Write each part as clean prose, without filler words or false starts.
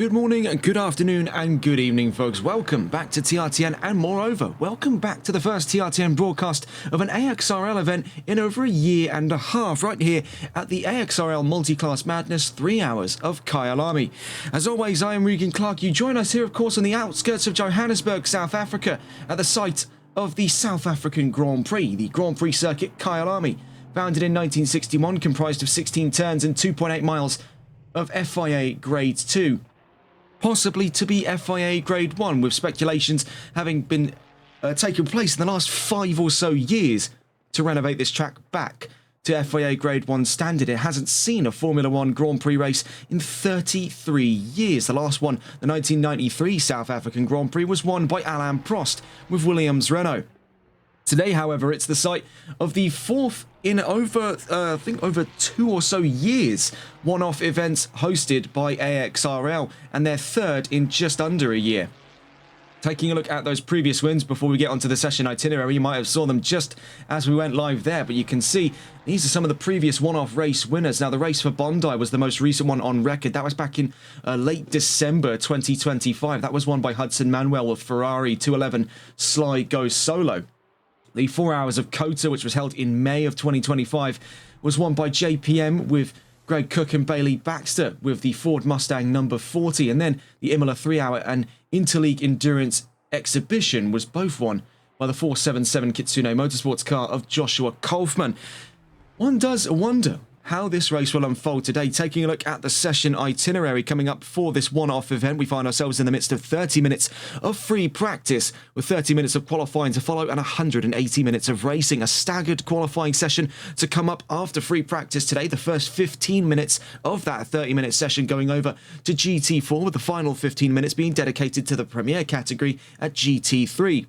Good morning, good afternoon, and good evening, folks. Welcome back to TRTN, and moreover, welcome back to the first TRTN broadcast of an AXRL event in over a year and a half, right here at the AXRL Multiclass Madness 3 hours of Kyalami. As always, I am Regan Clark. You join us here, of course, on the outskirts of Johannesburg, South Africa, at the site of the South African Grand Prix, the Grand Prix circuit Kyalami. Founded in 1961, comprised of 16 turns and 2.8 miles of FIA Grade 2. Possibly to be FIA Grade 1, with speculations having been taken place in the last 5 or so years to renovate this track back to FIA Grade 1 standard. It hasn't seen a Formula 1 Grand Prix race in 33 years. The last one, the 1993 South African Grand Prix, was won by Alain Prost with Williams Renault. Today, however, it's the site of the fourth in over 2 or so years one-off events hosted by AXRL, and their third in just under a year. Taking a look at those previous wins before we get onto the session itinerary, you might have saw them just as we went live there, but you can see these are some of the previous one-off race winners. Now, the race for Bondi was the most recent one on record. That was back in late December 2025. That was won by Hudson Manuel of Ferrari 211 Sly Goes Solo. The 4 hours of Kota, which was held in May of 2025, was won by JPM with Greg Cook and Bailey Baxter with the Ford Mustang number 40. And then the Imola 3 hour and Interleague Endurance Exhibition was both won by the 477 Kitsune Motorsports car of Joshua Kaufman. One does wonder how this race will unfold today. Taking a look at the session itinerary coming up for this one-off event, we find ourselves in the midst of 30 minutes of free practice, with 30 minutes of qualifying to follow and 180 minutes of racing. A staggered qualifying session to come up after free practice today. The first 15 minutes of that 30-minute session going over to GT4, with the final 15 minutes being dedicated to the Premier category at GT3.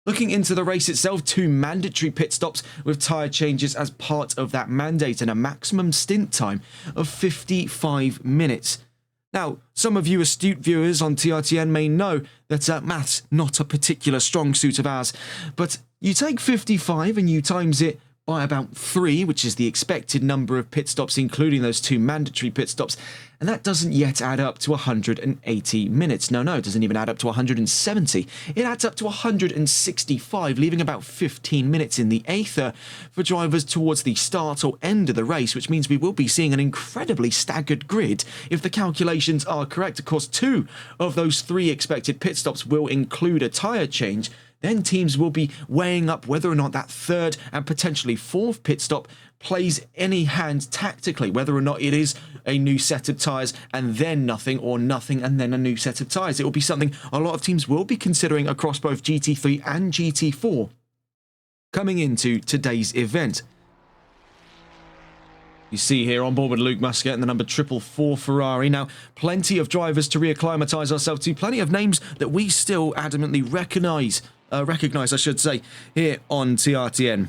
Looking into the race itself, 2 mandatory pit stops with tyre changes as part of that mandate, and a maximum stint time of 55 minutes. Now, some of you astute viewers on TRTN may know that maths not a particular strong suit of ours, but you take 55 and you times it by about 3, which is the expected number of pit stops, including those 2 mandatory pit stops, and that doesn't yet add up to 180 minutes. No, it doesn't even add up to 170. It adds up to 165, leaving about 15 minutes in the aether for drivers towards the start or end of the race, which means we will be seeing an incredibly staggered grid if the calculations are correct. Of course, 2 of those 3 expected pit stops will include a tyre change. Then teams will be weighing up whether or not that 3rd and potentially 4th pit stop plays any hand tactically, whether or not it is a new set of tyres and then nothing, or nothing and then a new set of tyres. It will be something a lot of teams will be considering across both GT3 and GT4 coming into today's event. You see here on board with Luke Muscat and the number 444 Ferrari. Now, plenty of drivers to reacclimatise ourselves to, plenty of names that we still adamantly recognise, I should say, here on TRTN.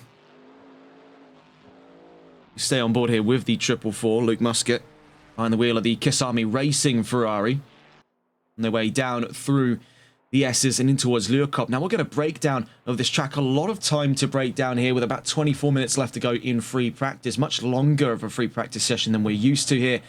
Stay on board here with the 444 Luke Muscat behind the wheel of the Kyalami Racing Ferrari on their way down through the S's and in towards Leeuwkop. Now, we'll get a breakdown of this track. A lot of time to break down here with about 24 minutes left to go in free practice. Much longer of a free practice session than we're used to here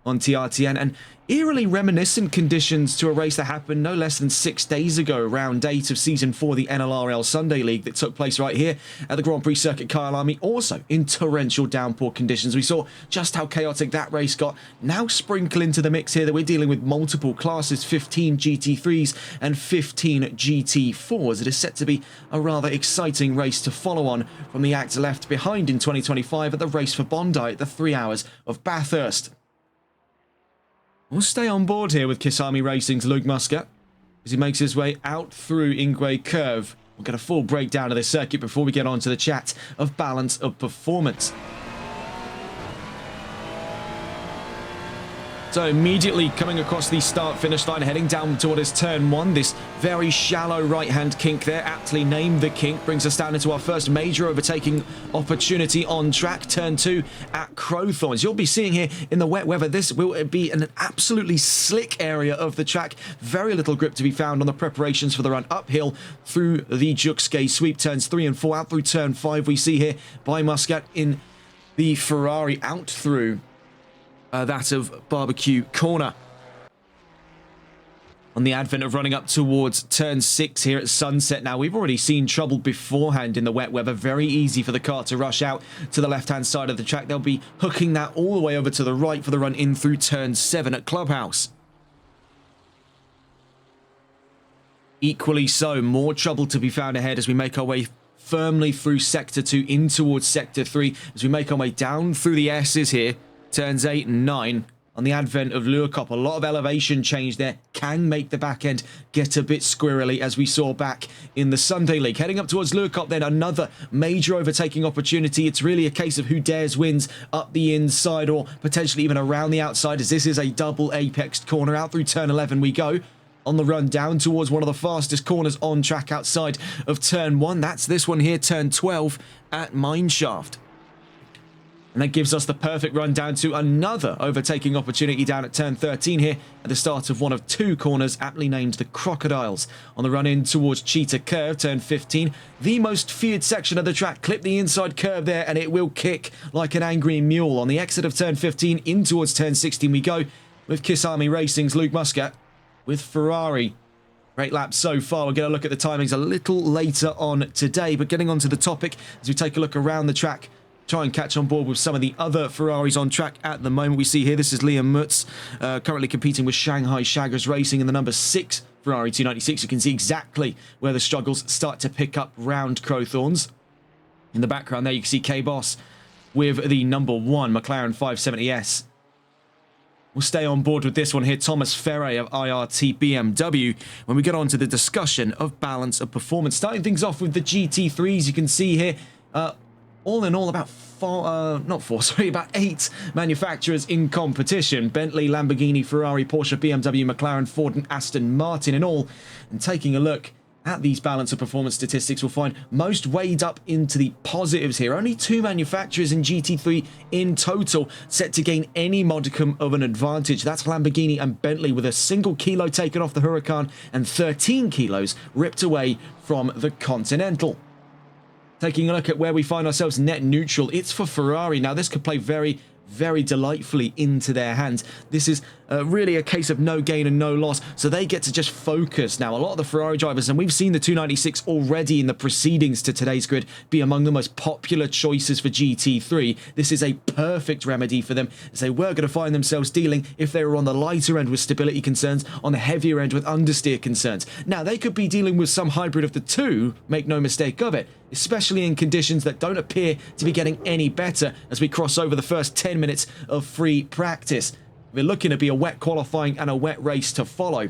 on TRTN, and eerily reminiscent conditions to a race that happened no less than 6 days ago, round 8 of Season 4 the NLRL Sunday League, that took place right here at the Grand Prix circuit Kyalami, also in torrential downpour conditions. We saw just how chaotic that race got. Now sprinkle into the mix here that we're dealing with multiple classes, 15 GT3s and 15 GT4s. It is set to be a rather exciting race to follow on from the act left behind in 2025 at the race for Bondi at the 3 hours of Bathurst. We'll stay on board here with Kyalami Racing's Luke Muscat as he makes his way out through Ingwe Curve. We'll get a full breakdown of this circuit before we get on to the chat of balance of performance. So immediately coming across the start-finish line, heading down toward his turn 1, this very shallow right-hand kink there, aptly named the kink, brings us down into our first major overtaking opportunity on track, turn 2 at Crowthorns. You'll be seeing here in the wet weather, this will be an absolutely slick area of the track. Very little grip to be found on the preparations for the run uphill through the Jukskei sweep. Turns 3 and 4 out through turn 5. We see here by Muscat in the Ferrari out through that of Barbecue Corner. On the advent of running up towards turn 6 here at sunset. Now, we've already seen trouble beforehand in the wet weather. Very easy for the car to rush out to the left-hand side of the track. They'll be hooking that all the way over to the right for the run in through turn 7 at Clubhouse. Equally so, more trouble to be found ahead as we make our way firmly through Sector 2 in towards Sector 3. As we make our way down through the S's here, turns 8 and 9. On the advent of Luerkop, a lot of elevation change there can make the back end get a bit squirrely, as we saw back in the Sunday League. Heading up towards Luerkop, then another major overtaking opportunity. It's really a case of who dares wins up the inside or potentially even around the outside, as this is a double apexed corner. Out through turn 11 we go. On the run down towards one of the fastest corners on track outside of turn 1. That's this one here, turn 12 at Mineshaft. And that gives us the perfect run down to another overtaking opportunity down at turn 13 here at the start of one of 2 corners, aptly named the Crocodiles. On the run in towards Cheetah Curve, turn 15, the most feared section of the track. Clip the inside curve there and it will kick like an angry mule. On the exit of turn 15 in towards turn 16 we go with Kyalami Racing's Luke Muscat with Ferrari. Great lap so far. We're going to look at the timings a little later on today, but getting onto the topic as we take a look around the track, try and catch on board with some of the other Ferraris on track at the moment. We see here, this is Liam Mutz, currently competing with Shanghai Shaggers Racing in the number 6 Ferrari 296. You can see exactly where the struggles start to pick up round Crowthorns. In the background there, you can see K-Boss with the number 1 McLaren 570S. We'll stay on board with this one here, Thomas Ferre of IRT BMW, when we get on to the discussion of balance of performance. Starting things off with the GT3s, you can see here, all in all, about about 8 manufacturers in competition. Bentley, Lamborghini, Ferrari, Porsche, BMW, McLaren, Ford and Aston Martin in all. And taking a look at these balance of performance statistics, we'll find most weighed up into the positives here. Only 2 manufacturers in GT3 in total set to gain any modicum of an advantage. That's Lamborghini and Bentley, with a single kilo taken off the Huracan and 13 kilos ripped away from the Continental. Taking a look at where we find ourselves net neutral, it's for Ferrari. Now, this could play very, very delightfully into their hands. This is really a case of no gain and no loss, so they get to just focus now. A lot of the Ferrari drivers, and we've seen the 296 already in the proceedings to today's grid, be among the most popular choices for GT3. This is a perfect remedy for them, as they were going to find themselves dealing, if they were on the lighter end with stability concerns, on the heavier end with understeer concerns. Now, they could be dealing with some hybrid of the two, make no mistake of it, especially in conditions that don't appear to be getting any better as we cross over the first 10 minutes of free practice. We're looking to be a wet qualifying and a wet race to follow.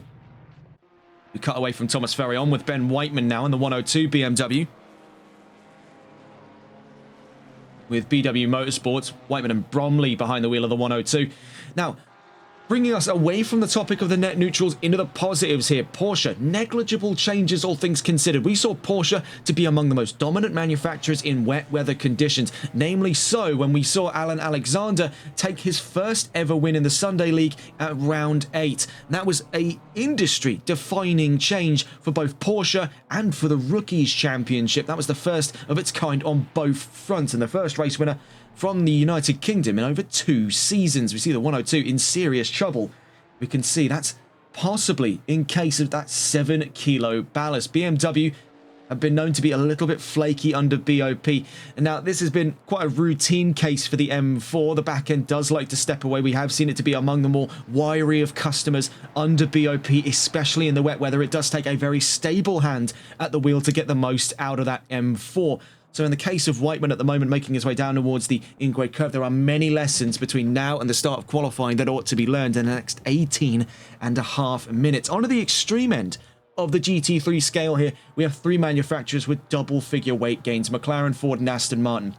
We cut away from Thomas Ferry on with Ben Whiteman now in the 102 BMW. With BW Motorsports, Whiteman and Bromley behind the wheel of the 102. Now, bringing us away from the topic of the net neutrals into the positives here. Porsche, negligible changes all things considered. We saw Porsche to be among the most dominant manufacturers in wet weather conditions. Namely so when we saw Alan Alexander take his first ever win in the Sunday League at round 8. And that was a industry defining change for both Porsche and for the Rookies Championship. That was the first of its kind on both fronts, and the first race winner from the United Kingdom in over 2 seasons. We see the 102 in serious trouble. We can see that's possibly in case of that 7 kilo ballast. BMW have been known to be a little bit flaky under BOP. And now this has been quite a routine case for the M4. The back end does like to step away. We have seen it to be among the more wiry of customers under BOP, especially in the wet weather. It does take a very stable hand at the wheel to get the most out of that M4. So in the case of Whiteman at the moment making his way down towards the in-grade curve, there are many lessons between now and the start of qualifying that ought to be learned in the next 18.5 minutes. On to the extreme end of the GT3 scale here, we have 3 manufacturers with double-figure weight gains, McLaren, Ford and Aston Martin.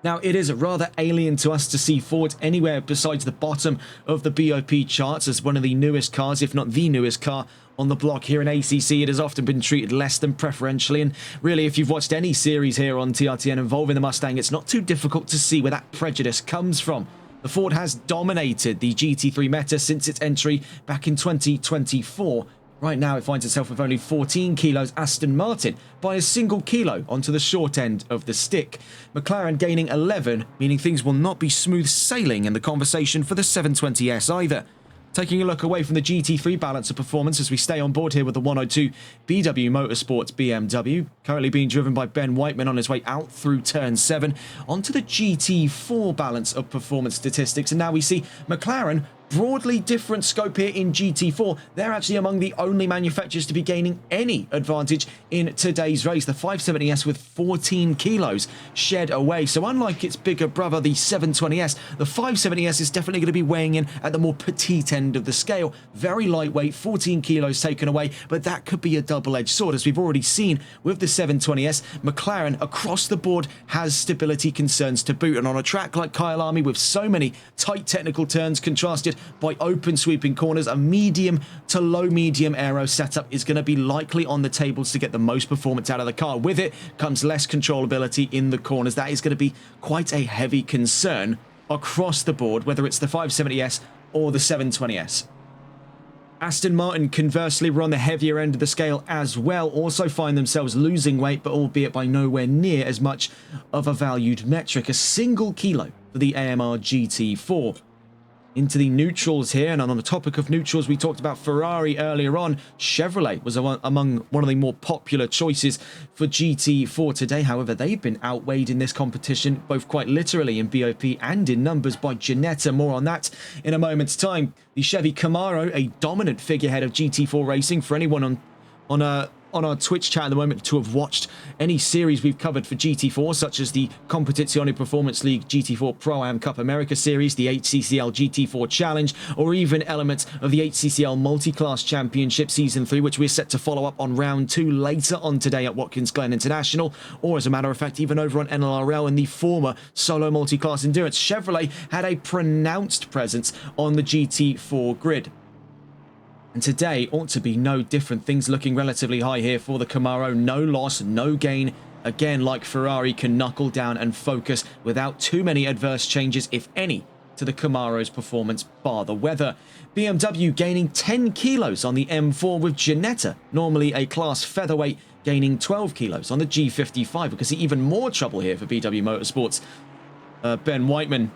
Now, it is rather alien to us to see Ford anywhere besides the bottom of the BOP charts as one of the newest cars, if not the newest car on the block here in ACC. It has often been treated less than preferentially, and really, if you've watched any series here on TRTN involving the Mustang, it's not too difficult to see where that prejudice comes from. The Ford has dominated the GT3 meta since its entry back in 2024. Right now, it finds itself with only 14 kilos. Aston Martin by a single kilo onto the short end of the stick. McLaren gaining 11, meaning things will not be smooth sailing in the conversation for the 720S either. Taking a look away from the GT3 balance of performance as we stay on board here with the 102 BW Motorsports BMW, currently being driven by Ben Whiteman on his way out through turn 7, onto the GT4 balance of performance statistics. And now we see McLaren, broadly different scope here in GT4. They're actually among the only manufacturers to be gaining any advantage in today's race. The 570S with 14 kilos shed away. So unlike its bigger brother, the 720S, the 570S is definitely going to be weighing in at the more petite end of the scale. Very lightweight, 14 kilos taken away, but that could be a double-edged sword. As we've already seen with the 720S, McLaren across the board has stability concerns to boot. And on a track like Kyalami with so many tight technical turns contrasted by open sweeping corners, a medium to low medium aero setup is going to be likely on the tables to get the most performance out of the car. With it comes less controllability in the corners. That is going to be quite a heavy concern across the board, whether it's the 570S or the 720S. Aston Martin, conversely, were on the heavier end of the scale as well, also find themselves losing weight, but albeit by nowhere near as much of a valued metric. A single kilo for the AMR GT4. Into the neutrals here, and on the topic of neutrals, we talked about Ferrari earlier on. Chevrolet was among one of the more popular choices for GT4 today. However, they've been outweighed in this competition, both quite literally in BOP and in numbers, by Ginetta. More on that in a moment's time. The Chevy Camaro, a dominant figurehead of GT4 racing. For anyone on our Twitch chat at the moment to have watched any series we've covered for GT4, such as the Competizione Performance League GT4 Pro-Am Cup America Series, the HCCL GT4 Challenge, or even elements of the HCCL Multiclass Championship Season 3, which we're set to follow up on round 2 later on today at Watkins Glen International, or as a matter of fact, even over on NLRL in the former Solo Multiclass Endurance. Chevrolet had a pronounced presence on the GT4 grid. And today ought to be no different. Things looking relatively high here for the Camaro. No loss, no gain. Again, like Ferrari, can knuckle down and focus without too many adverse changes, if any, to the Camaro's performance, bar the weather. BMW gaining 10 kilos on the M4 with Ginetta, normally a class featherweight, gaining 12 kilos on the G55. We can see even more trouble here for BW Motorsports. Ben Whiteman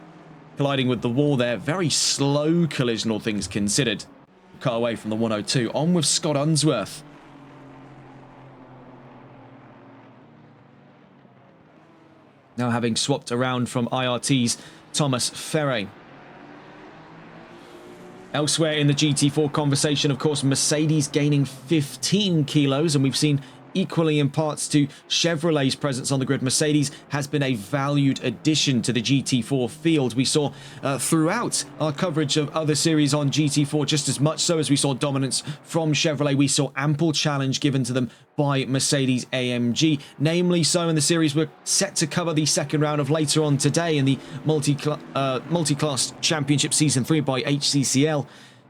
colliding with the wall there. Very slow collision, all things considered. Cut away from the 102. On with Scott Unsworth. Now having swapped around from IRT's Thomas Ferre. Elsewhere in the GT4 conversation, of course, Mercedes gaining 15 kilos, and we've seen equally in parts to Chevrolet's presence on the grid. Mercedes has been a valued addition to the GT4 field. We saw throughout our coverage of other series on GT4, just as much so as we saw dominance from Chevrolet, we saw ample challenge given to them by Mercedes AMG. Namely so in the series we're set to cover the second round of later on today in the Multiclass Championship Season 3 by HCCL.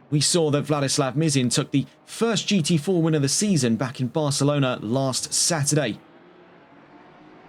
We saw that Vladislav Mizin took the first GT4 win of the season back in Barcelona last Saturday.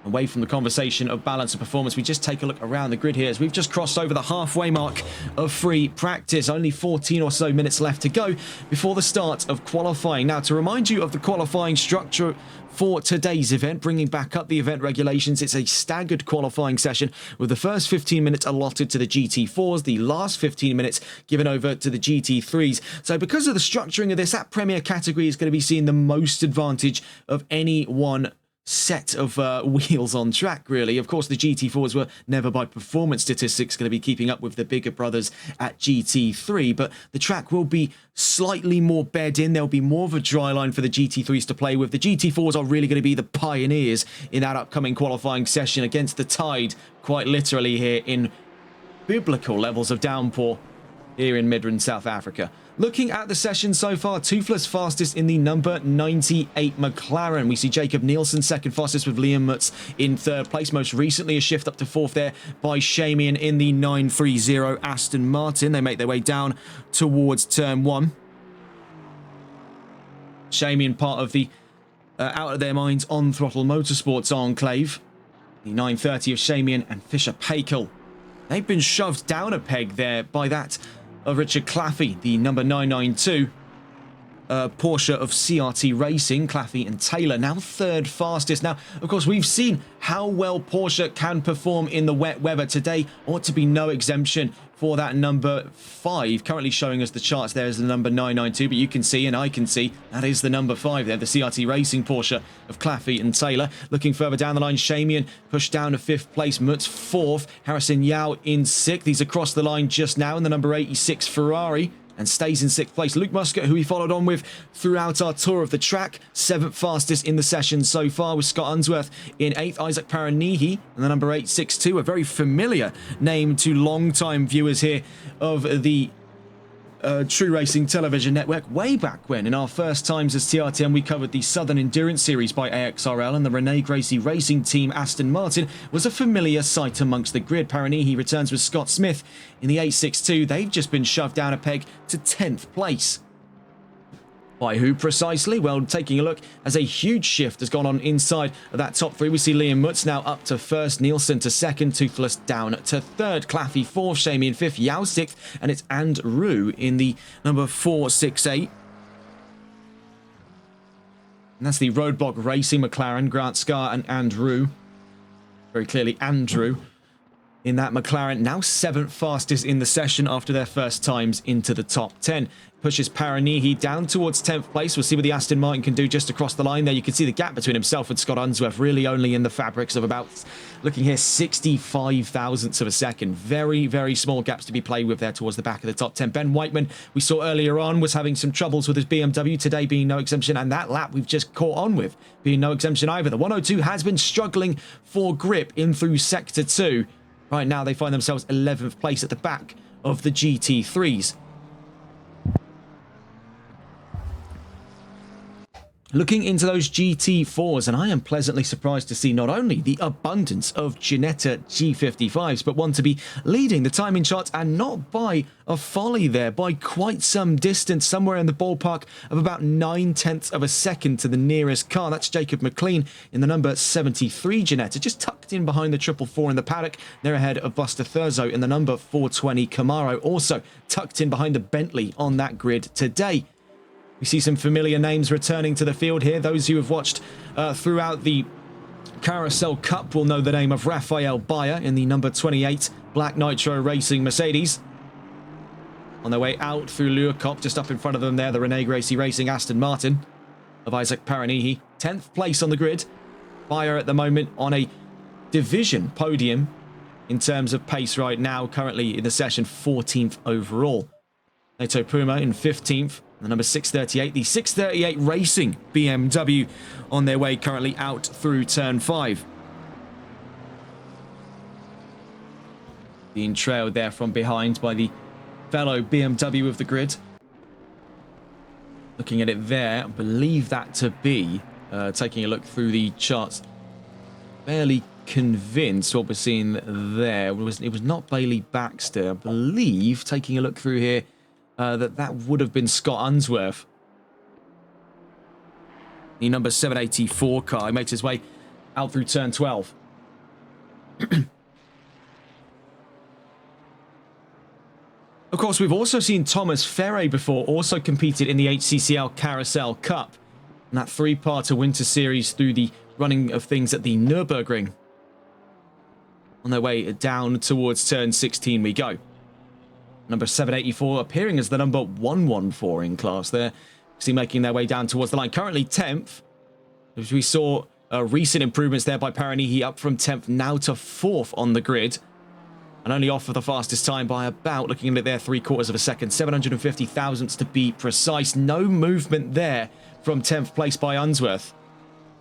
Away from the conversation of balance of performance, we just take a look around the grid here as we've just crossed over the halfway mark of free practice. Only 14 or so minutes left to go before the start of qualifying. Now, to remind you of the qualifying structure for today's event, bringing back up the event regulations, it's a staggered qualifying session with the first 15 minutes allotted to the GT4s, the last 15 minutes given over to the GT3s. So because of the structuring of this, that Premier category is going to be seeing the most advantage of any one set of wheels on track, really. Of course, the GT4s were never by performance statistics going to be keeping up with the bigger brothers at GT3, but the track will be slightly more bed in. There'll be more of a dry line for the GT3s to play with. The GT4s are really going to be the pioneers in that upcoming qualifying session against the tide, quite literally here in biblical levels of downpour here in Midrand, South Africa. Looking at the session so far, toothless fastest in the number 98 McLaren. We see Jacob Nielsen second fastest with Liam Mutz in third place. Most recently a shift up to fourth there by Shamian in the 930 Aston Martin. They make their way down towards turn 1. Shamian part of the out of their minds on throttle motorsports enclave. The 930 of Shamian and Fisher Paykel. They've been shoved down a peg there by that of Richard Claffey, the number 992 Porsche of CRT Racing. Claffey and Taylor now third fastest. Now, of course, we've seen how well Porsche can perform in the wet weather. Today ought to be no exemption for that number 5. Currently showing us the charts there is the number 992, but you can see, and I can see, that is the number 5 there, the CRT Racing Porsche of Claffey and Taylor. Looking further down the line, Shamian pushed down to 5th place, Mutz 4th, Harrison Yao in 6th. He's across the line just now in the number 86 Ferrari, and stays in 6th place. Luke Muscat, who we followed on with throughout our tour of the track, 7th fastest in the session so far, with Scott Unsworth in 8th. Isaac Paranihi and the number 862, a very familiar name to long-time viewers here of the True Racing Television Network. Way back when, in our first times as TRTN, we covered the Southern Endurance Series by AXRL, and the Rene Gracie Racing Team Aston Martin was a familiar sight amongst the grid. Paranihi returns with Scott Smith in the 862. They've just been shoved down a peg to 10th place. By who precisely? Well, taking a look as a huge shift has gone on inside of that top 3. We see Liam Mutz now up to 1st, Nielsen to 2nd, Toothless down to 3rd, Claffey 4th, Shamian 5th, Yao 6th, and it's Andrew in the number 468. And that's the Roadblock Racing McLaren, Grant Scar and Andrew. Very clearly Andrew in that McLaren, now 7th fastest in the session after their first times into the top 10. Pushes Paranihi down towards 10th place. We'll see what the Aston Martin can do just across the line there. You can see the gap between himself and Scott Unsworth really only in the fabrics of about, looking here, 65 thousandths of a second. Very, very small gaps to be played with there towards the back of the top 10. Ben Whiteman, we saw earlier on, was having some troubles with his BMW, today being no exemption, and that lap we've just caught on with being no exemption either. The 102 has been struggling for grip in through Sector 2. Right now they find themselves 11th place at the back of the GT3s. Looking into those GT4s, and I am pleasantly surprised to see not only the abundance of Ginetta G55s, but one to be leading the timing charts, and not by a folly there, by quite some distance, somewhere in the ballpark of about 9/10 of a second to the nearest car. That's Jacob McLean in the number 73 Ginetta, just tucked in behind the 444 in the paddock. They're ahead of Buster Thurzo in the number 420 Camaro, also tucked in behind the Bentley on that grid today. We see some familiar names returning to the field here. Those who have watched throughout the Carousel Cup will know the name of Rafael Bayer in the number 28 Black Nitro Racing Mercedes. On their way out through Luerkop, just up in front of them there, the Rene Gracie Racing Aston Martin of Isaac Paranihi. 10th place on the grid. Bayer at the moment on a division podium in terms of pace right now, currently in the session 14th overall. Neto Puma in 15th. The number 638, the 638 Racing BMW on their way currently out through turn 5. Being trailed there from behind by the fellow BMW of the grid. Looking at it there, I believe that to be, taking a look through the charts, fairly convinced what we're seeing there. It was not Bailey Baxter, I believe, taking a look through here, that would have been Scott Unsworth. The number 784 car. He makes his way out through turn 12. Of course, we've also seen Thomas Ferre before, also competed in the HCCL Carousel Cup, and that 3-parter winter series through the running of things at the Nürburgring. On their way down towards turn 16 we go. Number 784 appearing as the number 114 in class there. See making their way down towards the line. Currently 10th. As we saw recent improvements there by Paranihi, up from 10th now to 4th on the grid. And only off for the fastest time by about, looking at it there, 3/4 of a second. 750 thousandths to be precise. No movement there from 10th place by Unsworth.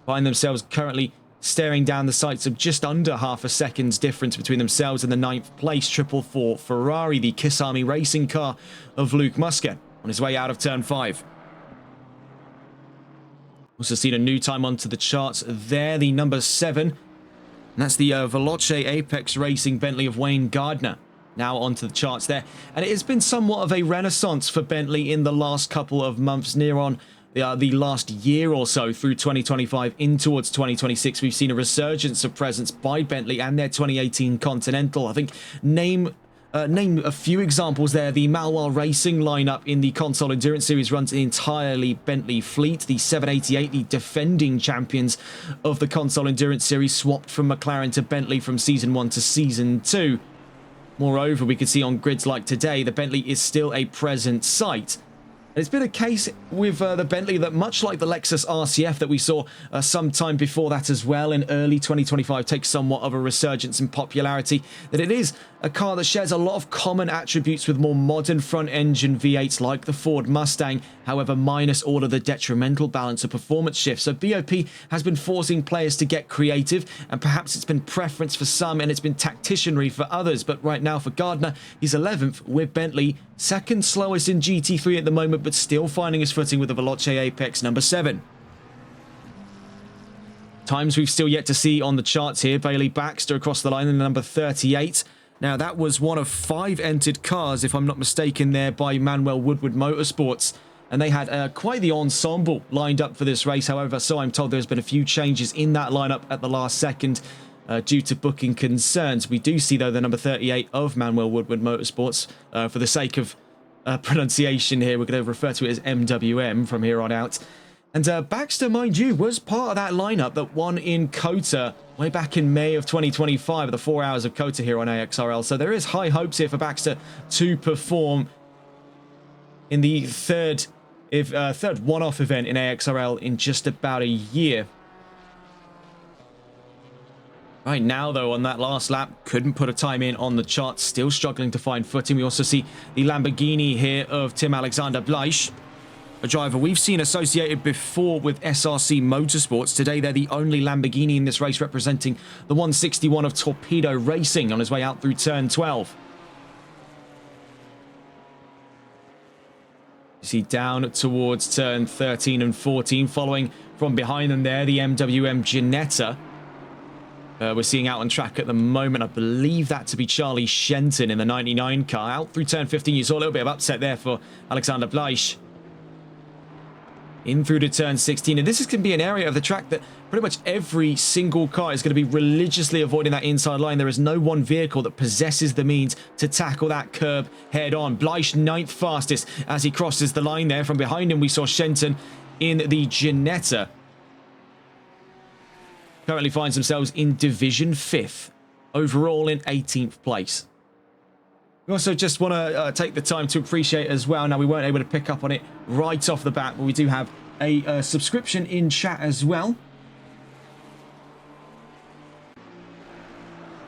Find themselves currently staring down the sights of just under half a second's difference between themselves and the 9th place 444 Ferrari, the Kyalami racing car of Luke Muscat, on his way out of turn 5. Also seen a new time onto the charts there, the number 7. And that's the Veloce Apex Racing Bentley of Wayne Gardner. Now onto the charts there. And it has been somewhat of a renaissance for Bentley in the last couple of months, near on the last year or so through 2025 in towards 2026. We've seen a resurgence of presence by Bentley and their 2018 Continental. I think name a few examples there. The Malwar Racing lineup in the Console Endurance Series runs an entirely Bentley fleet. The 788, the defending champions of the Console Endurance Series, swapped from McLaren to Bentley from Season 1 to Season 2. Moreover, we could see on grids like today, the Bentley is still a present sight. It's been a case with the Bentley that, much like the Lexus RCF that we saw some time before that as well in early 2025, takes somewhat of a resurgence in popularity, that it is a car that shares a lot of common attributes with more modern front-engine V8s like the Ford Mustang, however, minus all of the detrimental balance of performance shifts. So BOP has been forcing players to get creative, and perhaps it's been preference for some and it's been tacticianry for others. But right now for Gardner, he's 11th with Bentley, second slowest in GT3 at the moment, but still finding his footing with the Veloce Apex number 7. Times we've still yet to see on the charts here. Bailey Baxter across the line in number 38. Now, that was one of 5 entered cars, if I'm not mistaken, there by Manuel Woodward Motorsports. And they had quite the ensemble lined up for this race. However, so I'm told there's been a few changes in that lineup at the last second due to booking concerns. We do see, though, the number 38 of Manuel Woodward Motorsports. For the sake of pronunciation here, we're going to refer to it as MWM from here on out. And Baxter, mind you, was part of that lineup that won in COTA way back in May of 2025 at the 4 hours of COTA here on AXRL. So there is high hopes here for Baxter to perform in the third one-off event in AXRL in just about a year. Right now, though, on that last lap, couldn't put a time in on the chart, still struggling to find footing. We also see the Lamborghini here of Tim Alexander Bleich, a driver we've seen associated before with SRC Motorsports. Today, they're the only Lamborghini in this race representing the 161 of Torpedo Racing on his way out through turn 12. You see down towards turn 13 and 14, following from behind them there, the MWM Ginetta. We're seeing out on track at the moment, I believe that to be Charlie Shenton in the 99 car. Out through turn 15, you saw a little bit of upset there for Alexander Bleich. In through to turn 16, and this is going to be an area of the track that pretty much every single car is going to be religiously avoiding that inside line. There is no one vehicle that possesses the means to tackle that curb head on. Bleich 9th fastest as he crosses the line there. From behind him, we saw Shenton in the Ginetta. Currently finds themselves in Division 5th, overall in 18th place. We also just want to take the time to appreciate as well. Now, we weren't able to pick up on it right off the bat, but we do have a subscription in chat as well.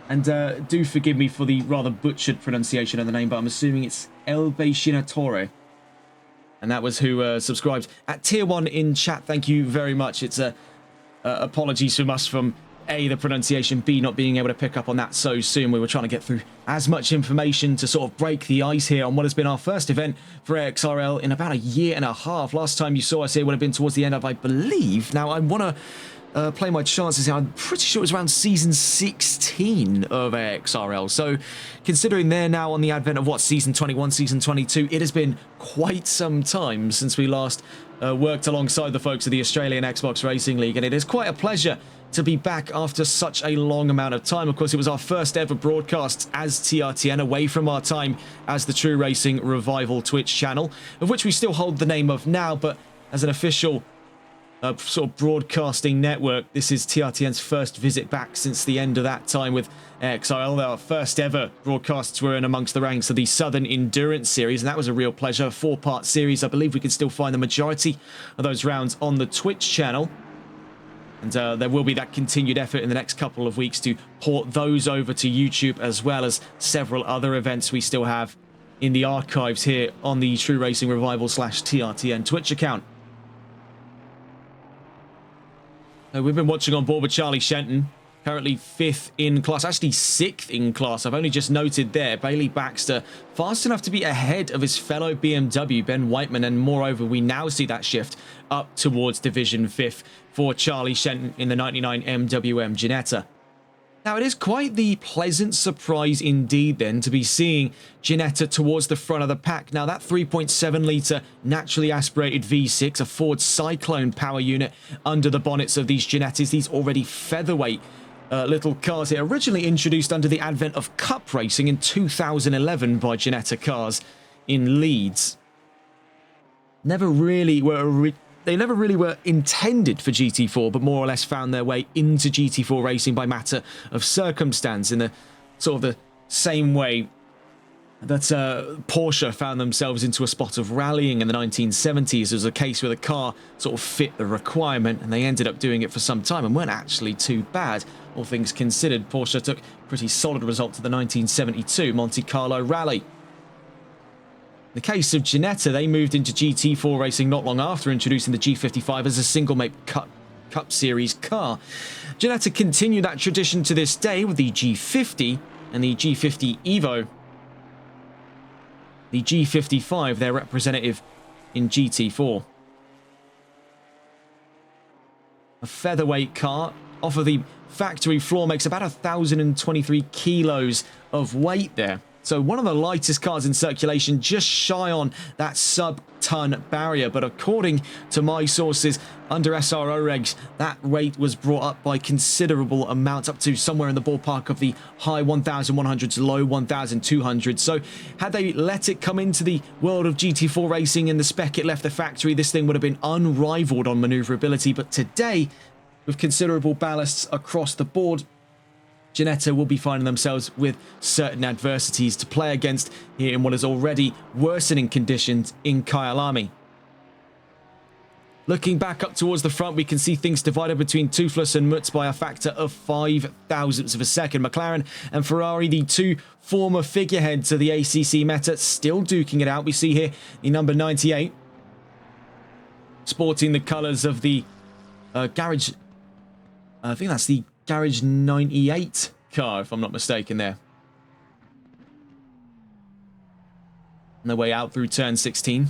And do forgive me for the rather butchered pronunciation of the name, but I'm assuming it's El Beishinatore. And that was who subscribed at tier 1 in chat. Thank you very much. It's apologies from us from A, the pronunciation, B, not being able to pick up on that so soon. We were trying to get through as much information to sort of break the ice here on what has been our first event for AXRL in about a year and a half. Last time you saw us here would have been towards the end of, I believe. Now, I want to play my chances here. I'm pretty sure it was around season 16 of AXRL. So, considering they're now on the advent of, what, season 21, season 22, it has been quite some time since we last worked alongside the folks of the Australian Xbox Racing League, and it is quite a pleasure to be back after such a long amount of time. Of course, it was our first ever broadcast as TRTN, away from our time as the True Racing Revival Twitch channel, of which we still hold the name of now, but as an official sort of broadcasting network, this is TRTN's first visit back since the end of that time with AXRL. Our first ever broadcasts were in amongst the ranks of the Southern Endurance Series, and that was a real pleasure. A 4-part series. I believe we can still find the majority of those rounds on the Twitch channel. And there will be that continued effort in the next couple of weeks to port those over to YouTube, as well as several other events we still have in the archives here on the True Racing Revival / TRTN Twitch account. We've been watching on board with Charlie Shenton, currently 5th in class, actually 6th in class. I've only just noted there, Bailey Baxter, fast enough to be ahead of his fellow BMW, Ben Whiteman, and moreover, we now see that shift up towards Division 5th for Charlie Shenton in the 99 MWM Ginetta. Now, it is quite the pleasant surprise indeed then to be seeing Ginetta towards the front of the pack. Now, that 3.7 litre naturally aspirated V6, a Ford Cyclone power unit under the bonnets of these Ginettas, these already featherweight little cars here, originally introduced under the advent of Cup racing in 2011 by Ginetta Cars in Leeds. They never really were intended for GT4, but more or less found their way into GT4 racing by matter of circumstance, in the sort of the same way that Porsche found themselves into a spot of rallying in the 1970s. There was a case where the car sort of fit the requirement, and they ended up doing it for some time and weren't actually too bad. All things considered, Porsche took pretty solid results at the 1972 Monte Carlo Rally. In the case of Ginetta, they moved into GT4 racing not long after introducing the G55 as a single-make Cup Series car. Ginetta continued that tradition to this day with the G50 and the G50 Evo. The G55, their representative in GT4. A featherweight car off of the factory floor makes about 1,023 kilos of weight there. So one of the lightest cars in circulation, just shy on that sub-ton barrier. But according to my sources, under SRO regs, that weight was brought up by considerable amounts, up to somewhere in the ballpark of the high 1,100s, low 1,200s. So had they let it come into the world of GT4 racing in the spec it left the factory, this thing would have been unrivaled on maneuverability. But today, with considerable ballasts across the board, Ginetta will be finding themselves with certain adversities to play against here in what is already worsening conditions in Kyalami. Looking back up towards the front, we can see things divided between Toothless and Mutz by a factor of 5 thousandths of a second. McLaren and Ferrari, the two former figureheads of the ACC meta, still duking it out. We see here the number 98 sporting the colours of the garage. I think that's the Garage 98 car, if I'm not mistaken there. On their way out through turn 16.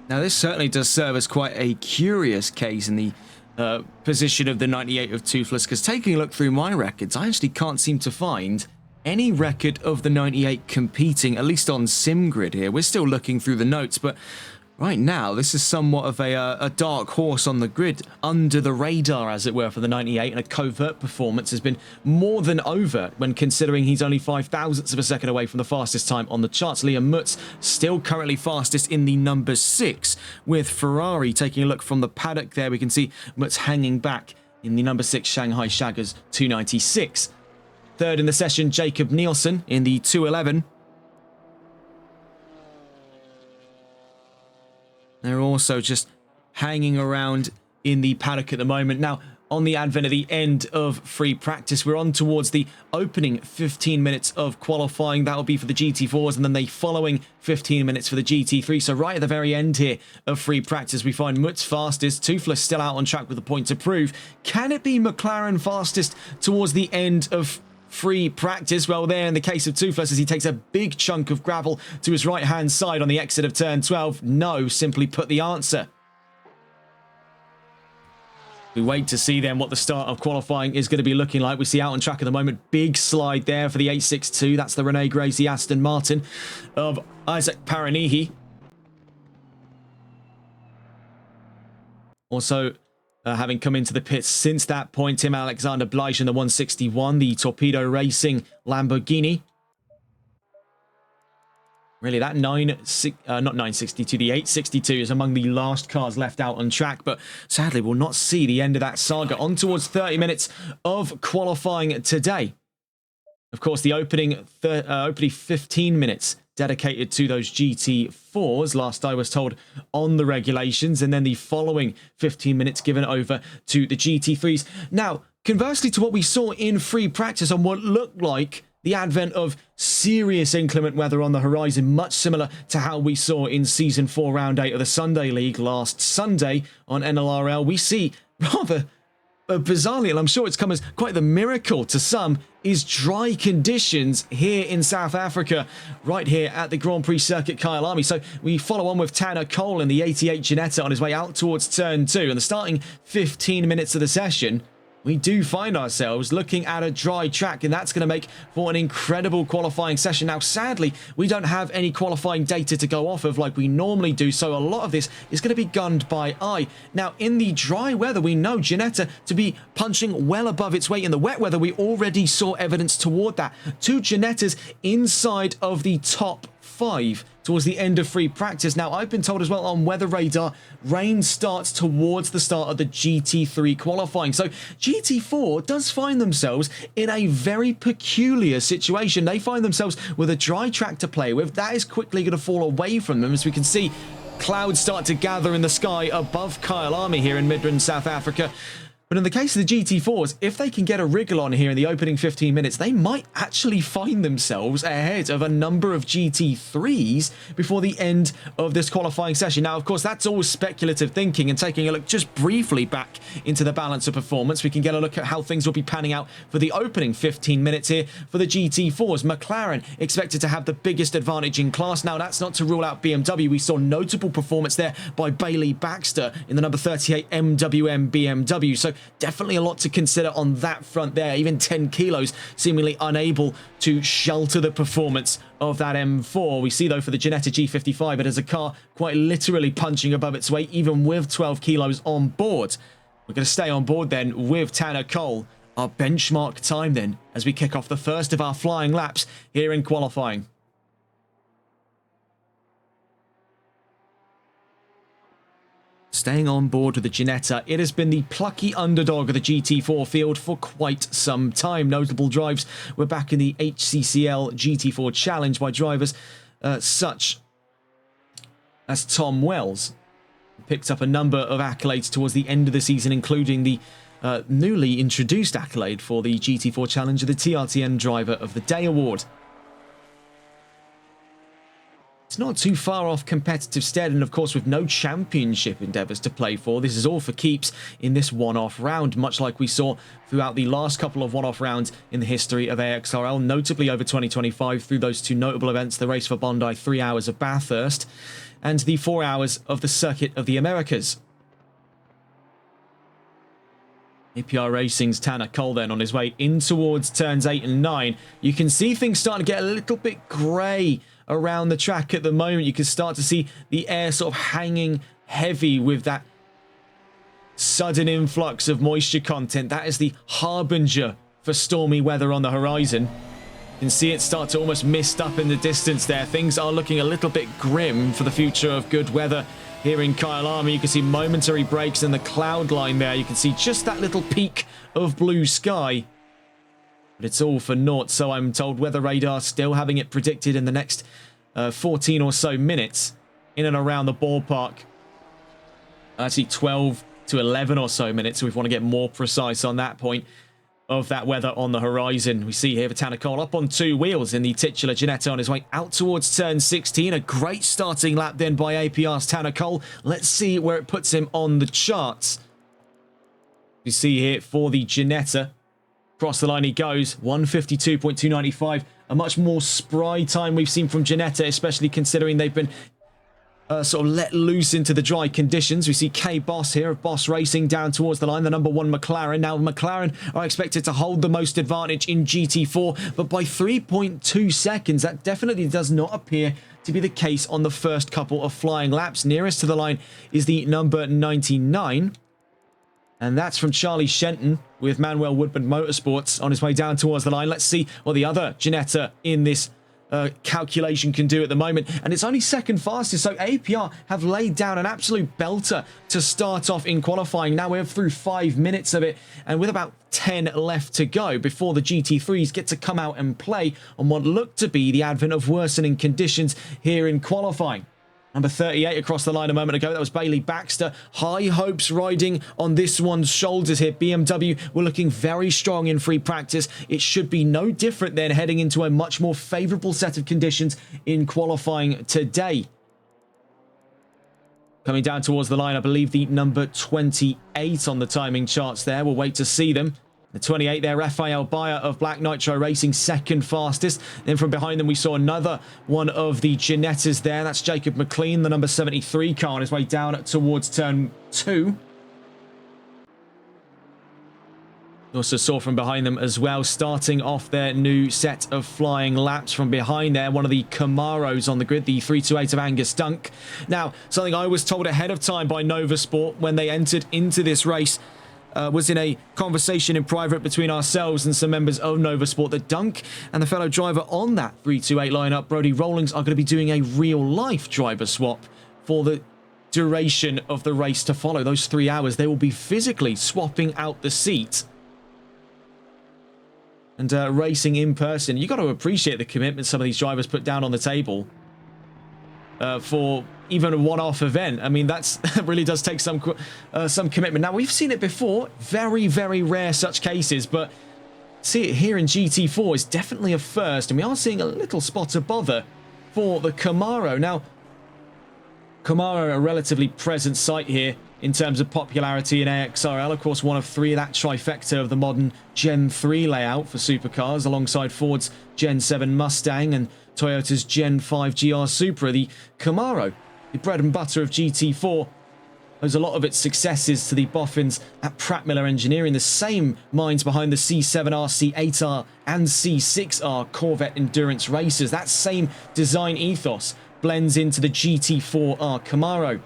Now, this certainly does serve as quite a curious case in the position of the 98 of Toothless, because taking a look through my records, I actually can't seem to find any record of the 98 competing, at least on SimGrid here. We're still looking through the notes, but right now, this is somewhat of a dark horse on the grid, under the radar, as it were, for the 98, and a covert performance has been more than overt when considering he's only 5 thousandths of a second away from the fastest time on the charts. Liam Mutz still currently fastest in the number 6, with Ferrari taking a look from the paddock there. We can see Mutz hanging back in the number 6 Shanghai Shaggers 296. Third in the session, Jacob Nielsen in the 211. They're also just hanging around in the paddock at the moment. Now, on the advent of the end of free practice, we're on towards the opening 15 minutes of qualifying. That will be for the GT4s, and then the following 15 minutes for the GT3. So right at the very end here of free practice, we find Mutz fastest. Toothless still out on track with a point to prove. Can it be McLaren fastest towards the end of free practice? Well, there in the case of Toothless, as he takes a big chunk of gravel to his right-hand side on the exit of turn 12. No, simply put the answer. We wait to see then what the start of qualifying is going to be looking like. We see out on track at the moment, big slide there for the 862. That's the Rene Gracie Aston Martin of Isaac Paranihi. Also, having come into the pits since that point, Tim Alexander Bleich in the 161, the Torpedo Racing Lamborghini. Really, that not 962, the 862 is among the last cars left out on track, but sadly we'll not see the end of that saga. On towards 30 minutes of qualifying today. Of course, the opening 15 minutes dedicated to those GT4s, last I was told, on the regulations, and then the following 15 minutes given over to the GT3s. Now, conversely to what we saw in free practice on what looked like the advent of serious inclement weather on the horizon, much similar to how we saw in Season 4, Round 8 of the Sunday League last Sunday on NLRL, we see rather bizarrely, and I'm sure it's come as quite the miracle to some, is dry conditions here in South Africa, right here at the Grand Prix Circuit Kyalami. So we follow on with Tanner Cole in the 88 Ginetta on his way out towards turn 2, and the starting 15 minutes of the session we do find ourselves looking at a dry track, and that's going to make for an incredible qualifying session. Now, sadly, we don't have any qualifying data to go off of like we normally do, so a lot of this is going to be gunned by eye. Now, in the dry weather, we know Ginetta to be punching well above its weight. In the wet weather, we already saw evidence toward that. Two Ginettas inside of the top 5 towards the end of free practice. Now, I've been told as well on weather radar, rain starts towards the start of the GT3 qualifying. So GT4 does find themselves in a very peculiar situation. They find themselves with a dry track to play with. That is quickly going to fall away from them, as we can see clouds start to gather in the sky above Kyalami here in Midrand, South Africa. But in the case of the GT4s, if they can get a wriggle on here in the opening 15 minutes, they might actually find themselves ahead of a number of GT3s before the end of this qualifying session. Now, of course, that's all speculative thinking, and taking a look just briefly back into the balance of performance, we can get a look at how things will be panning out for the opening 15 minutes here for the GT4s. McLaren expected to have the biggest advantage in class. Now, that's not to rule out BMW. We saw notable performance there by Bailey Baxter in the number 38 MWM BMW. So definitely a lot to consider on that front there. Even 10 kilos seemingly unable to shelter the performance of that M4. We see, though, for the Ginetta G55, it is a car quite literally punching above its weight, even with 12 kilos on board. We're going to stay on board then with Tanner Cole. Our benchmark time then as we kick off the first of our flying laps here in qualifying. Staying on board with the Ginetta, it has been the plucky underdog of the GT4 field for quite some time. Notable drives were back in the HCCL GT4 Challenge by drivers such as Tom Wells. Picked up a number of accolades towards the end of the season, including the newly introduced accolade for the GT4 Challenge of the TRTN Driver of the Day award. It's not too far off competitive stead, and of course with no championship endeavours to play for, this is all for keeps in this one-off round, much like we saw throughout the last couple of one-off rounds in the history of AXRL, notably over 2025 through those two notable events, the Race for Bondi 3 hours of Bathurst and the 4 hours of the Circuit of the Americas. APR Racing's Tanner Cole then on his way in towards turns 8 and 9. You can see things starting to get a little bit grey around the track at the moment. You can start to see the air sort of hanging heavy with that sudden influx of moisture content. That is the harbinger for stormy weather on the horizon. You can see it start to almost mist up in the distance there. Things are looking a little bit grim for the future of good weather here in Kyalami. You can see momentary breaks in the cloud line there. You can see just that little peak of blue sky. But it's all for naught, so I'm told. Weather radar still having it predicted in the next 14 or so minutes in and around the ballpark. Actually 12 to 11 or so minutes, so we want to get more precise on that point of that weather on the horizon. We see here for Tanner Cole up on 2 wheels in the titular Ginetta on his way out towards turn 16. A great starting lap then by APR's Tanner Cole. Let's see where it puts him on the charts. You see here for the Ginetta. Across the line he goes, 152.295. A much more spry time we've seen from Ginetta, especially considering they've been sort of let loose into the dry conditions. We see K Boss here of Boss Racing down towards the line, the number 1 McLaren. Now McLaren are expected to hold the most advantage in GT4, but by 3.2 seconds. That definitely does not appear to be the case on the first couple of flying laps. Nearest to the line is the number 99. And that's from Charlie Shenton with Manuel Woodman Motorsports on his way down towards the line. Let's see what the other Ginetta in this calculation can do at the moment. And it's only second fastest, so APR have laid down an absolute belter to start off in qualifying. Now we're through 5 minutes of it, and with about 10 left to go before the GT3s get to come out and play on what looked to be the advent of worsening conditions here in qualifying. Number 38 across the line a moment ago. That was Bailey Baxter. High hopes riding on this one's shoulders here. BMW were looking very strong in free practice. It should be no different then heading into a much more favourable set of conditions in qualifying today. Coming down towards the line, I believe the number 28 on the timing charts there. We'll wait to see them. The 28 there, Raphael Bayer of Black Nitro Racing, second fastest. Then from behind them, we saw another one of the Ginettas there. That's Jacob McLean, the number 73 car on his way down towards turn 2. You also saw from behind them as well, starting off their new set of flying laps from behind there, one of the Camaros on the grid, the 328 of Angus Dunk. Now, something I was told ahead of time by Nova Sport when they entered into this race was in a conversation in private between ourselves and some members of Nova Sport that Dunk and the fellow driver on that 328 lineup, Brodie Rawlings, are going to be doing a real-life driver swap for the duration of the race to follow. Those 3 hours, they will be physically swapping out the seat and racing in person. You got to appreciate the commitment some of these drivers put down on the table for even a one-off event. I mean, that really does take some commitment. Now, we've seen it before. Very, very rare such cases, but see it here in GT4 is definitely a first, and we are seeing a little spot of bother for the Camaro. Now, Camaro, a relatively present sight here in terms of popularity in AXRL. Of course, one of three of that trifecta of the modern Gen 3 layout for supercars, alongside Ford's Gen 7 Mustang and Toyota's Gen 5 GR Supra. The Camaro, the bread and butter of GT4, owes a lot of its successes to the boffins at Pratt Miller Engineering, the same minds behind the C7R, C8R and C6R Corvette endurance racers. That same design ethos blends into the GT4R Camaro.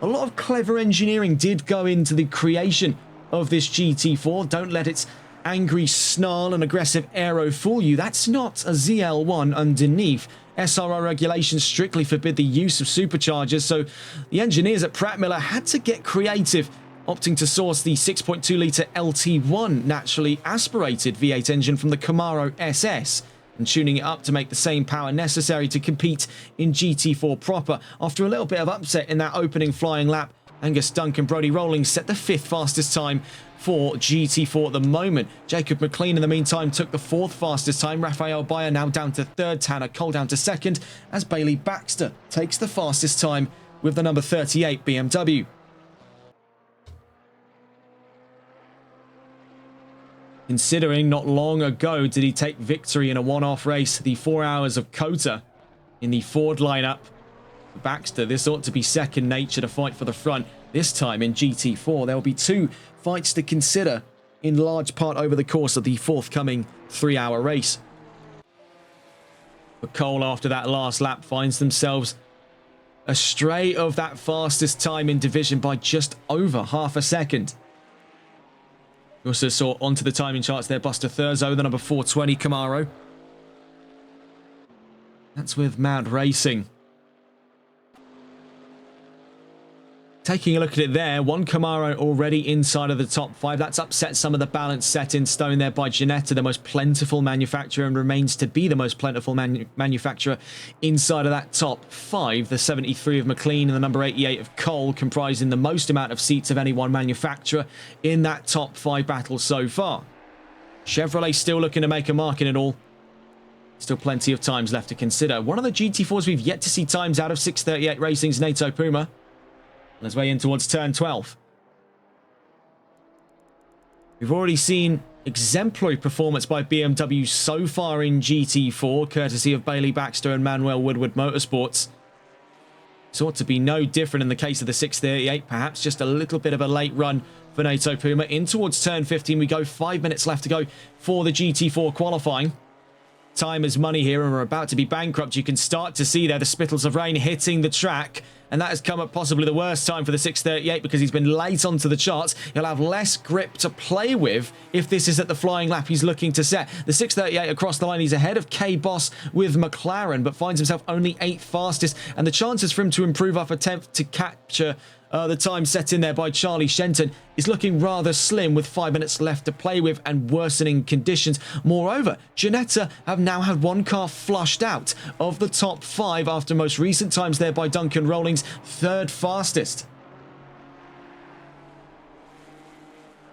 A lot of clever engineering did go into the creation of this GT4. Don't let its angry snarl and aggressive aero fool you. That's not a ZL1 underneath. SRR regulations strictly forbid the use of superchargers, so the engineers at Pratt Miller had to get creative, opting to source the 6.2-litre LT1 naturally aspirated V8 engine from the Camaro SS and tuning it up to make the same power necessary to compete in GT4 proper. After a little bit of upset in that opening flying lap, Angus Dunk and Brodie Rawlings set the 5th fastest time for GT4 at the moment. Jacob McLean, in the meantime, took the 4th fastest time. Raphael Bayer now down to 3rd, Tanner Cole down to 2nd, as Bailey Baxter takes the fastest time with the number 38 BMW. Considering not long ago did he take victory in a one-off race, the 4 hours of Cota in the Ford lineup. For Baxter, this ought to be second nature to fight for the front. This time in GT4, there will be 2 fights to consider, in large part over the course of the forthcoming 3-hour race. But Cole, after that last lap, finds themselves astray of that fastest time in division by just over half a second. We also saw onto the timing charts there Buster Thurzo, the number 420 Camaro. That's with Mad Racing. Taking a look at it there, one Camaro already inside of the top 5. That's upset some of the balance set in stone there by Ginetta, the most plentiful manufacturer, and remains to be the most plentiful manufacturer inside of that top 5. The 73 of McLean and the number 88 of Cole comprising the most amount of seats of any one manufacturer in that top 5 battle so far. Chevrolet still looking to make a mark in it all. Still plenty of times left to consider. One of the GT4s we've yet to see times out of 638 Racing's NATO Puma. On his way in towards turn 12. We've already seen exemplary performance by BMW so far in GT4, courtesy of Bailey Baxter and Manuel Woodward Motorsports. This ought to be no different in the case of the 638, perhaps just a little bit of a late run for NATO Puma. In towards turn 15 we go, 5 minutes left to go for the GT4 qualifying. Time is money here, and we're about to be bankrupt. You can start to see there the spittles of rain hitting the track, and that has come at possibly the worst time for the 638 because he's been late onto the charts. He'll have less grip to play with if this is at the flying lap he's looking to set. The 638 across the line, he's ahead of K-Boss with McLaren, but finds himself only 8th fastest, and the chances for him to improve up a 10th to capture the time set in there by Charlie Shenton is looking rather slim with 5 minutes left to play with and worsening conditions. Moreover, Ginetta have now had one car flushed out of the top 5 after most recent times there by Duncan Rawlings, 3rd fastest.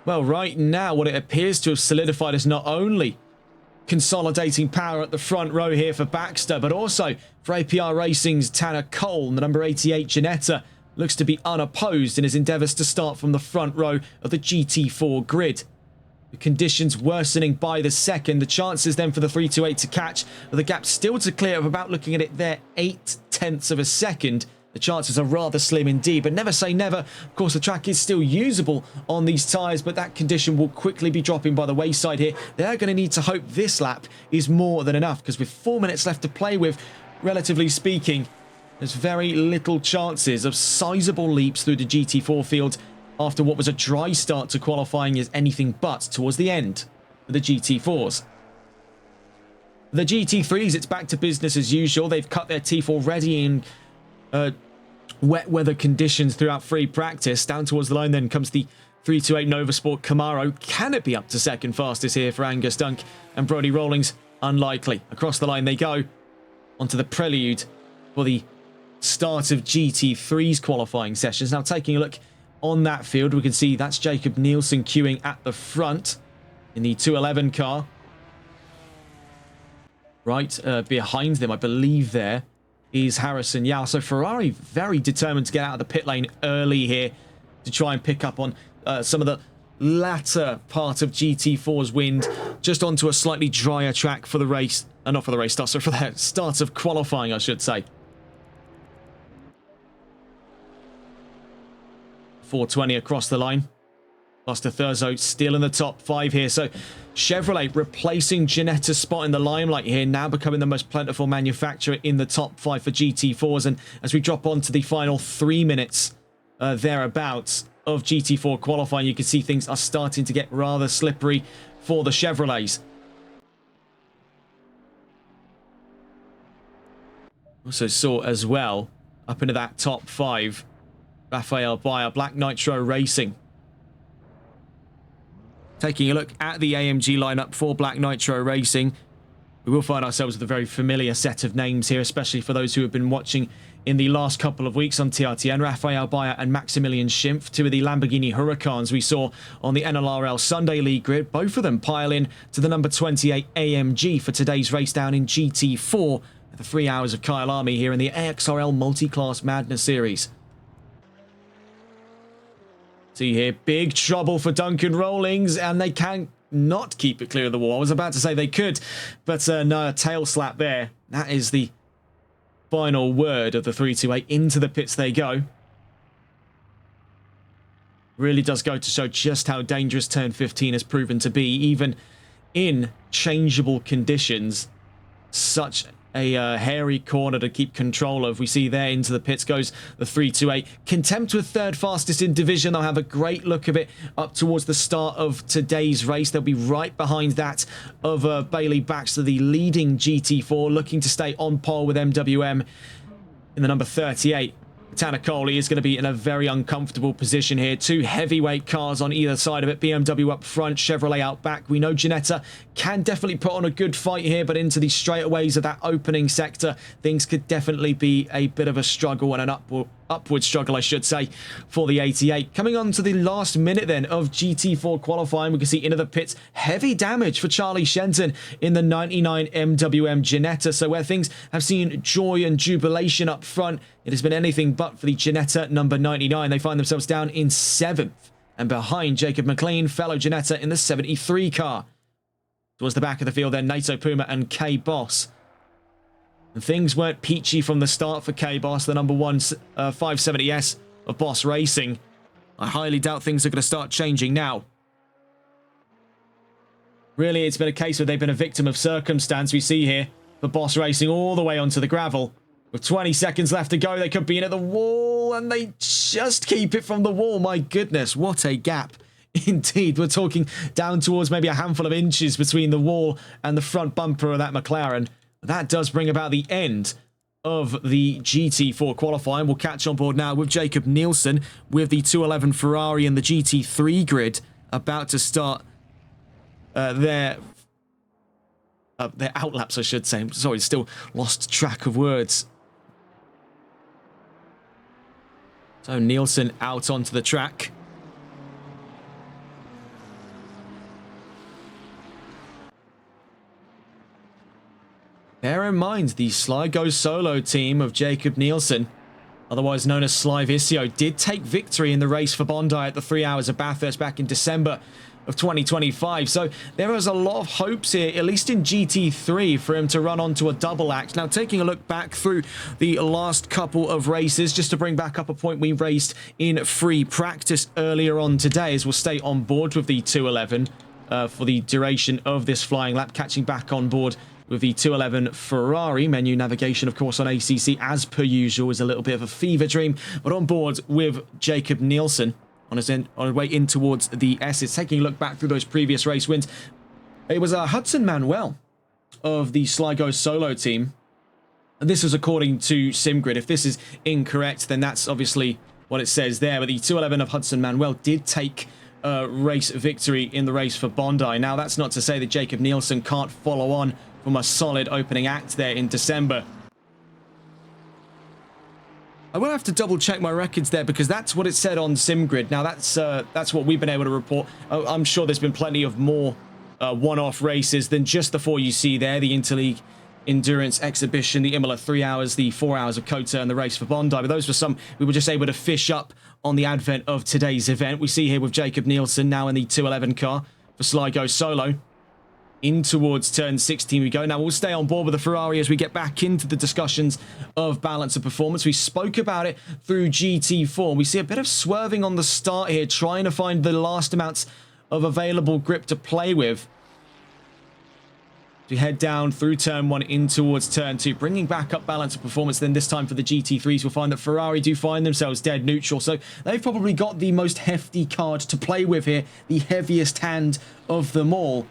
Well, right now what it appears to have solidified is not only consolidating power at the front row here for Baxter, but also for APR Racing's Tanner Cole, the number 88 Ginetta, looks to be unopposed in his endeavours to start from the front row of the GT4 grid. The conditions worsening by the second. The chances then for the 328 to catch, but the gap still to clear of about, looking at it there, 0.8 of a second. the chances are rather slim indeed, but never say never. Of course, the track is still usable on these tyres, but that condition will quickly be dropping by the wayside here. They're going to need to hope this lap is more than enough, because with 4 minutes left to play with, relatively speaking, there's very little chances of sizable leaps through the GT4 field after what was a dry start to qualifying is anything but towards the end of the GT4s. The GT3s, it's back to business as usual. They've cut their teeth already in wet weather conditions throughout free practice. Down towards the line then comes the 328 Novasport Camaro. Can it be up to second fastest here for Angus Dunk and Brodie Rawlings? Unlikely. Across the line they go onto the prelude for the start of GT3's qualifying sessions. Now taking a look on that field, we can see that's Jakob Nielsen queuing at the front in the 211 car. Right behind them, I believe there is Harrison Yao. So Ferrari very determined to get out of the pit lane early here to try and pick up on some of the latter part of GT4's wind, just onto a slightly drier track for the race, not for the race start, so for the start of qualifying, I should say. 420 across the line. Buster Thurzo still in the top 5 here. So Chevrolet replacing Ginetta's spot in the limelight here, now becoming the most plentiful manufacturer in the top 5 for GT4s. And as we drop on to the final 3 minutes thereabouts of GT4 qualifying, you can see things are starting to get rather slippery for the Chevrolets. Also saw as well, up into that top 5, Rafael Bayer, Black Nitro Racing. Taking a look at the AMG lineup for Black Nitro Racing, we will find ourselves with a very familiar set of names here, especially for those who have been watching in the last couple of weeks on TRTN. Rafael Bayer and Maximilian Schimpf, two of the Lamborghini Huracans we saw on the NLRL Sunday League grid. Both of them pile in to the number 28 AMG for today's race down in GT4 at the 3 hours of Kyalami here in the AXRL Multiclass Madness Series. See here, big trouble for Duncan Rawlings, and they can not keep it clear of the wall. I was about to say they could, but no, a tail slap there. That is the final word of the 328. Into the pits they go. Really does go to show just how dangerous turn 15 has proven to be, even in changeable conditions. Such a hairy corner to keep control of. We see there into the pits goes the 328. Contempt with third fastest in division. They'll have a great look of it up towards the start of today's race. They'll be right behind that of Bailey Baxter, the leading GT4, looking to stay on pole with MWM in the number 38. Tanner Coley is going to be in a very uncomfortable position here. Two heavyweight cars on either side of it. BMW up front, Chevrolet out back. We know Ginetta can definitely put on a good fight here, but into the straightaways of that opening sector, things could definitely be a bit of a struggle and an upward struggle, I should say, for the 88. Coming on to the last minute then of GT4 qualifying, we can see into the pits, heavy damage for Charlie Shenton in the 99 MWM Ginetta. So where things have seen joy and jubilation up front, it has been anything but for the Ginetta number 99. They find themselves down in 7th and behind Jacob McLean, fellow Ginetta in the 73 car. Towards the back of the field then, Nato Puma and K-Boss. And things weren't peachy from the start for K-Boss, the number 1 570S of Boss Racing. I highly doubt things are going to start changing now. Really, it's been a case where they've been a victim of circumstance. We see here for Boss Racing all the way onto the gravel. With 20 seconds left to go, they could be in at the wall, and they just keep it from the wall. My goodness, what a gap. Indeed, we're talking down towards maybe a handful of inches between the wall and the front bumper of that McLaren. That does bring about the end of the GT4 qualifying. We'll catch on board now with Jakob Nielsen with the 211 Ferrari and the GT3 grid about to start their outlaps, I should say. I'm sorry, still lost track of words. So Nielsen out onto the track. Bear in mind, the Sly Goes Solo team of Jakob Nielsen, otherwise known as Sly Visio, did take victory in the race for Bondi at the 3 hours of Bathurst back in December of 2025. So there is a lot of hopes here, at least in GT3, for him to run onto a double act. Now, taking a look back through the last couple of races, just to bring back up a point we raised in free practice earlier on today, as we'll stay on board with the 211 for the duration of this flying lap, catching back on board with the 211 Ferrari. Menu navigation, of course, on ACC, as per usual, is a little bit of a fever dream, but on board with Jakob Nielsen on his way in towards the S's. Taking a look back through those previous race wins, it was Hudson Manuel of the Sligo Solo team. And this is according to SimGrid. If this is incorrect, then that's obviously what it says there. But the 211 of Hudson Manuel did take race victory in the race for Bondi. Now, that's not to say that Jakob Nielsen can't follow on from a solid opening act there in December. I will have to double check my records there, because that's what it said on SimGrid. Now, that's what we've been able to report. I'm sure there's been plenty of more one-off races than just the four you see there: the Interleague Endurance Exhibition, the Imola 3 hours, the 4 hours of Kota, and the race for Bondi. But those were some we were just able to fish up on the advent of today's event. We see here with Jakob Nielsen now in the 211 car for Sligo Solo. In towards turn 16 we go. Now, we'll stay on board with the Ferrari as we get back into the discussions of balance of performance. We spoke about it through GT4. We see a bit of swerving on the start here, trying to find the last amounts of available grip to play with. We head down through turn 1 in towards turn 2, bringing back up balance of performance. Then this time for the GT3s, we'll find that Ferrari do find themselves dead neutral. So they've probably got the most hefty card to play with here, the heaviest hand of them all.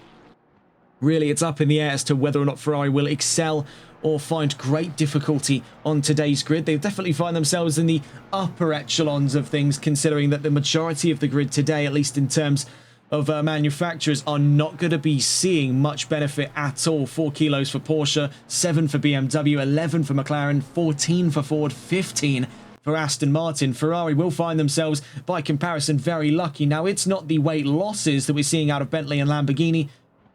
Really, it's up in the air as to whether or not Ferrari will excel or find great difficulty on today's grid. They definitely find themselves in the upper echelons of things, considering that the majority of the grid today, at least in terms of manufacturers, are not going to be seeing much benefit at all. 4 kilos for Porsche, 7 for BMW, 11 for McLaren, 14 for Ford, 15 for Aston Martin. Ferrari will find themselves, by comparison, very lucky. Now, it's not the weight losses that we're seeing out of Bentley and Lamborghini,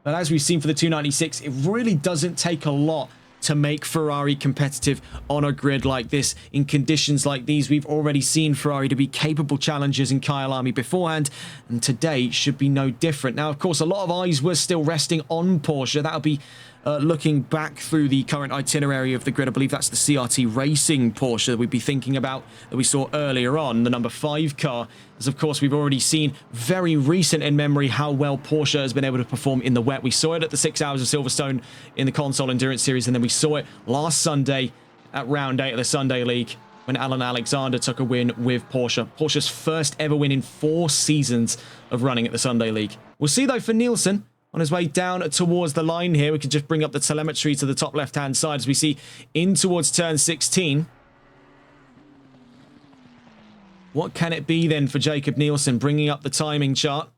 but as we've seen for the 296, it really doesn't take a lot to make Ferrari competitive on a grid like this. In conditions like these, we've already seen Ferrari to be capable challengers in Kyalami beforehand, and today should be no different. Now, of course, a lot of eyes were still resting on Porsche. That'll be looking back through the current itinerary of the grid. I believe that's the CRT Racing Porsche that we'd be thinking about, that we saw earlier on, the number 5 car. As of course, we've already seen very recent in memory how well Porsche has been able to perform in the wet. We saw it at the 6 hours of Silverstone in the Console Endurance Series, and then we saw it last Sunday at round 8 of the Sunday League when Alan Alexander took a win with Porsche. Porsche's first ever win in 4 seasons of running at the Sunday League. We'll see, though, for Nielsen on his way down towards the line here. We could just bring up the telemetry to the top left-hand side as we see in towards turn 16. What can it be then for Jakob Nielsen, bringing up the timing chart?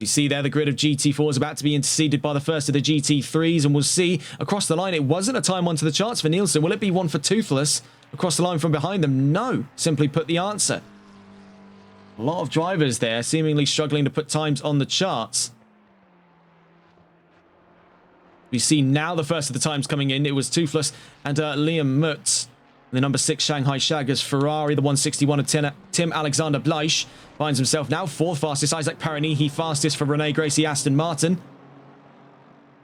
You see there the grid of GT4 is about to be interceded by the first of the GT3s, and we'll see across the line it wasn't a time onto the charts for Nielsen. Will it be one for Toothless across the line from behind them? No, simply put the answer. A lot of drivers there seemingly struggling to put times on the charts. We see now the first of the times coming in. It was Toothless and Liam Mutz. The number 6 Shanghai Shaggers Ferrari, the 161 of Tim Alexander Bleich, finds himself now 4th fastest. Isaac Paranihi fastest for Rene Gracie Aston Martin.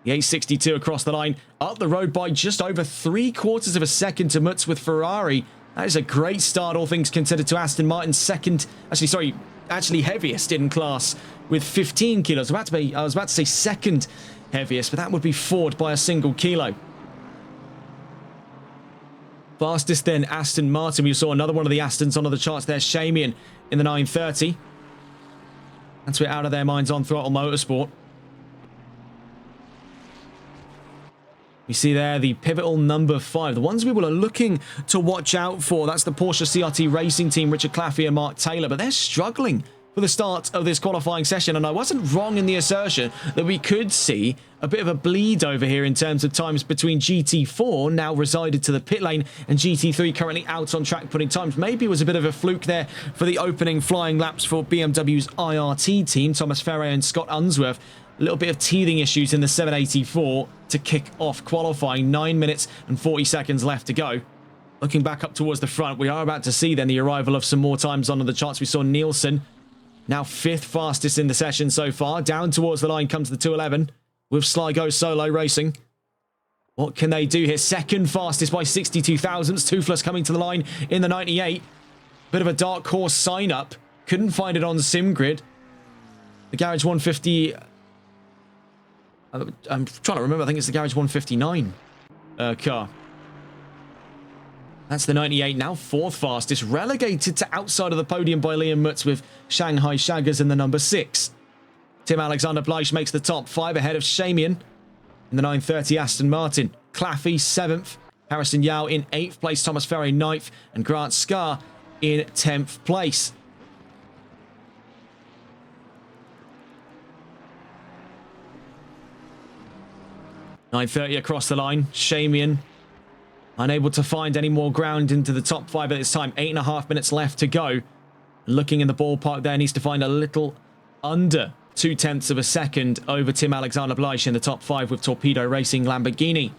The 862 across the line, up the road by just over 3/4 of a second to Mutz with Ferrari. That is a great start, all things considered, to Aston Martin's second, actually heaviest in class with 15 kilos. I was about to say second heaviest, but that would be Ford by a single kilo. Fastest then Aston Martin. We saw another one of the Astons onto the charts there, Shamian in the 930. That's we're out of their minds on Throttle Motorsport. We see there the pivotal number 5. The ones we were looking to watch out for. That's the Porsche CRT Racing Team, Richard Claffey and Mark Taylor. But they're struggling for the start of this qualifying session. And I wasn't wrong in the assertion that we could see a bit of a bleed over here in terms of times between GT4, now resided to the pit lane, and GT3 currently out on track putting times. Maybe it was a bit of a fluke there for the opening flying laps for BMW's IRT team, Thomas Ferre and Scott Unsworth. A little bit of teething issues in the 784 to kick off qualifying. 9 minutes and 40 seconds left to go. Looking back up towards the front, we are about to see then the arrival of some more times onto the charts. We saw Nielsen Now 5th fastest in the session so far. Down towards the line comes the 211 with Sligo Solo racing. What can they do here? 2nd fastest by 62 thousandths. Toothless coming to the line in the 98. Bit of a dark horse sign up. Couldn't find it on SimGrid. The Garage 150... I'm trying to remember. I think it's the Garage 159 car. That's the 98, now 4th fastest, relegated to outside of the podium by Liam Mutz with Shanghai Shaggers in the number 6. Tim Alexander Bleich makes the top 5 ahead of Shamian in the 930 Aston Martin. Claffey 7th, Harrison Yao in 8th place, Thomas Ferry 9th, and Grant Scarr in 10th place. .930 across the line, Shamian unable to find any more ground into the top 5 at this time. 8.5 minutes left to go. Looking in the ballpark there, needs to find a little under 0.2 of a second over Tim Alexander Bleich in the top 5 with Torpedo Racing Lamborghini.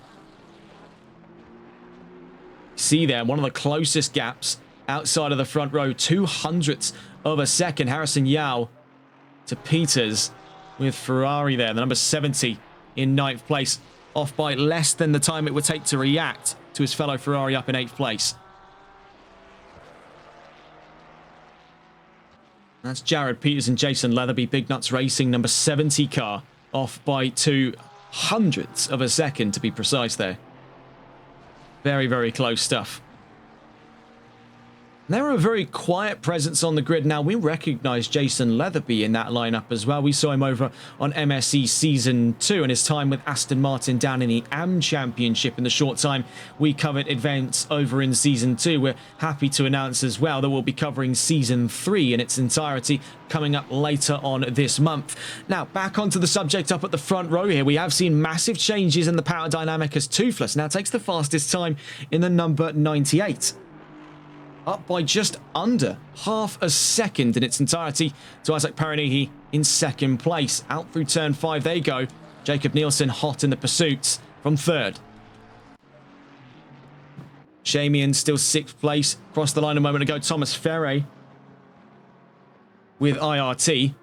See there, one of the closest gaps outside of the front row, 0.02 of a second. Harrison Yao to Peters with Ferrari there, the number 70 in 9th place, off by less than the time it would take to react to his fellow Ferrari up in 8th place. That's Jared Peters and Jason Leatherby, Big Nuts Racing, number 70 car, off by 0.02 of a second to be precise there. Very, very close stuff. They're a very quiet presence on the grid now. We recognise Jason Leatherby in that lineup as well. We saw him over on MSE Season 2 and his time with Aston Martin down in the AM Championship in the short time we covered events over in Season 2. We're happy to announce as well that we'll be covering Season 3 in its entirety coming up later on this month. Now, back onto the subject up at the front row here. We have seen massive changes in the power dynamic as Toothless now takes the fastest time in the number 98. Up by just under half a second in its entirety to Isaac Paranihi in 2nd place. Out through turn 5 they go. Jacob Nielsen hot in the pursuits from 3rd. Shamian still 6th place. Crossed the line a moment ago. Thomas Ferre with IRT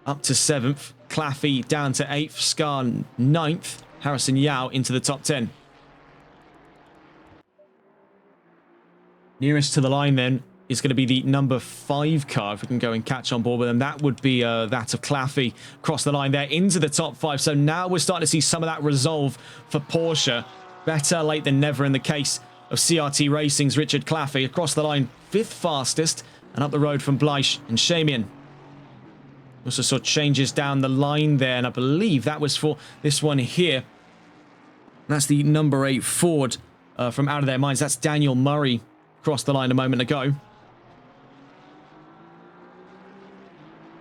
up to 7th. Claffey down to 8th. Scar 9th. Harrison Yao into the top 10. Nearest to the line then is going to be the number 5 car, if we can go and catch on board with them. That would be that of Claffey. Cross the line there into the top 5. So now we're starting to see some of that resolve for Porsche. Better late than never in the case of CRT Racing's Richard Claffey. Across the line, 5th fastest, and up the road from Bleich and Shamian. Also saw changes down the line there, and I believe that was for this one here. That's the number 8 Ford from Out of Their Minds. That's Daniel Murray. Crossed the line a moment ago. It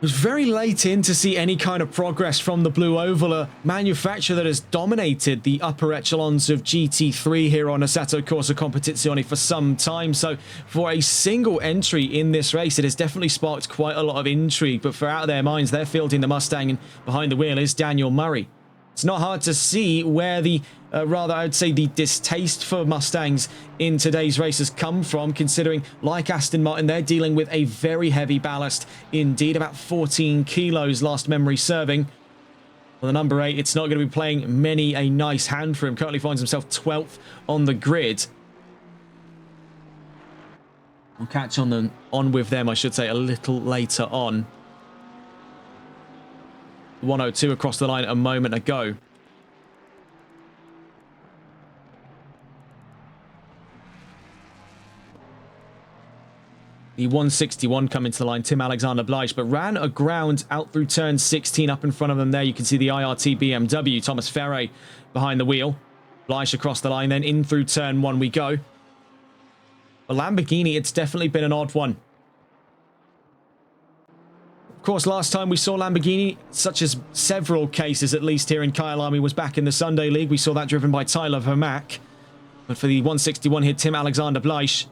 was very late in to see any kind of progress from the Blue Oval, a manufacturer that has dominated the upper echelons of GT3 here on Assetto Corsa Competizione for some time. So for a single entry in this race, it has definitely sparked quite a lot of intrigue. But for Out of Their Minds, they're fielding the Mustang, and behind the wheel is Daniel Murray. It's not hard to see where the, rather I would say the distaste for Mustangs in today's race has come from, considering, like Aston Martin, they're dealing with a very heavy ballast indeed, about 14 kilos last memory serving. Well, the number 8, it's not going to be playing many a nice hand for him. Currently finds himself 12th on the grid. We'll catch on with them, I should say, a little later on. 102 across the line a moment ago. The 161 coming to the line, Tim Alexander Bleich, but ran aground out through turn 16 up in front of them there. You can see the IRT BMW, Thomas Ferre behind the wheel. Bleich across the line, then in through turn 1 we go. A Lamborghini, it's definitely been an odd one. Of course, last time we saw Lamborghini, such as several cases at least here in Kyalami, was back in the Sunday League. We saw that driven by Tyler Vermack. But for the 161 here, Tim Alexander Bleich.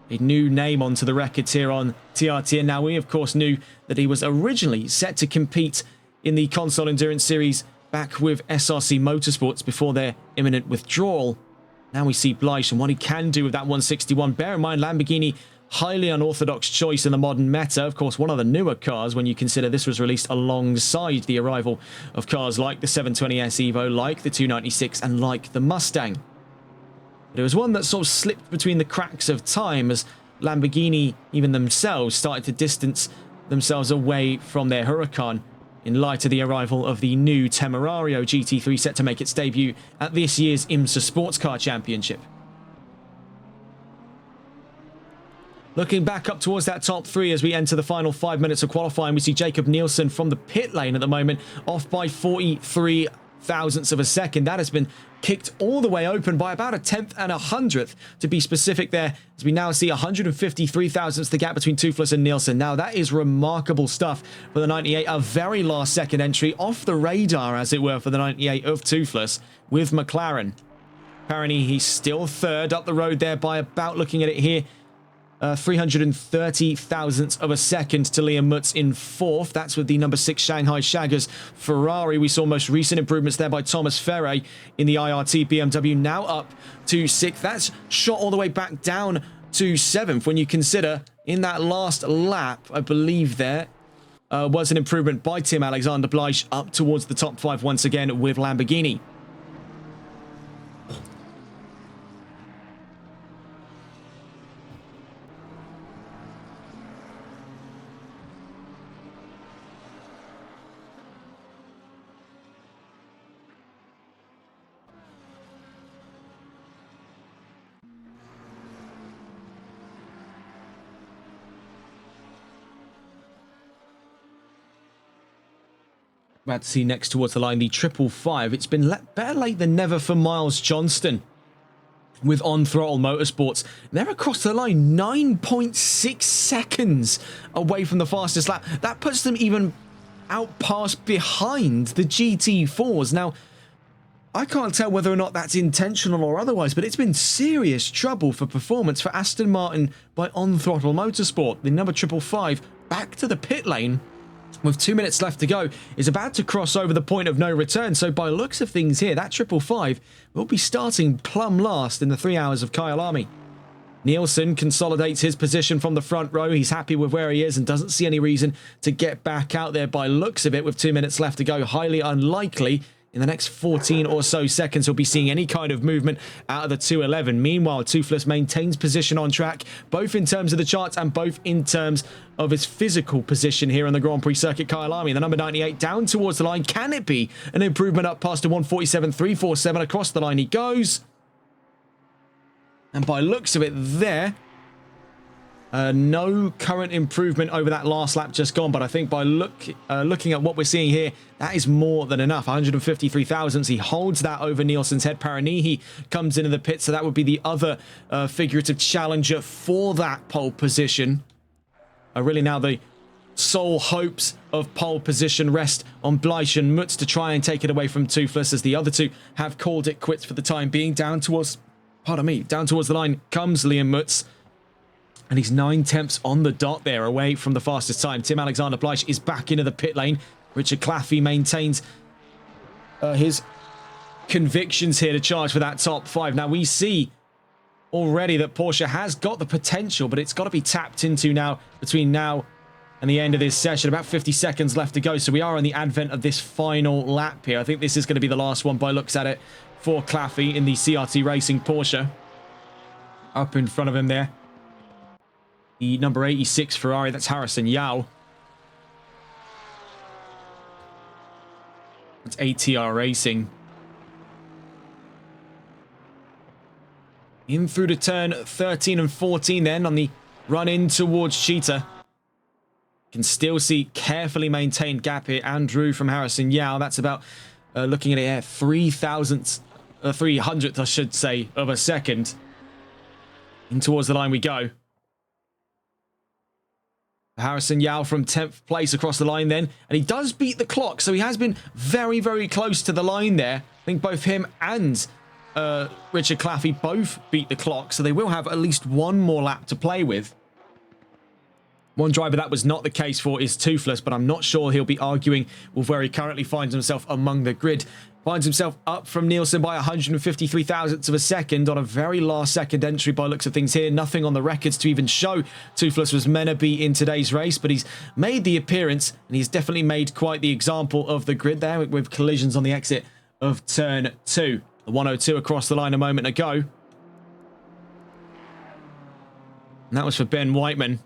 A new name onto the records here on TRT. And now we, of course, knew that he was originally set to compete in the Console Endurance Series back with SRC Motorsports before their imminent withdrawal. Now we see Bleich and what he can do with that 161. Bear in mind, Lamborghini highly unorthodox choice in the modern meta. Of course, one of the newer cars when you consider this was released alongside the arrival of cars like the 720S Evo, like the 296, and like the Mustang. But it was one that sort of slipped between the cracks of time as Lamborghini, even themselves, started to distance themselves away from their Huracan in light of the arrival of the new Temerario GT3 set to make its debut at this year's IMSA Sports Car Championship. Looking back up towards that top three as we enter the final 5 minutes of qualifying, we see Jakob Nielsen from the pit lane at the moment, off by 43 thousandths of a second. That has been kicked all the way open by about a tenth and a hundredth to be specific there, as we now see 153 thousandths the gap between Toothless and Nielsen. Now that is remarkable stuff for the 98, a very last second entry off the radar as it were for the 98 of Toothless with McLaren. Apparently he's still third up the road there by about, looking at it here, 330 thousandths of a second to Liam Mutz in fourth. That's with the number 6 Shanghai Shaggers Ferrari. We saw most recent improvements there by Thomas Ferre in the IRT BMW, now up to 6th. That's shot all the way back down to 7th when you consider in that last lap, I believe there was an improvement by Tim Alexander Bleich up towards the top 5 once again with Lamborghini. About to see next towards the line the 555. It's been better late than never for Miles Johnston with On Throttle Motorsports. They're across the line 9.6 seconds away from the fastest lap. That puts them even out past behind the GT4s. Now, I can't tell whether or not that's intentional or otherwise, but it's been serious trouble for performance for Aston Martin by On Throttle Motorsport. The number 555 back to the pit lane with 2 minutes left to go, is about to cross over the point of no return. So by looks of things here, that 555 will be starting plumb last in the 3 hours of Kyalami. Nielsen consolidates his position from the front row. He's happy with where he is and doesn't see any reason to get back out there by looks of it with 2 minutes left to go. Highly unlikely in the next 14 or so seconds we'll be seeing any kind of movement out of the 211. Meanwhile, Toothless maintains position on track, both in terms of the charts and both in terms of his physical position here on the Grand Prix circuit. Kyalami, the number 98, down towards the line. Can it be an improvement up past a 147.347? Across the line he goes. And by looks of it there, no current improvement over that last lap just gone, but I think by looking at what we're seeing here, that is more than enough. 153 thousandths. He holds that over Nielsen's head. Paranihi comes into the pit, so that would be the other figurative challenger for that pole position. Really now the sole hopes of pole position rest on Bleich and Mutz to try and take it away from Toothless, as the other two have called it quits for the time being. Down towards the line comes Liam Mutz. And he's 9 tenths on the dot there, away from the fastest time. Tim Alexander Bleich is back into the pit lane. Richard Claffey maintains his convictions here to charge for that top 5. Now, we see already that Porsche has got the potential, but it's got to be tapped into now, between now and the end of this session. About 50 seconds left to go, so we are on the advent of this final lap here. I think this is going to be the last one by looks at it for Claffey in the CRT Racing Porsche. Up in front of him there, the number 86 Ferrari, that's Harrison Yao. That's ATR Racing. In through to turn 13 and 14 then on the run in towards Cheetah. Can still see carefully maintained gap here. Andrew from Harrison Yao. That's about, looking at it here, 300th, I should say, of a second. In towards the line we go. Harrison Yao from 10th place across the line then, and he does beat the clock, so he has been very, very close to the line there. I think both him and Richard Claffey both beat the clock, so they will have at least one more lap to play with. One driver that was not the case for is Toothless, but I'm not sure he'll be arguing with where he currently finds himself among the grid. Finds himself up from Nielsen by 153 thousandths of a second on a very last second entry by looks of things here. Nothing on the records to even show Toothless was meant to be in today's race, but he's made the appearance and he's definitely made quite the example of the grid there with collisions on the exit of turn 2. The 102 across the line a moment ago. And that was for Ben Whiteman.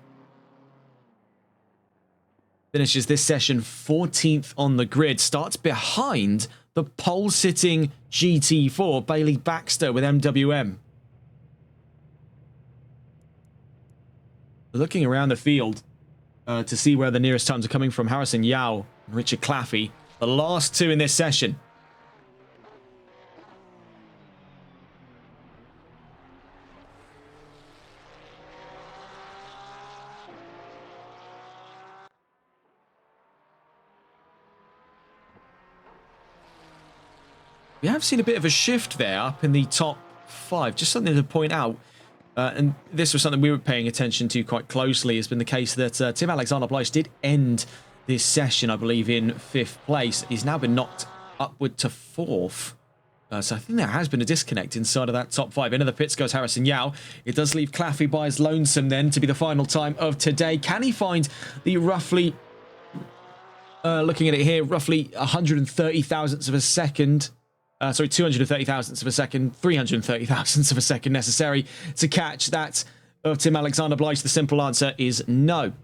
Finishes this session 14th on the grid. Starts behind the pole-sitting GT4, Bailey Baxter with MWM. Looking around the field to see where the nearest times are coming from, Harrison Yao and Richard Claffey, the last two in this session. We have seen a bit of a shift there up in the top 5. Just something to point out. And this was something we were paying attention to quite closely. It's been the case that Tim Alexander-Blythe did end this session, I believe, in 5th place. He's now been knocked upward to 4th. So I think there has been a disconnect inside of that top 5. Into the pits goes Harrison Yao. It does leave Claffey by his lonesome then to be the final time of today. Can he find the roughly, looking at it here, roughly 130 thousandths of a second... 230 thousandths of a second, 330 thousandths of a second necessary to catch that of Tim Alexander-Blythe? The simple answer is no.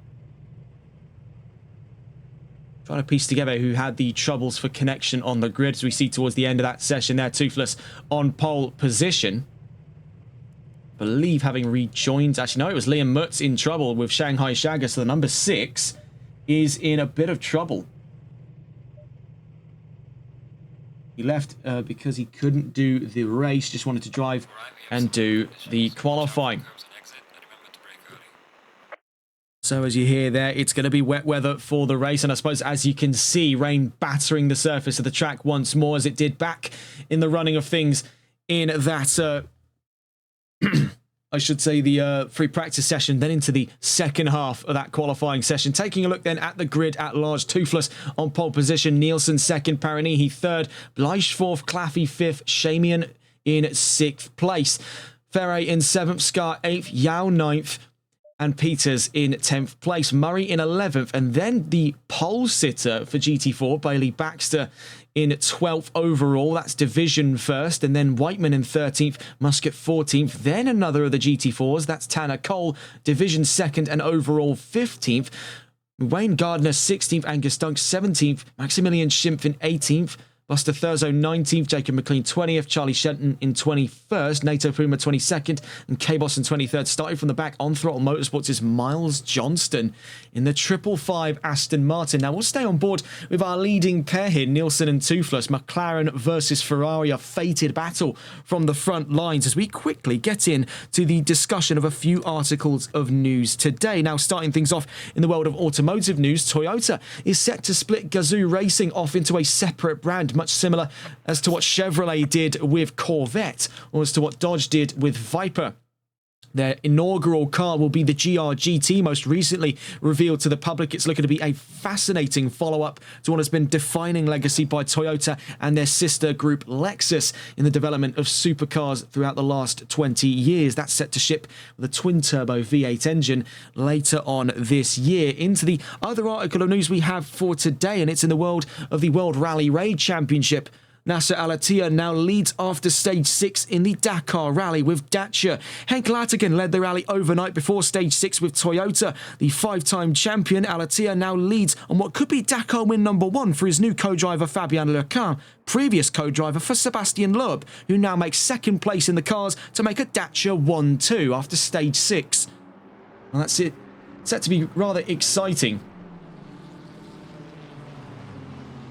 Trying to piece together who had the troubles for connection on the grid as we see towards the end of that session there. Toothless on pole position. I believe having rejoined, actually no, it was Liam Mutz in trouble with Shanghai Shagger, so the number 6 is in a bit of trouble. He left because he couldn't do the race, just wanted to drive and do the qualifying. So as you hear there, it's going to be wet weather for the race. And I suppose, as you can see, rain battering the surface of the track once more, as it did back in the running of things in that... I should say the free practice session, then into the second half of that qualifying session. Taking a look then at the grid at large. Toothless on pole position, Nielsen second, Paranihi third, Blythe fourth, Claffey fifth, Shamian in 6th place. Ferre in 7th, Scar 8th, Yao 9th, and Peters in 10th place. Murray in 11th, and then the pole sitter for GT4, Bailey Baxter, in 12th overall. That's division first, and then Whiteman in 13th, Muscat 14th, then another of the GT4s, that's Tanner Cole, division second and overall 15th. Wayne Gardner 16th, Angus Dunk 17th, Maximilian Schimpf in 18th, Buster Thurzo 19th, Jacob McLean 20th, Charlie Shenton in 21st, Nato Puma 22nd, and K-Boss in 23rd. Starting from the back on Throttle Motorsports is Miles Johnston in the 555 Aston Martin. Now we'll stay on board with our leading pair here, Nielsen and Toothless. McLaren versus Ferrari, a fated battle from the front lines as we quickly get in to the discussion of a few articles of news today. Now starting things off in the world of automotive news, Toyota is set to split Gazoo Racing off into a separate brand, much similar as to what Chevrolet did with Corvette, or as to what Dodge did with Viper. Their inaugural car will be the GR-GT, most recently revealed to the public. It's looking to be a fascinating follow-up to what has been defining legacy by Toyota and their sister group Lexus in the development of supercars throughout the last 20 years. That's set to ship with a twin-turbo V8 engine later on this year. Into the other article of news we have for today, and it's in the world of the World Rally Raid Championship. Nasser Al-Attiyah now leads after stage 6 in the Dakar Rally with Dacia. Henk Laatigan led the rally overnight before stage 6 with Toyota. The 5-time champion Al-Attiyah now leads on what could be Dakar win number 1 for his new co-driver Fabien Lecun, previous co-driver for Sebastian Loeb, who now makes 2nd place in the cars to make a Dacia 1-2 after stage 6. Well, that's it. Set to be rather exciting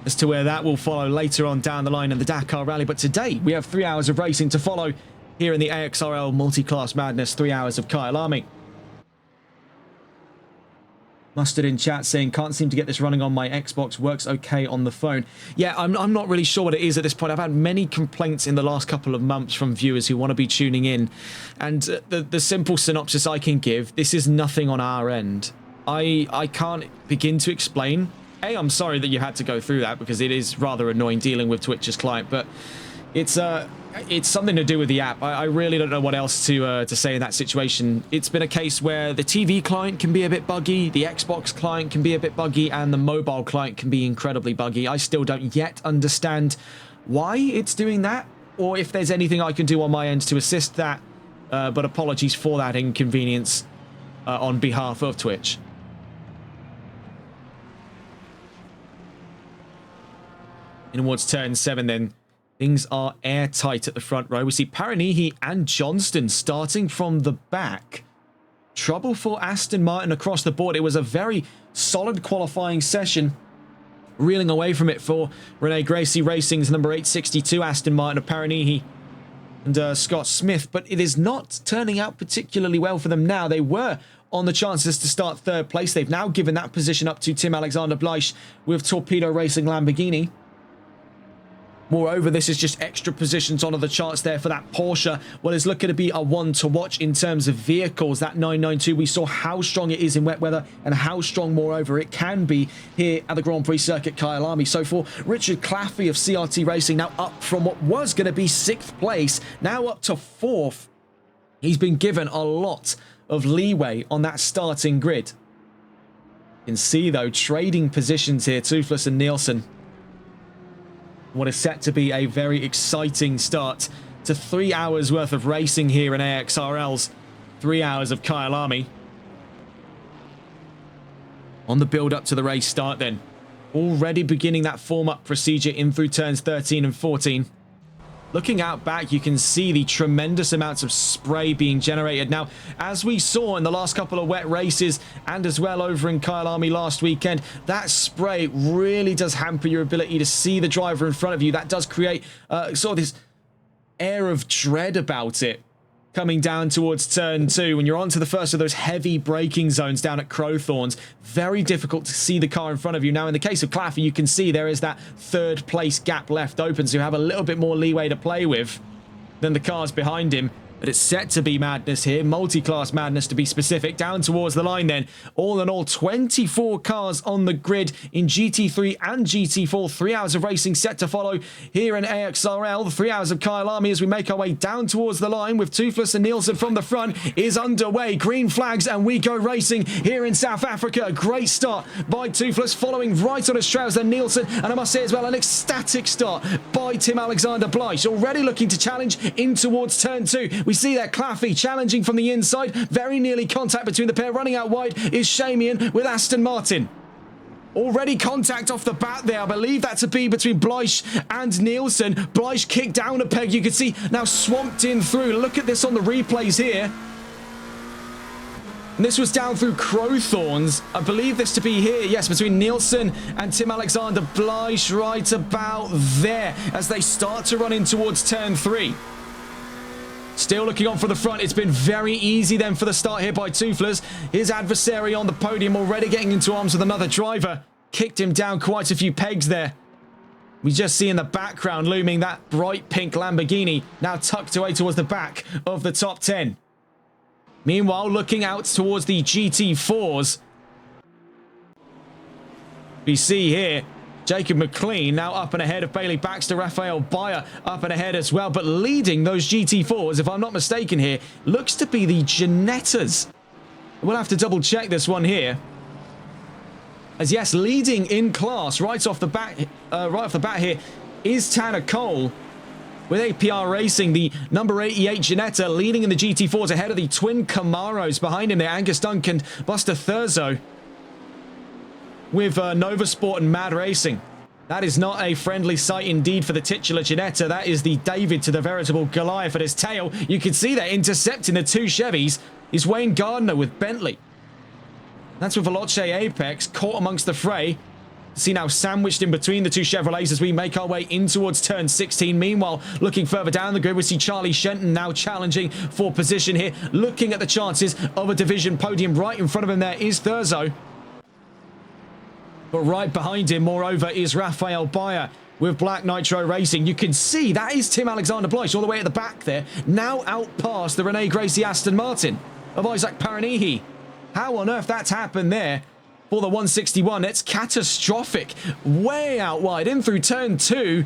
as to where that will follow later on down the line in the Dakar Rally. But today, we have 3 hours of racing to follow here in the AXRL Multiclass Madness, 3 hours of Kyalami. Mustard in chat saying, can't seem to get this running on my Xbox, works okay on the phone. Yeah, I'm not really sure what it is at this point. I've had many complaints in the last couple of months from viewers who want to be tuning in. And the simple synopsis I can give, this is nothing on our end. I can't begin to explain. I'm sorry that you had to go through that, because it is rather annoying dealing with Twitch's client, but it's something to do with the app. I really don't know what else to say in that situation. It's been a case where the TV client can be a bit buggy, the Xbox client can be a bit buggy, and the mobile client can be incredibly buggy. I still don't yet understand why it's doing that, or if there's anything I can do on my end to assist that, but apologies for that inconvenience on behalf of Twitch. In towards turn 7 then, things are airtight at the front row. We see Paranihi and Johnston starting from the back. Trouble for Aston Martin across the board. It was a very solid qualifying session. Reeling away from it for Renee Gracie Racing's number 862 Aston Martin of Paranihi and Scott Smith, but it is not turning out particularly well for them now. They were on the chances to start third place. They've now given that position up to Tim Alexander Bleich with Torpedo Racing Lamborghini. Moreover, this is just extra positions onto the charts there for that Porsche. What is looking to be a one to watch in terms of vehicles. That 992, we saw how strong it is in wet weather and how strong, moreover, it can be here at the Grand Prix circuit Kyalami. So for Richard Claffey of CRT Racing, now up from what was going to be 6th place, now up to 4th. He's been given a lot of leeway on that starting grid. You can see, though, trading positions here, Toothless and Nielsen. What is set to be a very exciting start to 3 hours worth of racing here in AXRL's 3 hours of Kyalami. On the build up to the race start then. Already beginning that form up procedure in through turns 13 and 14. Looking out back, you can see the tremendous amounts of spray being generated. Now, as we saw in the last couple of wet races and as well over in Kyalami last weekend, that spray really does hamper your ability to see the driver in front of you. That does create sort of this air of dread about it. Coming down towards turn 2, when you're onto the first of those heavy braking zones down at Crowthorns, very difficult to see the car in front of you. Now, in the case of Claffey, you can see there is that 3rd place gap left open, so you have a little bit more leeway to play with than the cars behind him. But it's set to be madness here, multi-class madness to be specific. Down towards the line then. All in all, 24 cars on the grid in GT3 and GT4. 3 hours of racing set to follow here in AXRL. The 3 hours of Kyalami as we make our way down towards the line with Toothless and Nielsen from the front is underway. Green flags and we go racing here in South Africa. A great start by Toothless, following right on his trails than Nielsen. And I must say as well, an ecstatic start by Tim Alexander Bleich. Already looking to challenge in towards turn 2. We see there Claffey challenging from the inside. Very nearly contact between the pair. Running out wide is Shamian with Aston Martin. Already contact off the bat there. I believe that to be between Bleich and Nielsen. Bleich kicked down a peg. You can see now swamped in through. Look at this on the replays here. And this was down through Crowthorns. I believe this to be here. Yes, between Nielsen and Tim Alexander Bleich right about there as they start to run in towards turn 3. Still looking on for the front. It's been very easy then for the start here by Toothless. His adversary on the podium already getting into arms with another driver. Kicked him down quite a few pegs there. We just see in the background looming that bright pink Lamborghini now tucked away towards the back of the top 10. Meanwhile, looking out towards the GT4s. We see here Jacob McLean now up and ahead of Bailey Baxter. Raphael Bayer up and ahead as well. But leading those GT4s, if I'm not mistaken here, looks to be the Ginettas. We'll have to double check this one here. As yes, leading in class right off the bat here is Tanner Cole. With APR Racing, the number 88 Ginetta leading in the GT4s ahead of the twin Camaros behind him there. Angus Duncan, Buster Thurzo. With Nova Sport and Mad Racing. That is not a friendly sight indeed for the titular Ginetta. That is the David to the veritable Goliath at his tail. You can see that intercepting the two Chevys is Wayne Gardner with Bentley. That's with Veloce Apex caught amongst the fray. See now sandwiched in between the two Chevrolets as we make our way in towards turn 16. Meanwhile, looking further down the grid, we see Charlie Shenton now challenging for position here. Looking at the chances of a division podium. Right in front of him there is Thurzo. But right behind him, moreover, is Raphael Bayer with Black Nitro Racing. You can see that is Tim Alexander Bleich all the way at the back there. Now out past the Renee Gracie Aston Martin of Isaac Paranihi. How on earth that's happened there for the 161? It's catastrophic. Way out wide, in through turn 2.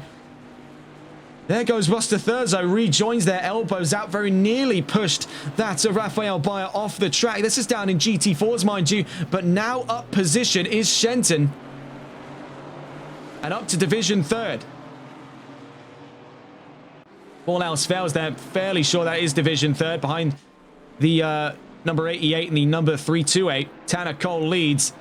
There goes Buster Thurzo, rejoins their elbows out, very nearly pushed that Rafael Bayer off the track. This is down in GT4s, mind you, but now up position is Shenton. And up to Division 3rd. All else fails, they're fairly sure that is Division 3rd, behind the number 88 and the number 328. Tanner Cole leads.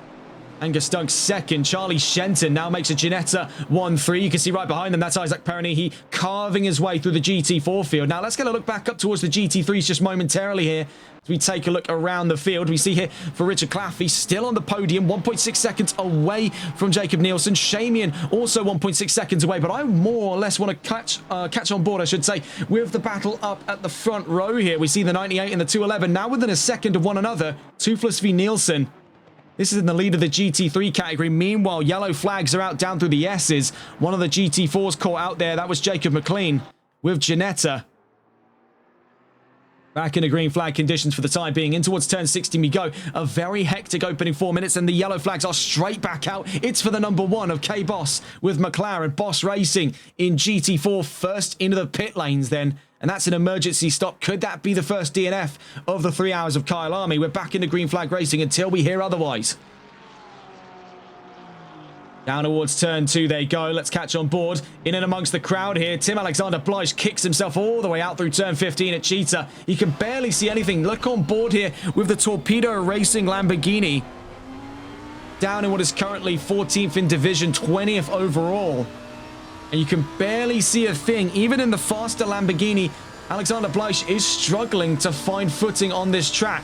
Angus Dunk second. Charlie Shenton now makes a Ginetta 1-3. You can see right behind them, that's Isaac Perroni. He carving his way through the GT4 field. Now let's get a look back up towards the GT3s just momentarily here. As we take a look around the field, we see here for Richard Claffey still on the podium, 1.6 seconds away from Jacob Nielsen. Shamian also 1.6 seconds away, but I more or less want to catch on board, I should say, with the battle up at the front row here. We see the 98 and the 211 now within a second of one another. Toothless v Nielsen. This is in the lead of the GT3 category. Meanwhile, yellow flags are out down through the S's. One of the GT4s caught out there. That was Jacob McLean with Ginetta. Back in the green flag conditions for the time being. In towards turn 16 we go. A very hectic opening 4 minutes, and the yellow flags are straight back out. It's for the number 1 of K-Boss with McLaren. Boss Racing in GT4 first into the pit lanes then. And that's an emergency stop. Could that be the first DNF of the 3 hours of Kyalami? We're back into green flag racing until we hear otherwise. Down towards turn 2 they go. Let's catch on board. In and amongst the crowd here, Tim Alexander Bleish kicks himself all the way out through turn 15 at Cheetah. He can barely see anything. Look on board here with the Torpedo Racing Lamborghini. Down in what is currently 14th in division, 20th overall. And you can barely see a thing. Even in the faster Lamborghini, Alexander Bleish is struggling to find footing on this track.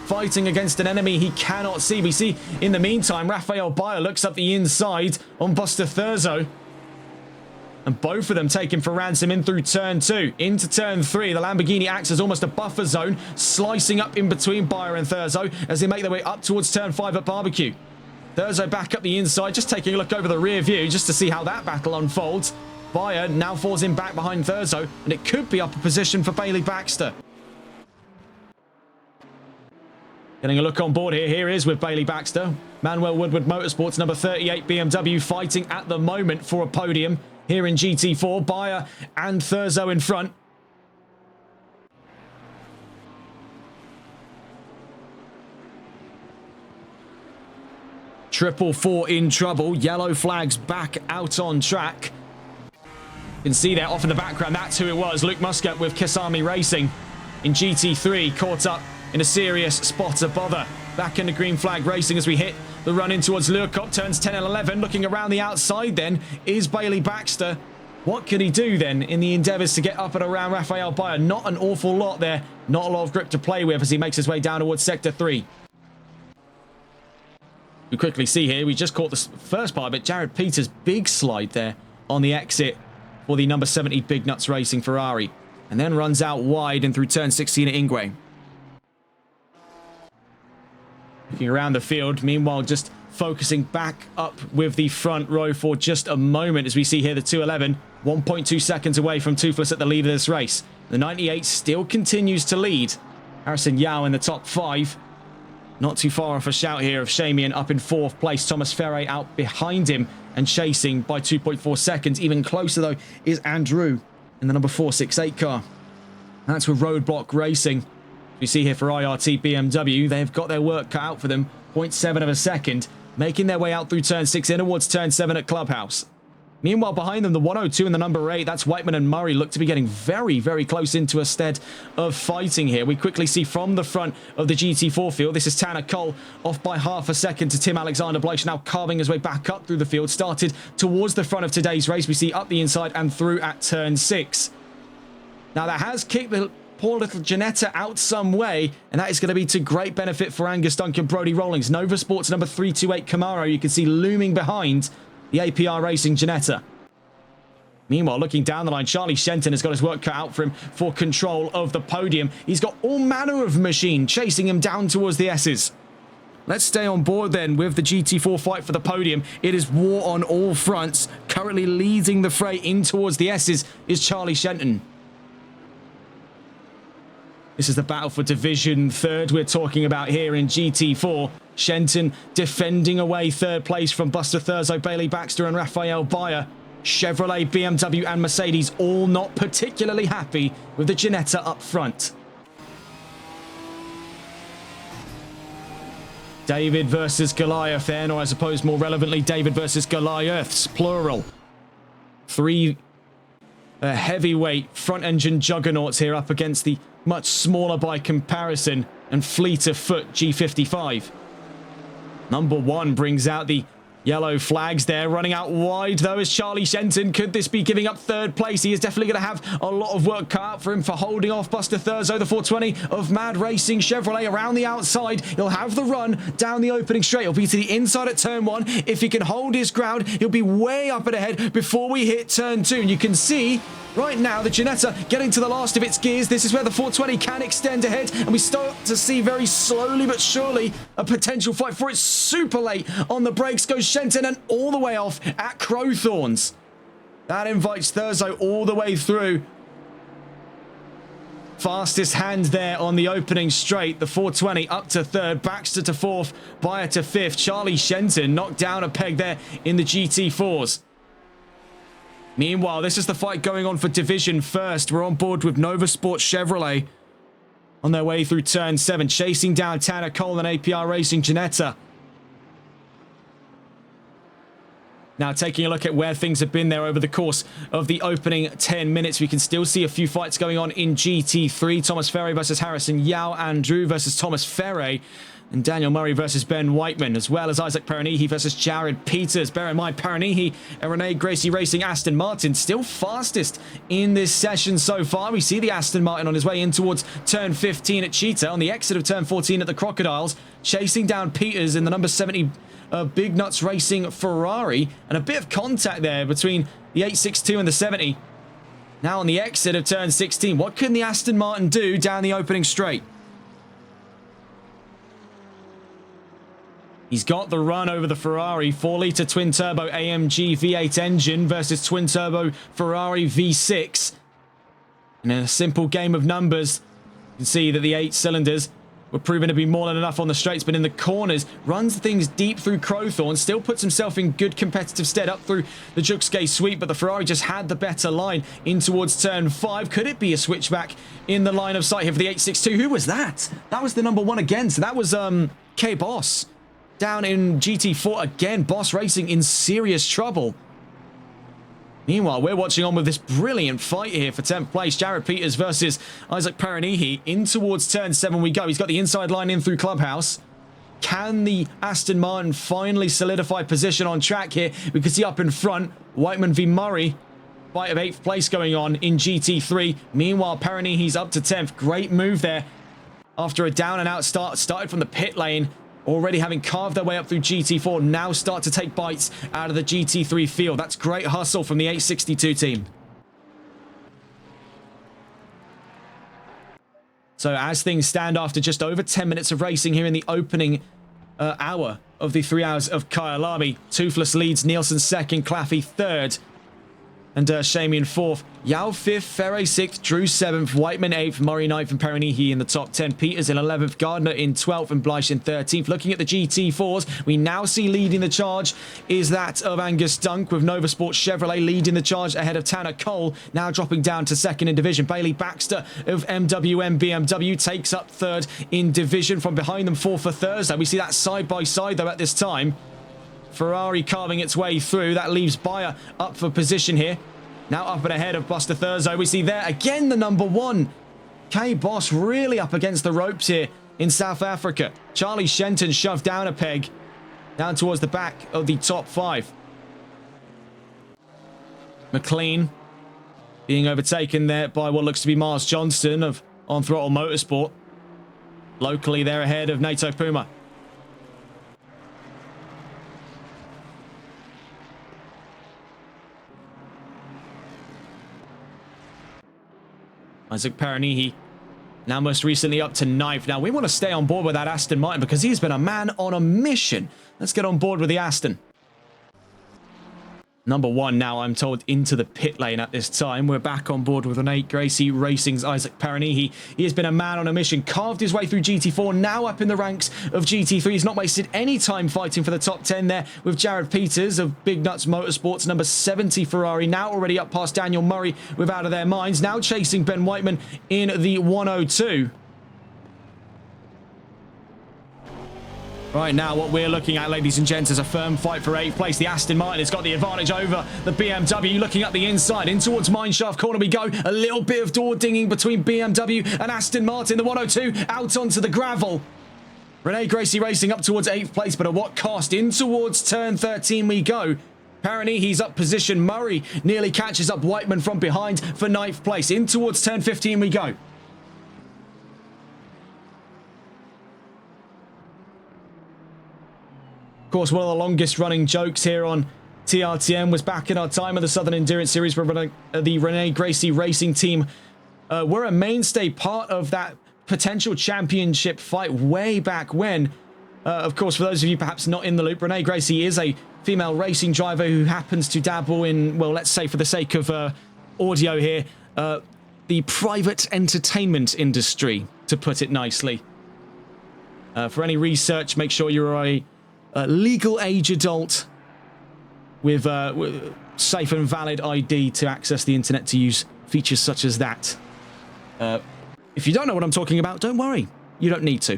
Fighting against an enemy he cannot see. We see, in the meantime, Rafael Bayer looks up the inside on Buster Thurzo. And both of them taken for ransom in through turn 2. Into turn 3, the Lamborghini acts as almost a buffer zone, slicing up in between Bayer and Thurzo as they make their way up towards turn 5 at Barbecue. Thurzo back up the inside, just taking a look over the rear view just to see how that battle unfolds. Bayer now falls in back behind Thurzo, and it could be up a position for Bailey Baxter. Getting a look on board here. Here is with Bailey Baxter. Manuel Woodward Motorsports, number 38 BMW, fighting at the moment for a podium here in GT4. Bayer and Thurzo in front. Triple 4 in trouble. Yellow flags back out on track. You can see there off in the background, that's who it was. Luke Muscat with Kyalami Racing in GT3, caught up in a serious spot of bother. Back in the green flag racing as we hit the run in towards Lurkop, turns 10 and 11. Looking around the outside then is Bailey Baxter. What could he do then in the endeavours to get up and around Rafael Bayer? Not an awful lot there. Not a lot of grip to play with as he makes his way down towards Sector 3. We quickly see here, we just caught the first part of it. Jared Peters, big slide there on the exit for the number 70 Big Nuts Racing Ferrari. And then runs out wide and through turn 16 at Ingwe. Looking around the field, meanwhile just focusing back up with the front row for just a moment as we see here the 211, 1.2 seconds away from Toothless at the lead of this race. The 98 still continues to lead. Harrison Yao in the top 5. Not too far off a shout here of Shamian up in 4th place. Thomas Ferre out behind him and chasing by 2.4 seconds. Even closer, though, is Andrew in the number 468 car. That's with Roadblock Racing. We see here for IRT BMW, they've got their work cut out for them. 0.7 of a second, making their way out through turn 6 in towards turn 7 at Clubhouse. Meanwhile, behind them, the 102 and the number 8, that's Whiteman and Murray, look to be getting very, very close into a stead of fighting here. We quickly see from the front of the GT4 field, this is Tanner Cole, off by half a second to Tim Alexander Bleish, now carving his way back up through the field, started towards the front of today's race. We see up the inside and through at turn 6. Now, that has kicked the poor little Ginetta out some way, and that is going to be to great benefit for Angus Duncan, Brody Rawlings. Nova Sports number 328 Camaro, you can see looming behind the APR Racing Ginetta. Meanwhile, looking down the line, Charlie Shenton has got his work cut out for him for control of the podium. He's got all manner of machine chasing him down towards the S's. Let's stay on board then with the GT4 fight for the podium. It is war on all fronts. Currently leading the fray in towards the S's is Charlie Shenton. This is the battle for Division 3rd we're talking about here in GT4. Shenton defending away 3rd place from Buster Thurzo, Bailey Baxter and Raphael Bayer. Chevrolet, BMW and Mercedes all not particularly happy with the Ginetta up front. David versus Goliath then, or I suppose more relevantly, David versus Goliaths, plural. 3 heavyweight front-engine juggernauts here up against the much smaller by comparison and fleet of foot G55. Number 1 brings out the yellow flags there. Running out wide, though, is Charlie Shenton. Could this be giving up 3rd place? He is definitely going to have a lot of work cut out for him for holding off Buster Thurzo, the 420 of Mad Racing Chevrolet around the outside. He'll have the run down the opening straight. He'll be to the inside at turn 1. If he can hold his ground, he'll be way up and ahead before we hit turn 2. And you can see right now the Ginetta getting to the last of its gears. This is where the 420 can extend ahead, and we start to see very slowly but surely a potential fight for it. Super late on the brakes goes Shenton, and all the way off at Crowthorns. That invites Thurzo all the way through. Fastest hand there on the opening straight. The 420 up to 3rd, Baxter to 4th, Bayer to 5th. Charlie Shenton knocked down a peg there in the GT4s. Meanwhile, this is the fight going on for Division 1st. We're on board with Nova Sports Chevrolet on their way through turn 7, chasing down Tanner Cole and APR Racing Ginetta. Now, taking a look at where things have been there over the course of the opening 10 minutes, we can still see a few fights going on in GT3. Thomas Ferre versus Harrison Yao, Andrew versus Thomas Ferre, and Daniel Murray versus Ben Whiteman, as well as Isaac Peronihi versus Jared Peters. Bear in mind, Peronihi and Renee Gracie Racing Aston Martin still fastest in this session so far. We see the Aston Martin on his way in towards turn 15 at Cheetah, on the exit of turn 14 at the Crocodiles, chasing down Peters in the number 70 Big Nuts Racing Ferrari, and a bit of contact there between the 862 and the 70. Now on the exit of turn 16, what can the Aston Martin do down the opening straight? He's got the run over the Ferrari, 4-litre twin-turbo AMG V8 engine versus twin-turbo Ferrari V6. In a simple game of numbers, you can see that the 8 cylinders were proven to be more than enough on the straights, but in the corners, runs things deep through Crowthorne, still puts himself in good competitive stead up through the Juxgay sweep, but the Ferrari just had the better line in towards turn 5. Could it be a switchback in the line of sight here for the 862? Who was that? That was the number 1 again, so that was K-Boss. Down in GT4 again, Boss Racing in serious trouble. Meanwhile, we're watching on with this brilliant fight here for 10th place. Jared Peters versus Isaac Peronihi. In towards turn 7 we go. He's got the inside line in through Clubhouse. Can the Aston Martin finally solidify position on track here? We can see up in front, Whiteman v Murray. Fight of 8th place going on in GT3. Meanwhile, Peronihi's up to 10th. Great move there. After a down and out start, started from the pit lane. Already having carved their way up through GT4, now start to take bites out of the GT3 field. That's great hustle from the 862 team. So as things stand after just over 10 minutes of racing here in the opening hour of the 3 hours of Kyalami, Toothless leads, Nielsen 2nd, Claffey 3rd, and Shamian 4th. Yao 5th, Ferre 6th, Drew 7th, Whiteman 8th, Murray 9th, and Peronihi in the top 10. Peters in 11th, Gardner in 12th, and Bleish in 13th. Looking at the GT4s, we now see leading the charge is that of Angus Dunk, with Nova Sports Chevrolet leading the charge ahead of Tanner Cole, now dropping down to 2nd in division. Bailey Baxter of MWM BMW takes up 3rd in division. From behind them, 4th for Thursday. We see that side by side, though, at this time. Ferrari carving its way through. That leaves Bayer up for position here. Now up and ahead of Buster Thurzo. We see there again the number 1. K-Boss really up against the ropes here in South Africa. Charlie Shenton shoved down a peg down towards the back of the top 5. McLean being overtaken there by what looks to be Mars Johnston of On Throttle Motorsport. Locally, they're ahead of NATO Puma. Isaac Peronihi now most recently up to 9th. Now we want to stay on board with that Aston Martin because he's been a man on a mission. Let's get on board with the Aston. Number 1 now, I'm told, into the pit lane at this time. We're back on board with Rene Gracie Racing's Isaac Perroni. He has been a man on a mission, carved his way through GT4, now up in the ranks of GT3. He's not wasted any time fighting for the top 10 there with Jared Peters of Big Nuts Motorsports, number 70 Ferrari, now already up past Daniel Murray with Out of Their Minds, now chasing Ben Whiteman in the 102. Right now, what we're looking at, ladies and gents, is a firm fight for 8th place. The Aston Martin has got the advantage over the BMW. Looking up the inside, in towards Mineshaft Corner we go. A little bit of door dinging between BMW and Aston Martin. The 102 out onto the gravel. Rene Gracie Racing up towards 8th place, but at what cost? In towards turn 13 we go. Perroni, he's up position. Murray nearly catches up Whiteman from behind for 9th place. In towards turn 15 we go. Of course, one of the longest running jokes here on TRTN was back in our time of the Southern Endurance Series where the Rene Gracie Racing team were a mainstay part of that potential championship fight way back when. Of course, for those of you perhaps not in the loop, Rene Gracie is a female racing driver who happens to dabble in, well, let's say for the sake of audio here, the private entertainment industry, to put it nicely. For any research, make sure you're a legal age adult with safe and valid ID to access the internet to use features such as that. If you don't know what I'm talking about, don't worry. You don't need to.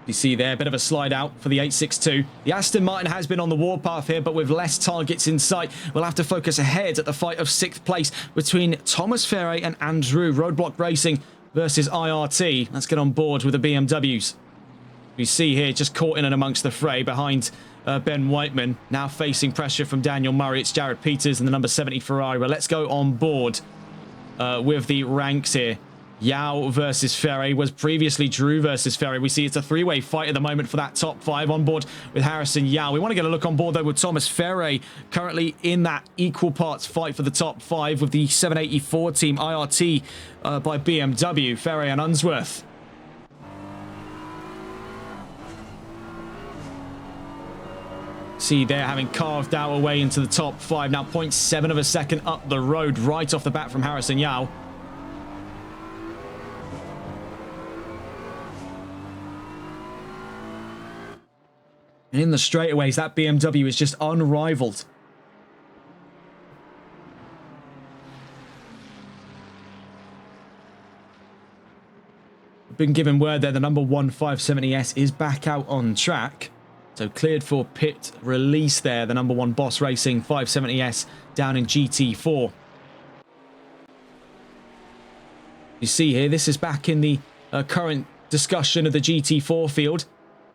You see there, a bit of a slide out for the 862. The Aston Martin has been on the warpath here, but with less targets in sight, we'll have to focus ahead at the fight of 6th place between Thomas Ferre and Andrew. Roadblock Racing versus IRT. Let's get on board with the BMWs. We see here, just caught in and amongst the fray behind Ben Whiteman. Now facing pressure from Daniel Murray. It's Jared Peters and the number 70 Ferrari. But let's go on board with the ranks here. Yao versus Ferre was previously Drew versus Ferre. We see it's a three-way fight at the moment for that top 5 on board with Harrison Yao. We want to get a look on board though with Thomas Ferre currently in that equal parts fight for the top 5 with the 784 team IRT by BMW, Ferre and Unsworth. See there, having carved our way into the top 5. Now 0.7 of a second up the road right off the bat from Harrison Yao. And in the straightaways, that BMW is just unrivaled. Been given word there the number 1 570S is back out on track. So cleared for pit release there, the number 1 Boss Racing 570S down in GT4. You see here, this is back in the current discussion of the GT4 field.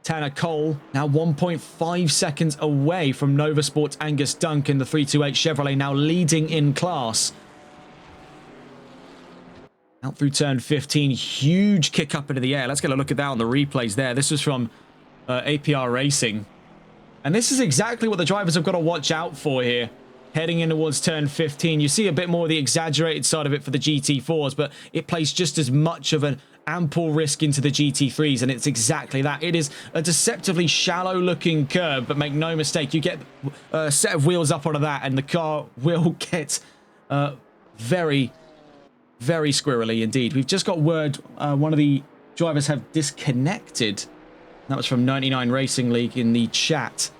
Tanner Cole now 1.5 seconds away from Nova Sports Angus Duncan, the 328 Chevrolet, now leading in class. Out through turn 15, huge kick up into the air. Let's get a look at that on the replays there. This was from APR Racing. And this is exactly what the drivers have got to watch out for here. Heading in towards turn 15, you see a bit more of the exaggerated side of it for the GT4s, but it plays just as much of an ample risk into the GT3s, and it's exactly that. It is a deceptively shallow looking curve, but make no mistake, you get a set of wheels up onto that and the car will get very, very squirrely indeed. We've just got word one of the drivers have disconnected. That was from 99 Racing League in the chat.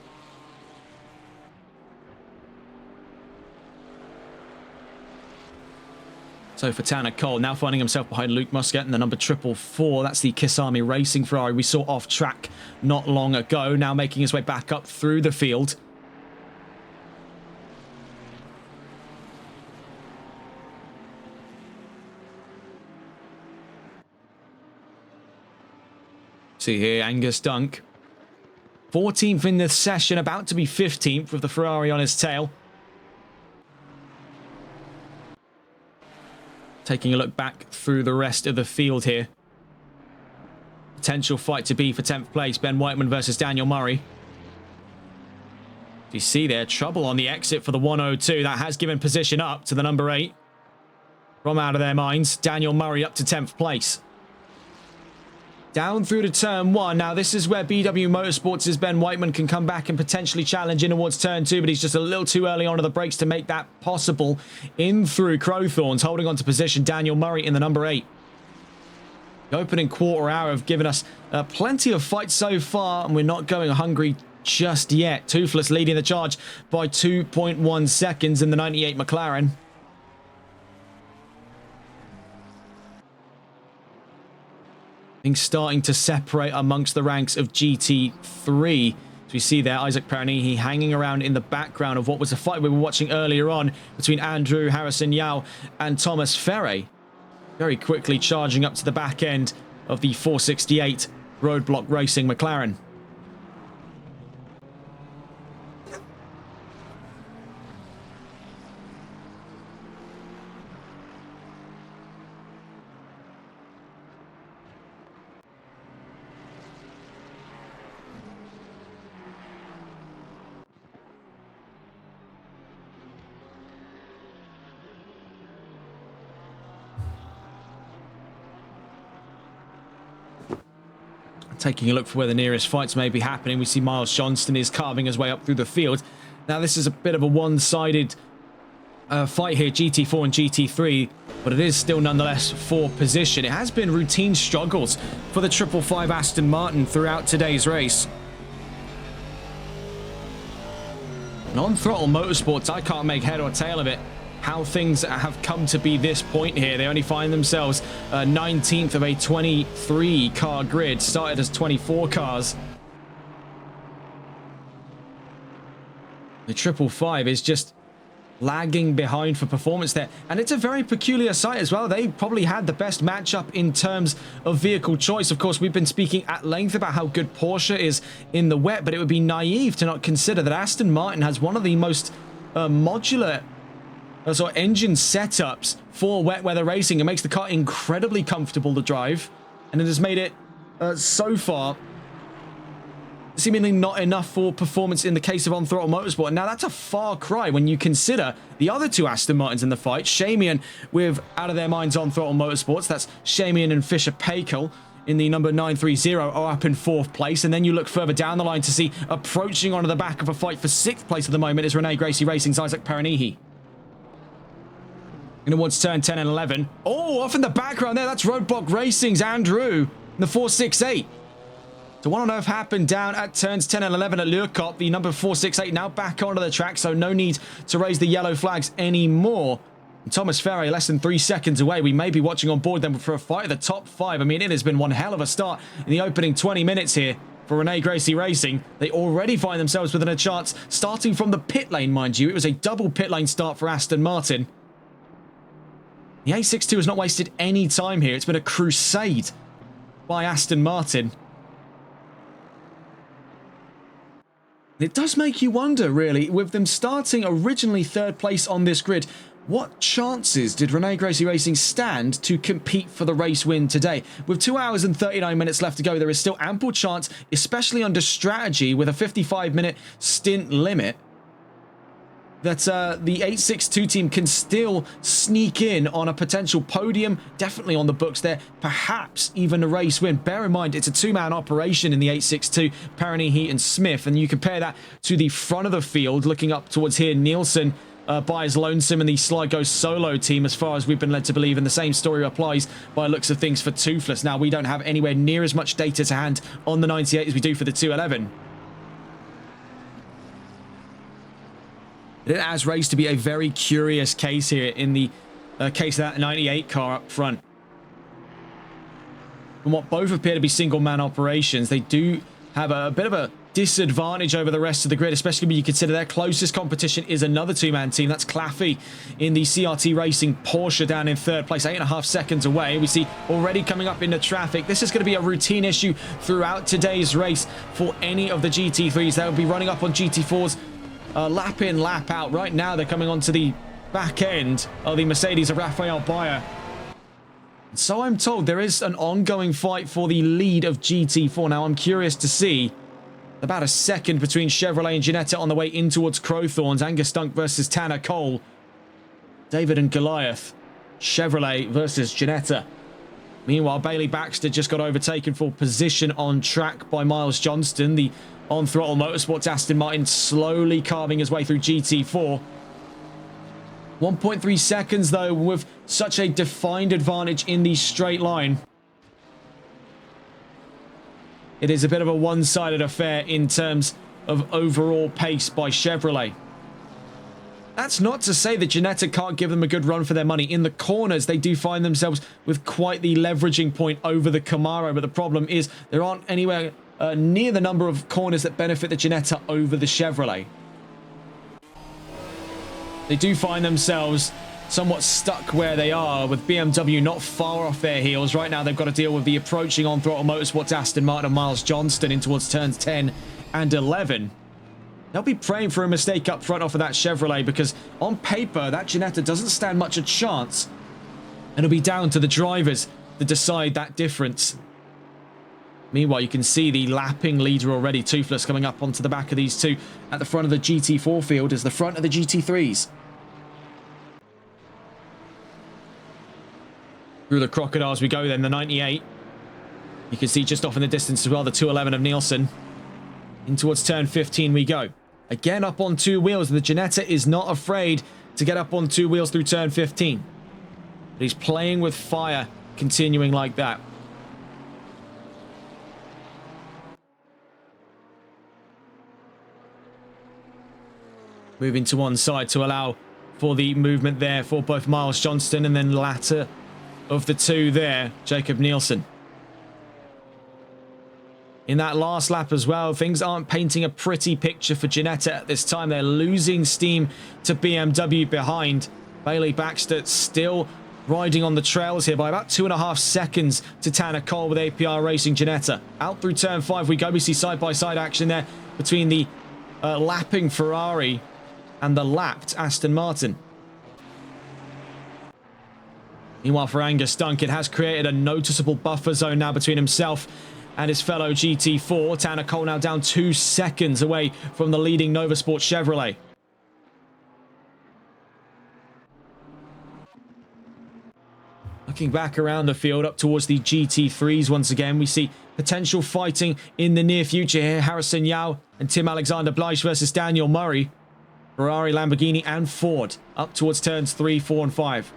So for Tanner Cole, now finding himself behind Luke Muscat and the number 444. That's the Kyalami Racing Ferrari we saw off track not long ago. Now making his way back up through the field. See here, Angus Dunk. 14th in this session, about to be 15th with the Ferrari on his tail. Taking a look back through the rest of the field here. Potential fight to be for 10th place. Ben Whiteman versus Daniel Murray. You see there, trouble on the exit for the 102. That has given position up to the number 8. From Out of Their Minds, Daniel Murray up to 10th place. Down through to turn 1. Now, this is where BW Motorsports' Ben Whiteman can come back and potentially challenge in towards turn 2, but he's just a little too early onto the brakes to make that possible. In through Crowthorns, holding on to position, Daniel Murray in the number 8. The opening quarter hour have given us plenty of fight so far, and we're not going hungry just yet. Toothless leading the charge by 2.1 seconds in the 98 McLaren. Things starting to separate amongst the ranks of GT3. As we see there, Isaac Peranihi hanging around in the background of what was a fight we were watching earlier on between Andrew Harrison Yao and Thomas Ferre. Very quickly charging up to the back end of the 468 Roadblock Racing McLaren. Taking a look for where the nearest fights may be happening, we see Miles Johnston is carving his way up through the field. Now, this is a bit of a one-sided fight here, GT4 and GT3, but it is still nonetheless for position. It has been routine struggles for the 555 Aston Martin throughout today's race. And on Throttle Motorsports, I can't make head or tail of it. How things have come to be this point here. They only find themselves 19th of a 23 car grid, started as 24 cars. The 555 is just lagging behind for performance there, and it's a very peculiar sight as well. They probably had the best matchup in terms of vehicle choice. Of course, we've been speaking at length about how good Porsche is in the wet, but it would be naive to not consider that Aston Martin has one of the most modular engine setups for wet weather racing. It makes the car incredibly comfortable to drive, and it has made it so far seemingly not enough for performance in the case of On Throttle Motorsport. Now, that's a far cry when you consider the other two Aston Martins in the fight. Shamian with Out of Their Minds On Throttle Motorsports. That's Shamian and Fisher Paykel in the number 930 are up in 4th place. And then you look further down the line to see approaching onto the back of a fight for 6th place at the moment is Renee Gracie Racing's Isaac Peranihi. In towards turn 10 and 11. Oh, off in the background there, that's Roadblock Racing's Andrew in the 468. So what on earth happened down at turns 10 and 11 at Lurkop? The number 468 now back onto the track, so no need to raise the yellow flags anymore. And Thomas Ferre less than 3 seconds away. We may be watching on board then for a fight of the top 5. I mean, it has been one hell of a start in the opening 20 minutes here for Renee Gracie Racing. They already find themselves within a chance, starting from the pit lane, mind you. It was a double pit lane start for Aston Martin. The A62 has not wasted any time here. It's been a crusade by Aston Martin. It does make you wonder, really, with them starting originally 3rd place on this grid, what chances did Renee Gracie Racing stand to compete for the race win today? With 2 hours and 39 minutes left to go, there is still ample chance, especially under strategy with a 55-minute stint limit, that the 862 team can still sneak in on a potential podium, definitely on the books there, perhaps even a race win. Bear in mind, it's a 2-man operation in the 862, Peranihi and Smith, and you compare that to the front of the field, looking up towards here, Nielsen by his lonesome and the Sligo solo team, as far as we've been led to believe, and the same story applies by looks of things for Toothless. Now, we don't have anywhere near as much data to hand on the 98 as we do for the 211. It has raised to be a very curious case here in the case of that 98 car up front. From what both appear to be single-man operations, they do have a bit of a disadvantage over the rest of the grid, especially when you consider their closest competition is another 2-man team. That's Claffey in the CRT Racing Porsche down in 3rd place, 8.5 seconds away. We see already coming up into traffic. This is going to be a routine issue throughout today's race for any of the GT3s. They'll be running up on GT4s lap in, lap out. Right now, they're coming onto the back end of the Mercedes of Rafael Bayer. So I'm told there is an ongoing fight for the lead of GT4. Now, I'm curious to see about a second between Chevrolet and Ginetta on the way in towards Crowthorns. Angus Dunk versus Tanner Cole. David and Goliath. Chevrolet versus Ginetta. Meanwhile, Bailey Baxter just got overtaken for position on track by Miles Johnston. The on-throttle Motorsports Aston Martin slowly carving his way through GT4. 1.3 seconds, though, with such a defined advantage in the straight line. It is a bit of a one-sided affair in terms of overall pace by Chevrolet. That's not to say that Ginetta can't give them a good run for their money. In the corners, they do find themselves with quite the leveraging point over the Camaro, but the problem is there aren't anywhere near the number of corners that benefit the Ginetta over the Chevrolet. They do find themselves somewhat stuck where they are, with BMW not far off their heels. Right now, they've got to deal with the approaching on-throttle Motorsports Aston Martin and Miles Johnston in towards turns 10 and 11. They'll be praying for a mistake up front off of that Chevrolet, because on paper, that Ginetta doesn't stand much a chance. And it'll be down to the drivers to decide that difference. Meanwhile, you can see the lapping leader already, Toothless, coming up onto the back of these two at the front of the GT4 field as the front of the GT3s. Through the crocodiles we go then, the 98. You can see just off in the distance as well, the 211 of Nielsen. In towards turn 15 we go. Again up on two wheels. The Ginetta is not afraid to get up on two wheels through turn 15. But he's playing with fire, continuing like that. Moving to one side to allow for the movement there for both Miles Johnston and then latter of the two there, Jacob Nielsen. In that last lap as well, things aren't painting a pretty picture for Ginetta at this time. They're losing steam to BMW behind. Bailey Baxter still riding on the trails here by about 2.5 seconds to Tanner Cole with APR Racing Ginetta. Out through turn 5 we go. We see side-by-side action there between the lapping Ferrari and the lapped Aston Martin. Meanwhile, for Angus Duncan, has created a noticeable buffer zone now between himself and his fellow GT4. Tanner Cole now down 2 seconds away from the leading Nova Sport Chevrolet. Looking back around the field up towards the GT3s once again, we see potential fighting in the near future here. Harrison Yao and Tim Alexander-Bleich versus Daniel Murray. Ferrari, Lamborghini and Ford up towards turns 3, 4 and 5.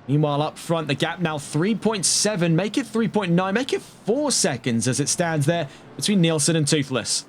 Meanwhile, up front, the gap now 3.7. Make it 3.9. Make it 4 seconds as it stands there between Nielsen and Toothless.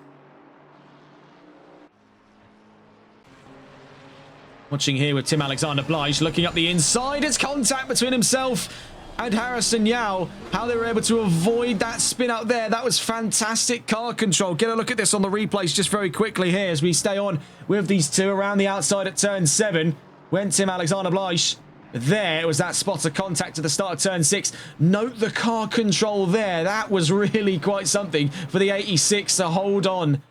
Watching here with Tim Alexander-Bleich looking up the inside. It's contact between himself and Harrison Yao. How they were able to avoid that spin out there. That was fantastic car control. Get a look at this on the replays just very quickly here as we stay on with these two around the outside at turn 7. Went Tim Alexander-Bleich. There was that spot of contact at the start of turn 6. Note the car control there. That was really quite something for the 86 to hold on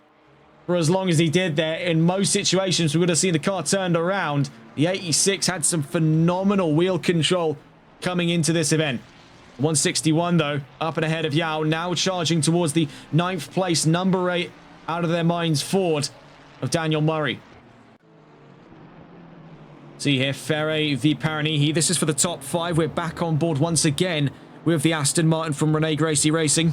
for as long as he did there. In most situations, we would have seen the car turned around. The 86 had some phenomenal wheel control coming into this event. 161, though, up and ahead of Yao, now charging towards the 9th place, number 8, out of their minds, Ford of Daniel Murray. See here, Ferre v Paranihi. This is for the top 5. We're back on board once again with the Aston Martin from Rene Gracie Racing.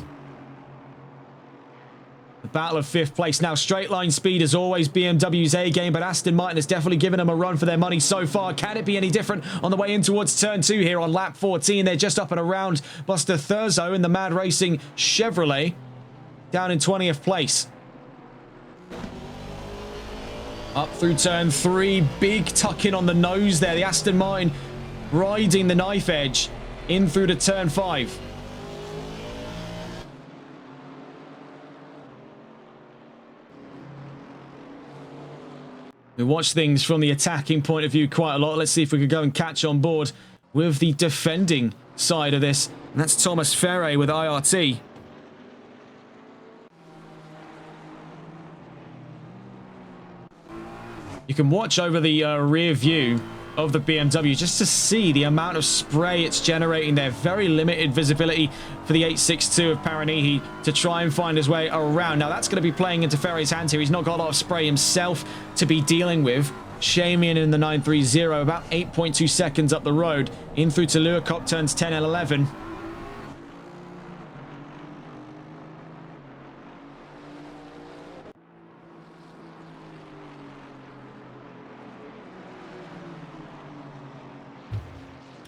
The battle of 5th place. Now, straight line speed is always BMW's A-game, but Aston Martin has definitely given them a run for their money so far. Can it be any different on the way in towards turn 2 here on lap 14? They're just up and around Buster Thurzo in the Mad Racing Chevrolet, down in 20th place. Up through turn 3, big tuck in on the nose there. The Aston Martin riding the knife edge in through to turn 5. We watch things from the attacking point of view quite a lot. Let's see if we could go and catch on board with the defending side of this. And that's Thomas Ferre with IRT. You can watch over the rear view of the BMW just to see the amount of spray it's generating there. Very limited visibility for the 862 of Paranihi to try and find his way around. Now, that's going to be playing into Ferre's hands here. He's not got a lot of spray himself to be dealing with. Shamian in the 930, about 8.2 seconds up the road. In through to Luakop, turns 10 and 11.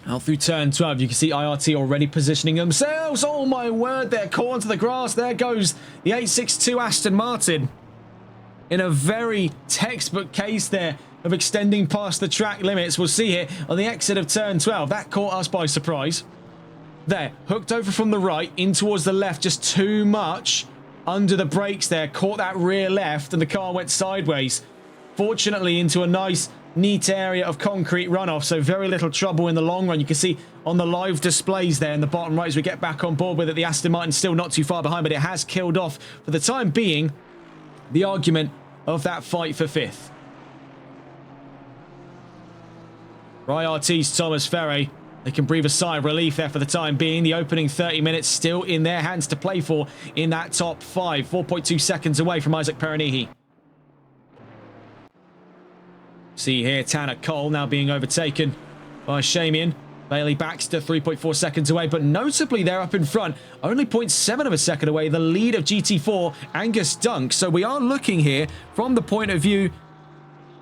Out through turn 12, you can see IRT already positioning themselves. Oh my word, they're caught onto the grass. There goes the 862 Aston Martin. In a very textbook case there of extending past the track limits. We'll see here on the exit of turn 12. That caught us by surprise. There, hooked over from the right, in towards the left, just too much under the brakes there. Caught that rear left and the car went sideways. Fortunately into a nice neat area of concrete runoff, so very little trouble in the long run. You can see on the live displays there in the bottom right as we get back on board with it, the Aston Martin still not too far behind, but it has killed off for the time being the argument of that fight for fifth. For IRT's Thomas Ferry, they can breathe a sigh of relief there for the time being. The opening 30 minutes still in their hands to play for in that top five. 4.2 seconds away from Isaac Peronihi. See here, Tanner Cole now being overtaken by Shamian. Bailey Baxter 3.4 seconds away, but notably they're up in front, only 0.7 of a second away, the lead of GT4 Angus Dunk. So we are looking here from the point of view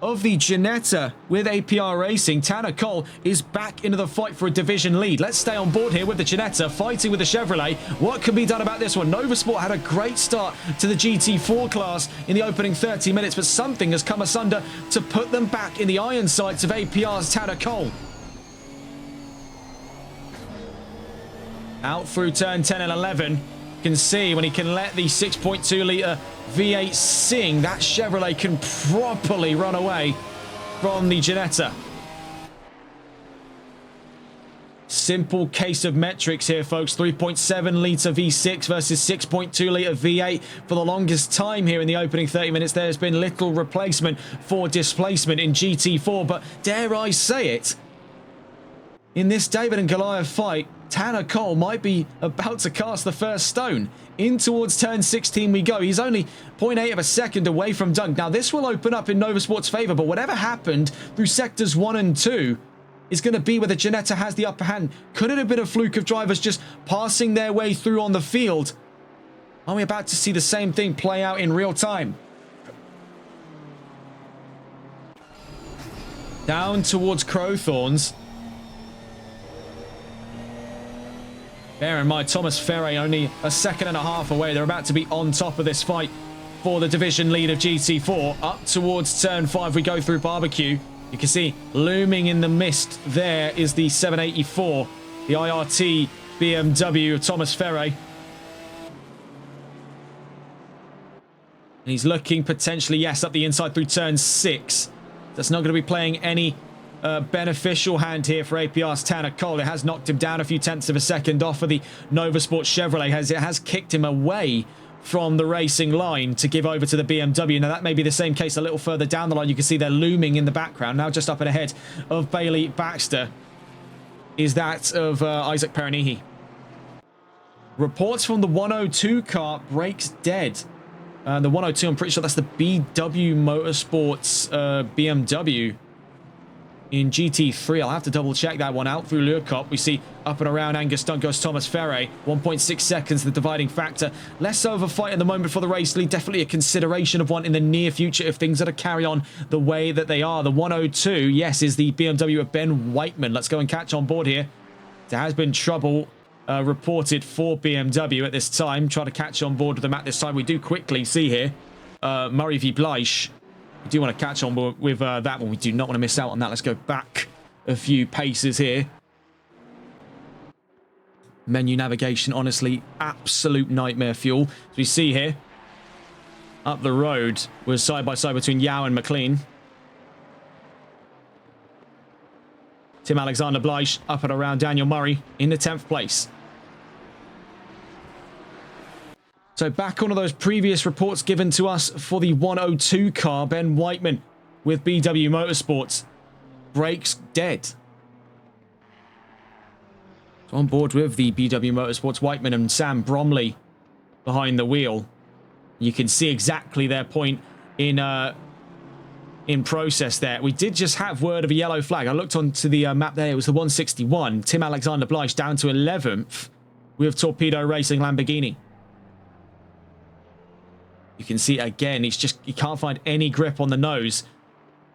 of the Ginetta with APR Racing. Tanner Cole is back into the fight for a division lead. Let's stay on board here with the Ginetta, fighting with the Chevrolet. What can be done about this one? Novasport had a great start to the GT4 class in the opening 30 minutes, but something has come asunder to put them back in the iron sights of APR's Tanner Cole. Out through turn 10 and 11. You can see when he can let the 6.2 litre V8 sing, that Chevrolet can properly run away from the Ginetta. Simple case of metrics here, folks. 3.7 litre V6 versus 6.2 litre V8. For the longest time here in the opening 30 minutes, there's been little replacement for displacement in GT4, but dare I say it, in this David and Goliath fight, Tanner Cole might be about to cast the first stone. In towards turn 16 we go. He's only 0.8 of a second away from Dunk. Now, this will open up in Novasport's favour, but whatever happened through sectors 1 and 2 is going to be where the Ginetta has the upper hand. Could it have been a fluke of drivers just passing their way through on the field? Are we about to see the same thing play out in real time? Down towards Crowthorns. Bear in mind, Thomas Ferry only a second and a half away. They're about to be on top of this fight for the division lead of GT4. Up towards turn 5 we go through Barbecue. You can see looming in the mist there is the 784, the IRT BMW of Thomas Ferry. And he's looking potentially, yes, up the inside through turn 6. That's not going to be playing any beneficial hand here for APR's Tanner Cole. It has knocked him down a few tenths of a second off of the Novasport Chevrolet, as it has kicked him away from the racing line to give over to the BMW. Now, that may be the same case a little further down the line. You can see they're looming in the background. Now, just up and ahead of Bailey Baxter is that of Isaac Peronihi. Reports from the 102 car, brakes dead. The 102, I'm pretty sure that's the BW Motorsports BMW in GT3. I'll have to double check that one. Out through Luakop, we see up and around Angus Dunk goes Thomas Ferry. 1.6 seconds, the dividing factor. Less of a fight at the moment for the race lead. Definitely a consideration of one in the near future if things are to carry on the way that they are. The 102, yes, is the BMW of Ben Whiteman. Let's go and catch on board here. There has been trouble reported for BMW at this time. Try to catch on board with them at this time. We do quickly see here Murray v. Bleich. We do want to catch on board with that one. We do not want to miss out on that. Let's go back a few paces here. Menu navigation, honestly, absolute nightmare fuel. As we see here, up the road, we're side by side between Yao and McLean. Tim Alexander Bleich up and around Daniel Murray in the 10th place. So back on those previous reports given to us for the 102 car, Ben Whiteman with BW Motorsports. Brakes dead. So on board with the BW Motorsports, Whiteman and Sam Bromley behind the wheel. You can see exactly their point in in process there. We did just have word of a yellow flag. I looked onto the map there. It was the 161. Tim Alexander Blige down to 11th with Torpedo Racing Lamborghini. You can see again, he can't find any grip on the nose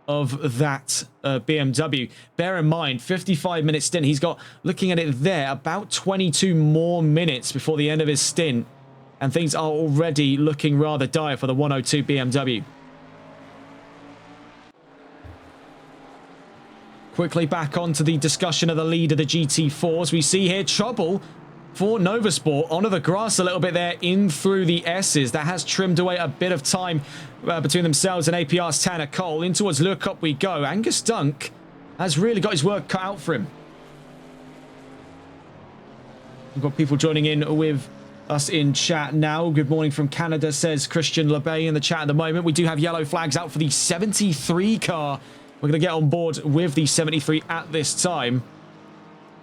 of that BMW. Bear in mind, 55-minute stint. He's got, looking at it there, about 22 more minutes before the end of his stint. And things are already looking rather dire for the 102 BMW. Quickly back onto the discussion of the lead of the GT4s. We see here trouble for Novasport onto the grass a little bit there in through the S's. That has trimmed away a bit of time between themselves and APR's Tanner Cole. In towards Lure Cup we go. Angus Dunk has really got his work cut out for him. We've got people joining in with us in chat now. Good morning from Canada, says Christian LeBay in the chat at the moment. We do have yellow flags out for the 73 car. We're going to get on board with the 73 at this time.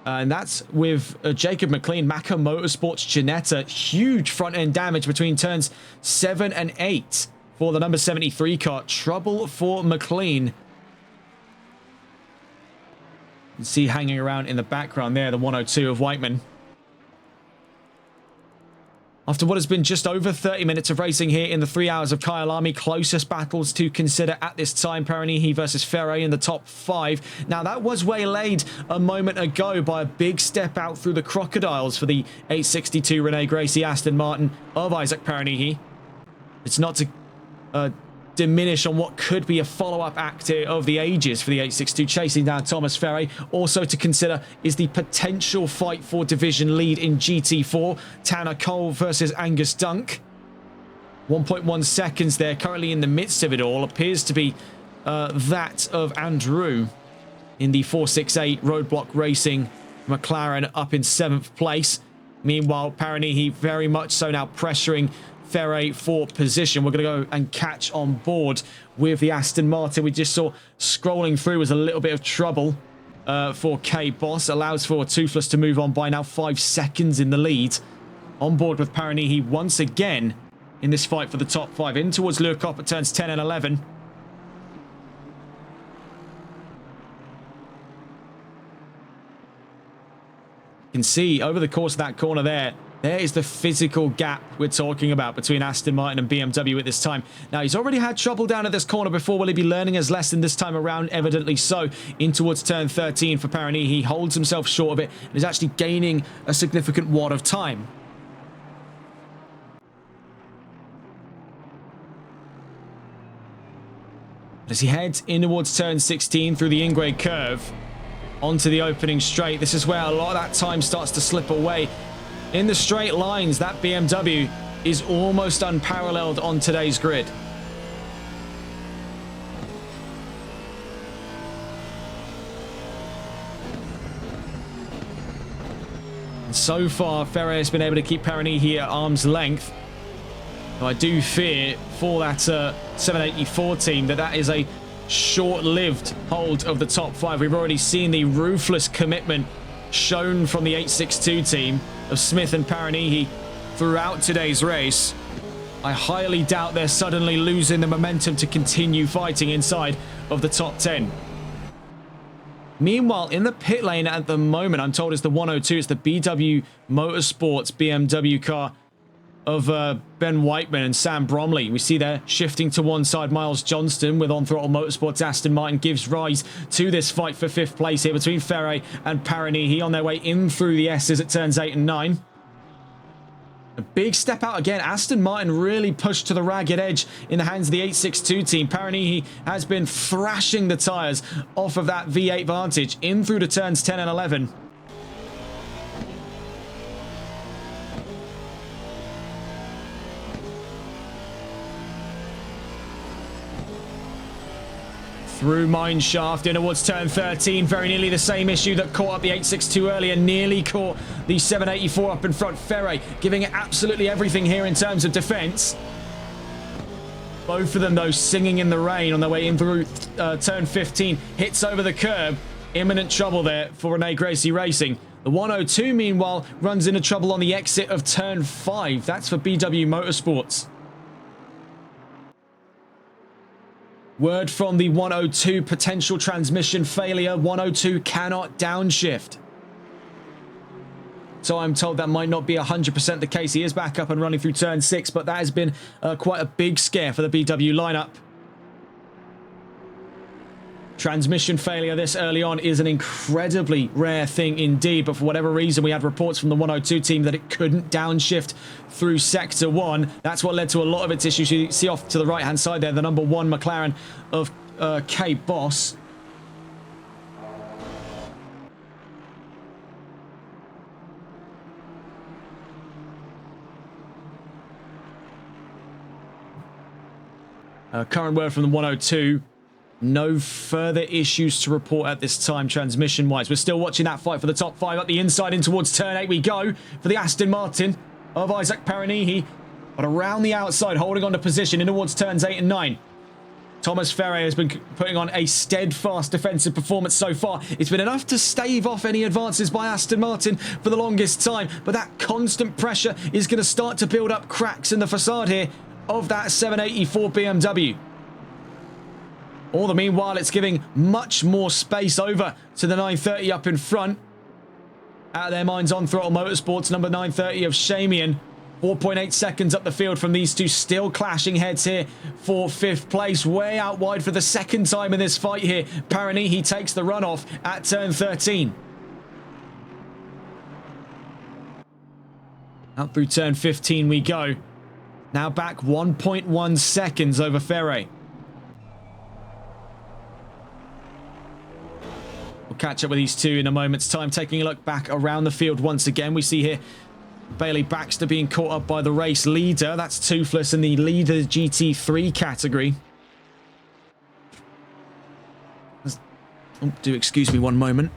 And that's with Jacob McLean, Macca Motorsports Ginetta. Huge front-end damage between turns 7 and 8 for the number 73 car. Trouble for McLean. You can see hanging around in the background there, the 102 of Whiteman. After what has been just over 30 minutes of racing here in the 3 hours of Kyalami, closest battles to consider at this time. Peronihi versus Ferre in the top 5. Now, that was waylaid a moment ago by a big step out through the crocodiles for the 862 Rene Gracie Aston Martin of Isaac Peronihi. It's not to diminish on what could be a follow-up act here of the ages for the 862 chasing down Thomas Ferre. Also to consider is the potential fight for division lead in GT4. Tanner Cole versus Angus Dunk. 1.1 seconds there, currently in the midst of it all. Appears to be that of Andrew in the 468 Roadblock Racing McLaren up in 7th place. Meanwhile, Peronihi very much so now pressuring Ferre for position. We're going to go and catch on board with the Aston Martin. We just saw scrolling through was a little bit of trouble for K-Boss. Allows for Toothless to move on by now 5 seconds in the lead. On board with Peronihi once again in this fight for the top 5. In towards Lure Cop at turns 10 and 11. You can see over the course of that corner there is the physical gap we're talking about between Aston Martin and BMW at this time. Now, he's already had trouble down at this corner before. Will he be learning his lesson this time around? Evidently so. In towards turn 13 for Peronihi. He holds himself short of it and is actually gaining a significant wad of time. As he heads in towards turn 16 through the in-grade curve onto the opening straight, this is where a lot of that time starts to slip away. In the straight lines, that BMW is almost unparalleled on today's grid. And so far, Ferre has been able to keep Peronihi at arm's length. Though I do fear for that 784 team that is a short-lived hold of the top 5. We've already seen the ruthless commitment shown from the 862 team of Smith and Peronihi throughout today's race. I highly doubt they're suddenly losing the momentum to continue fighting inside of the top 10. Meanwhile, in the pit lane at the moment, I'm told it's the 102. It's the BW Motorsports BMW car of Ben Whiteman and Sam Bromley. We see there shifting to one side Miles Johnston with On Throttle Motorsports. Aston Martin gives rise to this fight for 5th place here between Ferre and Peronihi on their way in through the S's at turns 8 and 9. A big step out again. Aston Martin really pushed to the ragged edge in the hands of the 862 team. Peronihi has been thrashing the tyres off of that V8 Vantage in through the turns 10 and 11. Through Mineshaft in towards turn 13. Very nearly the same issue that caught up the 862 earlier. Nearly caught the 784 up in front. Ferre giving it absolutely everything here in terms of defense. Both of them, though, singing in the rain on their way in through turn 15. Hits over the curb. Imminent trouble there for Rene Gracie Racing. The 102, meanwhile, runs into trouble on the exit of turn 5. That's for BW Motorsports. Word from the 102, potential transmission failure. 102 cannot downshift. So I'm told that might not be 100% the case. He is back up and running through turn 6, but that has been quite a big scare for the BW lineup. Transmission failure this early on is an incredibly rare thing indeed, but for whatever reason we had reports from the 102 team that it couldn't downshift through Sector 1. That's what led to a lot of its issues. You see off to the right-hand side there, the number 1 McLaren of K Boss. Current word from the 102. No further issues to report at this time, transmission-wise. We're still watching that fight for the top 5. Up the inside in towards turn 8 we go for the Aston Martin of Isaac Paranihi. But around the outside, holding on to position in towards turns 8 and 9. Thomas Ferre has been putting on a steadfast defensive performance so far. It's been enough to stave off any advances by Aston Martin for the longest time. But that constant pressure is going to start to build up cracks in the facade here of that 784 BMW. All the meanwhile, it's giving much more space over to the 930 up in front. Out of their minds on Throttle Motorsports, number 930 of Shamian. 4.8 seconds up the field from these two, still clashing heads here for 5th place. Way out wide for the second time in this fight here. Paranihi takes the runoff at turn 13. Out through turn 15 we go. Now back 1.1 seconds over Ferre. We'll catch up with these two in a moment's time. Taking a look back around the field once again. We see here Bailey Baxter being caught up by the race leader. That's Toothless in the leader GT3 category. Oh, do excuse me one moment.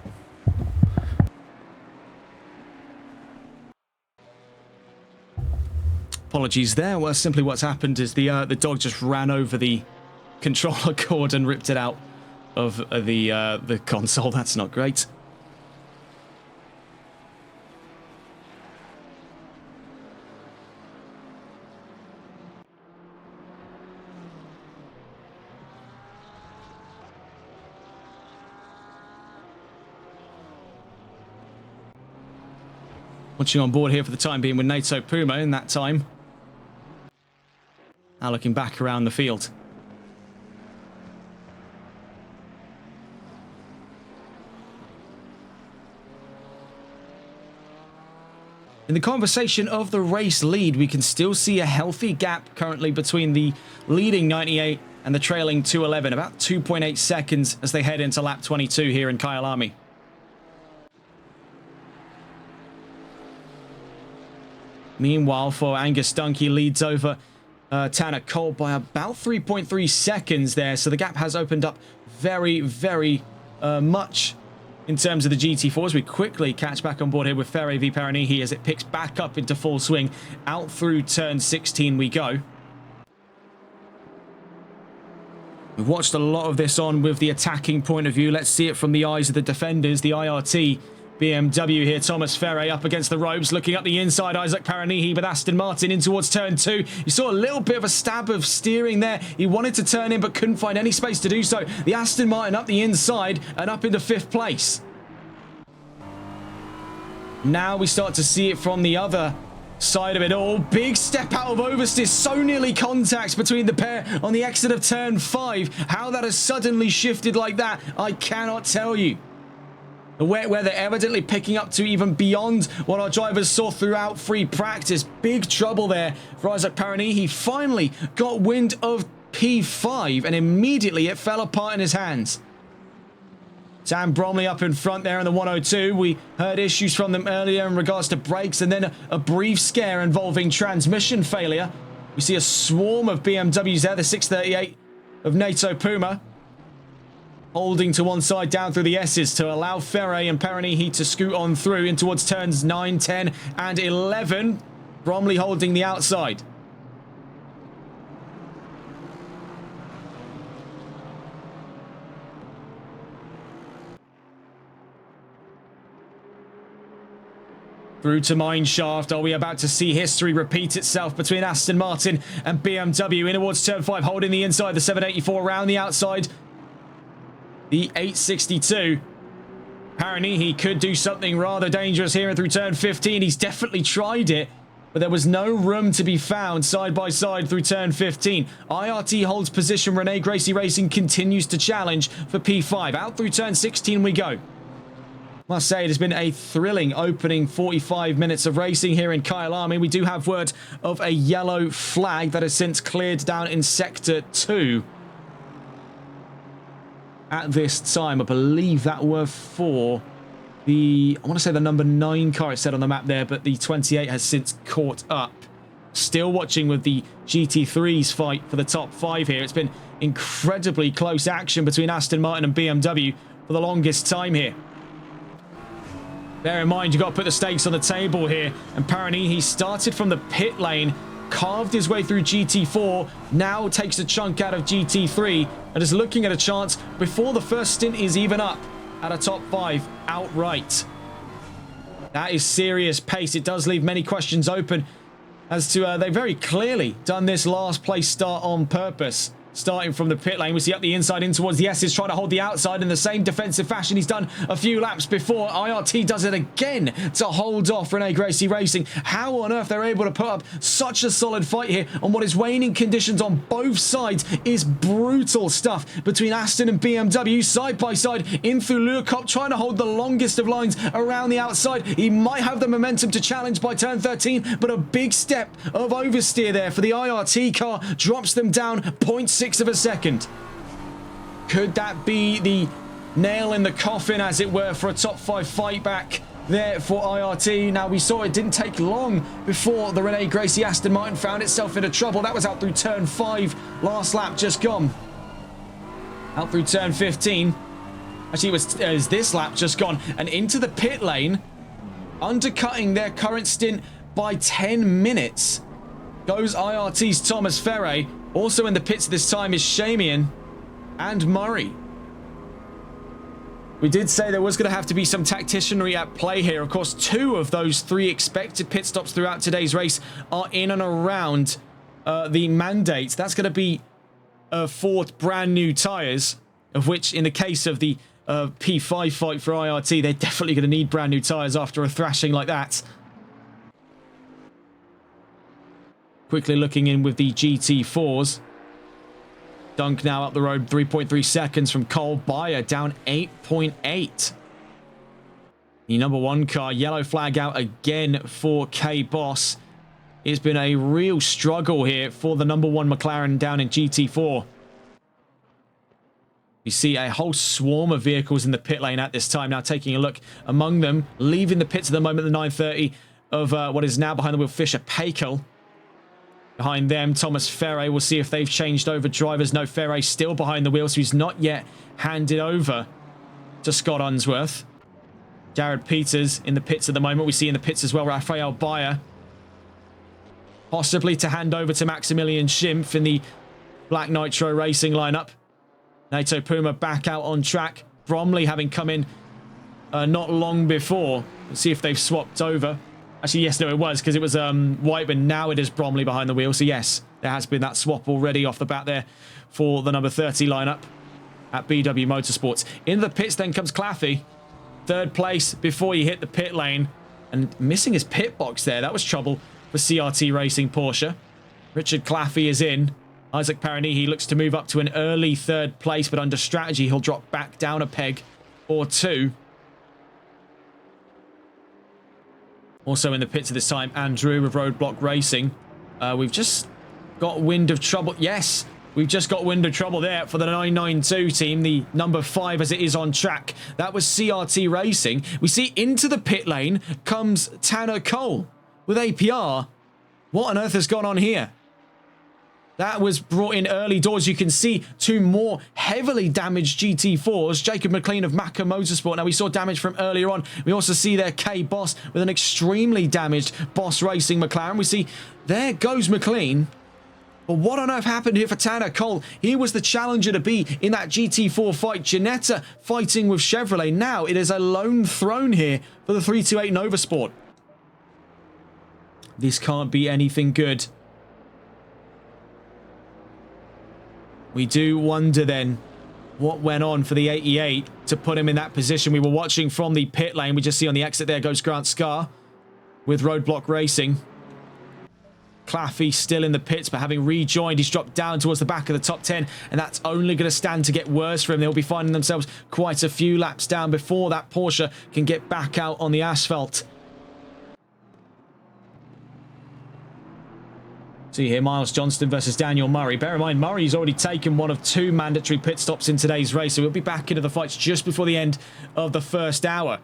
Apologies there. Well, simply what's happened is the dog just ran over the controller cord and ripped it out of the console. That's not great. Watching on board here for the time being with Nato Puma in that time. Now looking back around the field. In the conversation of the race lead, we can still see a healthy gap currently between the leading 98 and the trailing 211. About 2.8 seconds as they head into lap 22 here in Kyalami. Meanwhile, for Angus Dunkey, leads over Tanner Cole by about 3.3 seconds there. So the gap has opened up very, very much in terms of the GT4. As we quickly catch back on board here with Ferre v Paranihi as it picks back up into full swing. Out through turn 16 we go. We've watched a lot of this on with the attacking point of view. Let's see it from the eyes of the defenders, the IRT. BMW here, Thomas Ferre up against the ropes, looking up the inside, Isaac Paranihi with Aston Martin in towards turn 2. You saw a little bit of a stab of steering there. He wanted to turn in but couldn't find any space to do so. The Aston Martin up the inside and up into 5th place. Now we start to see it from the other side of it all. Big step out of oversteer, so nearly contact between the pair on the exit of turn 5. How that has suddenly shifted like that, I cannot tell you. The wet weather evidently picking up to even beyond what our drivers saw throughout free practice. Big trouble there for Isaac Paranihi. He finally got wind of P5 and immediately it fell apart in his hands. Sam Bromley up in front there in the 102. We heard issues from them earlier in regards to brakes and then a brief scare involving transmission failure. We see a swarm of BMWs there, the 638 of Nato Puma. Holding to one side down through the S's to allow Ferre and Paranihi to scoot on through in towards turns 9, 10 and 11. Bromley holding the outside. Through to Mineshaft. Are we about to see history repeat itself between Aston Martin and BMW? In towards turn 5, holding the inside. The 784 around the outside. The 862. Apparently, he could do something rather dangerous here through turn 15. He's definitely tried it, but there was no room to be found side by side through turn 15. IRT holds position. Rene Gracie Racing continues to challenge for P5. Out through turn 16 we go. Must say it has been a thrilling opening 45 minutes of racing here in Kyalami. We do have word of a yellow flag that has since cleared down in sector 2. At this time, I believe that were for the, I want to say the number 9 car it said on the map there, but the 28 has since caught up. Still watching with the GT3's fight for the top 5 here. It's been incredibly close action between Aston Martin and BMW for the longest time here. Bear in mind, you've got to put the stakes on the table here. And apparently, he started from the pit lane, carved his way through GT4, now takes a chunk out of GT3, and is looking at a chance before the first stint is even up at a top 5 outright. That is serious pace. It does leave many questions open as to they very clearly done this last place start on purpose. Starting from the pit lane, we see up the inside in towards the S's, trying to hold the outside in the same defensive fashion he's done a few laps before. IRT does it again to hold off Rene Gracie Racing. How on earth they're able to put up such a solid fight here on what is waning conditions on both sides is brutal stuff between Aston and BMW side by side in through Lurkop, trying to hold the longest of lines around the outside. He might have the momentum to challenge by turn 13, but a big step of oversteer there for the IRT car drops them down 0.6 of a second. Could that be the nail in the coffin, as it were, for a top 5 fight back there for IRT? Now, we saw it didn't take long before the Rene Gracie Aston Martin found itself into trouble. That was out through turn 5, last lap just gone. Out through turn 15. Actually, it was this lap just gone. And into the pit lane, undercutting their current stint by 10 minutes, goes IRT's Thomas Ferre. Also in the pits this time is Shamian and Murray. We did say there was going to have to be some tacticianry at play here. Of course, 2 of those 3 expected pit stops throughout today's race are in and around the mandate. That's going to be 4 brand new tyres, of which in the case of the P5 fight for IRT, they're definitely going to need brand new tyres after a thrashing like that. Quickly looking in with the GT4s. Dunk now up the road, 3.3 seconds from Cole Bayer, down 8.8. The number 1 car, yellow flag out again for K-Boss. It's been a real struggle here for the number 1 McLaren down in GT4. You see a whole swarm of vehicles in the pit lane at this time. Now taking a look among them, leaving the pits at the moment, the 930 of what is now behind the wheel, Fisher Paykel. Behind them, Thomas Ferre. We'll see if they've changed over drivers. No, Ferre still behind the wheel, so he's not yet handed over to Scott Unsworth. Jared Peters in the pits at the moment. We see in the pits as well Rafael Bayer. Possibly to hand over to Maximilian Schimpf in the Black Nitro Racing lineup. Nato Puma back out on track. Bromley having come in not long before. Let's see if they've swapped over. Actually, yes, no, it was, because it was White, but now it is Bromley behind the wheel. So, yes, there has been that swap already off the bat there for the number 30 lineup at BW Motorsports. In the pits then comes Claffey. 3rd place before he hit the pit lane. And missing his pit box there. That was trouble for CRT Racing Porsche. Richard Claffey is in. Isaac Paranihi looks to move up to an early 3rd place, but under strategy, he'll drop back down a peg or 2. Also in the pits at this time, Andrew with Roadblock Racing. We've just got wind of trouble. Yes, we've just got wind of trouble there for the 992 team, the number 5 as it is on track. That was CRT Racing. We see into the pit lane comes Tanner Cole with APR. What on earth has gone on here? That was brought in early doors. You can see 2 more heavily damaged GT4s. Jacob McLean of Macca Motorsport. Now, we saw damage from earlier on. We also see there K-Boss with an extremely damaged Boss Racing McLaren. We see there goes McLean. But what on earth happened here for Tanner Cole? He was the challenger to be in that GT4 fight. Ginetta fighting with Chevrolet. Now, it is a lone throne here for the 328 Nova Sport. This can't be anything good. We do wonder then what went on for the 88 to put him in that position. We were watching from the pit lane. We just see on the exit there goes Grant Scar with Roadblock Racing. Claffey still in the pits, but having rejoined, he's dropped down towards the back of the top 10, and that's only going to stand to get worse for him. They'll be finding themselves quite a few laps down before that Porsche can get back out on the asphalt. See here, Miles Johnston versus Daniel Murray. Bear in mind, Murray's already taken one of 2 mandatory pit stops in today's race, so he'll be back into the fights just before the end of the first hour.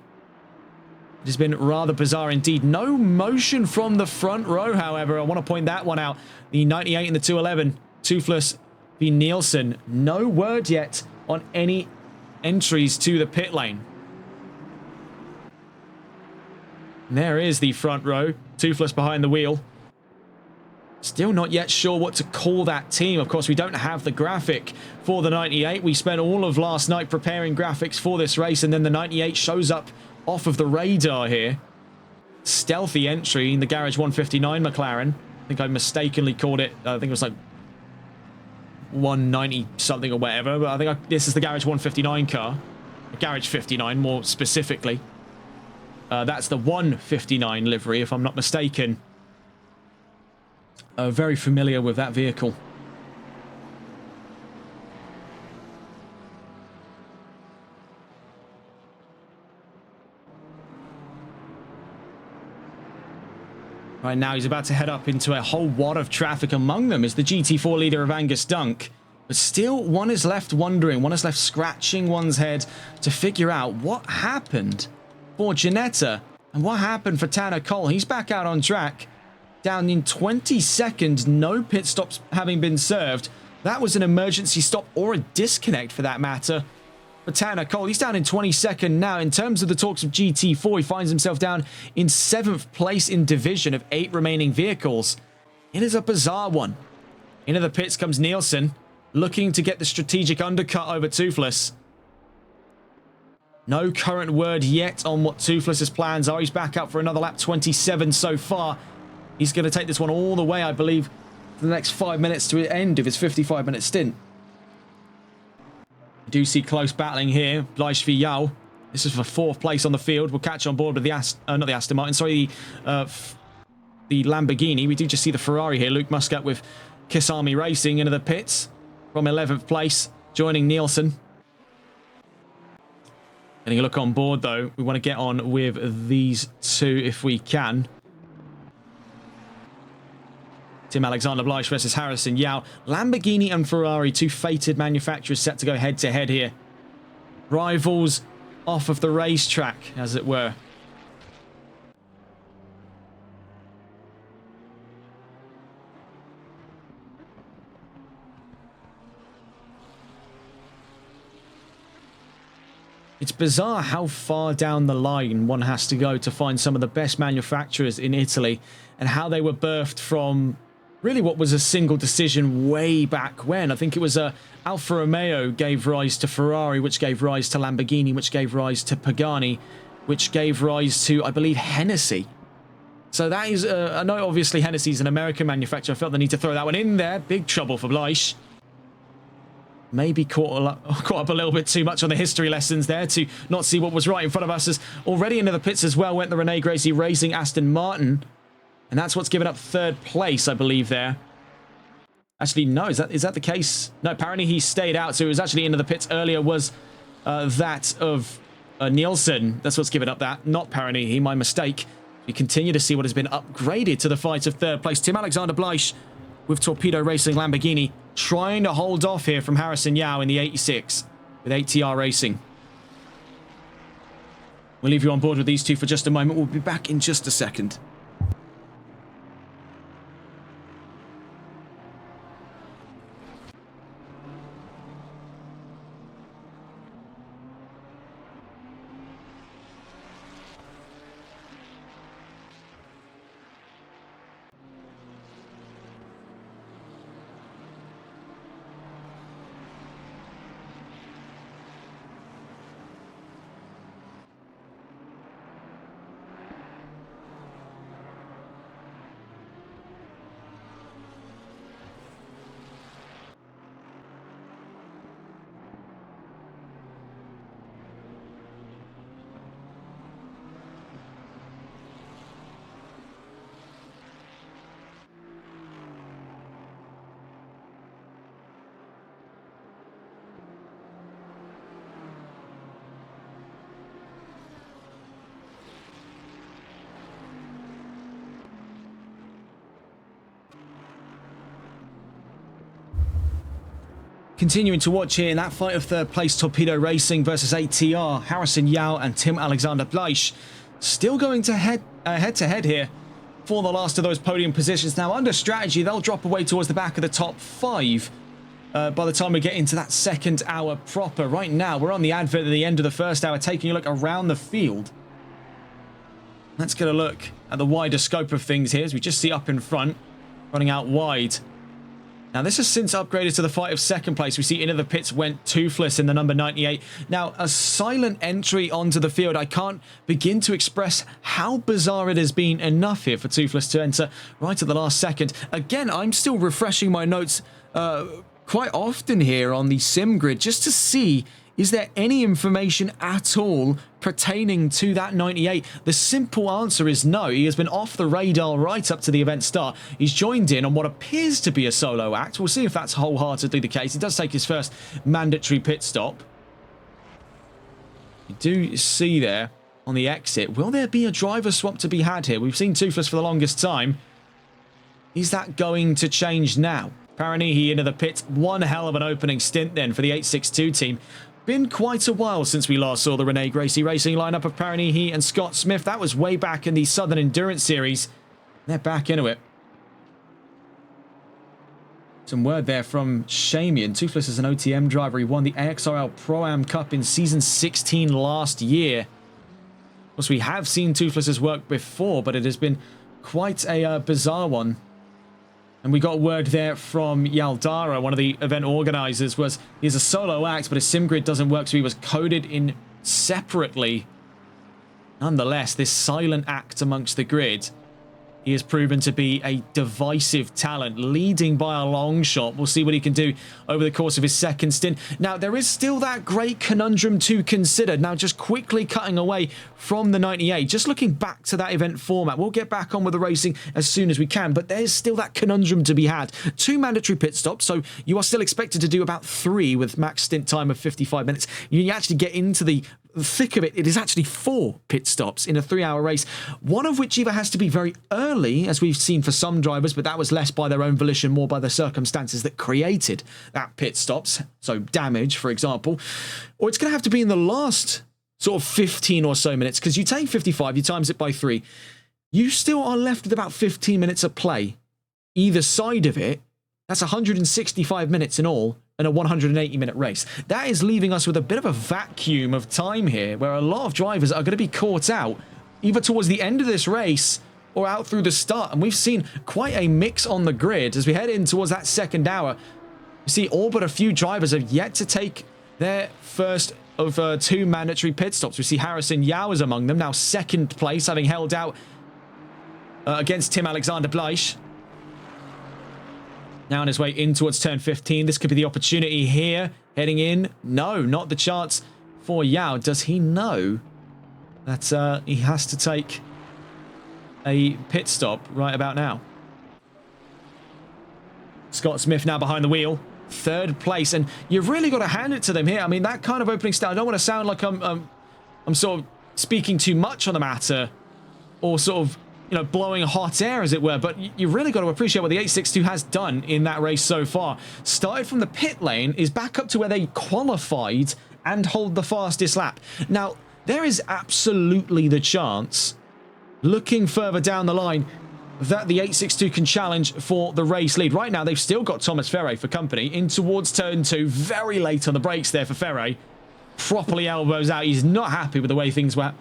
It has been rather bizarre indeed. No motion from the front row, however. I want to point that one out. The 98 and the 211, Toothless v Nielsen. No word yet on any entries to the pit lane. And there is the front row, Toothless behind the wheel. Still not yet sure what to call that team. Of course, we don't have the graphic for the 98. We spent all of last night preparing graphics for this race, and then the 98 shows up off of the radar here. Stealthy entry in the Garage 159 McLaren. I think I mistakenly called it, I think it was like 190 something or whatever, but I think this is the Garage 159 car. Garage 59 more specifically. That's the 159 livery, if I'm not mistaken. Very familiar with that vehicle. Right now, he's about to head up into a whole wad of traffic. Among them is the GT4 leader of Angus Dunk. But still, one is left wondering, one is left scratching one's head to figure out what happened for Ginetta and what happened for Tanner Cole. He's back out on track. Down in 20 seconds, no pit stops having been served. That was an emergency stop or a disconnect for that matter. For Tanner Cole, he's down in 22nd now. In terms of the talks of GT4, he finds himself down in 7th place in division of 8 remaining vehicles. It is a bizarre one. Into the pits comes Nielsen, looking to get the strategic undercut over Toothless. No current word yet on what Toothless's plans are. He's back out for another lap, 27 so far. He's going to take this one all the way, I believe, for the next 5 minutes to the end of his 55-minute stint. We do see close battling here. Bleisch v Yao. This is for 4th place on the field. We'll catch on board with the not the Aston Martin, sorry, the Lamborghini. We do just see the Ferrari here. Luke Muscat with Kyalami Racing into the pits from 11th place, joining Nielsen. Getting a look on board, though. We want to get on with these two if we can. Tim Alexander Bleisch versus Harrison Yao. Lamborghini and Ferrari, 2 fated manufacturers set to go head-to-head here. Rivals off of the racetrack, as it were. It's bizarre how far down the line one has to go to find some of the best manufacturers in Italy, and how they were birthed from really what was a single decision way back when. I think it was Alfa Romeo gave rise to Ferrari, which gave rise to Lamborghini, which gave rise to Pagani, which gave rise to, I believe, Hennessy. So that is, I know obviously Hennessy's an American manufacturer. I felt the need to throw that one in there. Big trouble for Bleisch. Maybe caught up a little bit too much on the history lessons there to not see what was right in front of us. As already into the pits as well went the Rene Gracie Racing Aston Martin. And that's what's given up 3rd place, I believe, there. Actually, no, is that the case? No, apparently he stayed out, so it was actually into the pits earlier was that of Nielsen. That's what's given up that, not Parini, my mistake. We continue to see what has been upgraded to the fight of 3rd place. Tim Alexander Bleisch with Torpedo Racing Lamborghini trying to hold off here from Harrison Yao in the 86 with ATR Racing. We'll leave you on board with these two for just a moment. We'll be back in just a second. Continuing to watch here in that fight of third place, Torpedo Racing versus ATR, Harrison Yao and Tim Alexander Bleich still going to head to head here for the last of those podium positions. Now, under strategy, they'll drop away towards the back of the top 5 by the time we get into that second hour proper. Right now, we're on the advert at the end of the first hour, taking a look around the field. Let's get a look at the wider scope of things here as we just see up in front, running out wide. Now, this has since upgraded to the fight of second place. We see into the pits went Toothless in the number 98. Now, a silent entry onto the field. I can't begin to express how bizarre it has been enough here for Toothless to enter right at the last second. Again, I'm still refreshing my notes quite often here on the sim grid just to see, is there any information at all pertaining to that 98? The simple answer is no. He has been off the radar right up to the event start. He's joined in on what appears to be a solo act. We'll see if that's wholeheartedly the case. He does take his first mandatory pit stop. You do see there on the exit, will there be a driver swap to be had here? We've seen Toothless for the longest time. Is that going to change now? Paranihi into the pits. One hell of an opening stint then for the 862 team. Been quite a while since we last saw the Rene Gracie Racing lineup of Paranihi and Scott Smith. That was way back in the Southern Endurance Series. They're back into it. Some word there from Shamian. Toothless is an OTM driver. He won the AXRL Pro-Am Cup in Season 16 last year. Of course, we have seen Toothless's work before, but it has been quite a bizarre one. And we got word there from Yaldara, one of the event organizers, was he's a solo act, but his sim grid doesn't work, so he was coded in separately. Nonetheless, this silent act amongst the grid, he has proven to be a divisive talent, leading by a long shot. We'll see what he can do over the course of his second stint. Now, there is still that great conundrum to consider. Now, just quickly cutting away from the 98, just looking back to that event format. We'll get back on with the racing as soon as we can, but there's still that conundrum to be had. 2 mandatory pit stops, so you are still expected to do about 3 with max stint time of 55 minutes. You actually get into the thick of it. It is actually 4 pit stops in a 3-hour race, one of which either has to be very early, as we've seen for some drivers, but that was less by their own volition, more by the circumstances that created that pit stops, so damage, for example, or it's going to have to be in the last sort of 15 or so minutes, because you take 55, you times it by 3, you still are left with about 15 minutes of play either side of it. That's 165 minutes in all in a 180-minute race. That is leaving us with a bit of a vacuum of time here, where a lot of drivers are going to be caught out either towards the end of this race or out through the start. And we've seen quite a mix on the grid as we head in towards that second hour. You see all but a few drivers have yet to take their first of 2 mandatory pit stops. We see Harrison Yao is among them, now second place, having held out against Tim Alexander Bleich. Now on his way in towards turn 15. This could be the opportunity here. Heading in. No, not the chance for Yao. Does he know that he has to take a pit stop right about now? Scott Smith now behind the wheel. 3rd place. And you've really got to hand it to them here. I mean, that kind of opening style. I don't want to sound like I'm sort of speaking too much on the matter or sort of, you know, blowing hot air, as it were, but you really got to appreciate what the 862 has done in that race so far. Started from the pit lane, is back up to where they qualified and hold the fastest lap. Now, there is absolutely the chance, looking further down the line, that the 862 can challenge for the race lead. Right now, they've still got Thomas Ferre for company in towards turn 2, very late on the brakes there for Ferre. Properly elbows out. He's not happy with the way things were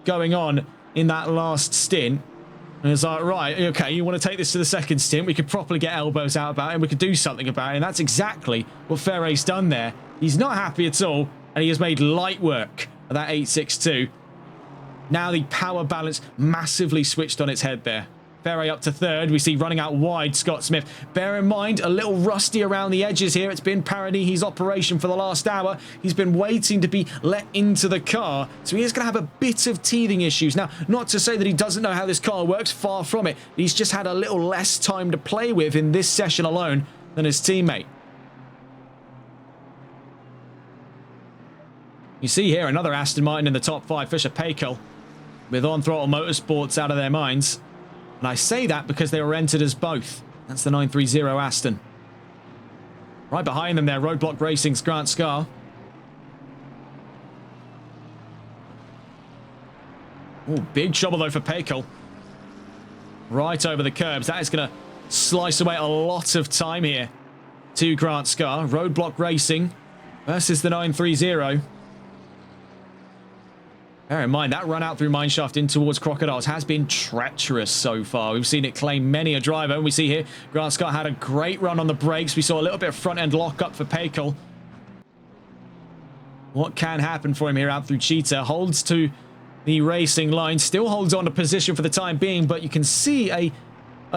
going on in that last stint. And it's like, right, okay, you want to take this to the second stint, we could properly get elbows out about it, and we could do something about it, and that's exactly what Ferre's done there. He's not happy at all, and he has made light work of that 862. Now the power balance massively switched on its head there. Ferre up to 3rd. We see running out wide Scott Smith. Bear in mind, a little rusty around the edges here. It's been Paranihi's operation for the last hour. He's been waiting to be let into the car, so he is going to have a bit of teething issues. Now, not to say that he doesn't know how this car works, far from it. He's just had a little less time to play with in this session alone than his teammate. You see here another Aston Martin in the top 5, Fisher Paykel, with On Throttle Motorsports out of their minds. And I say that because they were entered as both. That's the 930 Aston. Right behind them there, Roadblock Racing's Grant Scar. Oh, big trouble though for Pekel. Right over the curbs. That is going to slice away a lot of time here to Grant Scar. Roadblock Racing versus the 930. Bear in mind, that run out through Mineshaft in towards Crocodiles has been treacherous so far. We've seen it claim many a driver. And we see here, Grant Scott had a great run on the brakes. We saw a little bit of front-end lock-up for Pekel. What can happen for him here out through Cheetah? Holds to the racing line. Still holds on to position for the time being, but you can see a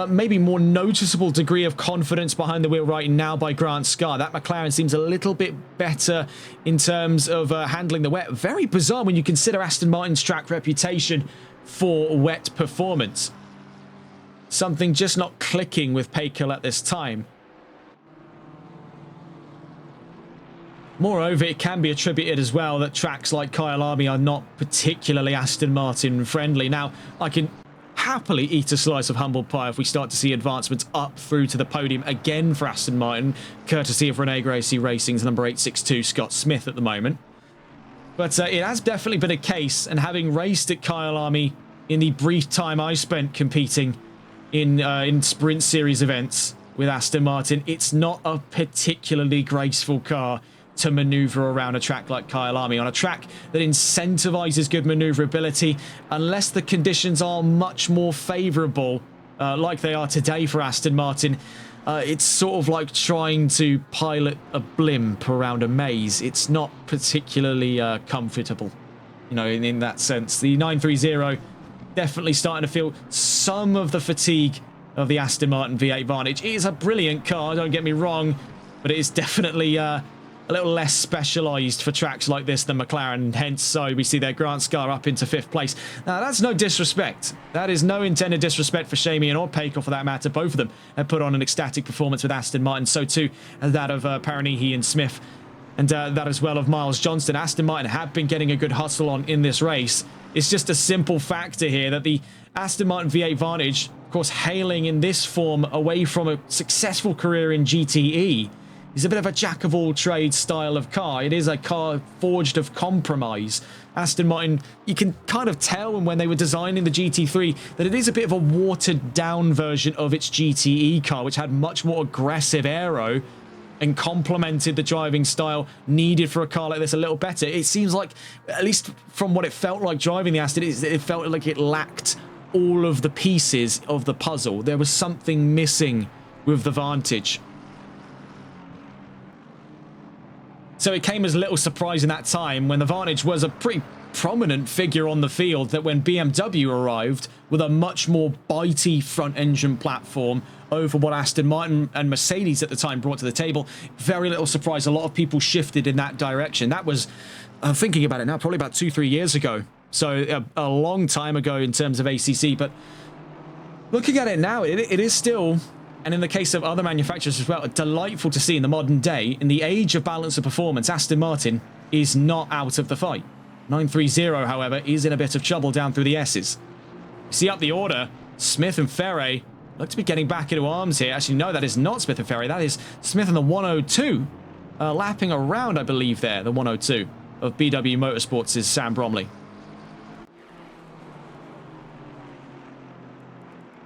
maybe more noticeable degree of confidence behind the wheel right now by Grant Scar. That McLaren seems a little bit better in terms of handling the wet. Very bizarre when you consider Aston Martin's track reputation for wet performance. Something just not clicking with Pekel at this time. Moreover, it can be attributed as well that tracks like Kyalami are not particularly Aston Martin friendly. Now, I can happily eat a slice of humble pie if we start to see advancements up through to the podium again for Aston Martin, courtesy of Rene Gracie Racing's number 862 Scott Smith at the moment. But it has definitely been a case, and having raced at Kyalami in the brief time I spent competing in sprint series events with Aston Martin, it's not a particularly graceful car to maneuver around a track like Kyalami, on a track that incentivizes good maneuverability. Unless the conditions are much more favorable, like they are today for Aston Martin, it's sort of like trying to pilot a blimp around a maze. It's not particularly comfortable, you know, in that sense. The 930 definitely starting to feel some of the fatigue of the Aston Martin V8 Vantage. It is a brilliant car, don't get me wrong, but it is definitely a little less specialised for tracks like this than McLaren. Hence, so we see their Grant Scar up into 5th place. Now, that's no disrespect. That is no intended disrespect for Shamian or Pekel for that matter. Both of them have put on an ecstatic performance with Aston Martin. So too as that of Paranihi and Smith. And that as well of Miles Johnston. Aston Martin have been getting a good hustle on in this race. It's just a simple factor here that the Aston Martin V8 Vantage, of course, hailing in this form away from a successful career in GTE, is a bit of a jack-of-all-trades style of car. It is a car forged of compromise. Aston Martin, you can kind of tell when they were designing the GT3 that it is a bit of a watered-down version of its GTE car, which had much more aggressive aero and complemented the driving style needed for a car like this a little better. It seems like, at least from what it felt like driving the Aston, it felt like it lacked all of the pieces of the puzzle. There was something missing with the Vantage. So it came as little surprise in that time when the Vantage was a pretty prominent figure on the field that when BMW arrived with a much more bitey front engine platform over what Aston Martin and Mercedes at the time brought to the table, very little surprise. A lot of people shifted in that direction. That was, I'm thinking about it now, probably about 2-3 years ago. So a long time ago in terms of ACC. But looking at it now, it is still, and in the case of other manufacturers as well, delightful to see in the modern day. In the age of balance of performance, Aston Martin is not out of the fight. 930, however, is in a bit of trouble down through the S's. See up the order, Smith and Ferre look to be getting back into arms here. Actually, no, that is not Smith and Ferre. That is Smith and the 102, lapping around, I believe, there, the 102 of BW Motorsports' Sam Bromley.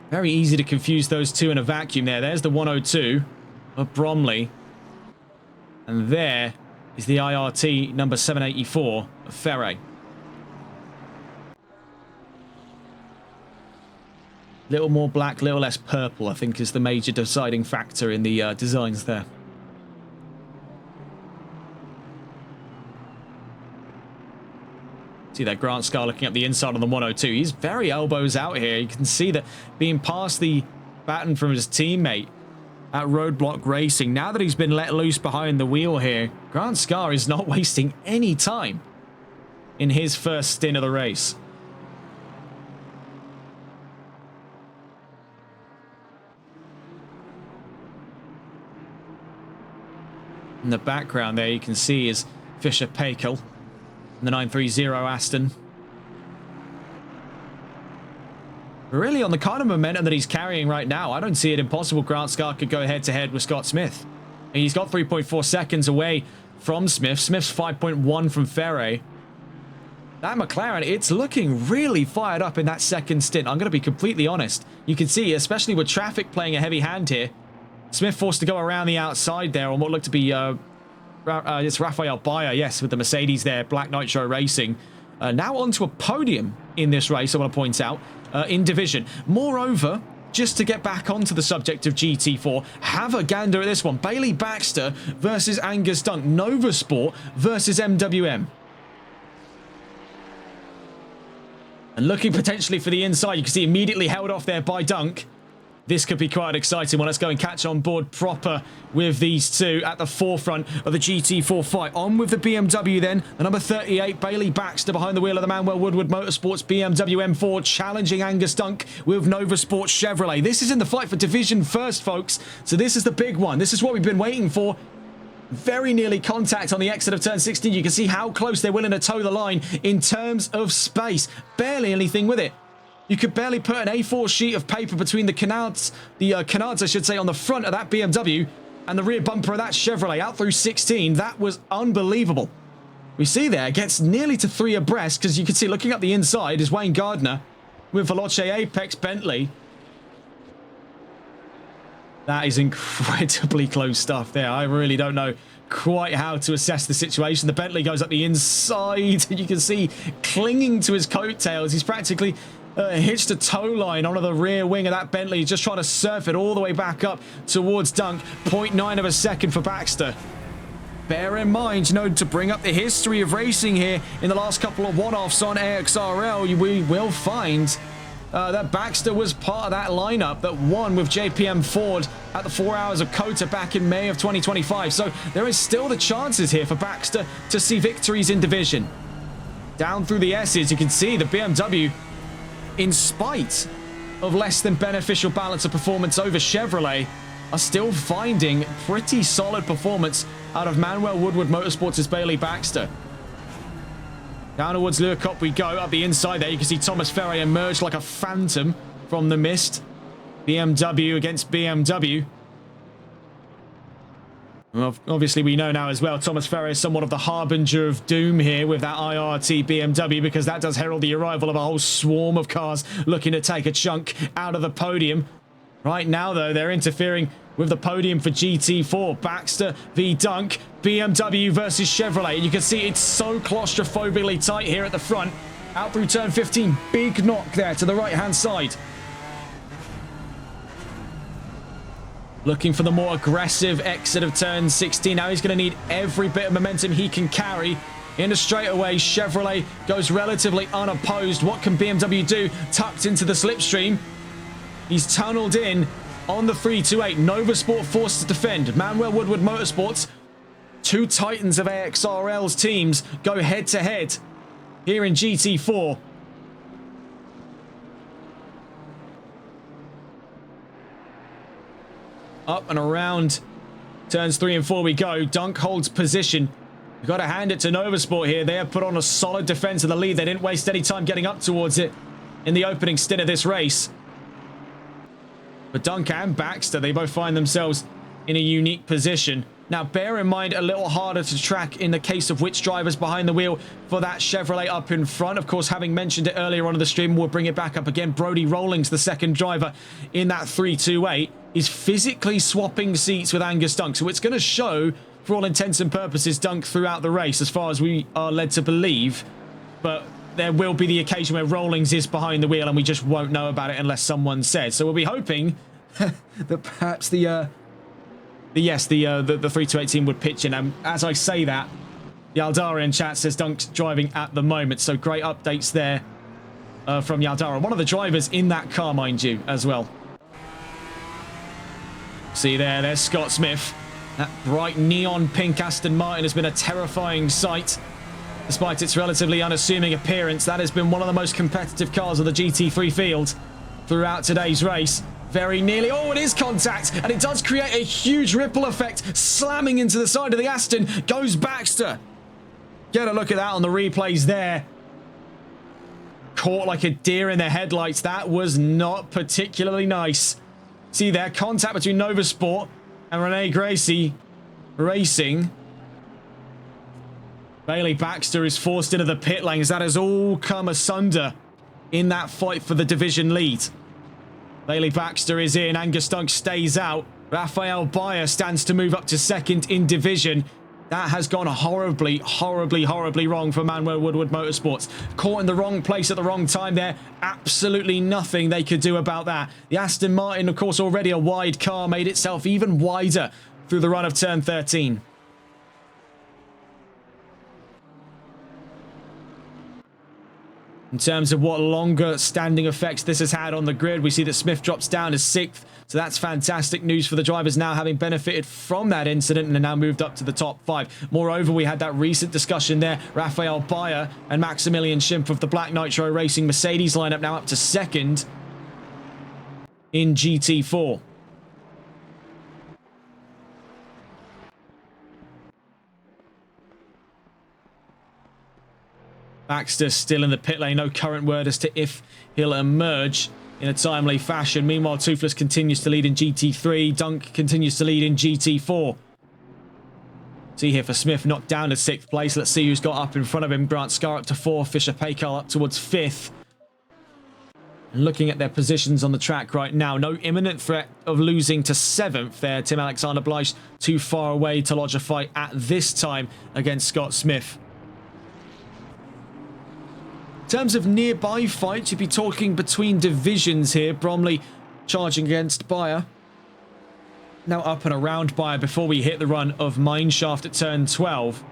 Very easy to confuse those two in a vacuum there. There's the 102 of Bromley. And there is the IRT number 784 of Ferre. Little more black, little less purple, I think, is the major deciding factor in the designs there. See that Grant Scar looking up the inside on the 102. He's very elbows out here. You can see that being past the baton from his teammate at Roadblock Racing. Now that he's been let loose behind the wheel here, Grant Scar is not wasting any time in his first stint of the race. In the background there, you can see is Fisher Pekel. The 930 Aston. Really, on the kind of momentum that he's carrying right now, I don't see it impossible Grant Scar could go head-to-head with Scott Smith And he's got 3.4 seconds away from Smith. Smith's 5.1 from Ferre. That McLaren, it's looking really fired up in that second stint. I'm going to be completely honest. You can see, especially with traffic playing a heavy hand here, Smith forced to go around the outside there on what looked to be it's Rafael Bayer, yes, with the Mercedes there, Black Nitro Racing. Now onto a podium in this race, I want to point out, in division. Moreover, just to get back onto the subject of GT4, have a gander at this one. Bailey Baxter versus Angus Dunk. Nova Sport versus MWM. And looking potentially for the inside, you can see immediately held off there by Dunk. This could be quite an exciting one. Let's go and catch on board proper with these two at the forefront of the GT4 fight. On with the BMW then. The number 38, Bailey Baxter, behind the wheel of the Manuel Woodward Motorsports BMW M4, challenging Angus Dunk with Nova Sport Chevrolet. This is in the fight for Division First, folks. So this is the big one. This is what we've been waiting for. Very nearly contact on the exit of turn 16. You can see how close they're willing to toe the line in terms of space. Barely anything with it. You could barely put an A4 sheet of paper between the canards, I should say, on the front of that BMW and the rear bumper of that Chevrolet out through 16. That was unbelievable. We see there, gets nearly to 3 abreast, because you can see, looking up the inside, is Wayne Gardner with Veloce Apex Bentley. That is incredibly close stuff there. I really don't know quite how to assess the situation. The Bentley goes up the inside, and you can see clinging to his coattails. He's practically hitched a tow line onto the rear wing of that Bentley, just trying to surf it all the way back up towards Dunk. 0.9 of a second for Baxter. Bear in mind, you know, to bring up the history of racing here in the last couple of one-offs on AXRL, we will find that Baxter was part of that lineup that won with JPM Ford at the 4 Hours of COTA back in May of 2025. So there is still the chances here for Baxter to see victories in division. Down through the S's, you can see the BMW, in spite of less than beneficial balance of performance over Chevrolet, are still finding pretty solid performance out of Manuel Woodward Motorsports' Bailey Baxter. Down towards Le Cop we go. Up the inside there, you can see Thomas Ferre emerge like a phantom from the mist. BMW against BMW. Well, obviously, we know now as well, Thomas Ferre is somewhat of the harbinger of doom here with that IRT BMW, because that does herald the arrival of a whole swarm of cars looking to take a chunk out of the podium. Right now, though, they're interfering with the podium for GT4. Baxter v Dunk, BMW versus Chevrolet. And you can see it's so claustrophobically tight here at the front. Out through turn 15, big knock there to the right-hand side. Looking for the more aggressive exit of turn 16. Now he's going to need every bit of momentum he can carry. Into straightaway, Chevrolet goes relatively unopposed. What can BMW do? Tucked into the slipstream. He's tunneled in on the 328. Nova Sport forced to defend. Manuel Woodward Motorsports, two titans of AXRL's teams, go head-to-head here in GT4. Up and around turns 3 and 4 we go. Dunk holds position. We've got to hand it to Nova Sport here. They have put on a solid defense of the lead. They didn't waste any time getting up towards it in the opening stint of this race. But Dunk and Baxter, they both find themselves in a unique position. Now, bear in mind, a little harder to track in the case of which driver's behind the wheel for that Chevrolet up in front. Of course, having mentioned it earlier on in the stream, we'll bring it back up again. Brody Rollings, the second driver in that 328, is physically swapping seats with Angus Dunk. So it's going to show, for all intents and purposes, Dunk throughout the race, as far as we are led to believe. But there will be the occasion where Rollings is behind the wheel and we just won't know about it unless someone says. So we'll be hoping that perhaps the 328 team would pitch in. And as I say that, the Aldarian chat says Dunk's driving at the moment. So great updates there from Yaldara. One of the drivers in that car, mind you, as well. See there's Scott Smith. That bright neon pink Aston Martin has been a terrifying sight. Despite its relatively unassuming appearance, that has been one of the most competitive cars of the GT3 field throughout today's race. Very nearly. Oh, it is contact, and it does create a huge ripple effect. Slamming into the side of the Aston goes Baxter. Get a look at that on the replays there. Caught like a deer in the headlights. That was not particularly nice. See there, contact between Nova Sport and Rene Gracie. Racing. Bailey Baxter is forced into the pit lanes. That has all come asunder in that fight for the division lead. Bailey Baxter is in. Angus Dunk stays out. Raphael Bayer stands to move up to second in division. That has gone horribly, horribly, horribly wrong for Manuel Woodward Motorsports. Caught in the wrong place at the wrong time there. Absolutely nothing they could do about that. The Aston Martin, of course, already a wide car, made itself even wider through the run of turn 13. In terms of what longer standing effects this has had on the grid, we see that Smith drops down to 6th. So that's fantastic news for the drivers now, having benefited from that incident and are now moved up to the top 5. Moreover, we had that recent discussion there. Raphael Bayer and Maximilian Schimpf of the Black Nitro Racing Mercedes lineup now up to 2nd in GT4. Baxter still in the pit lane. No current word as to if he'll emerge in a timely fashion. Meanwhile, Toothless continues to lead in GT3. Dunk continues to lead in GT4. See here for Smith, knocked down to 6th place. Let's see who's got up in front of him. Grant Scar up to 4th. Fisher Paykel up towards 5th. And looking at their positions on the track right now, no imminent threat of losing to 7th there. Tim Alexander Bleich too far away to lodge a fight at this time against Scott Smith. In terms of nearby fights, you'd be talking between divisions here. Bromley charging against Bayer. Now up and around Bayer before we hit the run of Mineshaft at turn 12.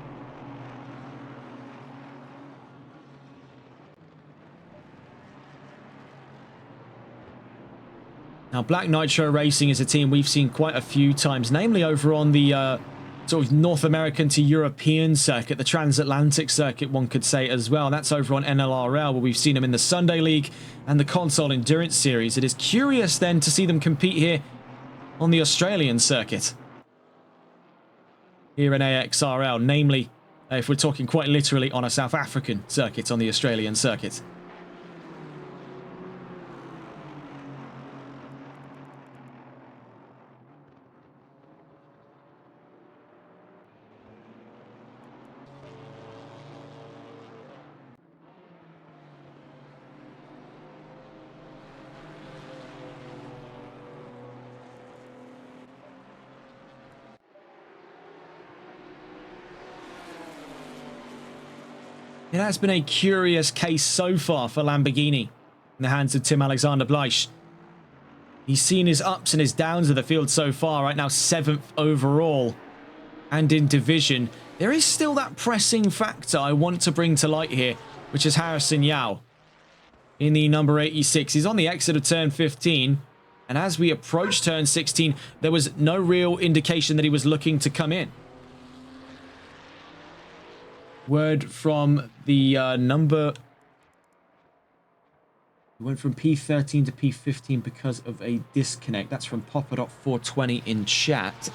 Now, Black Nitro Racing is a team we've seen quite a few times, namely over on the sort of North American to European circuit, the transatlantic circuit, one could say as well. That's over on NLRL, where we've seen them in the Sunday League and the Console Endurance Series. It is curious then to see them compete here on the Australian circuit. Here in AXRL, namely, if we're talking quite literally on a South African circuit on the Australian circuit. It has been a curious case so far for Lamborghini in the hands of Tim Alexander Bleich. He's seen his ups and his downs of the field so far. Right now, 7th overall and in division. There is still that pressing factor I want to bring to light here, which is Harrison Yao in the number 86. He's on the exit of turn 15. And as we approach turn 16, there was no real indication that he was looking to come in. Word from the number... We went from P13 to P15 because of a disconnect. That's from Popper.420 in chat.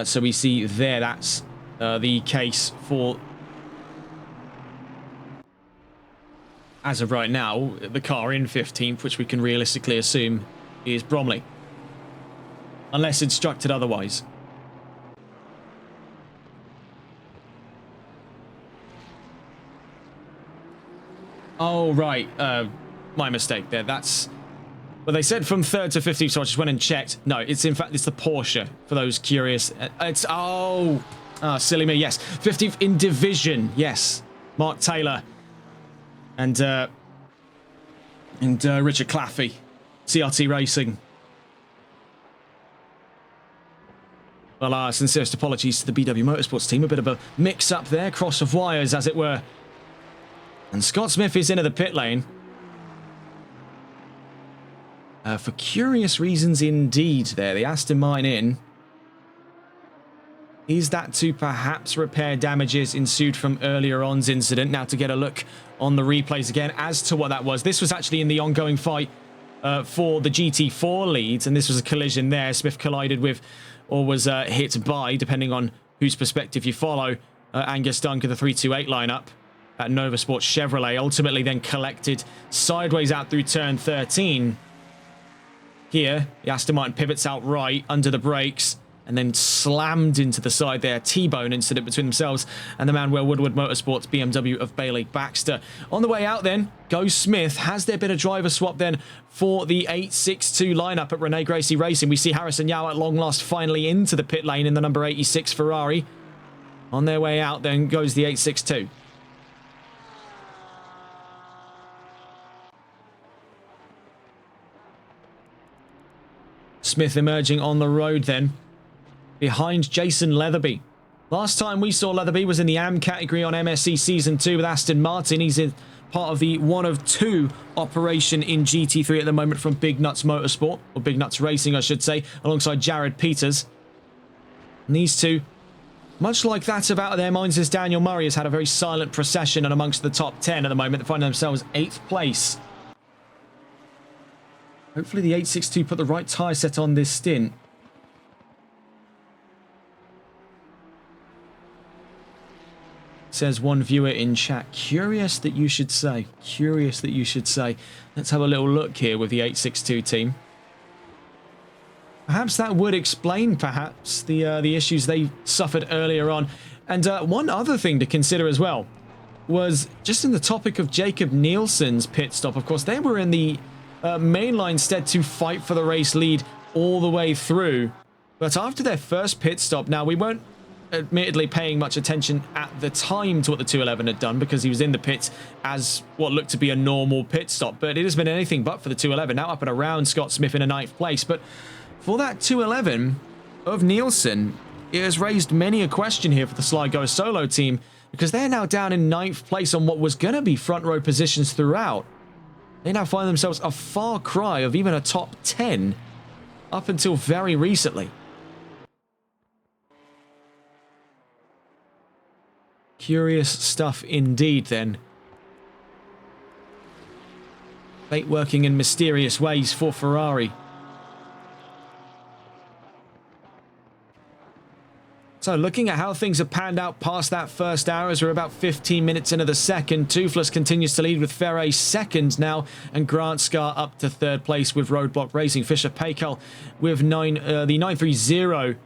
So we see there that's the case for... As of right now, the car in 15th, which we can realistically assume is Bromley. Unless instructed otherwise. Oh, right. My mistake there. That's... Well, they said from 3rd to 15th, so I just went and checked. No, it's in fact, it's the Porsche, for those curious. It's... Oh! Silly me. Yes. 15th in division. Yes. Mark Taylor. And Richard Claffey. CRT Racing. Well, sincerest apologies to the BW Motorsports team. A bit of a mix-up there. Cross of wires, as it were. And Scott Smith is into the pit lane. For curious reasons indeed there. The Aston Martin in. Is that to perhaps repair damages ensued from earlier on's incident? Now to get a look on the replays again as to what that was. This was actually in the ongoing fight for the GT4 leads. And this was a collision there. Smith collided with, or was hit by, depending on whose perspective you follow, Angus Dunk of the 328 lineup at Nova Sports Chevrolet, ultimately then collected sideways out through turn 13. Here, the Aston Martin pivots out right under the brakes, and then slammed into the side there. T-bone incident between themselves and the Manuel Woodward Motorsports BMW of Bailey Baxter. On the way out then, goes Smith. Has there been a driver swap then for the 862 lineup at Rene Gracie Racing? We see Harrison Yao at long last finally into the pit lane in the number 86 Ferrari. On their way out then goes the 862. Smith emerging on the road then, behind Jason Leatherby. Last time we saw Leatherby was in the AM category on MSC Season 2 with Aston Martin. He's in part of the 1 of 2 operation in GT3 at the moment from Big Nuts Motorsport, or Big Nuts Racing I should say, alongside Jared Peters. And these two, much like that of out of their minds as Daniel Murray has had a very silent procession and amongst the top 10 at the moment. They find themselves 8th place. Hopefully the 862 put the right tyre set on this stint. Says one viewer in chat. Curious that you should say. Curious that you should say. Let's have a little look here with the 862 team. Perhaps that would explain, perhaps, the issues they suffered earlier on. And one other thing to consider as well was just in the topic of Jacob Nielsen's pit stop. Of course, they were in the mainline stead to fight for the race lead all the way through. But after their first pit stop, now we weren't admittedly paying much attention at the time to what the 211 had done because he was in the pits as what looked to be a normal pit stop. But it has been anything but for the 211. Now up and around Scott Smith in a 9th place. But for that 211 of Nielsen, it has raised many a question here for the Sligo Solo team because they're now down in 9th place on what was going to be front row positions throughout. They now find themselves a far cry of even a top 10 up until very recently. Curious stuff indeed then. Fate working in mysterious ways for Ferrari. So looking at how things have panned out past that first hour as we're about 15 minutes into the second. Toothless continues to lead with Ferre second now, and Grant Scar up to 3rd place with Roadblock Racing. Fisher Paykel with the 930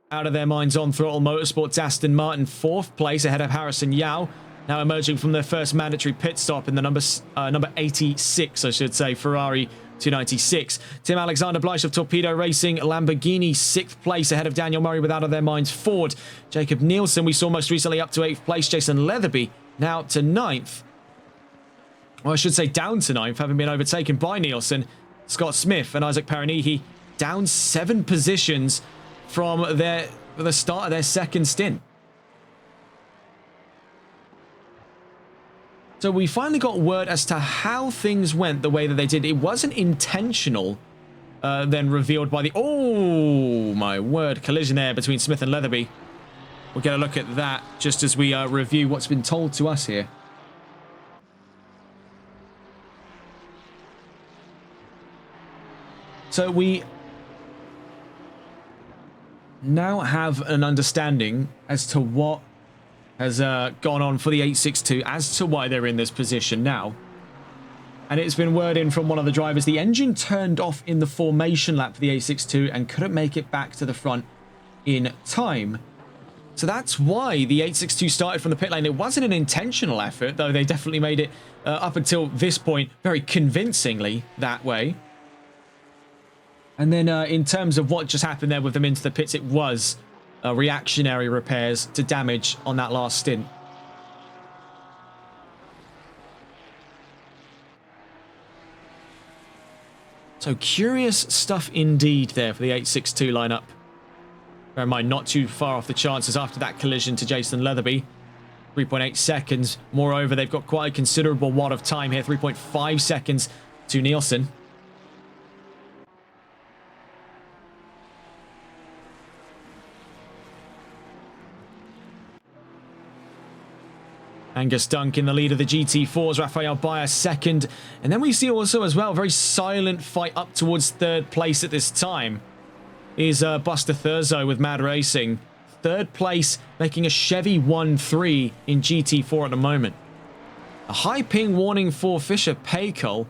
out of their minds on Throttle Motorsports. Aston Martin 4th place ahead of Harrison Yao, now emerging from their first mandatory pit stop in the number 86, I should say, Ferrari 296. Tim Alexander Bleish of Torpedo Racing, Lamborghini 6th place ahead of Daniel Murray with Out of Their Minds Ford. Jacob Nielsen we saw most recently up to 8th place. Jason Leatherby now to 9th. Well, I should say down to 9th, having been overtaken by Nielsen. Scott Smith and Isaac Peronihi down 7 positions from the start of their second stint. So we finally got word as to how things went the way that they did. It wasn't intentional, then revealed by the... Oh, my word. Collision there between Smith and Leatherby. We'll get a look at that just as we review what's been told to us here. So we now have an understanding as to what has gone on for the 862 as to why they're in this position now. And it's been word in from one of the drivers. The engine turned off in the formation lap for the 862 and couldn't make it back to the front in time. So that's why the 862 started from the pit lane. It wasn't an intentional effort, though they definitely made it up until this point very convincingly that way. And then in terms of what just happened there with them into the pits, it was reactionary repairs to damage on that last stint. So curious stuff indeed there for the 862 lineup. Bear in mind, not too far off the chances after that collision to Jason Leatherby. 3.8 seconds. Moreover, they've got quite a considerable wad of time here. 3.5 seconds to Nielsen. Angus Dunk in the lead of the GT4s, Rafael Bayer second. And then we see also as well a very silent fight up towards 3rd place at this time is Buster Thurzo with Mad Racing. 3rd place, making a Chevy 1-3 in GT4 at the moment. A high ping warning for Fisher Paykel.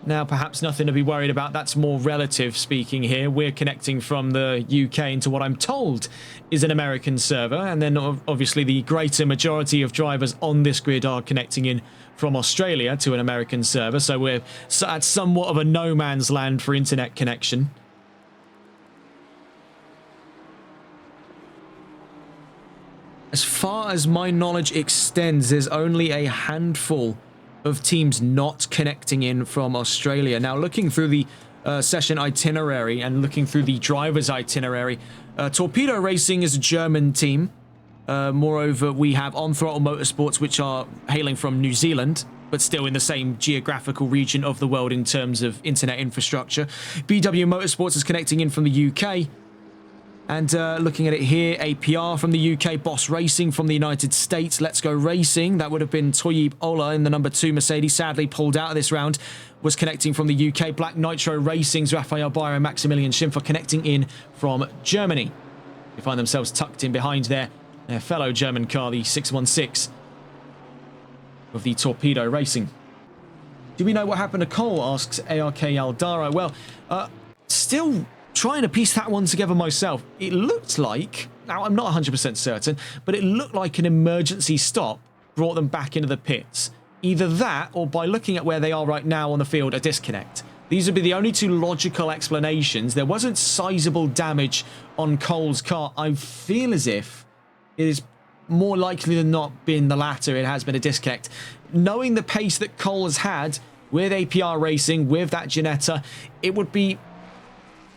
Now, perhaps nothing to be worried about. That's more relative speaking here. We're connecting from the UK into what I'm told is an American server. And then obviously the greater majority of drivers on this grid are connecting in from Australia to an American server. So we're at somewhat of a no man's land for internet connection. As far as my knowledge extends, there's only a handful of teams not connecting in from Australia. Now, looking through the session itinerary and looking through the driver's itinerary, Torpedo Racing is a German team. Moreover, we have On Throttle Motorsports, which are hailing from New Zealand, but still in the same geographical region of the world in terms of internet infrastructure. BW Motorsports is connecting in from the UK. And looking at it here, APR from the UK, Boss Racing from the United States, Let's Go Racing, that would have been Toyib Ola in the number 2 Mercedes, sadly pulled out of this round, was connecting from the UK. Black Nitro Racing's Raphael Bayer and Maximilian Schimpfer connecting in from Germany. They find themselves tucked in behind their fellow German car, the 616 of the Torpedo Racing. Do we know what happened to Cole, asks ARK Aldara. Well, still trying to piece that one together myself. It looked like, now I'm not 100% certain, but it looked like an emergency stop brought them back into the pits. Either that, or by looking at where they are right now on the field, a disconnect. These would be the only two logical explanations. There wasn't sizable damage on Cole's car. I feel as if it is more likely than not been the latter. It has been a disconnect. Knowing the pace that Cole has had with APR Racing, with that Ginetta, it would be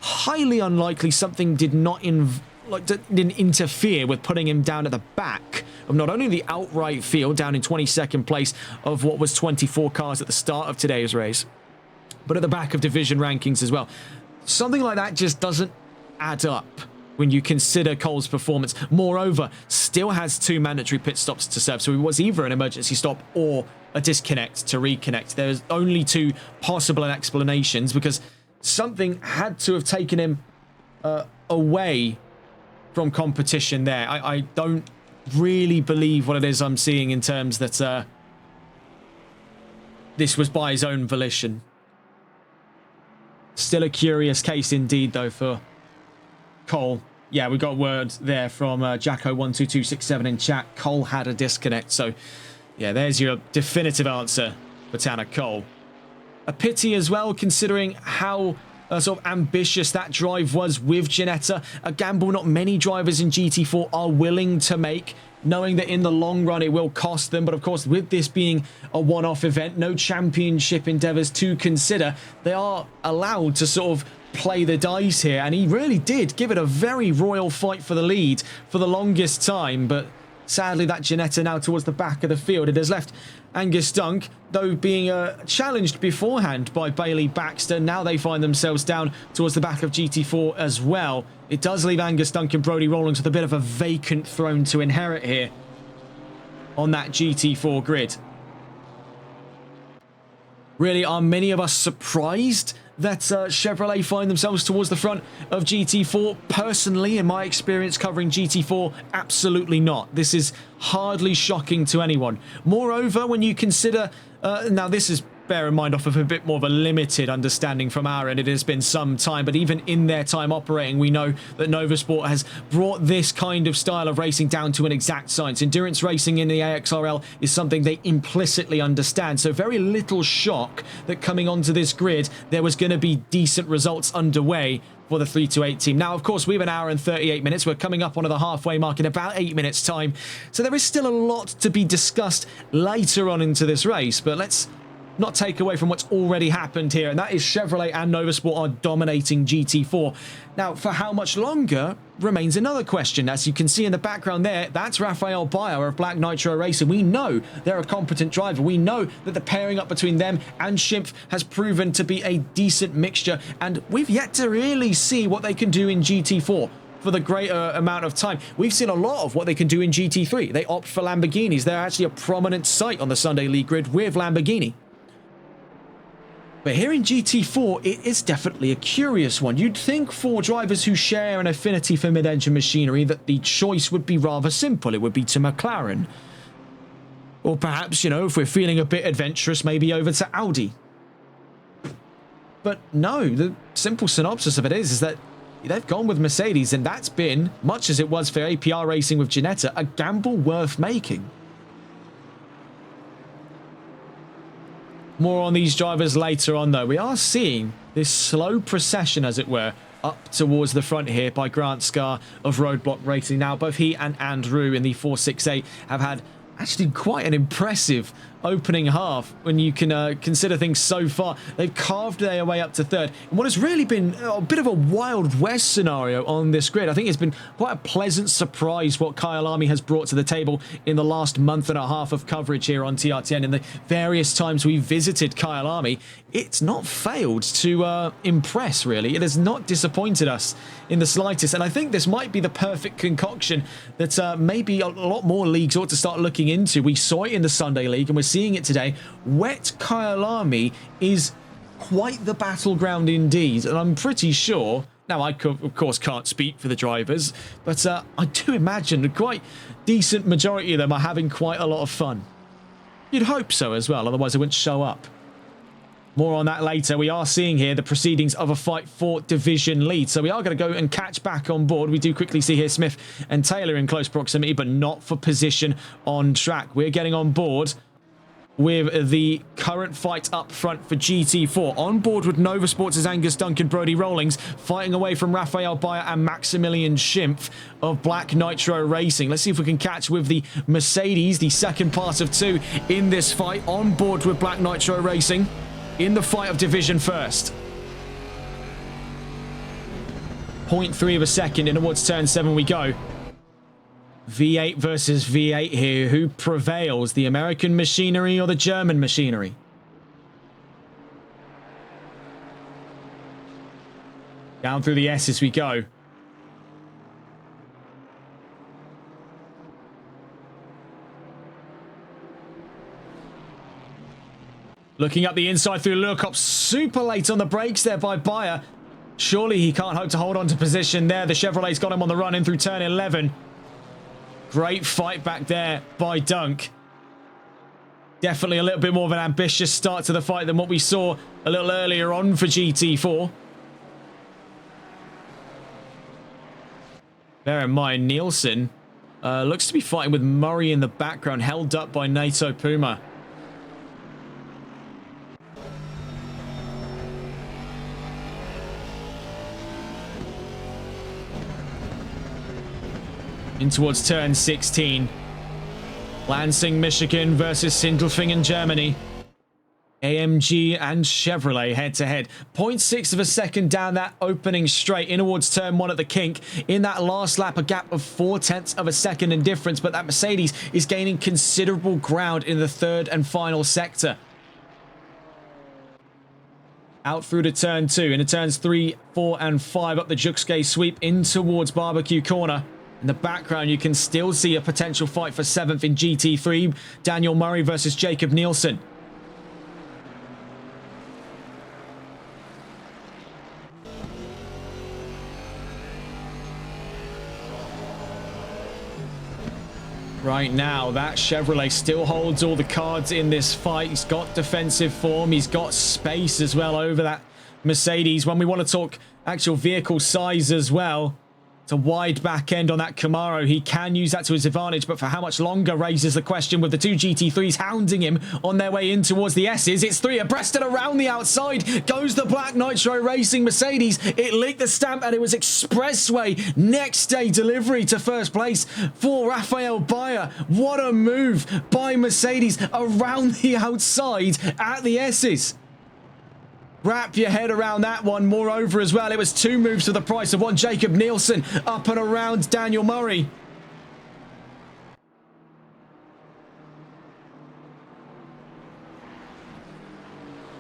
highly unlikely something didn't interfere with putting him down at the back of not only the outright field, down in 22nd place of what was 24 cars at the start of today's race, but at the back of division rankings as well. Something like that just doesn't add up when you consider Cole's performance. Moreover, still has 2 mandatory pit stops to serve, so it was either an emergency stop or a disconnect to reconnect. There's only 2 possible explanations, because something had to have taken him away from competition there. I don't really believe what it is I'm seeing in terms that this was by his own volition. Still a curious case indeed, though, for Cole. Yeah, we got word there from Jacko12267 in chat. Cole had a disconnect. So, yeah, there's your definitive answer for Tanner Cole. A pity as well, considering how sort of ambitious that drive was with Ginetta. A gamble not many drivers in GT4 are willing to make, knowing that in the long run it will cost them. But of course, with this being a one-off event, no championship endeavours to consider, they are allowed to sort of play the dice here. And he really did give it a very royal fight for the lead for the longest time. But sadly, that Ginetta now towards the back of the field. It has left Angus Dunk, though being challenged beforehand by Bailey Baxter. Now they find themselves down towards the back of GT4 as well. It does leave Angus Dunk and Brodie Rawlings with a bit of a vacant throne to inherit here on that GT4 grid. Really, are many of us surprised that Chevrolet find themselves towards the front of GT4? Personally, in my experience covering GT4, absolutely not. This is hardly shocking to anyone. Moreover, when you consider, now this is, bear in mind, off of a bit more of a limited understanding from our end. It has been some time, but even in their time operating, we know that Novasport has brought this kind of style of racing down to an exact science. Endurance racing in the AXRL is something they implicitly understand, so very little shock that coming onto this grid, there was going to be decent results underway for the 328 team. Now, of course, we have an hour and 38 minutes. We're coming up onto the halfway mark in about 8 minutes' time, so there is still a lot to be discussed later on into this race, but let's not take away from what's already happened here, and that is Chevrolet and Novasport are dominating GT4. Now, for how much longer remains another question. As you can see in the background there, that's Raphael Bayer of Black Nitro Racing. We know they're a competent driver. We know that the pairing up between them and Schimpf has proven to be a decent mixture, and we've yet to really see what they can do in GT4 for the greater amount of time. We've seen a lot of what they can do in GT3. They opt for Lamborghinis. They're actually a prominent sight on the Sunday League grid with Lamborghini. But here in GT4, it is definitely a curious one. You'd think for drivers who share an affinity for mid-engine machinery that the choice would be rather simple. It would be to McLaren. Or perhaps, you know, if we're feeling a bit adventurous, maybe over to Audi. But no, the simple synopsis of it is that they've gone with Mercedes, and that's been, much as it was for APR Racing with Ginetta, a gamble worth making. More on these drivers later on, though. We are seeing this slow procession, as it were, up towards the front here by Grant Scar of Roadblock Racing. Now, both he and Andrew in the 468 have had actually quite an impressive opening half when you can consider things so far. They've carved their way up to third in what has really been a bit of a Wild West scenario on this grid. I think it's been quite a pleasant surprise what Kyalami has brought to the table in the last month and a half of coverage here on TRTN. In the various times we visited Kyalami, it's not failed to impress, really. It has not disappointed us in the slightest, and I think this might be the perfect concoction that maybe a lot more leagues ought to start looking into. We saw it in the Sunday League, and we're seeing it today. Wet Kyalami is quite the battleground indeed, and I'm pretty sure, now I of course can't speak for the drivers, but I do imagine a quite decent majority of them are having quite a lot of fun. You'd hope so as well, otherwise they wouldn't show up. More on that later. We are seeing here the proceedings of a fight for division lead. So we are going to go and catch back on board. We do quickly see here Smith and Taylor in close proximity, but not for position on track. We're getting on board with the current fight up front for GT4. On board with Nova Sports' Angus Duncan, Brody Rawlings, fighting away from Raphael Bayer and Maximilian Schimpf of Black Nitro Racing. Let's see if we can catch with the Mercedes, the second part of two in this fight. On board with Black Nitro Racing in the fight of division first. 0.3 of a second in towards turn 7 we go. V8 versus V8 here. Who prevails? The American machinery or the German machinery? Down through the S as we go. Looking up the inside through Lurkop. Super late on the brakes there by Bayer. Surely he can't hope to hold on to position there. The Chevrolet's got him on the run in through turn 11. Great fight back there by Dunk. Definitely a little bit more of an ambitious start to the fight than what we saw a little earlier on for GT4. Bear in mind, Nielsen looks to be fighting with Murray in the background, held up by NATO Puma. In towards turn 16. Lansing, Michigan versus Sindelfingen, Germany. AMG and Chevrolet head-to-head. 0.6 of a second down that opening straight in towards turn 1 at the kink. In that last lap, a gap of 0.4 of a second in difference, but that Mercedes is gaining considerable ground in the third and final sector. Out through to turn 2, into turns 3, 4, and 5 up the Juxke sweep in towards Barbecue Corner. In the background, you can still see a potential fight for 7th in GT3. Daniel Murray versus Jacob Nielsen. Right now, that Chevrolet still holds all the cards in this fight. He's got defensive form. He's got space as well over that Mercedes. When we want to talk actual vehicle size as well, it's a wide back end on that Camaro. He can use that to his advantage, but for how much longer raises the question with the two GT3s hounding him on their way in towards the S's. It's 3 abreast and around the outside goes the Black Nitro Racing Mercedes. It licked the stamp and it was expressway next day delivery to first place for Raphael Bayer. What a move by Mercedes around the outside at the S's. Wrap your head around that one. Moreover as well, it was 2 moves for the price of 1. Jacob Nielsen up and around Daniel Murray.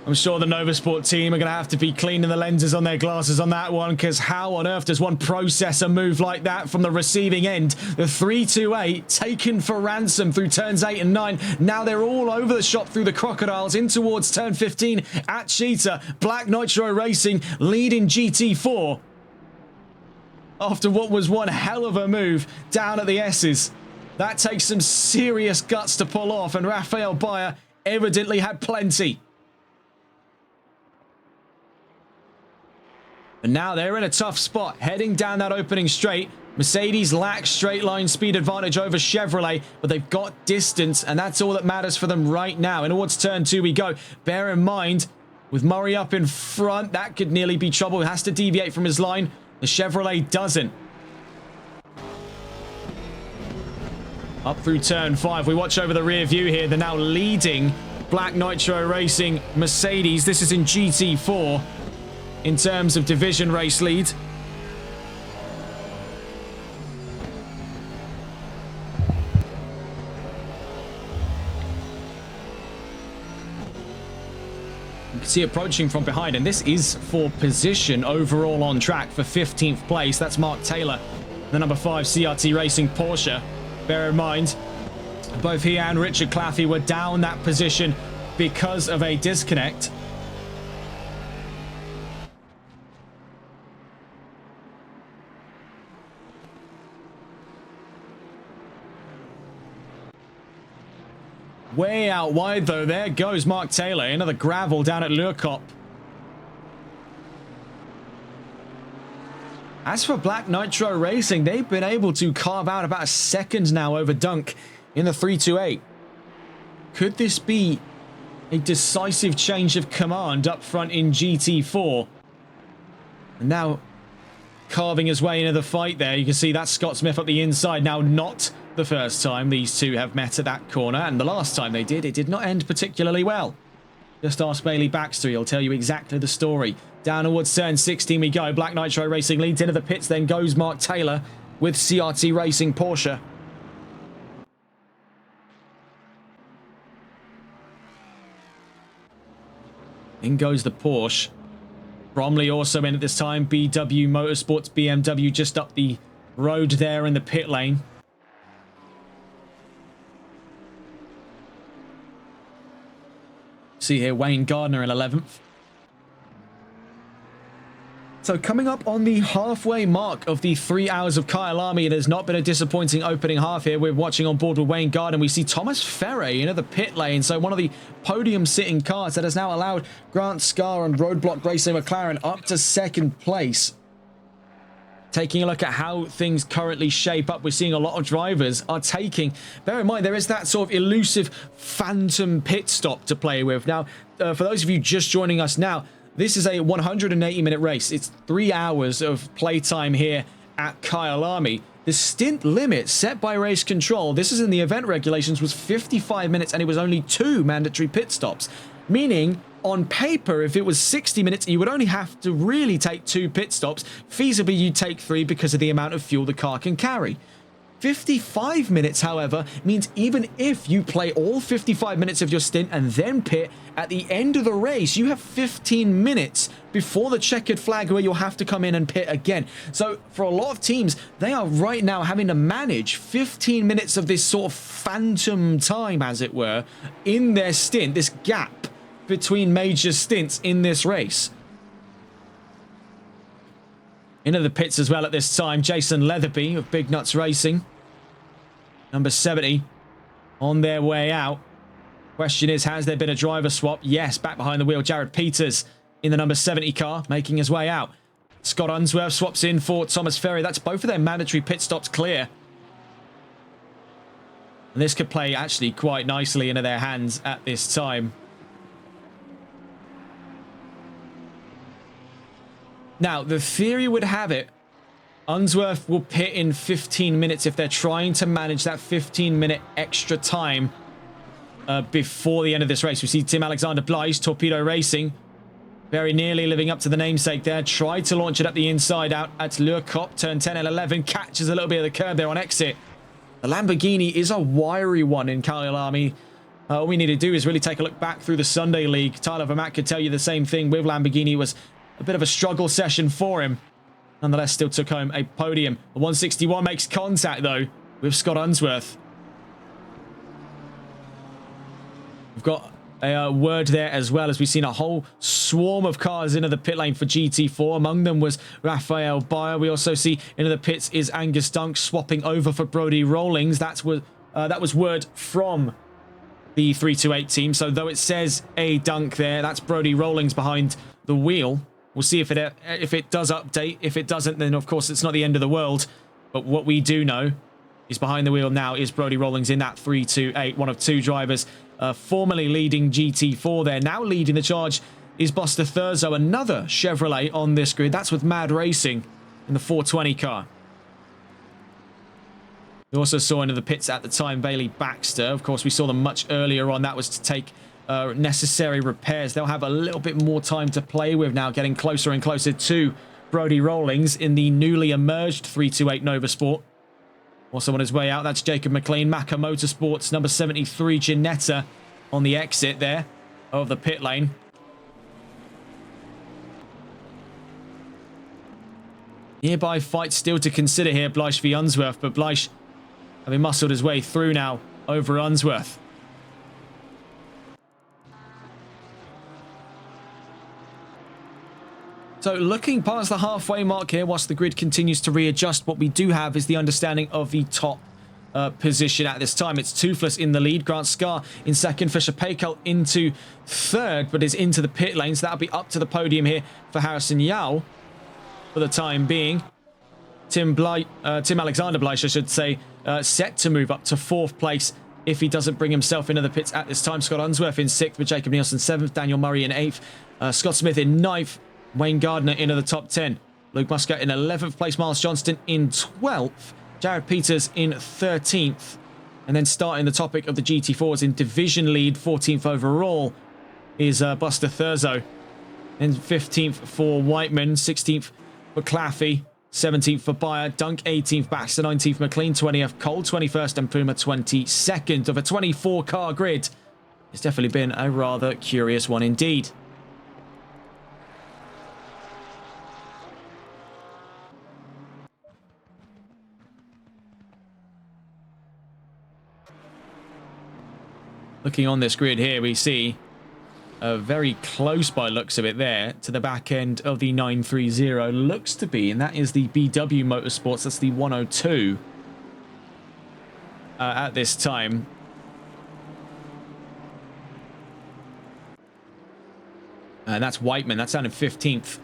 I'm sure the Novasport team are going to have to be cleaning the lenses on their glasses on that one, because how on earth does one process a move like that from the receiving end? The 328 taken for ransom through turns 8 and 9. Now they're all over the shop through the Crocodiles in towards turn 15 at Cheetah. Black Nitro Racing leading GT4 after what was one hell of a move down at the S's. That takes some serious guts to pull off, and Raphael Bayer evidently had plenty. But now they're in a tough spot, heading down that opening straight. Mercedes lacks straight line speed advantage over Chevrolet, but they've got distance, and that's all that matters for them right now. And towards turn 2 we go. Bear in mind, with Murray up in front, that could nearly be trouble. He has to deviate from his line. The Chevrolet doesn't. Up through turn 5, we watch over the rear view here. They're now leading Black Nitro Racing Mercedes. This is in GT4 in terms of division race lead. You can see approaching from behind, and this is for position overall on track for 15th place. That's Mark Taylor, the number 5 CRT Racing Porsche. Bear in mind, both he and Richard Claffey were down that position because of a disconnect. Way out wide, though. There goes Mark Taylor. Another gravel down at Lurkop. As for Black Nitro Racing, they've been able to carve out about a second now over Dunk in the 328. Could this be a decisive change of command up front in GT4? And now carving his way into the fight there. You can see that's Scott Smith up the inside. Now not the first time these two have met at that corner, and the last time they did, it did not end particularly well. Just ask Bailey Baxter, he'll tell you exactly the story. Down towards turn 16 we go. Black Nitro Racing leads into the pits, then goes Mark Taylor with CRT Racing Porsche. In goes the Porsche. Bromley also in at this time. BW Motorsports BMW just up the road there in the pit lane. See here Wayne Gardner in 11th. So coming up on the halfway mark of the 3 hours of Kyalami, it has not been a disappointing opening half here. We're watching on board with Wayne Gardner. We see Thomas Ferre into the pit lane. So one of the podium sitting cars that has now allowed Grant Scarr and Roadblock Racing McLaren up to second place. Taking a look at how things currently shape up, we're seeing a lot of drivers are taking... Bear in mind, there is that sort of elusive phantom pit stop to play with. Now, for those of you just joining us now, this is a 180-minute race. It's 3 hours of playtime here at Kyalami. The stint limit set by race control, this is in the event regulations, was 55 minutes, and it was only 2 mandatory pit stops. Meaning, on paper, if it was 60 minutes, you would only have to really take 2 pit stops. Feasibly, you'd take 3 because of the amount of fuel the car can carry. 55 minutes, however, means even if you play all 55 minutes of your stint and then pit, at the end of the race, you have 15 minutes before the checkered flag where you'll have to come in and pit again. So for a lot of teams, they are right now having to manage 15 minutes of this sort of phantom time, as it were, in their stint, this gap between major stints in this race. Into the pits as well at this time, Jason Leatherby of Big Nuts Racing. Number 70 on their way out. Question is, has there been a driver swap? Yes, back behind the wheel, Jared Peters in the number 70 car, making his way out. Scott Unsworth swaps in for Thomas Ferry. That's both of their mandatory pit stops clear. And this could play actually quite nicely into their hands at this time. Now, the theory would have it, Unsworth will pit in 15 minutes if they're trying to manage that 15-minute extra time before the end of this race. We see Tim Alexander Blythe, Torpedo Racing, very nearly living up to the namesake there. Tried to launch it up the inside out at Lurkop, turn 10 and 11, catches a little bit of the curb there on exit. The Lamborghini is a wiry one in Kyalami. All we need to do is really take a look back through the Sunday League. Tyler Vermaat could tell you the same thing with Lamborghini. It was a bit of a struggle session for him. Nonetheless, still took home a podium. The 161 makes contact, though, with Scott Unsworth. We've got a word there as well, as we've seen a whole swarm of cars into the pit lane for GT4. Among them was Raphael Bayer. We also see into the pits is Angus Dunk swapping over for Brody Rawlings. That was word from the 328 team. So though it says a Dunk there, that's Brody Rawlings behind the wheel. We'll see if it does update. If it doesn't, then of course it's not the end of the world. But what we do know is behind the wheel now is Brodie Rawlings in that 328, one of two drivers formerly leading GT4 there. Now leading the charge is Buster Thurzo, another Chevrolet on this grid. That's with Mad Racing in the 420 car. We also saw into the pits at the time Bailey Baxter. Of course, we saw them much earlier on. That was to take necessary repairs. They'll have a little bit more time to play with now, getting closer and closer to Brodie Rawlings in the newly emerged 328 Nova Sport. Also on his way out, that's Jacob McLean, Macca Motorsports, number 73, Ginetta on the exit there of the pit lane. Nearby fight still to consider here, Bleish v Unsworth, but Bleish having muscled his way through now over Unsworth. So looking past the halfway mark here, whilst the grid continues to readjust, what we do have is the understanding of the top position at this time. It's Toothless in the lead, Grant Scarr in second, Fisher Paykel into third, but is into the pit lane, so that'll be up to the podium here for Harrison Yao for the time being. Tim Alexander Bleish, I should say, set to move up to fourth place if he doesn't bring himself into the pits at this time. Scott Unsworth in sixth with Jacob Nielsen seventh, Daniel Murray in eighth, Scott Smith in ninth, Wayne Gardner into the top 10. Luke Muscat in 11th place. Miles Johnston in 12th. Jared Peters in 13th. And then starting the topic of the GT4s in division lead, 14th overall, is Buster Thurzo. And 15th for Whiteman. 16th for Claffey. 17th for Bayer. Dunk 18th. Baxter 19th. McLean 20th. Cole 21st. And Puma 22nd. Of a 24-car grid. It's definitely been a rather curious one indeed. Looking on this grid here, we see very close by looks of it there to the back end of the 930. Looks to be, and that is the BW Motorsports. That's the 102 at this time. And that's Whiteman. That's down in 15th.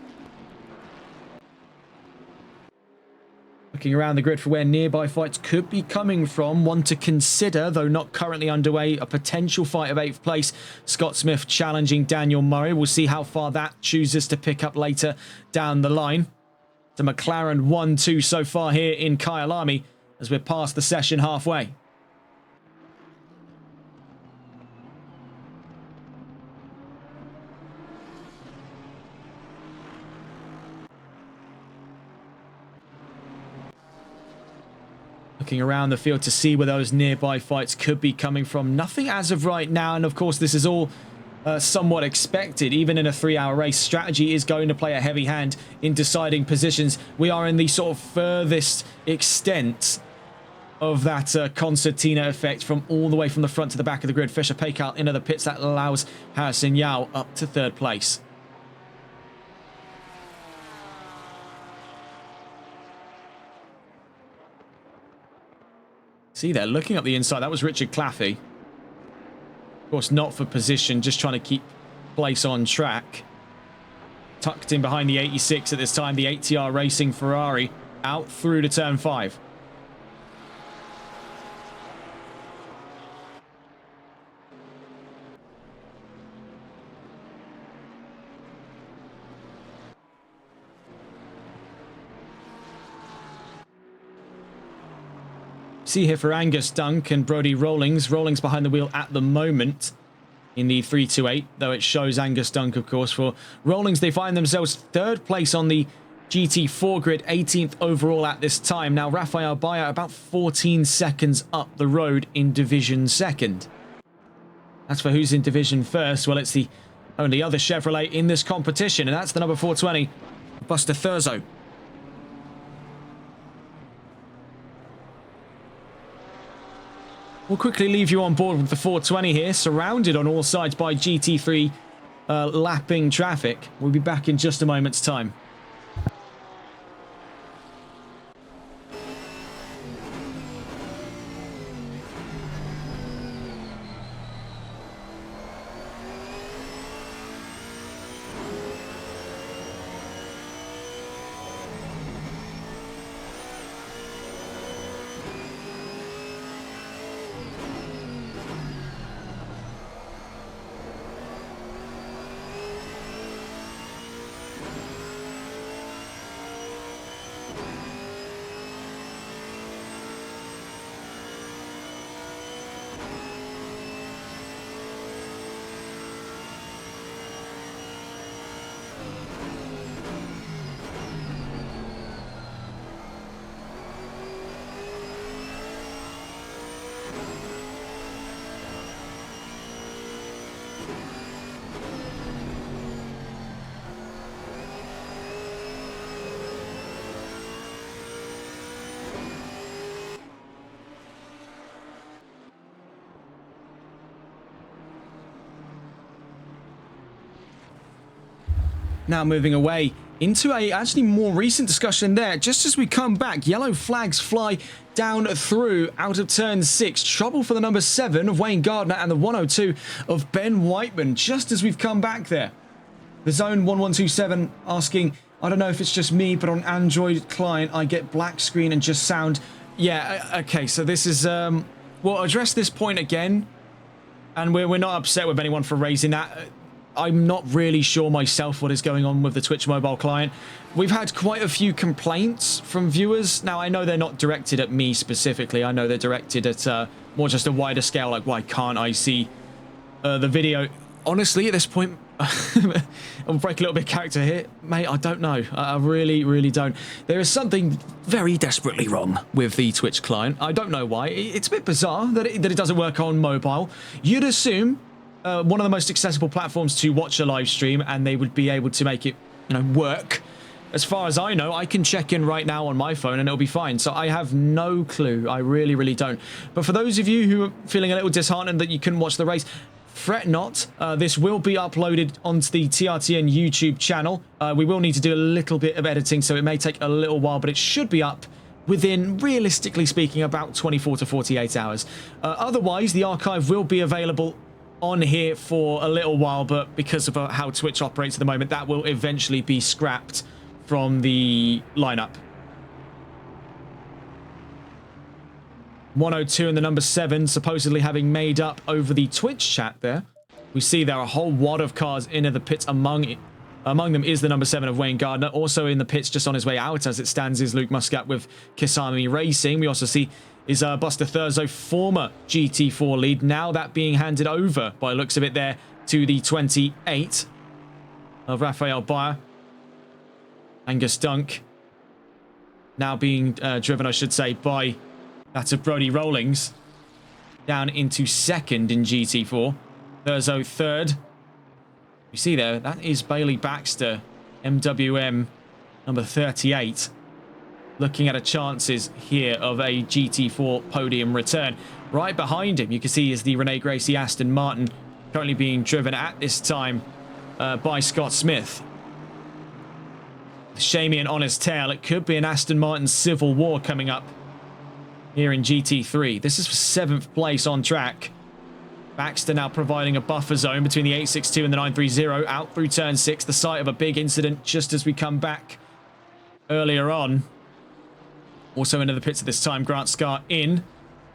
Looking around the grid for where nearby fights could be coming from. One to consider, though not currently underway, a potential fight of 8th place. Scott Smith challenging Daniel Murray. We'll see how far that chooses to pick up later down the line. The McLaren 1-2 so far here in Kyalami as we're past the session halfway. Looking around the field to see where those nearby fights could be coming from. Nothing as of right now, and of course this is all somewhat expected. Even in a 3-hour race, strategy is going to play a heavy hand in deciding positions. We are in the sort of furthest extent of that concertina effect from all the way from the front to the back of the grid. Fisher Paykel into the pits. That allows Harrison Yao up to third place. See there, looking up the inside, that was Richard Claffey. Of course, not for position, just trying to keep place on track. Tucked in behind the 86 at this time, the ATR Racing Ferrari, out through to turn 5. See here for Angus Dunk and Brodie Rawlings. Rawlings behind the wheel at the moment in the 328, though it shows Angus Dunk, of course. For Rawlings, they find themselves third place on the GT4 grid, 18th overall at this time. Now, Rafael Bayer about 14 seconds up the road in Division 2nd. As for who's in Division 1st, well, it's the only other Chevrolet in this competition, and that's the number 420, Buster Thurzo. We'll quickly leave you on board with the 420 here, surrounded on all sides by GT3 lapping traffic. We'll be back in just a moment's time. Now moving away into a actually more recent discussion there. Just as we come back, yellow flags fly down through out of turn 6. Trouble for the number 7 of Wayne Gardner and the 102 of Ben Whiteman. Just as we've come back there. The zone 1127 asking, I don't know if it's just me, but on Android client, I get black screen and just sound. Yeah, okay, so this is, we'll address this point again. And we're not upset with anyone for raising that. I'm not really sure myself what is going on with the Twitch mobile client. We've had quite a few complaints from viewers. Now, I know they're not directed at me specifically. I know they're directed at more just a wider scale, like, why can't I see the video? Honestly, at this point, I'll break a little bit of character here. Mate, I don't know. I really, really don't. There is something very desperately wrong with the Twitch client. I don't know why. It's a bit bizarre that it doesn't work on mobile. You'd assume one of the most accessible platforms to watch a live stream, and they would be able to make it, you know, work. As far as I know, I can check in right now on my phone and it'll be fine. So I have no clue. I really, really don't. But for those of you who are feeling a little disheartened that you couldn't watch the race, fret not. This will be uploaded onto the TRTN YouTube channel. We will need to do a little bit of editing, so it may take a little while, but it should be up within, realistically speaking, about 24 to 48 hours. Otherwise, the archive will be available on here for a little while, but because of how Twitch operates at the moment, that will eventually be scrapped from the lineup. 102 and the number 7 supposedly having made up over the Twitch chat there. We see there are a whole wad of cars into the pits. Among them is the number 7 of Wayne Gardner. Also in the pits just on his way out as it stands is Luke Muscat with Kyalami Racing. We also see is Buster Thurzo, former GT4 lead. Now that being handed over, by the looks of it there, to the 28 of Raphael Bayer. Angus Dunk. Now being driven, I should say, by that of Brody Rollings. Down into second in GT4. Thurzo third. You see there, that is Bailey Baxter, MWM number 38. Looking at a chances here of a GT4 podium return. Right behind him, you can see is the Renee Gracie Aston Martin, currently being driven at this time by Scott Smith. Shamian on his tail. It could be an Aston Martin civil war coming up here in GT3. This is for 7th place on track. Baxter now providing a buffer zone between the 862 and the 930 out through turn 6, the site of a big incident just as we come back earlier on. Also into the pits at this time, Grant Scar in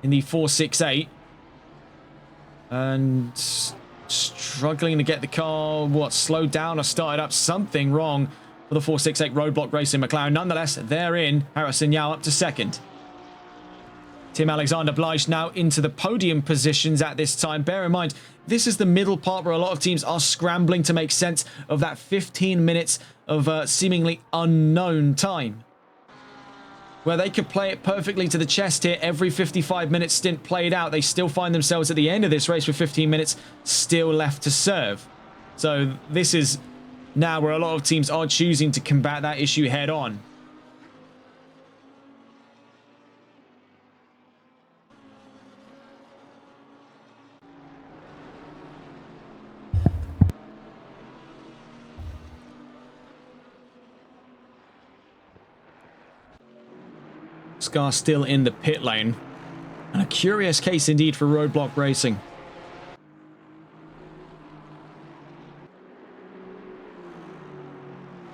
the 468. And struggling to get the car, slowed down or started up. Something wrong for the 468 Roadblock Racing McLaren. Nonetheless, they're in. Harrison Yao up to second. Tim Alexander Blige now into the podium positions at this time. Bear in mind, this is the middle part where a lot of teams are scrambling to make sense of that 15 minutes of seemingly unknown time. Where they could play it perfectly to the chest here, every 55-minute stint played out, they still find themselves at the end of this race with 15 minutes still left to serve. So this is now where a lot of teams are choosing to combat that issue head on. Scar still in the pit lane. And a curious case indeed for Roadblock Racing.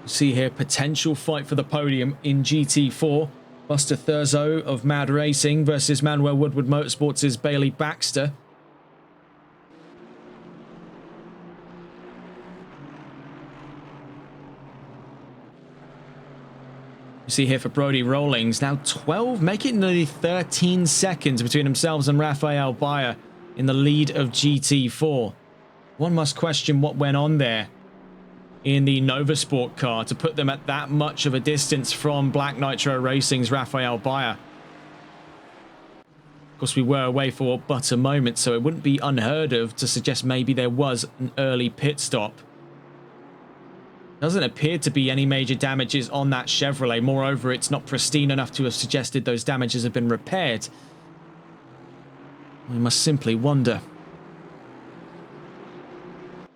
See here, potential fight for the podium in GT4. Buster Thurzo of Mad Racing versus Manuel Woodward Motorsports' Bailey Baxter. See here for Brody Rollings, now 12, make it nearly 13 seconds between themselves and Raphael Bayer in the lead of GT4. One must question what went on there in the Nova Sport car to put them at that much of a distance from Black Nitro Racing's Raphael Bayer. Of course, we were away for but a moment, so it wouldn't be unheard of to suggest maybe there was an early pit stop. Doesn't appear to be any major damages on that Chevrolet. Moreover, it's not pristine enough to have suggested those damages have been repaired. We must simply wonder.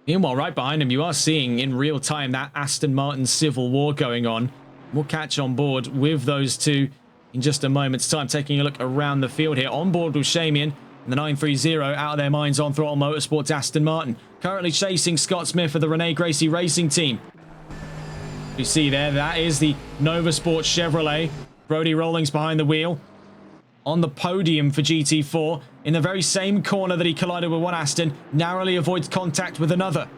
Meanwhile, right behind him, you are seeing in real time that Aston Martin civil war going on. We'll catch on board with those two in just a moment's time. Taking a look around the field here. On board with Shamian and the 930 out of their minds on Throttle Motorsports Aston Martin. Currently chasing Scott Smith of the Rene Gracie Racing Team. You see there, that is the Nova Sports Chevrolet. Brody Rawlings behind the wheel. On the podium for GT4, in the very same corner that he collided with one Aston, narrowly avoids contact with another.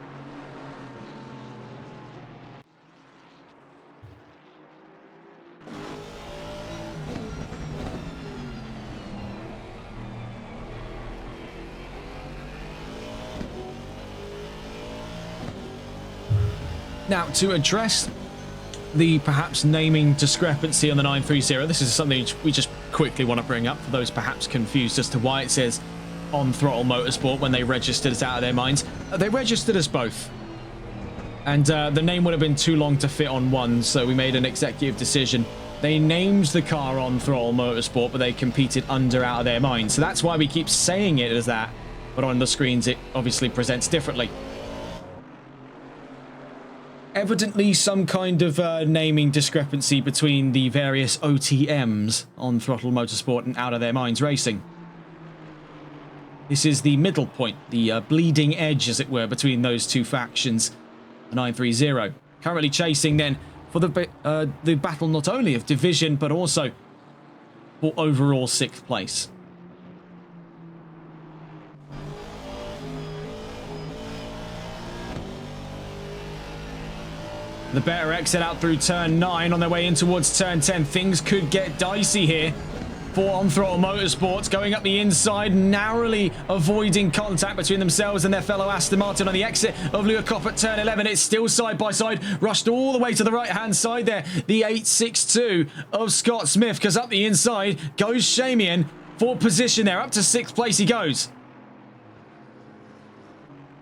Now, to address the perhaps naming discrepancy on the 930, this is something we just quickly want to bring up for those perhaps confused as to why it says on Throttle Motorsport when they registered us out of their minds. They registered us both, and the name would have been too long to fit on one, so we made an executive decision. They named the car on Throttle Motorsport, but they competed under out of their minds, so that's why we keep saying it as that, but on the screens it obviously presents differently. Evidently some kind of naming discrepancy between the various OTMs on Throttle Motorsport and Out of Their Minds Racing. This is the middle point, the bleeding edge, as it were, between those two factions. The 930 currently chasing then for the battle not only of division but also for overall 6th place. The better exit out through turn 9 on their way in towards turn 10. Things could get dicey here for On Throttle Motorsports. Going up the inside, narrowly avoiding contact between themselves and their fellow Aston Martin on the exit of Leeuwenhoek at turn 11. It's still side by side, rushed all the way to the right-hand side there. The 862 of Scott Smith, because up the inside goes Shamian for position there. Up to 6th place he goes.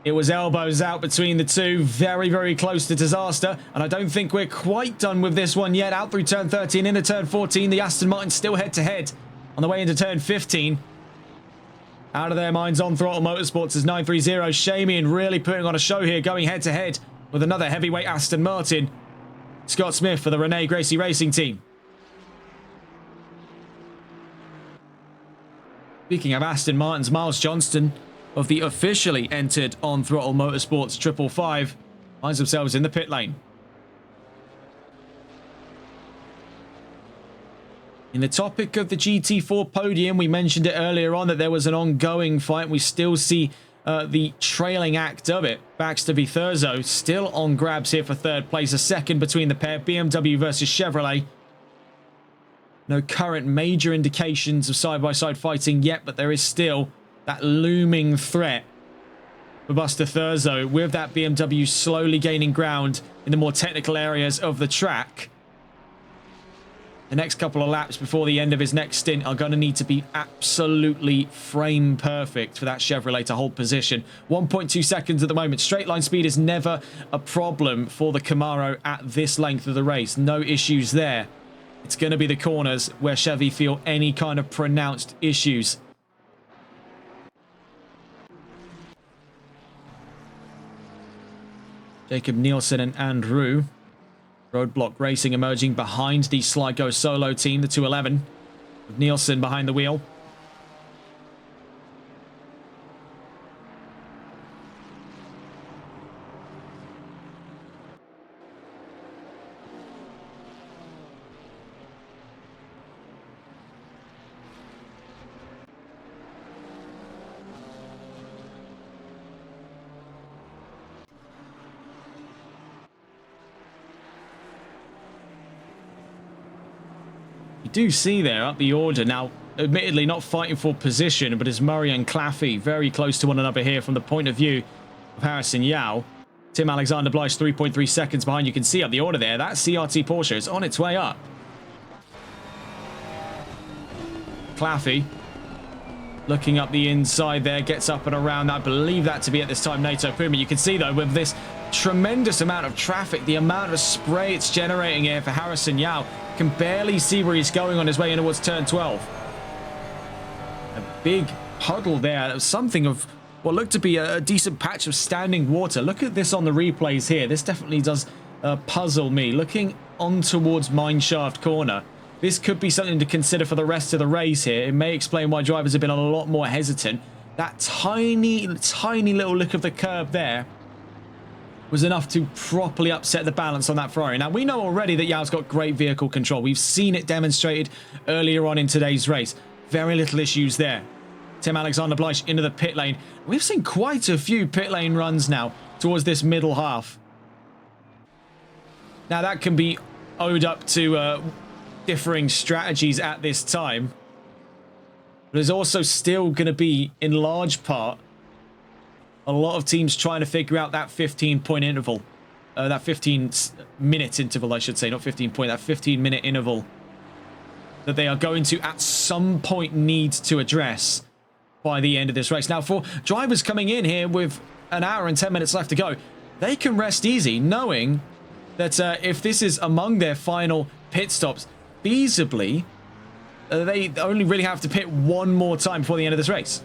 It was elbows out between the two, very, very close to disaster, and I don't think we're quite done with this one yet. Out through turn 13, into turn 14, the Aston Martin still head-to-head on the way into turn 15. Out of their minds on Throttle Motorsports is 930. Shamian really putting on a show here, going head-to-head with another heavyweight Aston Martin. Scott Smith for the Rene Gracie Racing Team. Speaking of Aston Martins, Miles Johnston of the officially entered On Throttle Motorsports 555 finds themselves in the pit lane. In the topic of the GT4 podium, we mentioned it earlier on that there was an ongoing fight. We still see the trailing act of it. Baxter v Thurzo still on grabs here for 3rd place. A second between the pair, BMW versus Chevrolet. No current major indications of side-by-side fighting yet, but there is still that looming threat for Buster Thurzo, with that BMW slowly gaining ground in the more technical areas of the track. The next couple of laps before the end of his next stint are going to need to be absolutely frame perfect for that Chevrolet to hold position. 1.2 seconds at the moment. Straight line speed is never a problem for the Camaro at this length of the race. No issues there. It's going to be the corners where Chevy feel any kind of pronounced issues. Jacob Nielsen and Andrew. Roadblock Racing emerging behind the Sligo Solo team, the 211. With Nielsen behind the wheel. Do see there up the order now, admittedly not fighting for position, but as Murray and Claffey very close to one another here from the point of view of Harrison Yao. Tim Alexander Blythe 3.3 seconds behind. You can see up the order there, that CRT Porsche is on its way up. Claffey looking up the inside there, gets up and around. I believe that to be at this time NATO Puma. You can see though with this tremendous amount of traffic, the amount of spray it's generating here for Harrison Yao, can barely see where he's going on his way in towards turn 12. A big puddle there, something of what looked to be a decent patch of standing water. Look at this on the replays here. This definitely does puzzle me. Looking on towards Mineshaft Corner, this could be something to consider for the rest of the race here. It may explain why drivers have been a lot more hesitant. That tiny little lick of the curb there was enough to properly upset the balance on that Ferrari. Now, we know already that Yao's got great vehicle control. We've seen it demonstrated earlier on in today's race. Very little issues there. Tim Alexander-Bleich into the pit lane. We've seen quite a few pit lane runs now towards this middle half. Now, that can be owed up to differing strategies at this time. But there's also still going to be, in large part, a lot of teams trying to figure out that 15-point interval. That 15-minute interval, I should say, not 15-point, that 15-minute interval that they are going to, at some point, need to address by the end of this race. Now, for drivers coming in here with an hour and 10 minutes left to go, they can rest easy, knowing that if this is among their final pit stops, feasibly, they only really have to pit one more time before the end of this race.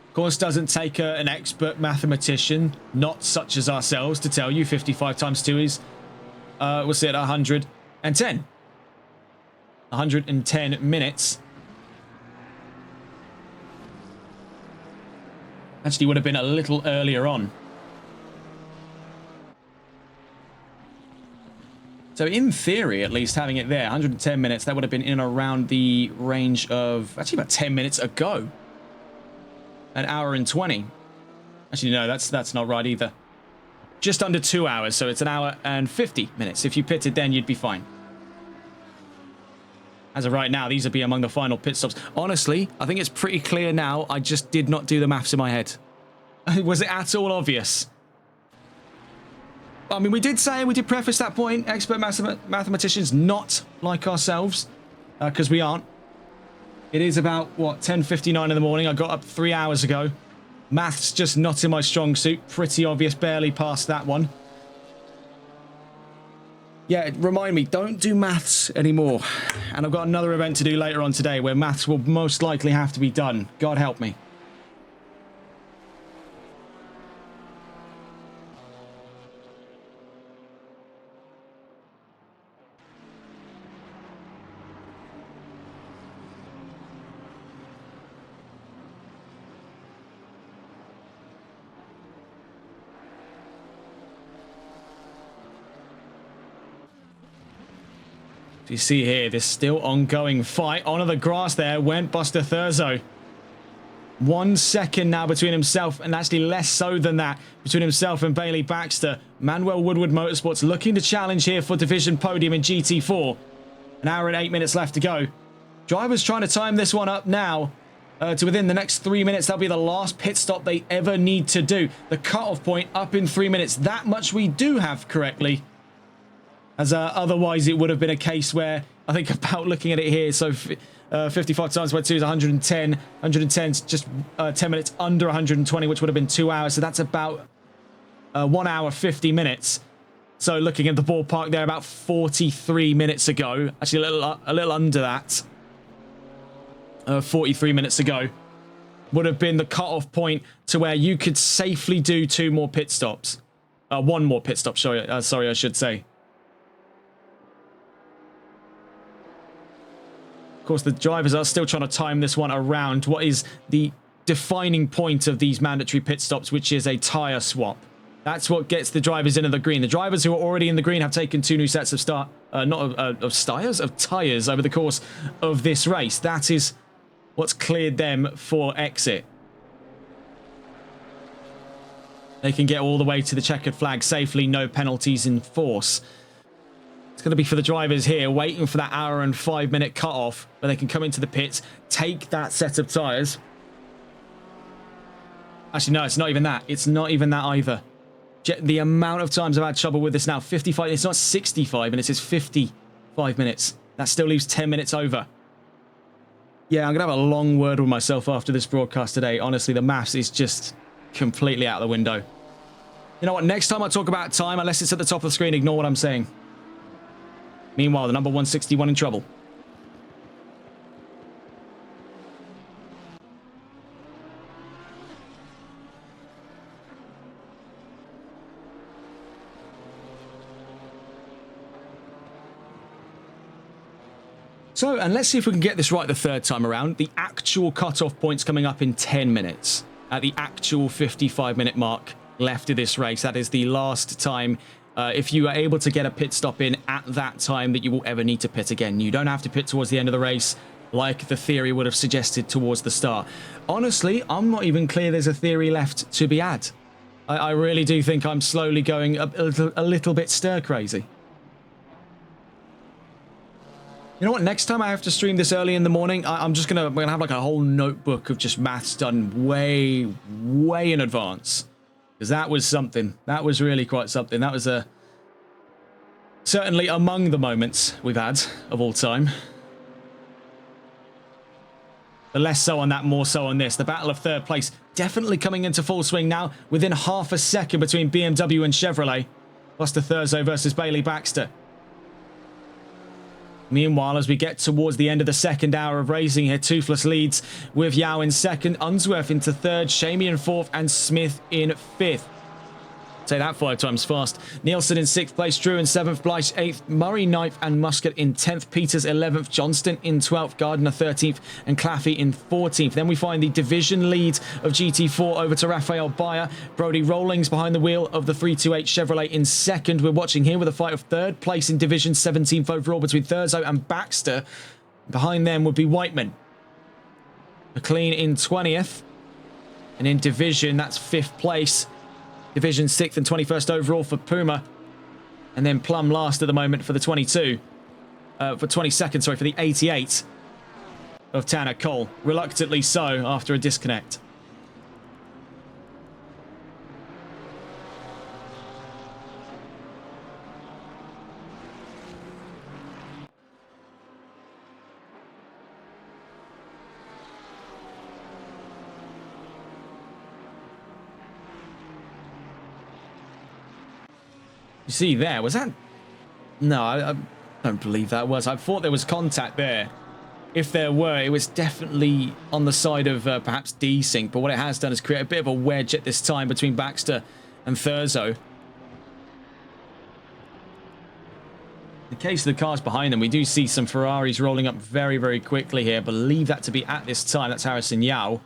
Of course, doesn't take an expert mathematician, not such as ourselves, to tell you 55 times 2 is, we'll see at 110. 110 minutes. Actually would have been a little earlier on. So in theory, at least, having it there, 110 minutes, that would have been in around the range of, actually about 10 minutes ago. An hour and 20. Actually, no, that's not right either. Just under 2 hours, so it's an hour and 50 minutes. If you pitted then, you'd be fine. As of right now, these would be among the final pit stops. Honestly, I think it's pretty clear now. I just did not do the maths in my head. Was it at all obvious? I mean, we did preface that point, expert mathematicians, not like ourselves, because we aren't. It is about, what, 10:59 in the morning. I got up 3 hours ago. Maths just not in my strong suit. Pretty obvious, barely passed that one. Yeah, remind me, don't do maths anymore. And I've got another event to do later on today where maths will most likely have to be done. God help me. You see here, this still ongoing fight. Onto the grass there went Buster Thurzo. 1 second now between himself, and actually less so than that, between himself and Bailey Baxter. Manuel Woodward Motorsports looking to challenge here for division podium in GT4. An hour and 8 minutes left to go. Drivers trying to time this one up now to within the next 3 minutes. That'll be the last pit stop they ever need to do. The cutoff point up in 3 minutes. That much we do have correctly. As otherwise it would have been a case where, I think about looking at it here, so 55 times by 2 is 110. 110 is just 10 minutes under 120, which would have been 2 hours. So that's about 1 hour, 50 minutes. So looking at the ballpark there, about 43 minutes ago. Actually, a little under that. 43 minutes ago would have been the cutoff point to where you could safely do 2 more pit stops. 1 more pit stop, sorry, I should say. Of course, the drivers are still trying to time this one around what is the defining point of these mandatory pit stops, which is a tyre swap. That's what gets the drivers into the green. The drivers who are already in the green have taken 2 new sets of tyres over the course of this race. That is what's cleared them for exit. They can get all the way to the checkered flag safely, no penalties in force. It's going to be for the drivers here, waiting for that hour and 5 minute cutoff where they can come into the pits, take that set of tyres. Actually, no, it's not even that. It's not even that either. The amount of times I've had trouble with this now, 55, it's not 65 minutes, it's 55 minutes. That still leaves 10 minutes over. Yeah, I'm going to have a long word with myself after this broadcast today. Honestly, the maths is just completely out the window. You know what? Next time I talk about time, unless it's at the top of the screen, ignore what I'm saying. Meanwhile, the number 161 in trouble. So, and let's see if we can get this right the third time around. The actual cutoff point's coming up in 10 minutes at the actual 55-minute mark left of this race. That is the last time, if you are able to get a pit stop in at that time, that you will ever need to pit again. You don't have to pit towards the end of the race like the theory would have suggested towards the start. Honestly, I'm not even clear there's a theory left to be had. I really do think I'm slowly going a little bit stir-crazy. You know what? Next time I have to stream this early in the morning, I'm gonna have like a whole notebook of just maths done way in advance, because that was something. That was really quite something. That was certainly among the moments we've had of all time. The less so on that, more so on this. The battle of third place definitely coming into full swing now, within half a second between BMW and Chevrolet. Buster Thurzo versus Bailey Baxter. Meanwhile, as we get towards the end of the second hour of racing here, Toothless leads with Yao in second, Unsworth into third, Shamey in fourth, and Smith in fifth. Say that 5 times fast. Nielsen in 6th place, Drew in 7th, Blythe 8th, Murray 9th, and Muscat in 10th, Peters 11th, Johnston in 12th, Gardner 13th, and Claffey in 14th. Then we find the division lead of GT4 over to Raphael Bayer. Brody Rollings behind the wheel of the 328 Chevrolet in second. We're watching here with a fight of third place in division, 17th overall between Thurzo and Baxter. Behind them would be Whiteman. McLean in 20th. And in division, that's 5th place. Division 6th and 21st overall for Puma. And then Plum last at the moment for the 22. For 22nd, sorry, for the 88 of Tanner Cole. Reluctantly so after a disconnect. You see there, was that... No, I don't believe that was. I thought there was contact there. If there were, it was definitely on the side of perhaps desync, but what it has done is create a bit of a wedge at this time between Baxter and Thurzo. In the case of the cars behind them, we do see some Ferraris rolling up very quickly here. I believe that to be at this time. That's Harrison Yao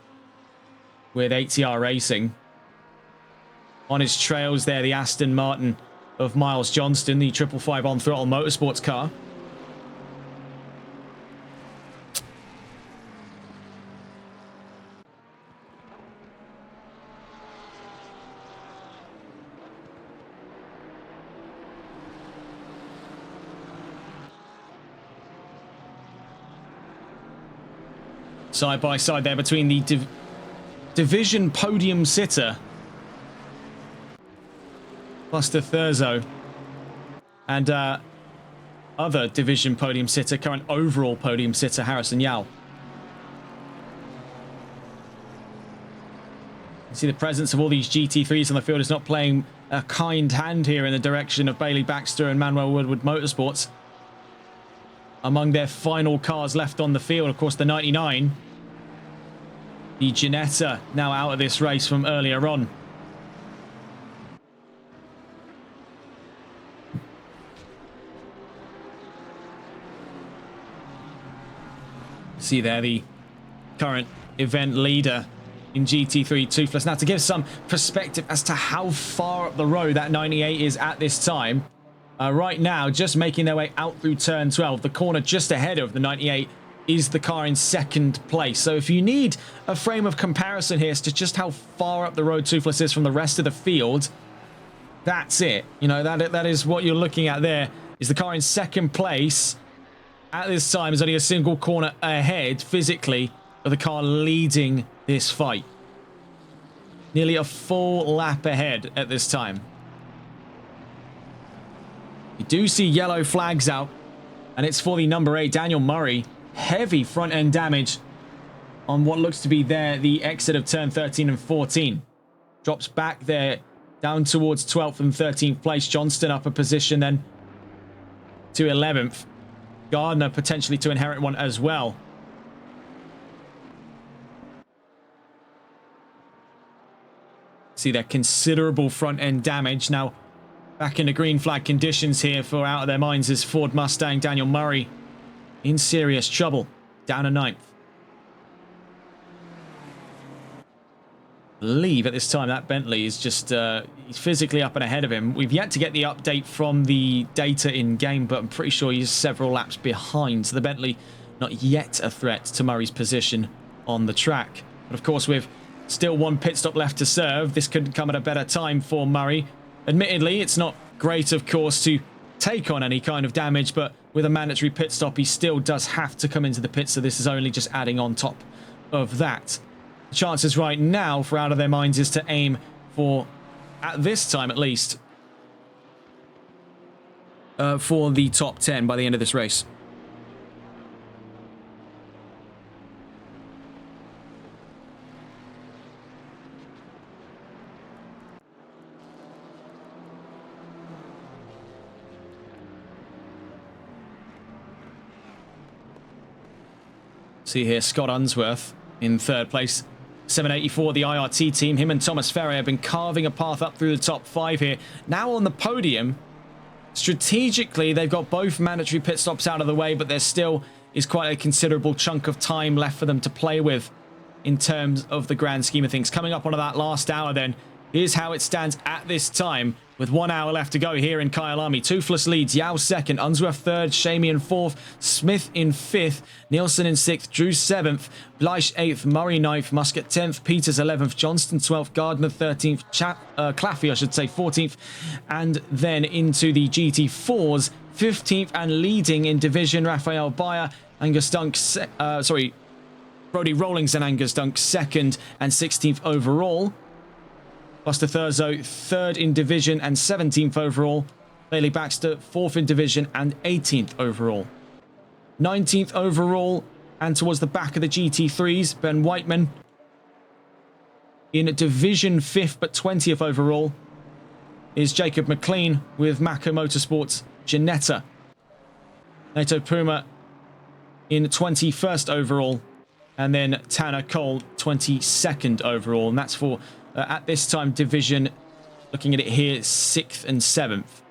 with ATR Racing. On his trails there, the Aston Martin of Miles Johnston, the 555 on throttle motorsports car. Side by side there between the division podium sitter Buster Thurzo and other division podium sitter, current overall podium sitter, Harrison Yao. You see the presence of all these GT3s on the field is not playing a kind hand here in the direction of Bailey Baxter and Manuel Woodward Motorsports. Among their final cars left on the field, of course, the 99. The Ginetta now out of this race from earlier on. See there the current event leader in GT3 Toothless. Now to give some perspective as to how far up the road that 98 is at this time. Right now, just making their way out through turn 12. The corner just ahead of the 98 is the car in second place. So if you need a frame of comparison here as to just how far up the road Toothless is from the rest of the field, that's it. You know, that is what you're looking at there, is the car in second place. At this time, is only a single corner ahead, physically, of the car leading this fight. Nearly a full lap ahead at this time. You do see yellow flags out, and it's for the number 8, Daniel Murray. Heavy front-end damage on what looks to be there, the exit of turn 13 and 14. Drops back there, down towards 12th and 13th place. Johnston up a position then to 11th. Gardner potentially to inherit one as well. See that considerable front end damage. Now back into green flag conditions here for out of their minds is Ford Mustang Daniel Murray in serious trouble. Down to 9th. I believe at this time that Bentley is just he's physically up and ahead of him. We've yet to get the update from the data in game, but I'm pretty sure he's several laps behind. So the Bentley not yet a threat to Murray's position on the track. But of course, with still one pit stop left to serve, this couldn't come at a better time for Murray. Admittedly, it's not great, of course, to take on any kind of damage, but with a mandatory pit stop, he still does have to come into the pit, so this is only just adding on top of that. The chances right now for out of their minds is to aim for, at this time at least, for the top 10 by the end of this race. See here, Scott Unsworth in 3rd place. 784, the IRT team. Him and Thomas Ferry have been carving a path up through the top 5 here. Now on the podium, strategically, they've got both mandatory pit stops out of the way, but there still is quite a considerable chunk of time left for them to play with in terms of the grand scheme of things. Coming up onto that last hour then, here's how it stands at this time. With 1 hour left to go here in Kyalami. Toothless leads, Yao 2nd, Unsworth 3rd, Shamey in 4th, Smith in 5th, Nielsen in 6th, Drew 7th, Bleish 8th, Murray 9th, Muscat 10th, Peters 11th, Johnston 12th, Gardner 13th, Claffey, I should say, 14th, and then into the GT4s, 15th and leading in division, Raphael Bayer, Angus Dunk, Brody Rawlings and Angus Dunk 2nd and 16th overall. Buster Thurzo, 3rd in division and 17th overall. Bailey Baxter, 4th in division and 18th overall. 19th overall, and towards the back of the GT3s, Ben Whiteman in division 5th but 20th overall is Jacob McLean with Mako Motorsports Ginetta. Nato Puma in 21st overall, and then Tanner Cole 22nd overall, and that's for at this time division, looking at it here, 6th and 7th.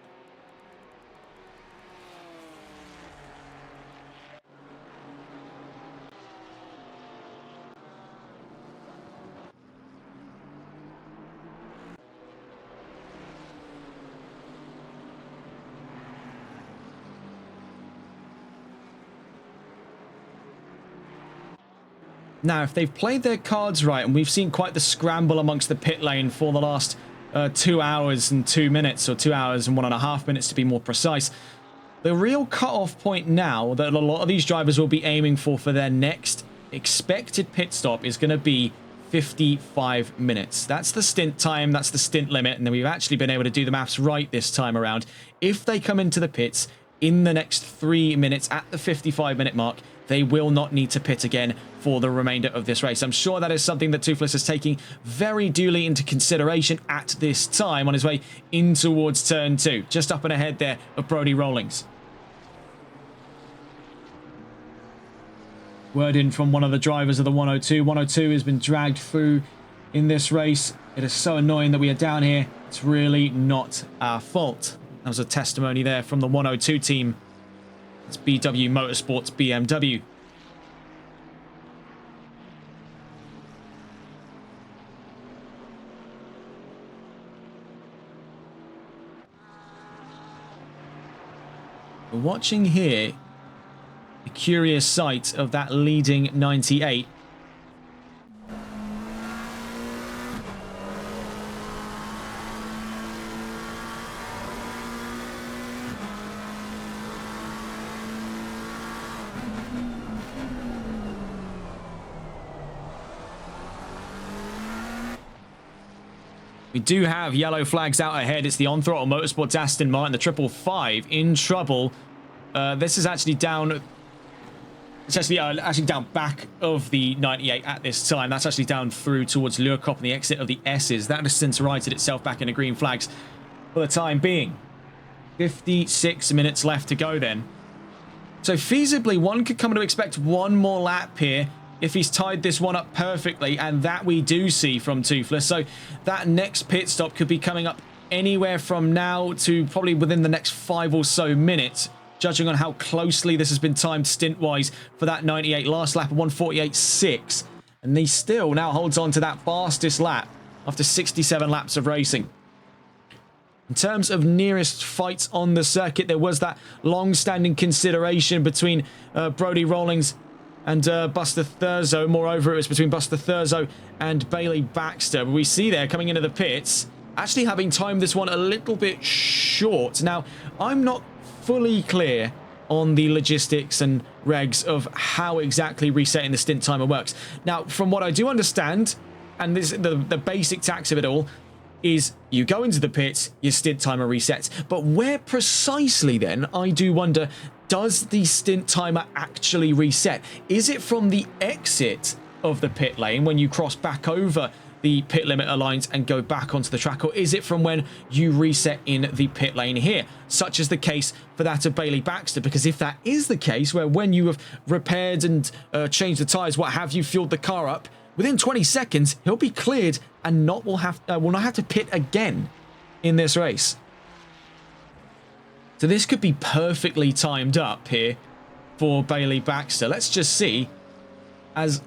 Now, if they've played their cards right, and we've seen quite the scramble amongst the pit lane for the last 2 hours and 2 minutes, or 2 hours and 1.5 minutes to be more precise, the real cut-off point now that a lot of these drivers will be aiming for their next expected pit stop is going to be 55 minutes. That's the stint time, that's the stint limit, and then we've actually been able to do the maths right this time around. If they come into the pits in the next 3 minutes at the 55-minute mark, they will not need to pit again for the remainder of this race. I'm sure that is something that Toothless is taking very duly into consideration at this time on his way in towards turn 2. Just up and ahead there of Brody Rawlings. Word in from one of the drivers of the 102. 102 has been dragged through in this race. It is so annoying that we are down here. It's really not our fault. That was a testimony there from the 102 team. It's BW Motorsports BMW. We're watching here the curious sight of that leading 98. We do have yellow flags out ahead. It's the on-throttle Motorsports Aston Martin, the 555 in trouble. This is actually down. It's actually down back of the 98 at this time. That's actually down through towards Lurkop and the exit of the S's. That has since righted itself back into green flags for the time being. 56 minutes left to go then. So feasibly, one could come to expect one more lap here if he's tied this one up perfectly, and that we do see from Toothless. So that next pit stop could be coming up anywhere from now to probably within the next 5 or so minutes, judging on how closely this has been timed stint-wise for that 98 last lap of 148.6. And he still now holds on to that fastest lap after 67 laps of racing. In terms of nearest fights on the circuit, there was that long-standing consideration between Brodie Rawlings and Buster Thurzo. Moreover, it was between Buster Thurzo and Bailey Baxter. But we see there, coming into the pits, actually having timed this one a little bit short. Now, I'm not fully clear on the logistics and regs of how exactly resetting the stint timer works. Now, from what I do understand, and this the basic tax of it all, is you go into the pits, your stint timer resets. But where precisely then, I do wonder, does the stint timer actually reset? Is it from the exit of the pit lane when you cross back over the pit limiter lines and go back onto the track, or is it from when you reset in the pit lane here, such as the case for that of Bailey Baxter? Because if that is the case, where when you have repaired and changed the tyres, what have you, fueled the car up, within 20 seconds he'll be cleared and will not have to pit again in this race. So this could be perfectly timed up here for Bailey Baxter. Let's just see, is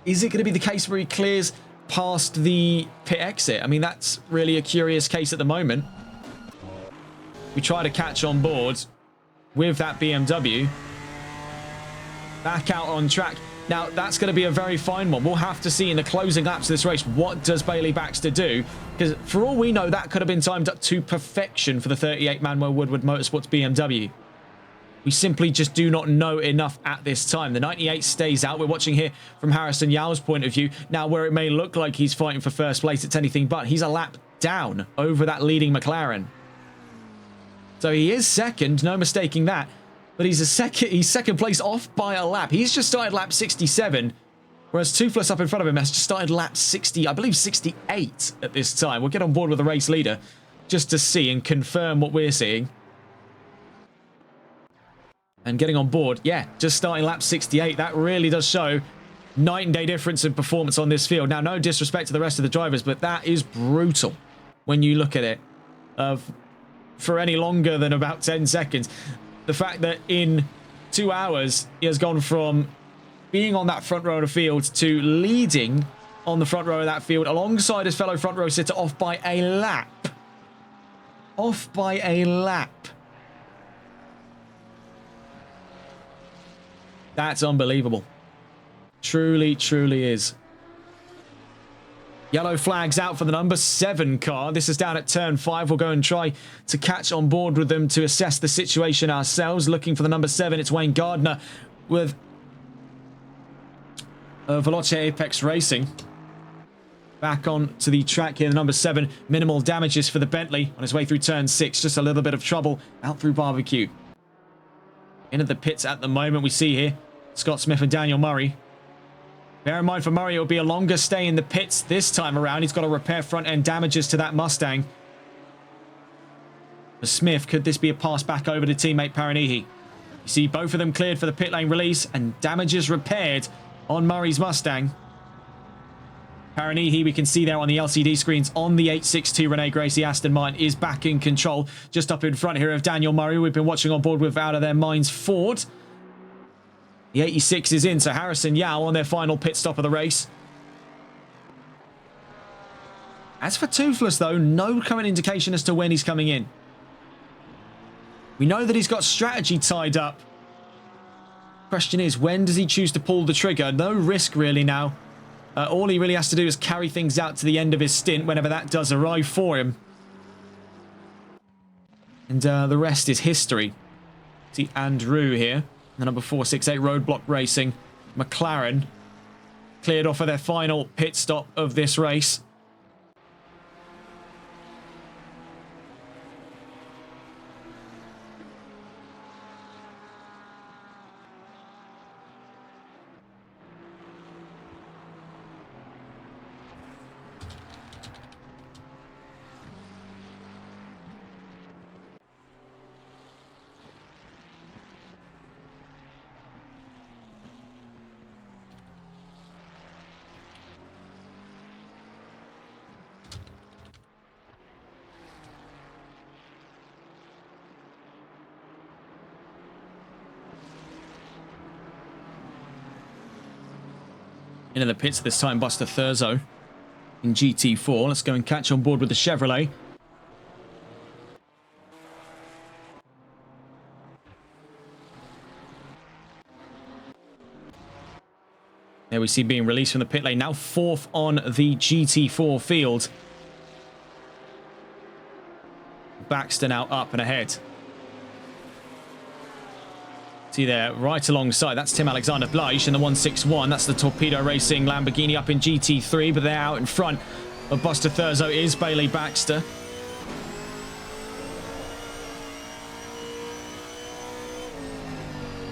it going to be the case where he clears past the pit exit? I mean, that's really a curious case at the moment. We try to catch on board with that BMW back out on track. Now, that's going to be a very fine one. We'll have to see in the closing laps of this race, what does Bailey Baxter do? Because for all we know, that could have been timed up to perfection for the 38 Manuel Woodward Motorsports BMW. We simply just do not know enough at this time. The 98 stays out. We're watching here from Harrison Yau's point of view. Now, where it may look like he's fighting for first place, it's anything but. He's a lap down over that leading McLaren. So he is second, no mistaking that. But he's second place off by a lap. He's just started lap 67, whereas Toothless up in front of him has just started lap 60, I believe 68 at this time. We'll get on board with the race leader just to see and confirm what we're seeing. And getting on board, yeah, just starting lap 68. That really does show night and day difference in performance on this field. Now, no disrespect to the rest of the drivers, but that is brutal when you look at it for any longer than about 10 seconds. The fact that in 2 hours, he has gone from being on that front row of the field to leading on the front row of that field alongside his fellow front row sitter off by a lap. Off by a lap. That's unbelievable. Truly, truly is. Yellow flags out for the number 7 car. This is down at turn 5. We'll go and try to catch on board with them to assess the situation ourselves. Looking for the number 7, it's Wayne Gardner with Veloce Apex Racing. Back on to the track here, the number 7. Minimal damages for the Bentley on his way through turn 6. Just a little bit of trouble out through barbecue. Into the pits at the moment, we see here Scott Smith and Daniel Murray. Bear in mind, for Murray, it'll be a longer stay in the pits this time around. He's got to repair front-end damages to that Mustang. For Smith, could this be a pass back over to teammate Paranihi? You see both of them cleared for the pit lane release and damages repaired on Murray's Mustang. Paranihi, we can see there on the LCD screens on the 862 Rene Gracie Aston Martin, is back in control. Just up in front here of Daniel Murray. We've been watching on board with Out of Their Minds Ford. The 86 is in, so Harrison Yao on their final pit stop of the race. As for Toothless, though, no current indication as to when he's coming in. We know that he's got strategy tied up. Question is, when does he choose to pull the trigger? No risk, really, now. All he really has to do is carry things out to the end of his stint whenever that does arrive for him. And the rest is history. See Andrew here. The number 468 Roadblock Racing. McLaren cleared off of their final pit stop of this race. Into the pits this time, Buster Thurzo in GT4. Let's go and catch on board with the Chevrolet. There we see being released from the pit lane. Now fourth on the GT4 field. Baxter now up and ahead. See there, right alongside. That's Tim Alexander Bleich in the 161. That's the Torpedo Racing Lamborghini up in GT3, but they're out in front of Buster Thurzo is Bailey Baxter.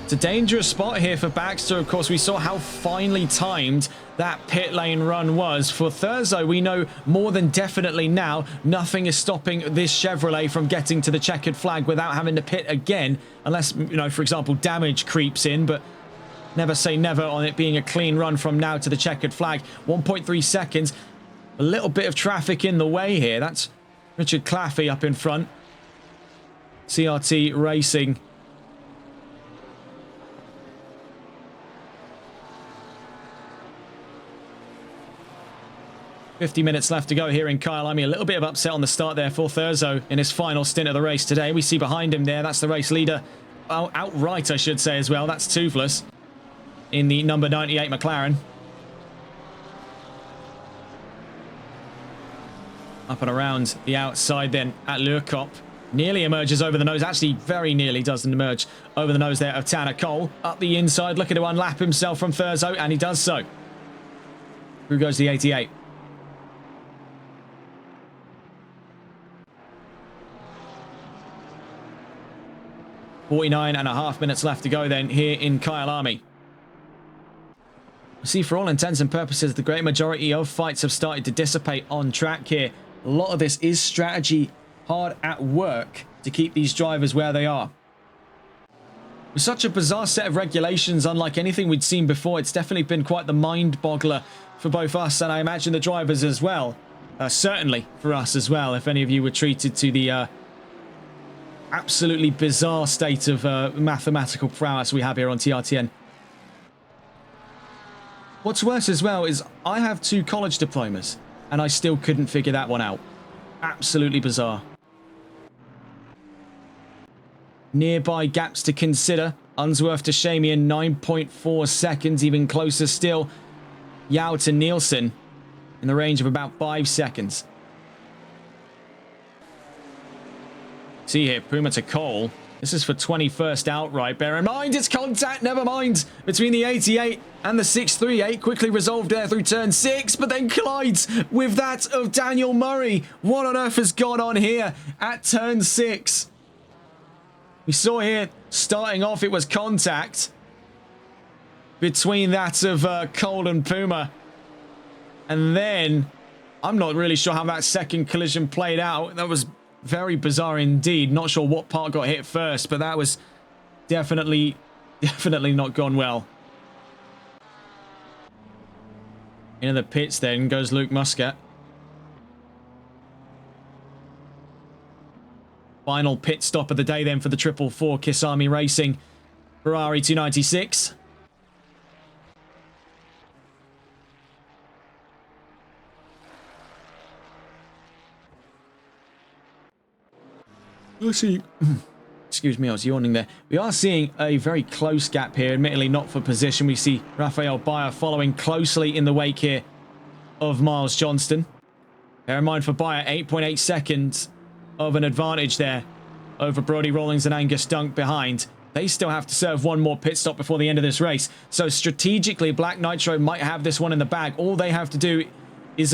It's a dangerous spot here for Baxter. Of course, we saw how finely timed that pit lane run was. For Thurzo, we know more than definitely now nothing is stopping this Chevrolet from getting to the checkered flag without having to pit again, unless, you know, for example, damage creeps in, but never say never on it being a clean run from now to the checkered flag. 1.3 seconds. A little bit of traffic in the way here. That's Richard Claffey up in front. CRT Racing. 50 minutes left to go here in Kyalami. A little bit of upset on the start there for Thurzo in his final stint of the race today. We see behind him there, that's the race leader. Oh, outright, I should say as well. That's Toothless in the number 98 McLaren. Up and around the outside then at Lurkop. Nearly emerges over the nose. Actually, very nearly doesn't emerge over the nose there of Tanner Cole. Up the inside, looking to unlap himself from Thurzo, and he does so. Through goes the 88. .49.5 minutes left to go then here in Kyalami. See, for all intents and purposes, the great majority of fights have started to dissipate on track here. A lot of this is strategy, hard at work to keep these drivers where they are. With such a bizarre set of regulations, unlike anything we'd seen before, it's definitely been quite the mind boggler for both us and I imagine the drivers as well. Certainly for us as well, if any of you were treated to the absolutely bizarre state of mathematical prowess we have here on TRTN. What's worse as well is I have 2 college diplomas and I still couldn't figure that one out. Absolutely bizarre. Nearby gaps to consider. Unsworth to Shamian, 9.4 seconds, even closer still. Yao to Nielsen in the range of about 5 seconds. See here, Puma to Cole. This is for 21st outright. Bear in mind, it's contact, never mind, between the 88 and the 638. Quickly resolved there through turn 6, but then collides with that of Daniel Murray. What on earth has gone on here at turn 6? We saw here, starting off, it was contact between that of Cole and Puma. And then, I'm not really sure how that second collision played out. That was very bizarre indeed. Not sure what part got hit first, but that was definitely not gone well. Into the pits then goes Luke Muscat. Final pit stop of the day then for the 444 Kyalami Racing Ferrari 296. Let's see. Excuse me, I was yawning there. We are seeing a very close gap here, admittedly not for position. We see Raphael Bayer following closely in the wake here of Miles Johnston. Bear in mind for Bayer, 8.8 seconds of an advantage there over Brody Rawlings and Angus Dunk behind. They still have to serve one more pit stop before the end of this race. So strategically, Black Nitro might have this one in the bag. All they have to do is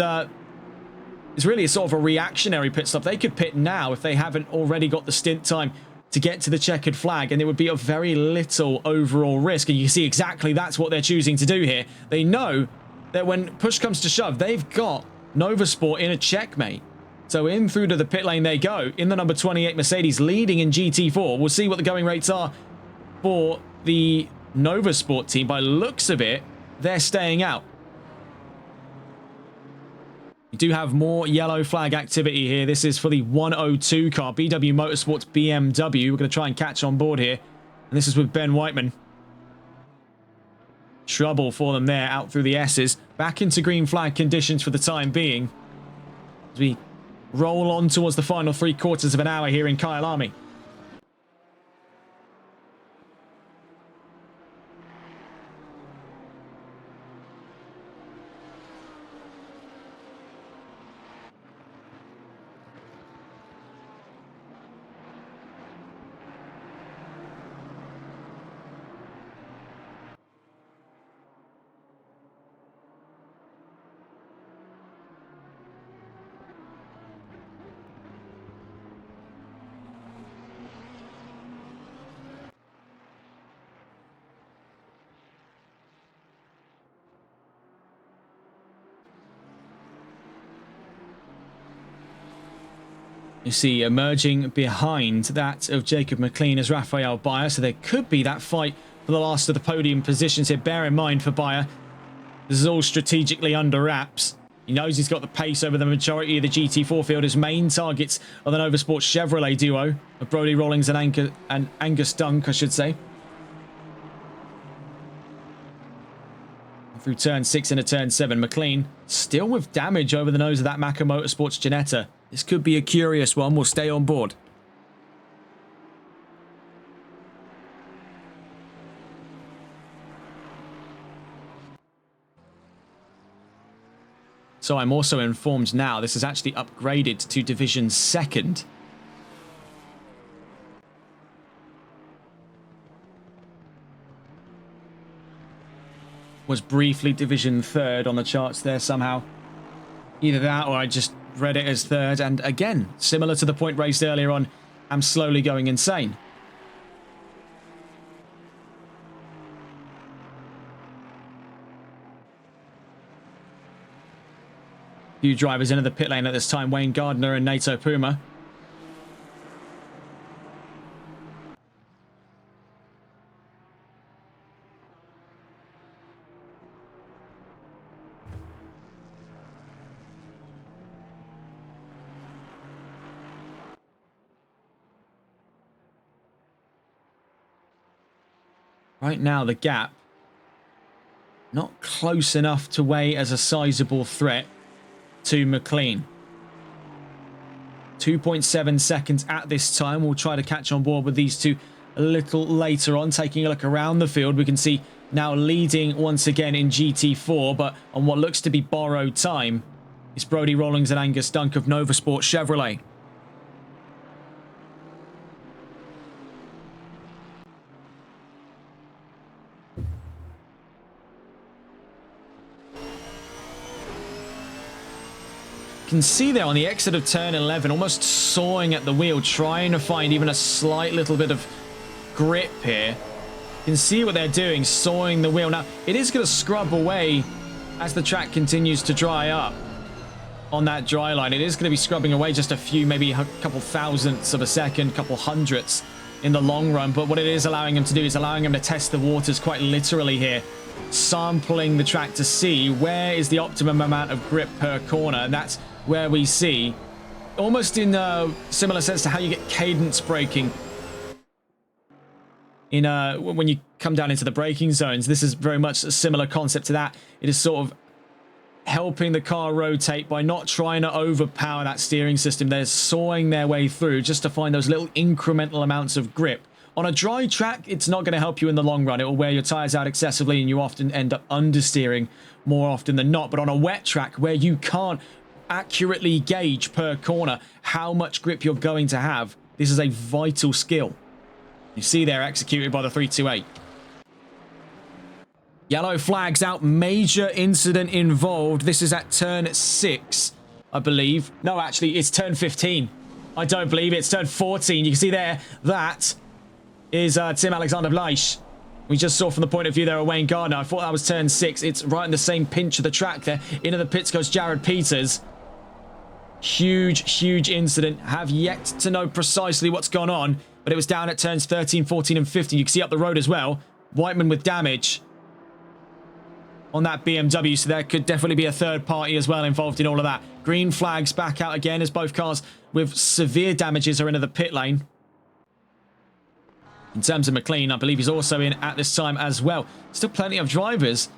really a sort of a reactionary pit stop. They could pit now if they haven't already got the stint time to get to the checkered flag, and it would be of very little overall risk. And you see exactly that's what they're choosing to do here. They know that when push comes to shove, they've got Novasport in a checkmate. So in through to the pit lane they go, in the number 28 Mercedes, leading in GT4. We'll see what the going rates are for the Novasport team. By looks of it, they're staying out. We do have more yellow flag activity here. This is for the 102 car, BW Motorsports BMW. We're going to try and catch on board here. And this is with Ben Whiteman. trouble for them there out through the S's. Back into green flag conditions for the time being as we roll on towards the final 3/4 of an hour here in Kyalami. You see emerging behind that of Jacob McLean as Raphael Bayer, so there could be that fight for the last of the podium positions here. Bear in mind for Bayer, this is all strategically under wraps. He knows he's got the pace over the majority of the GT4 field. His main targets are the Nova Sport Chevrolet duo of Brodie Rawlings and Angus Dunk, I should say. Through turn 6 into turn 7, McLean still with damage over the nose of that Maka Motorsports Ginetta. This could be a curious one. We'll stay on board. So I'm also informed now this is actually upgraded to Division 2nd. Was briefly Division 3rd on the charts there somehow. Either that or I just read it as 3rd. And again, similar to the point raised earlier on, I'm slowly going insane. Few drivers into the pit lane at this time. Wayne Gardner and Nato Puma. Right now, the gap not close enough to weigh as a sizable threat to McLean. 2.7 seconds at this time. We'll try to catch on board with these two a little later on. Taking a look around the field, we can see now leading once again in GT4, but on what looks to be borrowed time is Brodie Rawlings and Angus Dunk of Nova Sport Chevrolet. Can see there on the exit of turn 11, almost sawing at the wheel, trying to find even a slight little bit of grip here. You can see what they're doing, sawing the wheel. Now, it is going to scrub away as the track continues to dry up on that dry line. It is going to be scrubbing away just a few, maybe a couple thousandths of a second, couple hundredths in the long run. But what it is allowing him to do is allowing him to test the waters quite literally here, sampling the track to see where is the optimum amount of grip per corner. And that's where we see, almost in a similar sense to how you get cadence braking in when you come down into the braking zones. This is very much a similar concept to that. It is sort of helping the car rotate by not trying to overpower that steering system. They're sawing their way through just to find those little incremental amounts of grip. On a dry track, it's not going to help you in the long run. It will wear your tires out excessively and you often end up understeering more often than not. But on a wet track where you can't accurately gauge per corner how much grip you're going to have, this is a vital skill. You see there, executed by the 328. Yellow flags out, major incident involved. This is at turn 6, I believe. No, actually, it's turn 15. I don't believe it. It's turn 14. You can see there, that is Tim Alexander Bleich. We just saw from the point of view there of Wayne Gardner. I thought that was turn 6. It's right in the same pinch of the track there. Into the pits goes Jared Peters. Huge incident. Have yet to know precisely what's gone on, but it was down at turns 13, 14, and 15. You can see up the road as well. Whiteman with damage on that BMW, so there could definitely be a third party as well involved in all of that. Green flags back out again as both cars with severe damages are into the pit lane. In terms of McLean, I believe he's also in at this time as well. Still plenty of drivers.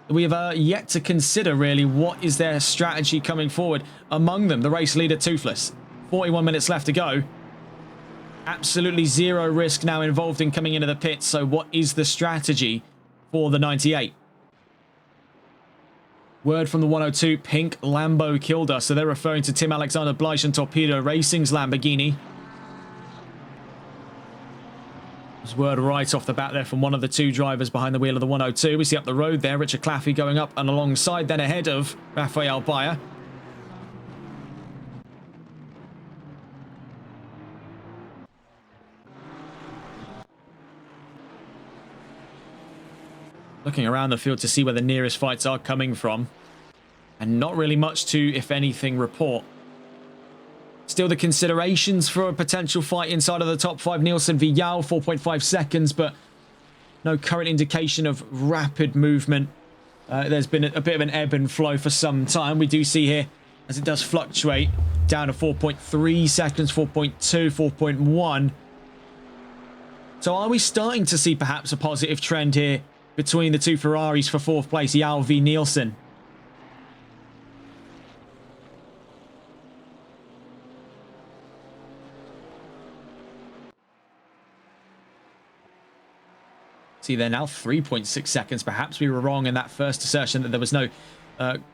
We have yet to consider, really, what is their strategy coming forward. Among them, the race leader, Toothless. 41 minutes left to go. Absolutely zero risk now involved in coming into the pits. So what is the strategy for the 98? Word from the 102, pink Lambo killed us. So they're referring to Tim Alexander Bleich and Torpedo Racing's Lamborghini. There's word right off the bat there from one of the two drivers behind the wheel of the 102. We see up the road there, Richard Claffey going up and alongside, then ahead of Rafael Bayer. Looking around the field to see where the nearest fights are coming from. And not really much to, if anything, report. Still the considerations for a potential fight inside of the top 5. Nielsen v Yao, 4.5 seconds, but no current indication of rapid movement. There's been a bit of an ebb and flow for some time. We do see here, as it does fluctuate, down to 4.3 seconds, 4.2, 4.1. So are we starting to see perhaps a positive trend here between the two Ferraris for 4th place, Yao v Nielsen? See there now, 3.6 seconds. Perhaps we were wrong in that first assertion that there was no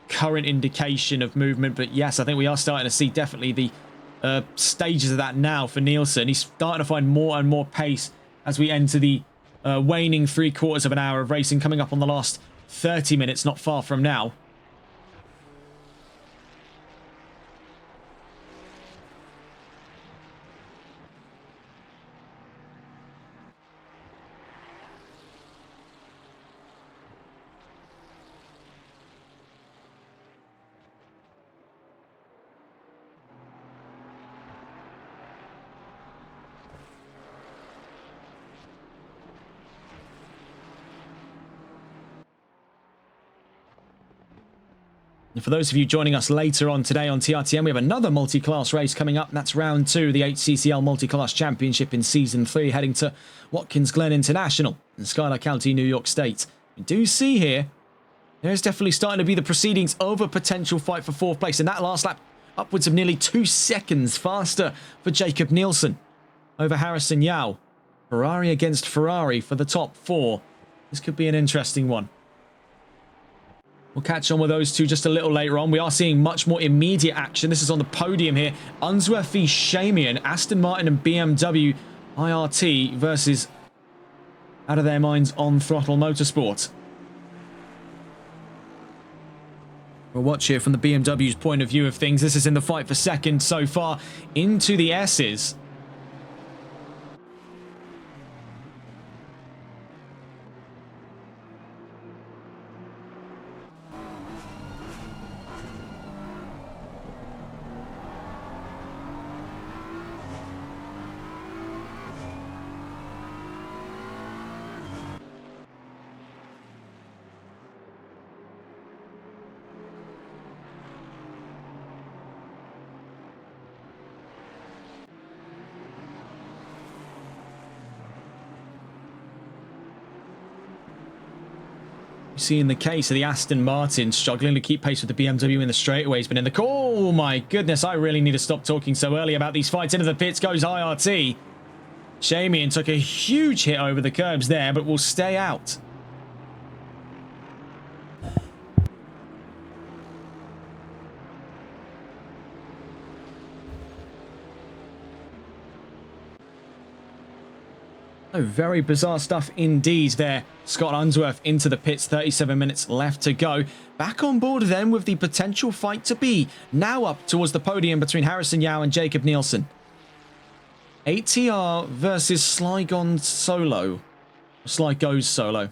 current indication of movement. But yes, I think we are starting to see definitely the stages of that now for Nielsen. He's starting to find more and more pace as we enter the waning 3/4 of an hour of racing, coming up on the last 30 minutes, not far from now. And for those of you joining us later on today on TRTN, we have another multi-class race coming up. And that's round 2, the HCCL Multi-Class Championship in Season 3, heading to Watkins Glen International in Schuyler County, New York State. We do see here, there's definitely starting to be the proceedings of a potential fight for 4th place. In that last lap, upwards of nearly 2 seconds faster for Jacob Nielsen over Harrison Yao. Ferrari against Ferrari for the top 4. This could be an interesting one. We'll catch on with those two just a little later on. We are seeing much more immediate action. This is on the podium here. Unsworth v Shamian, Aston Martin and BMW IRT versus Out of Their Minds On Throttle Motorsport. We'll watch here from the BMW's point of view of things. This is in the fight for second so far into the S's. See in the case of the Aston Martin struggling to keep pace with the BMW in the straightaways, but in the oh my goodness, I really need to stop talking so early about these fights. Into the pits goes IRT. Shamian took a huge hit over the curbs there, but will stay out. Oh, very bizarre stuff indeed there. Scott Unsworth into the pits, 37 minutes left to go. Back on board then with the potential fight to be. Now up towards the podium between Harrison Yao and Jacob Nielsen. ATR versus Sligon Solo. Sly goes solo.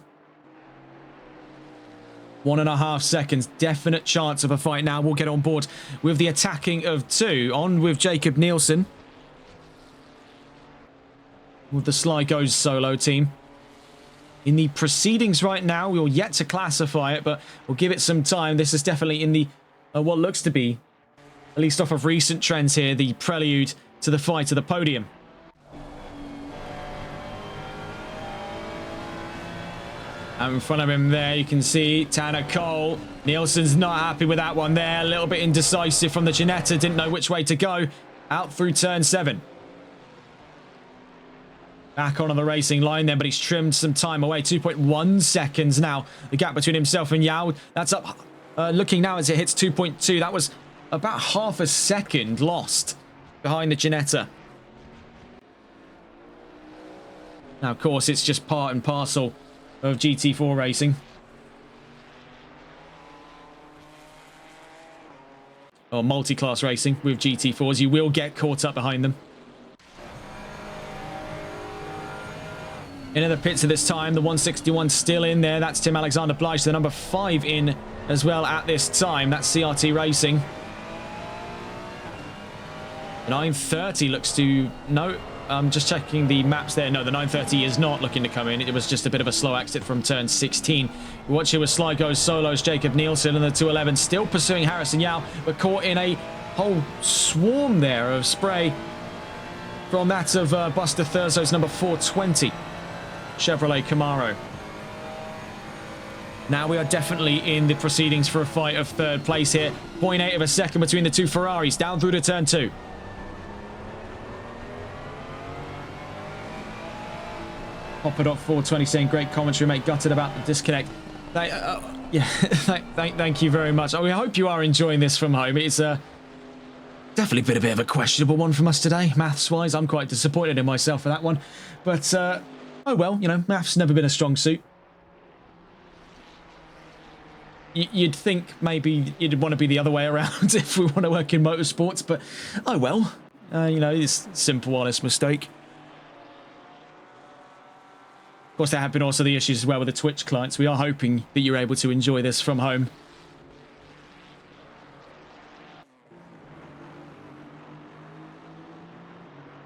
1.5 seconds. Definite chance of a fight now. We'll get on board with the attacking of 2. On with Jacob Nielsen. With the Sly Goes Solo team. In the proceedings right now, we're yet to classify it, but we'll give it some time. This is definitely in the what looks to be, at least off of recent trends here, the prelude to the fight to the podium. And in front of him there, you can see Tanner Cole. Nielsen's not happy with that one there. A little bit indecisive from the Ginetta. Didn't know which way to go. Out through turn 7. Back onto the racing line then, but he's trimmed some time away. 2.1 seconds now. The gap between himself and Yao. That's up. Looking now as it hits 2.2. That was about half a second lost behind the Ginetta. Now, of course, it's just part and parcel of GT4 racing. Or multi-class racing with GT4s. You will get caught up behind them. Into the pits at this time. The 161 still in there. That's Tim Alexander-Blige, the number 5 in as well at this time. That's CRT Racing. 930 looks to... No, I'm just checking the maps there. No, the 930 is not looking to come in. It was just a bit of a slow exit from turn 16. We watch here with Sligo's solos, Jacob Nielsen, and the 211 still pursuing Harrison Yao, but caught in a whole swarm there of spray from that of Buster Thurzo's number 420 Chevrolet Camaro. Now we are definitely in the proceedings for a fight of third place here. 0.8 of a second between the two Ferraris down through to turn 2. Hoppadot 420 saying great commentary, mate. Gutted about the disconnect. Yeah, thank you very much. I hope you are enjoying this from home. It's definitely been a bit of a questionable one from us today, maths-wise. I'm quite disappointed in myself for that one. But, oh well, you know, maths never been a strong suit. You'd think maybe you'd want to be the other way around if we want to work in motorsports, but oh well. You know, it's a simple, honest mistake. Of course, there have been also the issues as well with the Twitch clients. We are hoping that you're able to enjoy this from home.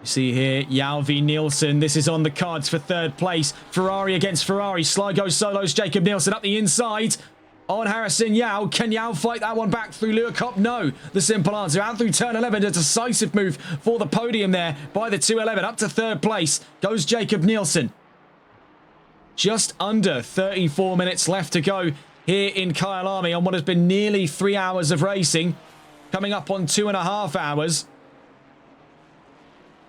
You see here, Yao v Nielsen. This is on the cards for third place. Ferrari against Ferrari. Sligo solos Jacob Nielsen up the inside on Harrison Yao. Can Yao fight that one back through Lure Cop? No. The simple answer. Out through turn 11. A decisive move for the podium there by the 211. Up to third place goes Jacob Nielsen. Just under 34 minutes left to go here in Kyalami on what has been nearly 3 hours of racing. Coming up on 2.5 hours.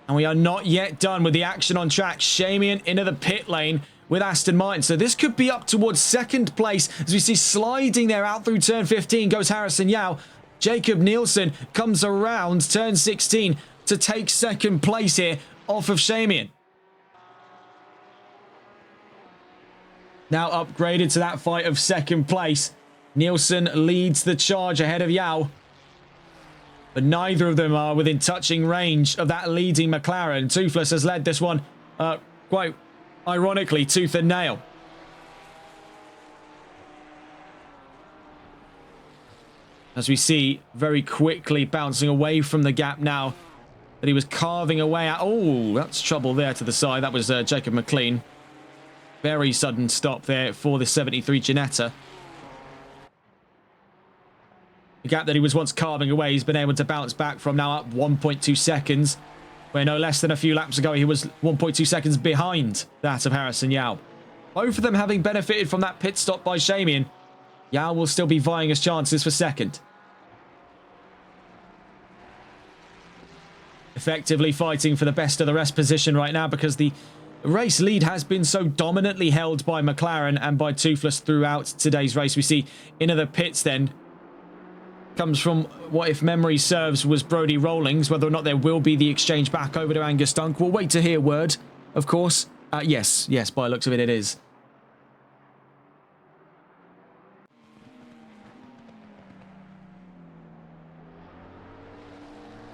And we are not yet done with the action on track. Shamian into the pit lane with Aston Martin. So this could be up towards second place as we see sliding there out through turn 15 goes Harrison Yao. Jacob Nielsen comes around turn 16 to take second place here off of Shamian. Now upgraded to that fight of second place. Nielsen leads the charge ahead of Yao. But neither of them are within touching range of that leading McLaren. Toothless has led this one quite ironically tooth and nail. As we see very quickly bouncing away from the gap now that he was carving away at. Oh, that's trouble there to the side. That was Jacob McLean. Very sudden stop there for the 73 Ginetta. The gap that he was once carving away, he's been able to bounce back from, now up 1.2 seconds. Where no less than a few laps ago, he was 1.2 seconds behind that of Harrison Yao. Both of them having benefited from that pit stop by Shamian. Yao will still be vying his chances for second. Effectively fighting for the best of the rest position right now because the race lead has been so dominantly held by McLaren and by Toothless throughout today's race. We see into the pits then comes from what, if memory serves, was Brodie Rollings. Whether or not there will be the exchange back over to Angus Dunk, we'll wait to hear word, of course. Yes, by the looks of it, it is.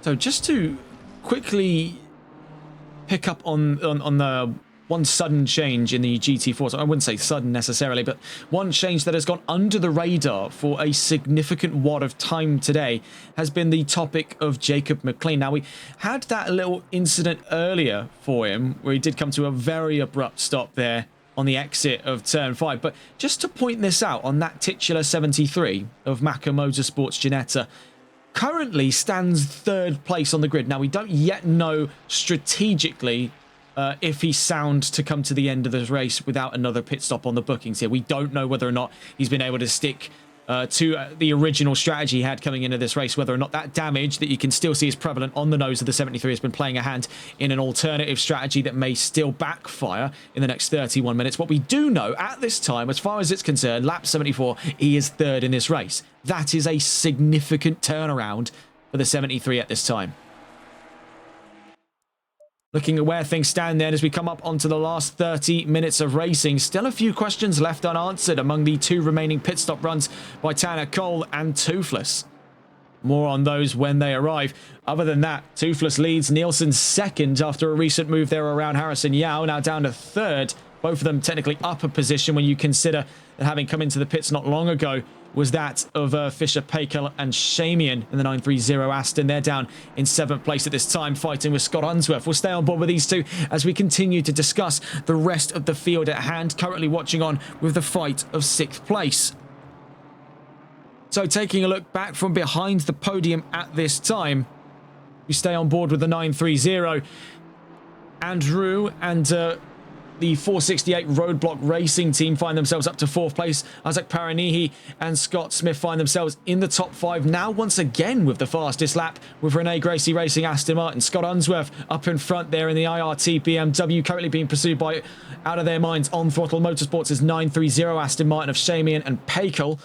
So just to quickly pick up on the one sudden change in the GT4. So I wouldn't say sudden necessarily, but one change that has gone under the radar for a significant wad of time today has been the topic of Jacob McLean. Now, we had that little incident earlier for him where he did come to a very abrupt stop there on the exit of turn 5. But just to point this out, on that titular 73 of Macca Motorsports Ginetta, currently stands third place on the grid. Now, we don't yet know strategically if he's sound to come to the end of the race without another pit stop on the bookings here. We don't know whether or not he's been able to stick to the original strategy he had coming into this race, whether or not that damage that you can still see is prevalent on the nose of the 73 has been playing a hand in an alternative strategy that may still backfire in the next 31 minutes. What we do know at this time, as far as it's concerned, lap 74, he is third in this race. That is a significant turnaround for the 73 at this time. Looking at where things stand then as we come up onto the last 30 minutes of racing. Still a few questions left unanswered among the two remaining pit stop runs by Tanner Cole and Toothless. More on those when they arrive. Other than that, Toothless leads, Nielsen second after a recent move there around Harrison Yao, now down to third. Both of them technically up a position when you consider that having come into the pits not long ago was that of Fisher, Pakel and Shamian in the 930 Aston. They're down in 7th place at this time, fighting with Scott Unsworth. We'll stay on board with these two as we continue to discuss the rest of the field at hand, currently watching on with the fight of 6th place. So taking a look back from behind the podium at this time, we stay on board with the 930. Andrew and the 468 Roadblock Racing team find themselves up to 4th place. Isaac Paranihi and Scott Smith find themselves in the top 5 now once again with the fastest lap, with Renee Gracie Racing Aston Martin. Scott Unsworth up in front there in the IRT BMW, currently being pursued by Out of Their Minds On Throttle Motorsports' 930 Aston Martin of Shamian and Pakel.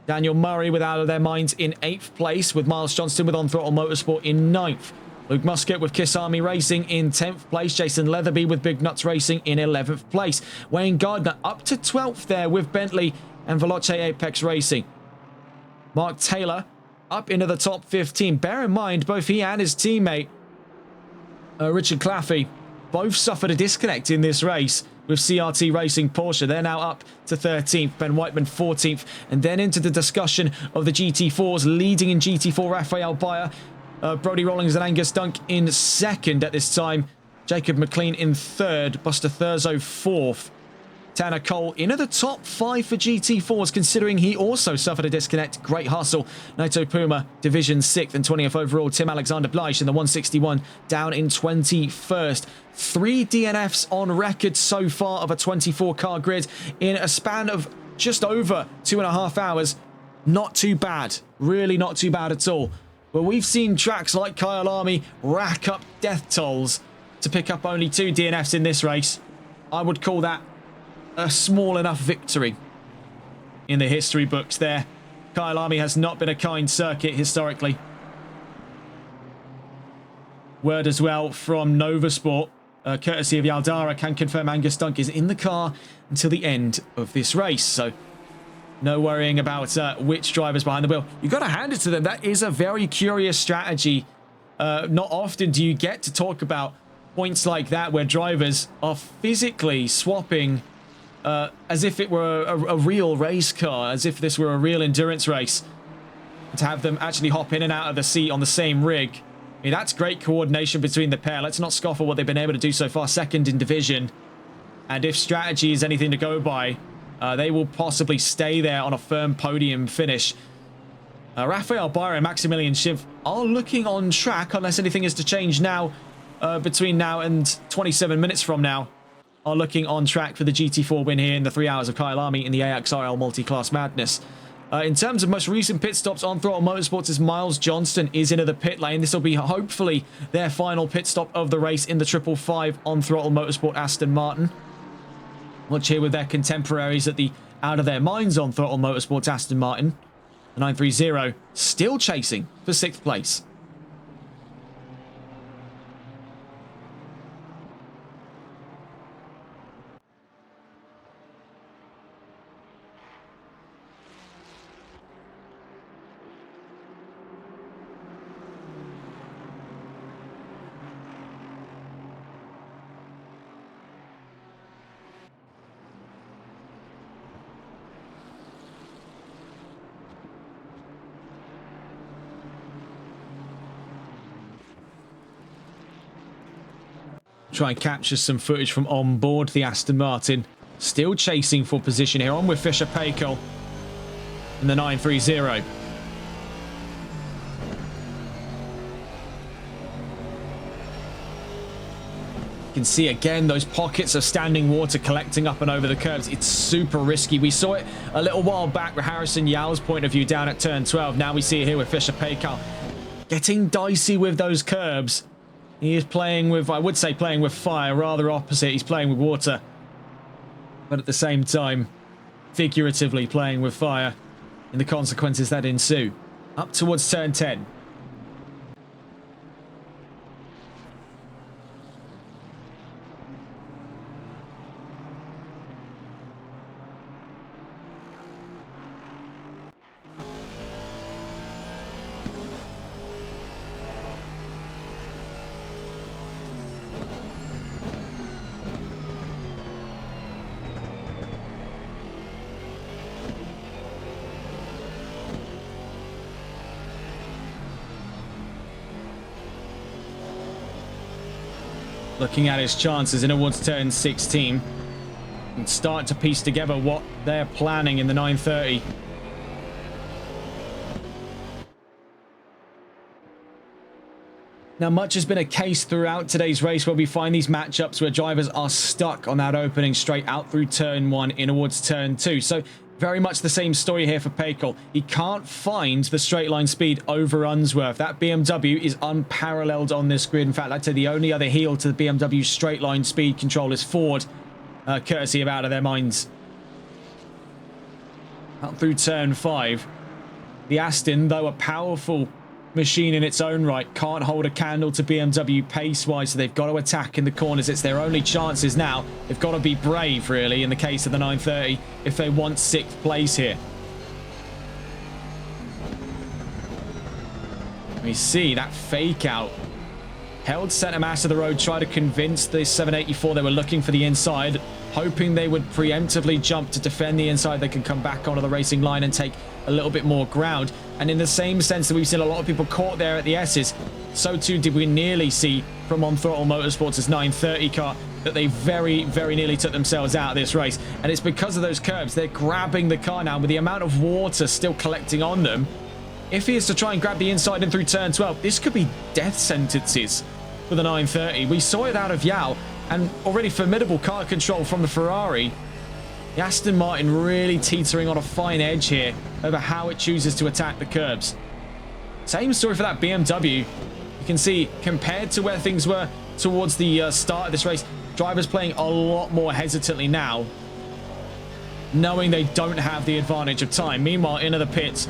Daniel Murray with Out of Their Minds in 8th place, with Miles Johnston with On Throttle Motorsport in 9th. Luke Muscat with Kyalami Racing in 10th place. Jason Leatherby with Big Nuts Racing in 11th place. Wayne Gardner up to 12th there with Bentley and Veloce Apex Racing. Mark Taylor up into the top 15. Bear in mind, both he and his teammate, Richard Claffey, both suffered a disconnect in this race with CRT Racing Porsche. They're now up to 13th. Ben Whiteman 14th. And then into the discussion of the GT4s, leading in GT4, Raphael Bayer, Brody Rollins and Angus Dunk in 2nd at this time. Jacob McLean in 3rd. Buster Thurzo 4th. Tanner Cole in at the top 5 for GT4s, considering he also suffered a disconnect. Great hustle. Naito Puma, Division 6th and 20th overall. Tim Alexander Bleich in the 161, down in 21st. 3 DNFs on record so far of a 24-car grid in a span of just over 2.5 hours. Not too bad. Really not too bad at all. But we've seen tracks like Kyalami rack up death tolls to pick up only 2 DNFs in this race. I would call that a small enough victory in the history books there. Kyalami has not been a kind circuit historically. Word as well from Nova Sport, courtesy of Yaldara, can confirm Angus Dunk is in the car until the end of this race. So no worrying about which driver's behind the wheel. You've got to hand it to them. That is a very curious strategy. Not often do you get to talk about points like that where drivers are physically swapping as if it were a real race car, as if this were a real endurance race. To have them actually hop in and out of the seat on the same rig. I mean, that's great coordination between the pair. Let's not scoff at what they've been able to do so far. 2nd in division. And if strategy is anything to go by, they will possibly stay there on a firm podium finish. Raphael Bayer and Maximilian Schimpf are looking on track, unless anything is to change now, between now and 27 minutes from now. Are looking on track for the GT4 win here in the 3 hours of Kyalami in the AXRL Multiclass Madness. In terms of most recent pit stops, On Throttle Motorsports' Miles Johnston is into the pit lane. This will be hopefully their final pit stop of the race in the 555 On Throttle Motorsport Aston Martin. Watch here with their contemporaries at the Out of Their Minds On Throttle Motorsports Aston Martin. The 930 still chasing for 6th place. Try and capture some footage from on board the Aston Martin. Still chasing for position here. On with Fisher Pakel in the 930. can see again those pockets of standing water collecting up and over the curbs. It's super risky. We saw it a little while back with Harrison Yow's point of view down at turn 12. Now we see it here with Fisher Paykel. Getting dicey with those curbs. He is playing with, I would say playing with fire, rather opposite. He's playing with water. But at the same time, figuratively playing with fire and the consequences that ensue. Up towards turn 10. Looking at his chances in towards turn 16 and start to piece together what they're planning in the 930. Now, much has been a case throughout today's race where we find these matchups where drivers are stuck on that opening straight out through turn 1 in towards turn 2. So very much the same story here for Paykel. He can't find the straight line speed over Unsworth. That BMW is unparalleled on this grid. In fact, I'd say the only other heel to the BMW straight line speed control is Ford, courtesy of Out of Their Minds. Out through turn 5. The Aston, though a powerful machine in its own right, can't hold a candle to BMW pace-wise, so they've got to attack in the corners. It's their only chances now. They've got to be brave, really, in the case of the 930, if they want 6th place here. We see that fake out. Held centre mass of the road, try to convince the 784 they were looking for the inside, hoping they would preemptively jump to defend the inside. They can come back onto the racing line and take a little bit more ground. And in the same sense that we've seen a lot of people caught there at the S's, so too did we nearly see from On Throttle Motorsports' 930 car that they very, very nearly took themselves out of this race. And it's because of those curbs. They're grabbing the car now with the amount of water still collecting on them. If he is to try and grab the inside and through turn 12, this could be death sentences for the 930. We saw it out of Yao, and already formidable car control from the Ferrari. The Aston Martin really teetering on a fine edge here over how it chooses to attack the curbs. Same story for that BMW. You can see, compared to where things were towards the start of this race, drivers playing a lot more hesitantly now, knowing they don't have the advantage of time. Meanwhile, into the pits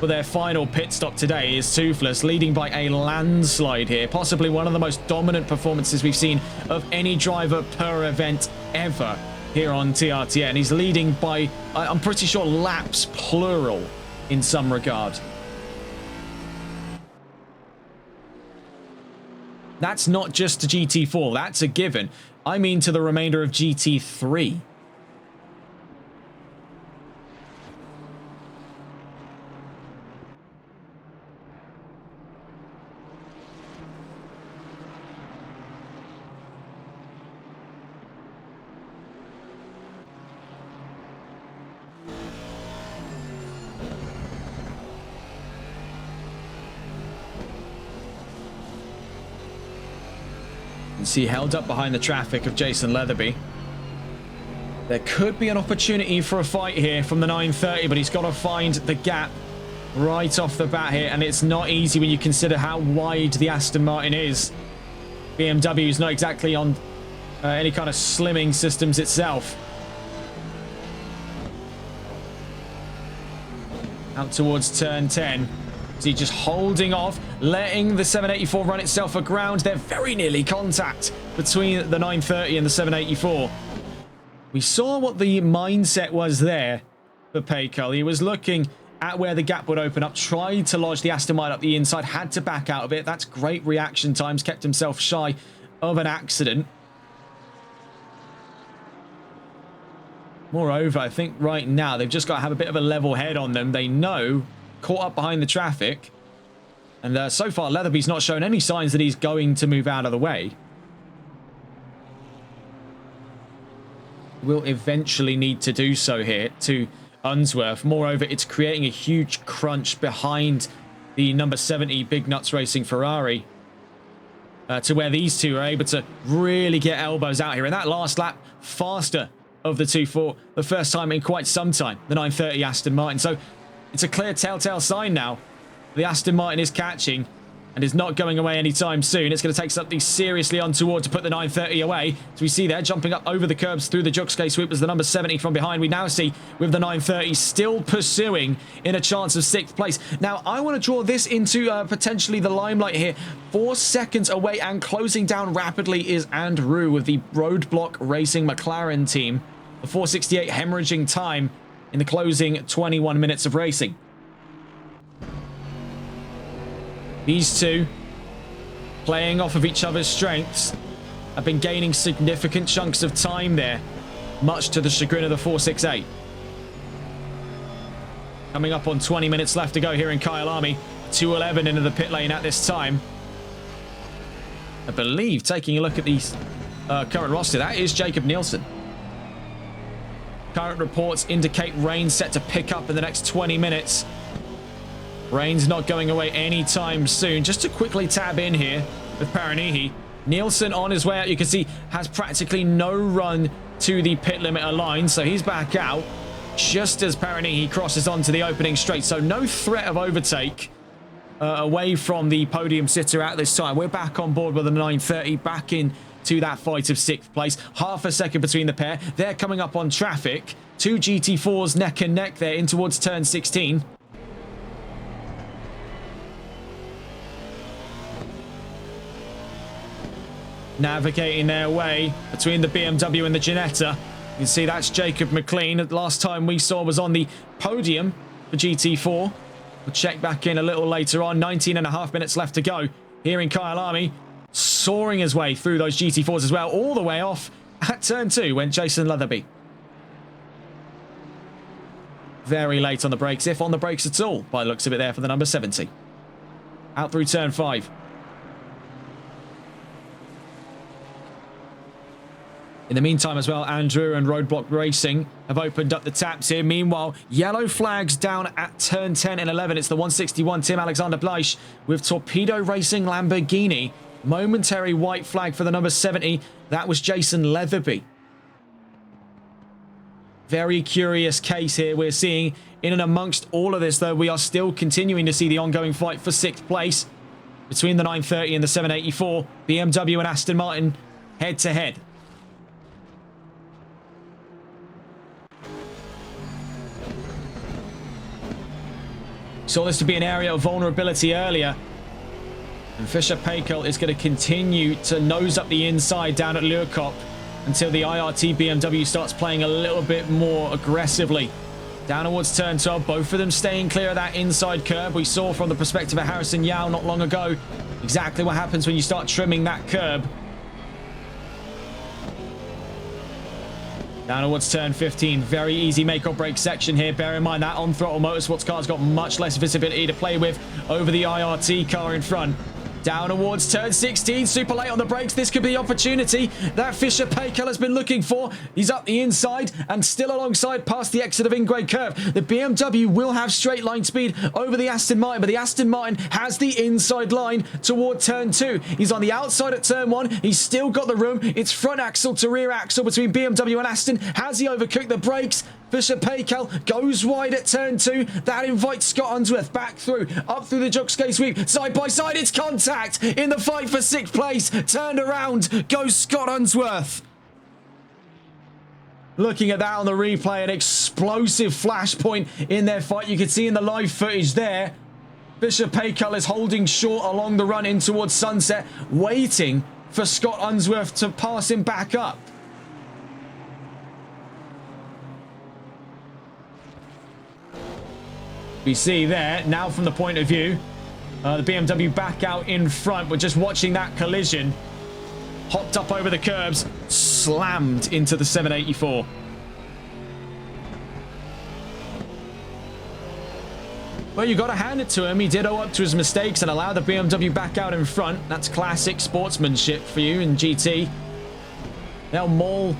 for their final pit stop today is Toothless, leading by a landslide here. Possibly one of the most dominant performances we've seen of any driver per event ever here on TRTN. He's leading by, I'm pretty sure, laps plural in some regard. That's not just to GT4, that's a given. I mean to the remainder of GT3. See, held up behind the traffic of Jason Leatherby. There could be an opportunity for a fight here from the 930, but he's got to find the gap right off the bat here, and it's not easy when you consider how wide the Aston Martin is. BMW is not exactly on any kind of slimming systems itself. Out towards turn 10. Is he just holding off, letting the 784 run itself aground? They're very nearly contact between the 930 and the 784. We saw what the mindset was there for Paykel. He was looking at where the gap would open up, tried to lodge the Aston Martin up the inside, had to back out of it. That's great reaction times, kept himself shy of an accident. Moreover, I think right now they've just got to have a bit of a level head on them. They know, caught up behind the traffic, and so far Leatherby's not shown any signs that he's going to move out of the way. Will eventually need to do so here to Unsworth. Moreover, it's creating a huge crunch behind the number 70 Big Nuts Racing Ferrari. to where these two are able to really get elbows out here. And that last lap, faster of the two for the first time in quite some time, the 930 Aston Martin. So it's a clear telltale sign now. The Aston Martin is catching and is not going away anytime soon. It's going to take something seriously untoward to put the 930 away. So we see there, jumping up over the curbs through the Juxkay sweep was the number 70 from behind. We now see with the 930 still pursuing in a chance of 6th place. Now, I want to draw this into potentially the limelight here. 4 seconds away and closing down rapidly is Andrew with the Roadblock Racing McLaren team. The 4:68 hemorrhaging time in the closing 21 minutes of racing. These two, playing off of each other's strengths, have been gaining significant chunks of time there, much to the chagrin of the 468. Coming up on 20 minutes left to go here in Kyalami. 2:11 into the pit lane at this time. I believe, taking a look at the current roster, that is Jacob Nielsen. Current reports indicate rain set to pick up in the next 20 minutes. Rain's not going away anytime soon. Just to quickly tab in here with Paranihi. Nielsen on his way out, you can see, has practically no run to the pit limiter line. So he's back out just as Paranihi crosses onto the opening straight. So no threat of overtake away from the podium sitter at this time. We're back on board with the 930, back into that fight of 6th place. Half a second between the pair. They're coming up on traffic. 2 GT4s neck and neck there in towards turn 16. Navigating their way between the BMW and the Ginetta. You can see that's Jacob McLean. The last time we saw was on the podium for GT4. We'll check back in a little later on. 19.5 minutes left to go here in Kyalami. Soaring his way through those GT4s as well. All the way off at turn 2 went Jason Leatherby. Very late on the brakes, if on the brakes at all, by the looks of it there for the number 70. Out through turn 5. In the meantime as well, Andrew and Roadblock Racing have opened up the taps here. Meanwhile, yellow flags down at turn 10 and 11. It's the 161 Tim Alexander Bleich with Torpedo Racing Lamborghini. Momentary white flag for the number 70. That was Jason Leatherby. Very curious case here we're seeing. In and amongst all of this, though, we are still continuing to see the ongoing fight for 6th place between the 930 and the 784. BMW and Aston Martin head to head. Saw this to be an area of vulnerability earlier. And Fisher Paykel is going to continue to nose up the inside down at Leurkop until the IRT BMW starts playing a little bit more aggressively. Down towards turn 12, both of them staying clear of that inside curb. We saw from the perspective of Harrison Yao not long ago exactly what happens when you start trimming that curb. Down towards turn 15, very easy make or break section here. Bear in mind that on throttle motorsports car's got much less visibility to play with over the IRT car in front. Down towards turn 16, super late on the brakes. This could be the opportunity that Fisher Paykel has been looking for. He's up the inside and still alongside past the exit of in-grade curve. The BMW will have straight line speed over the Aston Martin, but the Aston Martin has the inside line toward turn 2. He's on the outside at turn 1. He's still got the room. It's front axle to rear axle between BMW and Aston. Has he overcooked the brakes? Fisher Paykel goes wide at turn 2. That invites Scott Unsworth back through, up through the Juxkay sweep. Side by side, it's contact in the fight for 6th place. Turned around goes Scott Unsworth. Looking at that on the replay, an explosive flashpoint in their fight. You can see in the live footage there, Fisher Paykel is holding short along the run in towards Sunset, waiting for Scott Unsworth to pass him back up. We see there, now from the point of view, the BMW back out in front. We're just watching that collision. Hopped up over the curbs, slammed into the 784. Well, you got to hand it to him. He did owe up to his mistakes and allow the BMW back out in front. That's classic sportsmanship for you in GT. They'll maul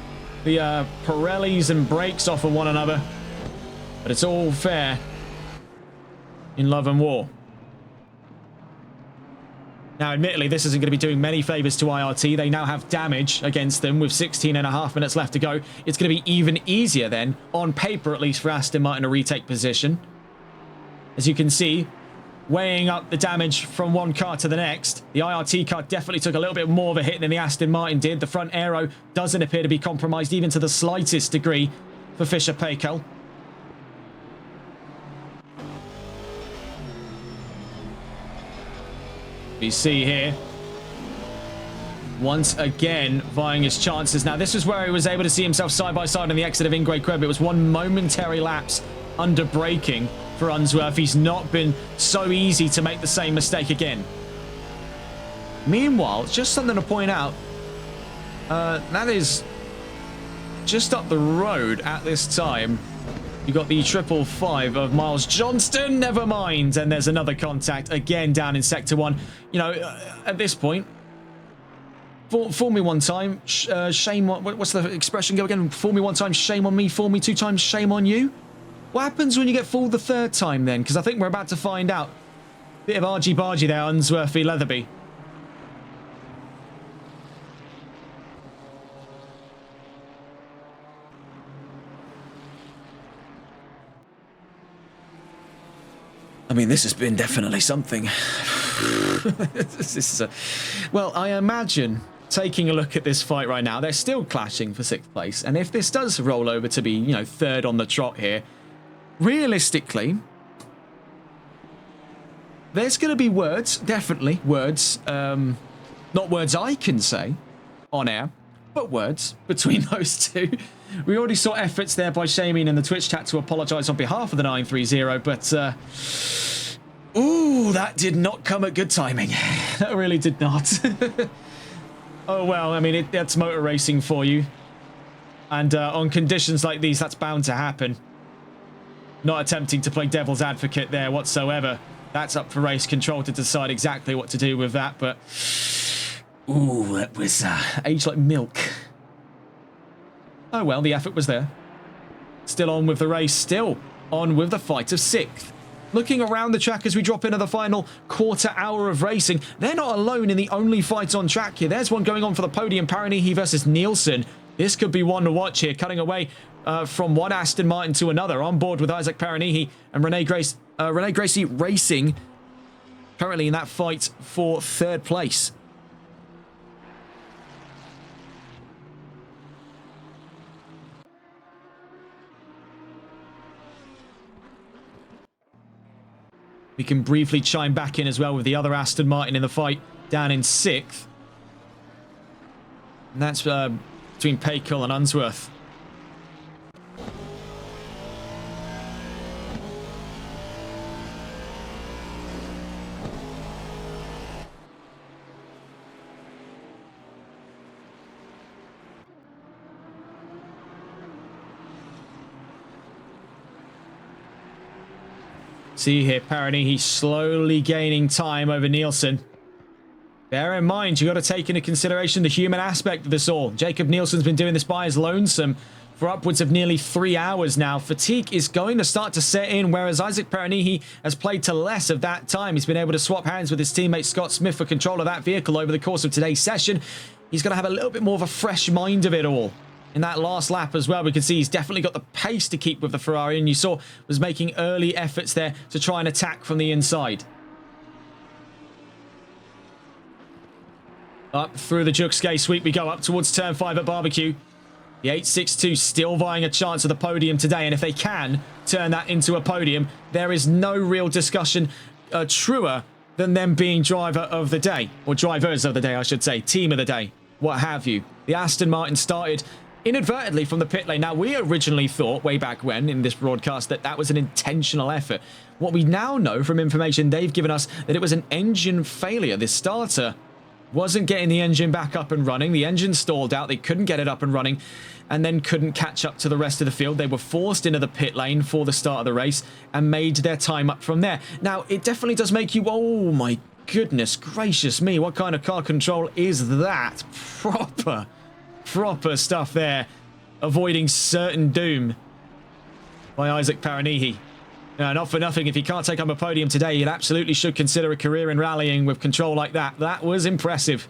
the Pirellis and brakes off of one another. But it's all fair in love and war. Now, admittedly, this isn't going to be doing many favours to IRT. They now have damage against them with 16.5 minutes left to go. It's going to be even easier then, on paper at least, for Aston Martin to retake position. As you can see, weighing up the damage from one car to the next, the IRT car definitely took a little bit more of a hit than the Aston Martin did. The front aero doesn't appear to be compromised even to the slightest degree for Fischer-Paykel. We see here, once again, vying his chances. Now, this is where he was able to see himself side by side on the exit of Ingrid Kreb. It was one momentary lapse under braking for Unsworth. He's not been so easy to make the same mistake again. Meanwhile, just something to point out, that is just up the road at this time. You got the 555 of Miles Johnston, never mind. And there's another contact again down in Sector 1. You know, at this point, fool me one time, shame on... What's the expression go again? Fool me one time, shame on me. Fool me two times, shame on you. What happens when you get fooled the third time then? Because I think we're about to find out. Bit of argy-bargy there, Unsworthy Leatherby. I mean, this has been definitely something. This is well, I imagine, taking a look at this fight right now, they're still clashing for 6th place. And if this does roll over to be, you know, 3rd on the trot here, realistically, there's going to be words, definitely words, not words I can say on air, but words between those two. We already saw efforts there by Shamin in the Twitch chat to apologise on behalf of the 930, but ooh, that did not come at good timing. That really did not. Oh well, I mean, that's motor racing for you, and on conditions like these, that's bound to happen. Not attempting to play devil's advocate there whatsoever. That's up for race control to decide exactly what to do with that, but ooh, that was aged like milk. Oh well, the effort was there. Still on with the race, still on with the fight of 6th. Looking around the track as we drop into the final quarter hour of racing, they're not alone in the only fight on track here. There's one going on for the podium, Paranihi versus Nielsen. This could be one to watch here, cutting away from one Aston Martin to another, on board with Isaac Paranihi and Rene Gracie racing, currently in that fight for 3rd place. We can briefly chime back in as well with the other Aston Martin in the fight down in 6th. And that's between Paykel and Unsworth. See here, Paranihi slowly gaining time over Nielsen. Bear in mind, you've got to take into consideration the human aspect of this all. Jacob Nielsen's been doing this by his lonesome for upwards of nearly 3 hours now. Fatigue is going to start to set in, whereas Isaac Paranihi has played to less of that time. He's been able to swap hands with his teammate Scott Smith for control of that vehicle over the course of today's session. He's going to have a little bit more of a fresh mind of it all. In that last lap as well, we can see he's definitely got the pace to keep with the Ferrari, and you saw was making early efforts there to try and attack from the inside. Up through the Juxgay sweep we go, up towards turn 5 at Barbecue. The 862 still vying a chance of the podium today, and if they can turn that into a podium, there is no real discussion truer than them being driver of the day, or drivers of the day, I should say, team of the day, what have you. The Aston Martin started inadvertently from the pit lane. Now, we originally thought way back when in this broadcast that that was an intentional effort. What we now know from information they've given us, that it was an engine failure. This starter wasn't getting the engine back up and running. The engine stalled out. They couldn't get it up and running and then couldn't catch up to the rest of the field. They were forced into the pit lane for the start of the race and made their time up from there. Now, it definitely does make you, oh my goodness gracious me, what kind of car control is that? Proper stuff there, avoiding certain doom by Isaac Paranihi. Not for nothing, if he can't take up a podium today, he absolutely should consider a career in rallying with control like that. That was impressive.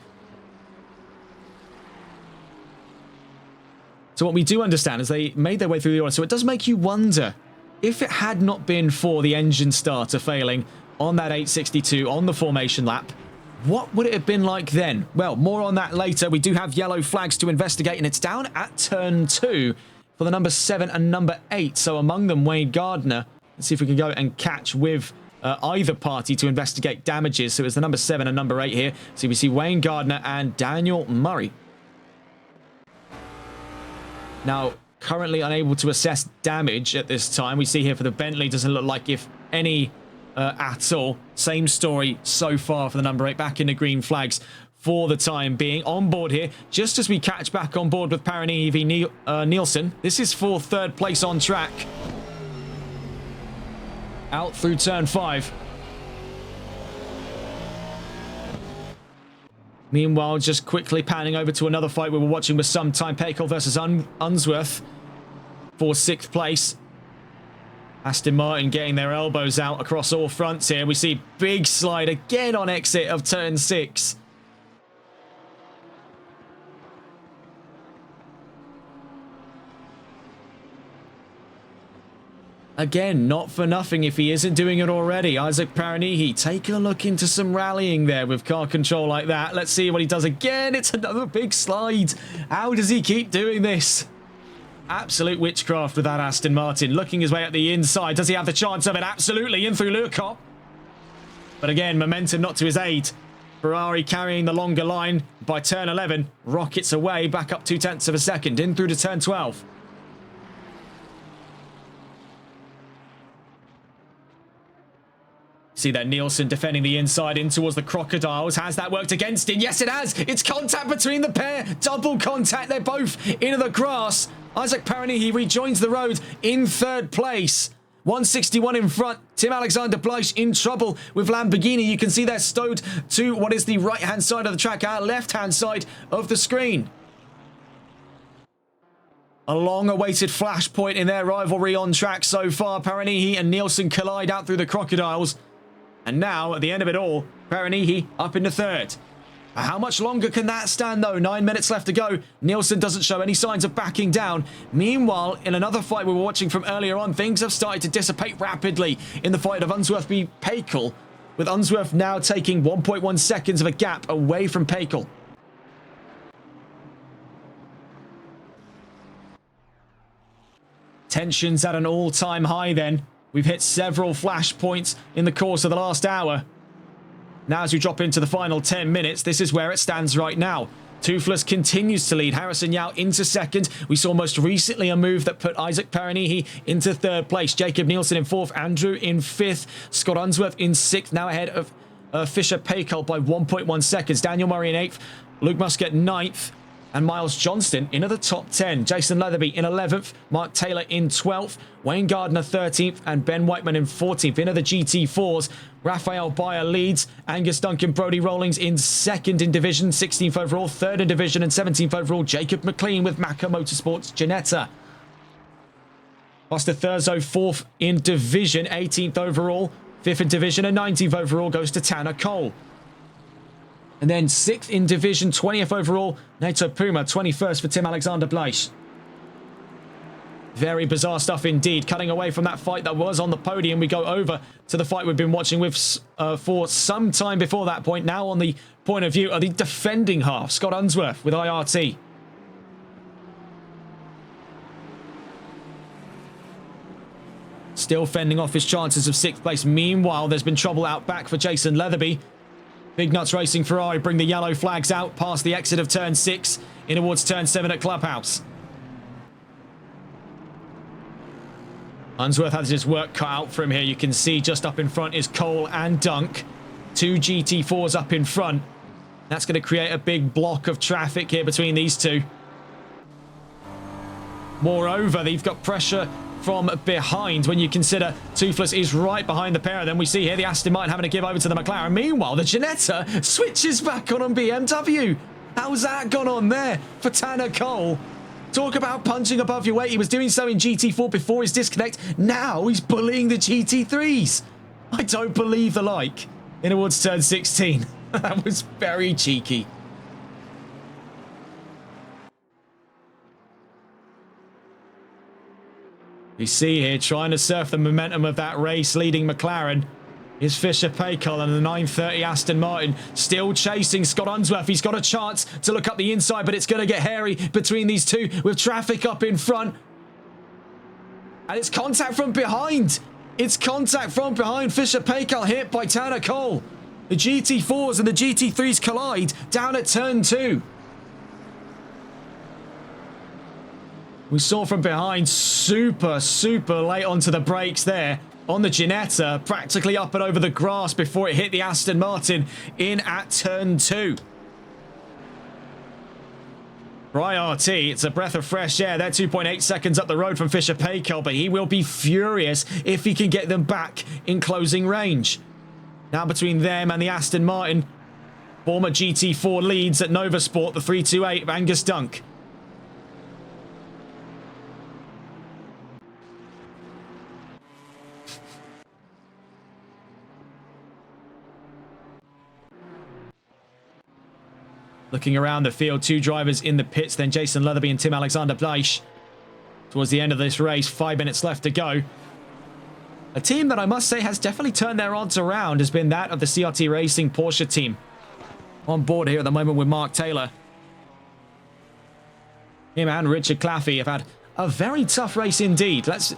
So what we do understand is they made their way through the order, so it does make you wonder, if it had not been for the engine starter failing on that 862 on the formation lap, what would it have been like then? Well, more on that later. We do have yellow flags to investigate, and it's down at turn 2 for the number 7 and number 8. So among them, Wayne Gardner. Let's see if we can go and catch with either party to investigate damages. So it's the number 7 and number 8 here. So we see Wayne Gardner and Daniel Murray. Now, currently unable to assess damage at this time. We see here for the Bentley, doesn't look like if any at all. Same story so far for the number 8, back in the green flags for the time being. On board here, just as we catch back on board with Parini v Nielsen. This is for 3rd place on track. Out through turn 5. Meanwhile, just quickly panning over to another fight we were watching with some time. Paykel versus Unsworth for 6th place. Aston Martin getting their elbows out across all fronts here. We see big slide again on exit of turn 6. Again, not for nothing if he isn't doing it already. Isaac Paranihi, take a look into some rallying there with car control like that. Let's see what he does again. It's another big slide. How does he keep doing this? Absolute witchcraft with that Aston Martin. Looking his way at the inside. Does he have the chance of it? Absolutely. In through Lurkop. But again, momentum not to his aid. Ferrari carrying the longer line by turn 11. Rockets away, back up 0.2 of a second. In through to turn 12. See there, Nielsen defending the inside in towards the Crocodiles. Has that worked against him? Yes, it has. It's contact between the pair. Double contact. They're both into the grass. Isaac Parani, he rejoins the road in 3rd place. 161 in front. Tim Alexander Bleich in trouble with Lamborghini. You can see they're stowed to what is the right-hand side of the track, our left-hand side of the screen. A long-awaited flashpoint in their rivalry on track so far. Paranihi and Nielsen collide out through the Crocodiles. And now, at the end of it all, Paranihi up into 3rd. How much longer can that stand, though? 9 minutes left to go. Nielsen doesn't show any signs of backing down. Meanwhile, in another fight we were watching from earlier on, things have started to dissipate rapidly in the fight of Unsworth v Paykel, with Unsworth now taking 1.1 seconds of a gap away from Paykel. Tensions at an all-time high then. We've hit several flashpoints in the course of the last hour. Now as we drop into the final 10 minutes, this is where it stands right now. Toothless continues to lead. Harrison Yao into 2nd. We saw most recently a move that put Isaac Paranihi into 3rd place. Jacob Nielsen in 4th. Andrew in 5th. Scott Unsworth in 6th. Now ahead of Fisher Paykel by 1.1 seconds. Daniel Murray in 8th. Luke Muscat 9th. And Miles Johnston into the top 10. Jason Leatherby in 11th. Mark Taylor in 12th. Wayne Gardner 13th. And Ben Whiteman in 14th. Into the GT4s. Raphael Bayer leads. Angus Duncan, Brody Rawlings in 2nd in division. 16th overall. 3rd in division. And 17th overall. Jacob McLean with Macca Motorsports Ginetta. Foster Thurzo 4th in division. 18th overall. 5th in division. And 19th overall goes to Tanner Cole. And then 6th in division, 20th overall, Nato Puma, 21st for Tim Alexander Bleich. Very bizarre stuff indeed. Cutting away from that fight that was on the podium, we go over to the fight we've been watching with for some time before that point. Now on the point of view of the defending half, Scott Unsworth with IRT. Still fending off his chances of 6th place. Meanwhile, there's been trouble out back for Jason Leatherby. Big Nuts Racing Ferrari bring the yellow flags out past the exit of turn 6 in towards turn 7 at Clubhouse. Unsworth has his work cut out for him here. You can see just up in front is Cole and Dunk. 2 GT4s up in front. That's going to create a big block of traffic here between these two. Moreover, they've got pressure from behind when you consider Toothless is right behind the pair of them. We see here the Aston Martin having to give over to the McLaren. Meanwhile, the Ginetta switches back on BMW. How's that gone on there for Tanner Cole? Talk about punching above your weight. He was doing so in GT4 before his disconnect. Now he's bullying the GT3s. I don't believe the like in towards turn 16. That was very cheeky. You see here, trying to surf the momentum of that race, leading McLaren is Fisher Paykel, and the 930 Aston Martin still chasing Scott Unsworth. He's got a chance to look up the inside, but it's going to get hairy between these two with traffic up in front. And it's contact from behind. It's contact from behind. Fisher Paykel hit by Tanner Cole. The GT4s and the GT3s collide down at turn 2. We saw from behind super late onto the brakes there on the Ginetta, practically up and over the grass before it hit the Aston Martin in at turn 2. For IRT, it's a breath of fresh air. They're 2.8 seconds up the road from Fisher Paykel, but he will be furious if he can get them back in closing range. Now between them and the Aston Martin, former GT4 leads at Nova Sport, the 328 of Angus Dunk. Looking around the field, 2 drivers in the pits, then Jason Leatherby and Tim Alexander-Bleich. Towards the end of this race, 5 minutes left to go. A team that I must say has definitely turned their odds around has been that of the CRT Racing Porsche team. On board here at the moment with Mark Taylor. Him and Richard Claffey have had a very tough race indeed. Let's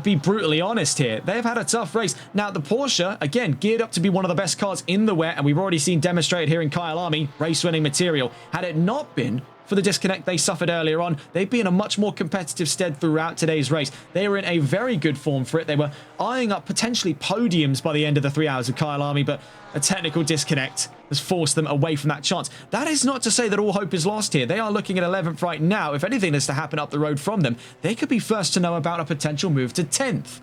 be brutally honest here. They've had a tough race. Now, the Porsche, again, geared up to be one of the best cars in the wet, and we've already seen demonstrated here in Kyalami, race-winning material. Had it not been for the disconnect they suffered earlier on, they'd be in a much more competitive stead throughout today's race. They were in a very good form for it. They were eyeing up potentially podiums by the end of the 3 hours of Kyalami, but a technical disconnect has forced them away from that chance. That is not to say that all hope is lost here. They are looking at 11th right now. If anything is to happen up the road from them, they could be first to know about a potential move to 10th.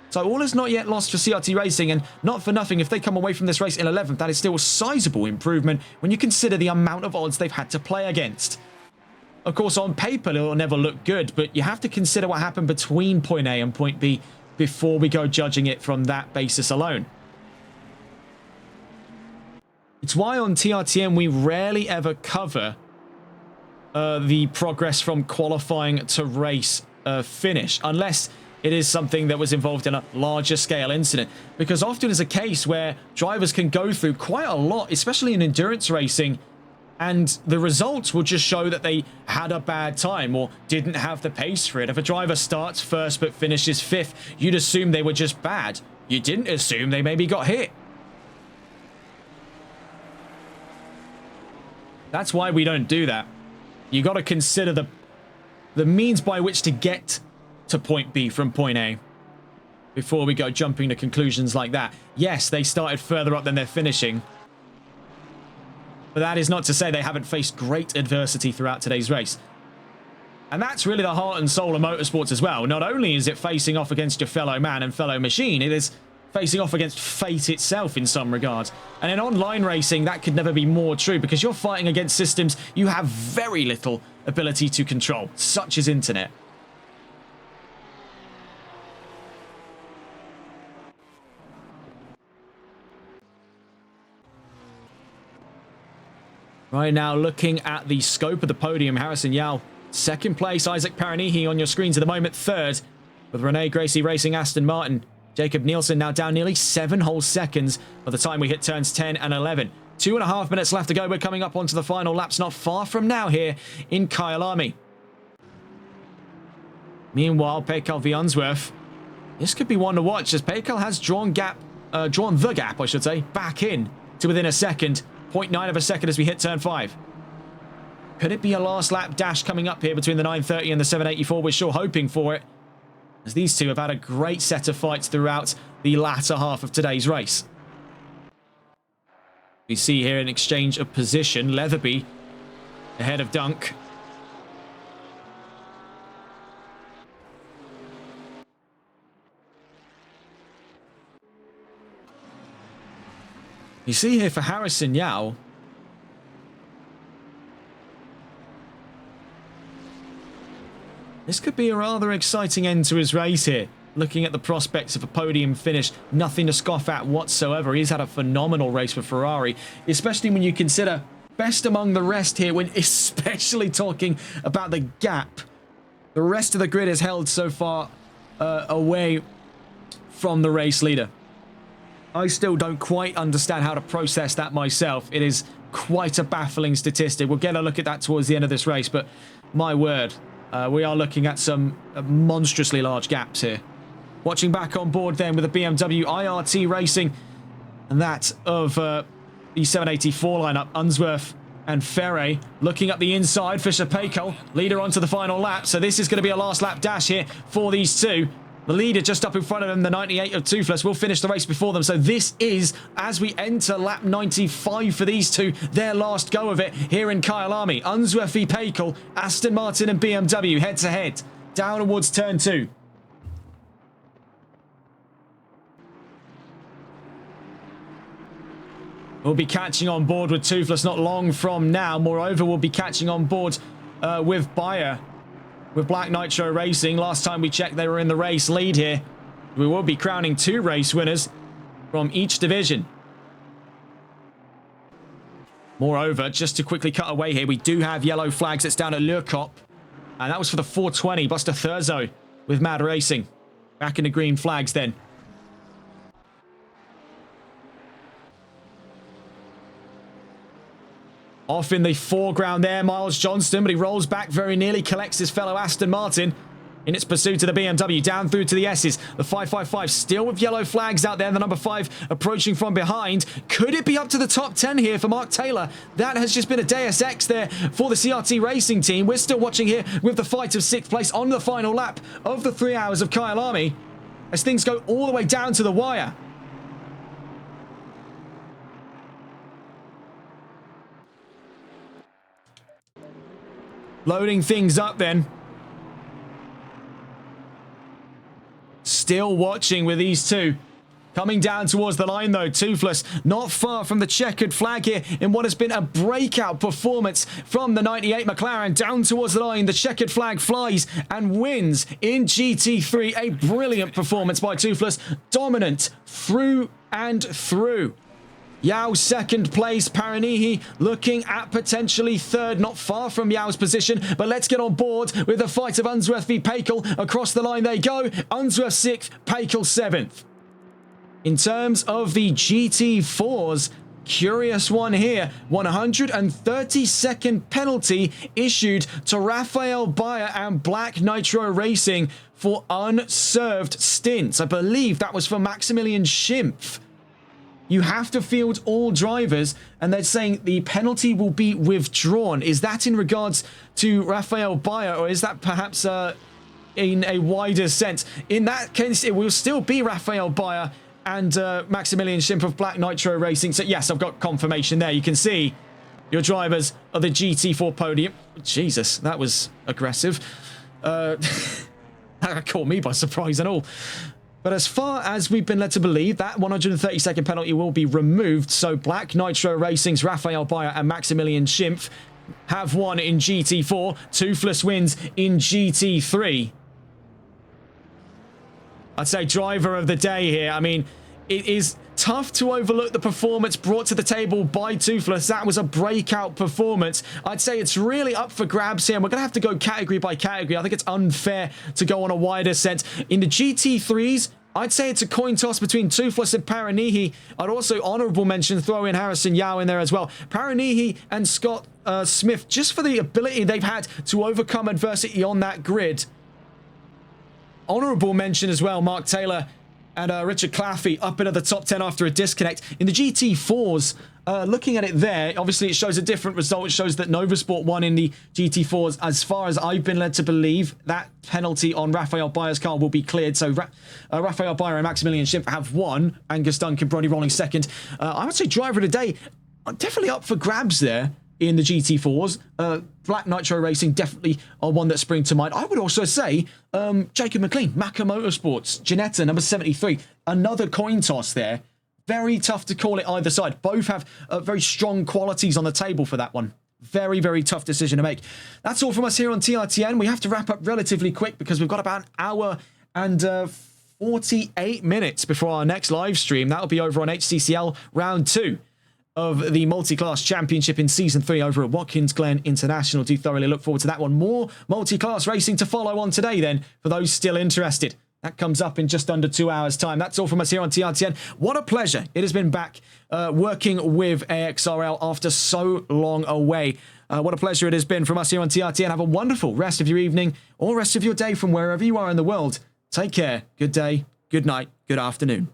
So all is not yet lost for CRT Racing, and not for nothing, if they come away from this race in 11th, that is still a sizable improvement when you consider the amount of odds they've had to play against. Of course, on paper, it'll never look good, but you have to consider what happened between point A and point B before we go judging it from that basis alone. It's why on TRTN we rarely ever cover the progress from qualifying to race finish, unless it is something that was involved in a larger scale incident, because often it's a case where drivers can go through quite a lot, especially in endurance racing, and the results will just show that they had a bad time or didn't have the pace for it. If a driver starts first but finishes 5th, you'd assume they were just bad. You didn't assume they maybe got hit. That's why we don't do that. You got to consider the means by which to get to point B from point A before we go jumping to conclusions like that. Yes, they started further up than they're finishing, but that is not to say they haven't faced great adversity throughout today's race. And that's really the heart and soul of motorsports as well. Not only is it facing off against your fellow man and fellow machine, it is facing off against fate itself in some regards. And in online racing, that could never be more true, because you're fighting against systems you have very little ability to control, such as internet. Right now, looking at the scope of the podium, Harrison Yao, 2nd place. Isaac Paranihi on your screens at the moment, 3rd. With Rene Gracie racing Aston Martin. Jacob Nielsen now down nearly 7 whole seconds by the time we hit turns 10 and 11. 2.5 minutes left to go. We're coming up onto the final laps not far from now here in Kyalami. Meanwhile, Paykel v Unsworth. This could be one to watch, as Paykel has drawn the gap, I should say, back in to within a second. 0.9 of a second as we hit turn 5. Could it be a last lap dash coming up here between the 930 and the 784? We're sure hoping for it, as these two have had a great set of fights throughout the latter half of today's race. We see here an exchange of position. Leatherby ahead of Dunk. You see here for Harrison Yao, This could be a rather exciting end to his race here. Looking at the prospects of a podium finish, nothing to scoff at whatsoever. He's had a phenomenal race for Ferrari, especially when you consider best among the rest here, when especially talking about the gap. The rest of the grid is held so far away from the race leader. I still don't quite understand how to process that myself. It is quite a baffling statistic. We'll get a look at that towards the end of this race, but my word, we are looking at some monstrously large gaps here. Watching back on board then with the BMW IRT Racing, and that of the 784 lineup, Unsworth and Ferre looking up the inside. Fischer-Paykel, leader onto the final lap. So this is going to be a last lap dash here for these two. The leader just up in front of them, the 98 of Toothless, will finish the race before them. So this is, as we enter lap 95 for these two, their last go of it here in Kyalami. Unsworth v Paykel, Aston Martin and BMW head to head down towards turn 2. We'll be catching on board with Toothless not long from now. Moreover, we'll be catching on board with Bayer, with Black Nitro Racing. Last time we checked, they were in the race lead here. We will be crowning 2 race winners from each division. Moreover, just to quickly cut away here, we do have yellow flags. It's down at Lurkop. And that was for the 420. Buster Thurzo with Mad Racing. Back in the green flags then. Off in the foreground there, Miles Johnston, but he rolls back very nearly, collects his fellow Aston Martin in its pursuit to the BMW, down through to the S's. The 555 still with yellow flags out there, the number 5 approaching from behind. Could it be up to the top 10 here for Mark Taylor? That has just been a Deus Ex there for the CRT Racing team. We're still watching here with the fight of 6th place on the final lap of the 3 hours of Kyalami as things go all the way down to the wire. Loading things up then. Still watching with these two. Coming down towards the line though, Toothless not far from the checkered flag here in what has been a breakout performance from the 98 McLaren. Down towards the line, the checkered flag flies and wins in GT3. A brilliant performance by Toothless. Dominant through and through. Yao second place, Paranihi looking at potentially third, not far from Yao's position, but let's get on board with the fight of Unsworth v Paykel. Across the line they go, Unsworth 6th, Paykel 7th. In terms of the GT4s, curious one here, 132nd penalty issued to Raphael Bayer and Black Nitro Racing for unserved stints. I believe that was for Maximilian Schimpf. You have to field all drivers, and they're saying the penalty will be withdrawn. Is that in regards to Raphael Bayer, or is that perhaps in a wider sense? In that case, it will still be Raphael Bayer and Maximilian Schimpf of Black Nitro Racing. So yes, I've got confirmation there. You can see your drivers of the GT4 podium. Jesus, that was aggressive. That caught me by surprise and all. But as far as we've been led to believe, that 132nd penalty will be removed. So Black Nitro Racing's Raphael Bayer and Maximilian Schimpf have won in GT4. Toothless wins in GT3. I'd say driver of the day here. I mean, it is tough to overlook the performance brought to the table by Toothless. That was a breakout performance. I'd say it's really up for grabs here, and we're going to have to go category by category. I think it's unfair to go on a wider sense. In the GT3s, I'd say it's a coin toss between Toothless and Paranihi. I'd also honourable mention, throw in Harrison Yao in there as well. Paranihi and Scott Smith, just for the ability they've had to overcome adversity on that grid. Honourable mention as well, Mark Taylor and Richard Claffey up into the top 10 after a disconnect. In the GT4s, looking at it there, obviously it shows a different result. It shows that Novasport won in the GT4s. As far as I've been led to believe, that penalty on Raphael Bayer's car will be cleared. So Raphael Bayer and Maximilian Schimpf have won. Angus Duncan, Brody rolling second. I would say driver of the day, definitely up for grabs there in the GT4s. Black Nitro Racing definitely are one that spring to mind. I would also say Jacob McLean, Maka Motorsports, Ginetta, number 73. Another coin toss there. Very tough to call it either side. Both have very strong qualities on the table for that one. Very, very tough decision to make. That's all from us here on TRTN. We have to wrap up relatively quick because we've got about an hour and 48 minutes before our next live stream. That'll be over on HCCL Round 2 of the Multiclass Championship in Season 3 over at Watkins Glen International. Do thoroughly look forward to that one. More Multiclass racing to follow on today then, for those still interested. That comes up in just under 2 hours' time. That's all from us here on TRTN. What a pleasure it has been back working with AXRL after so long away. What a pleasure it has been from us here on TRTN. Have a wonderful rest of your evening or rest of your day from wherever you are in the world. Take care. Good day, good night, good afternoon.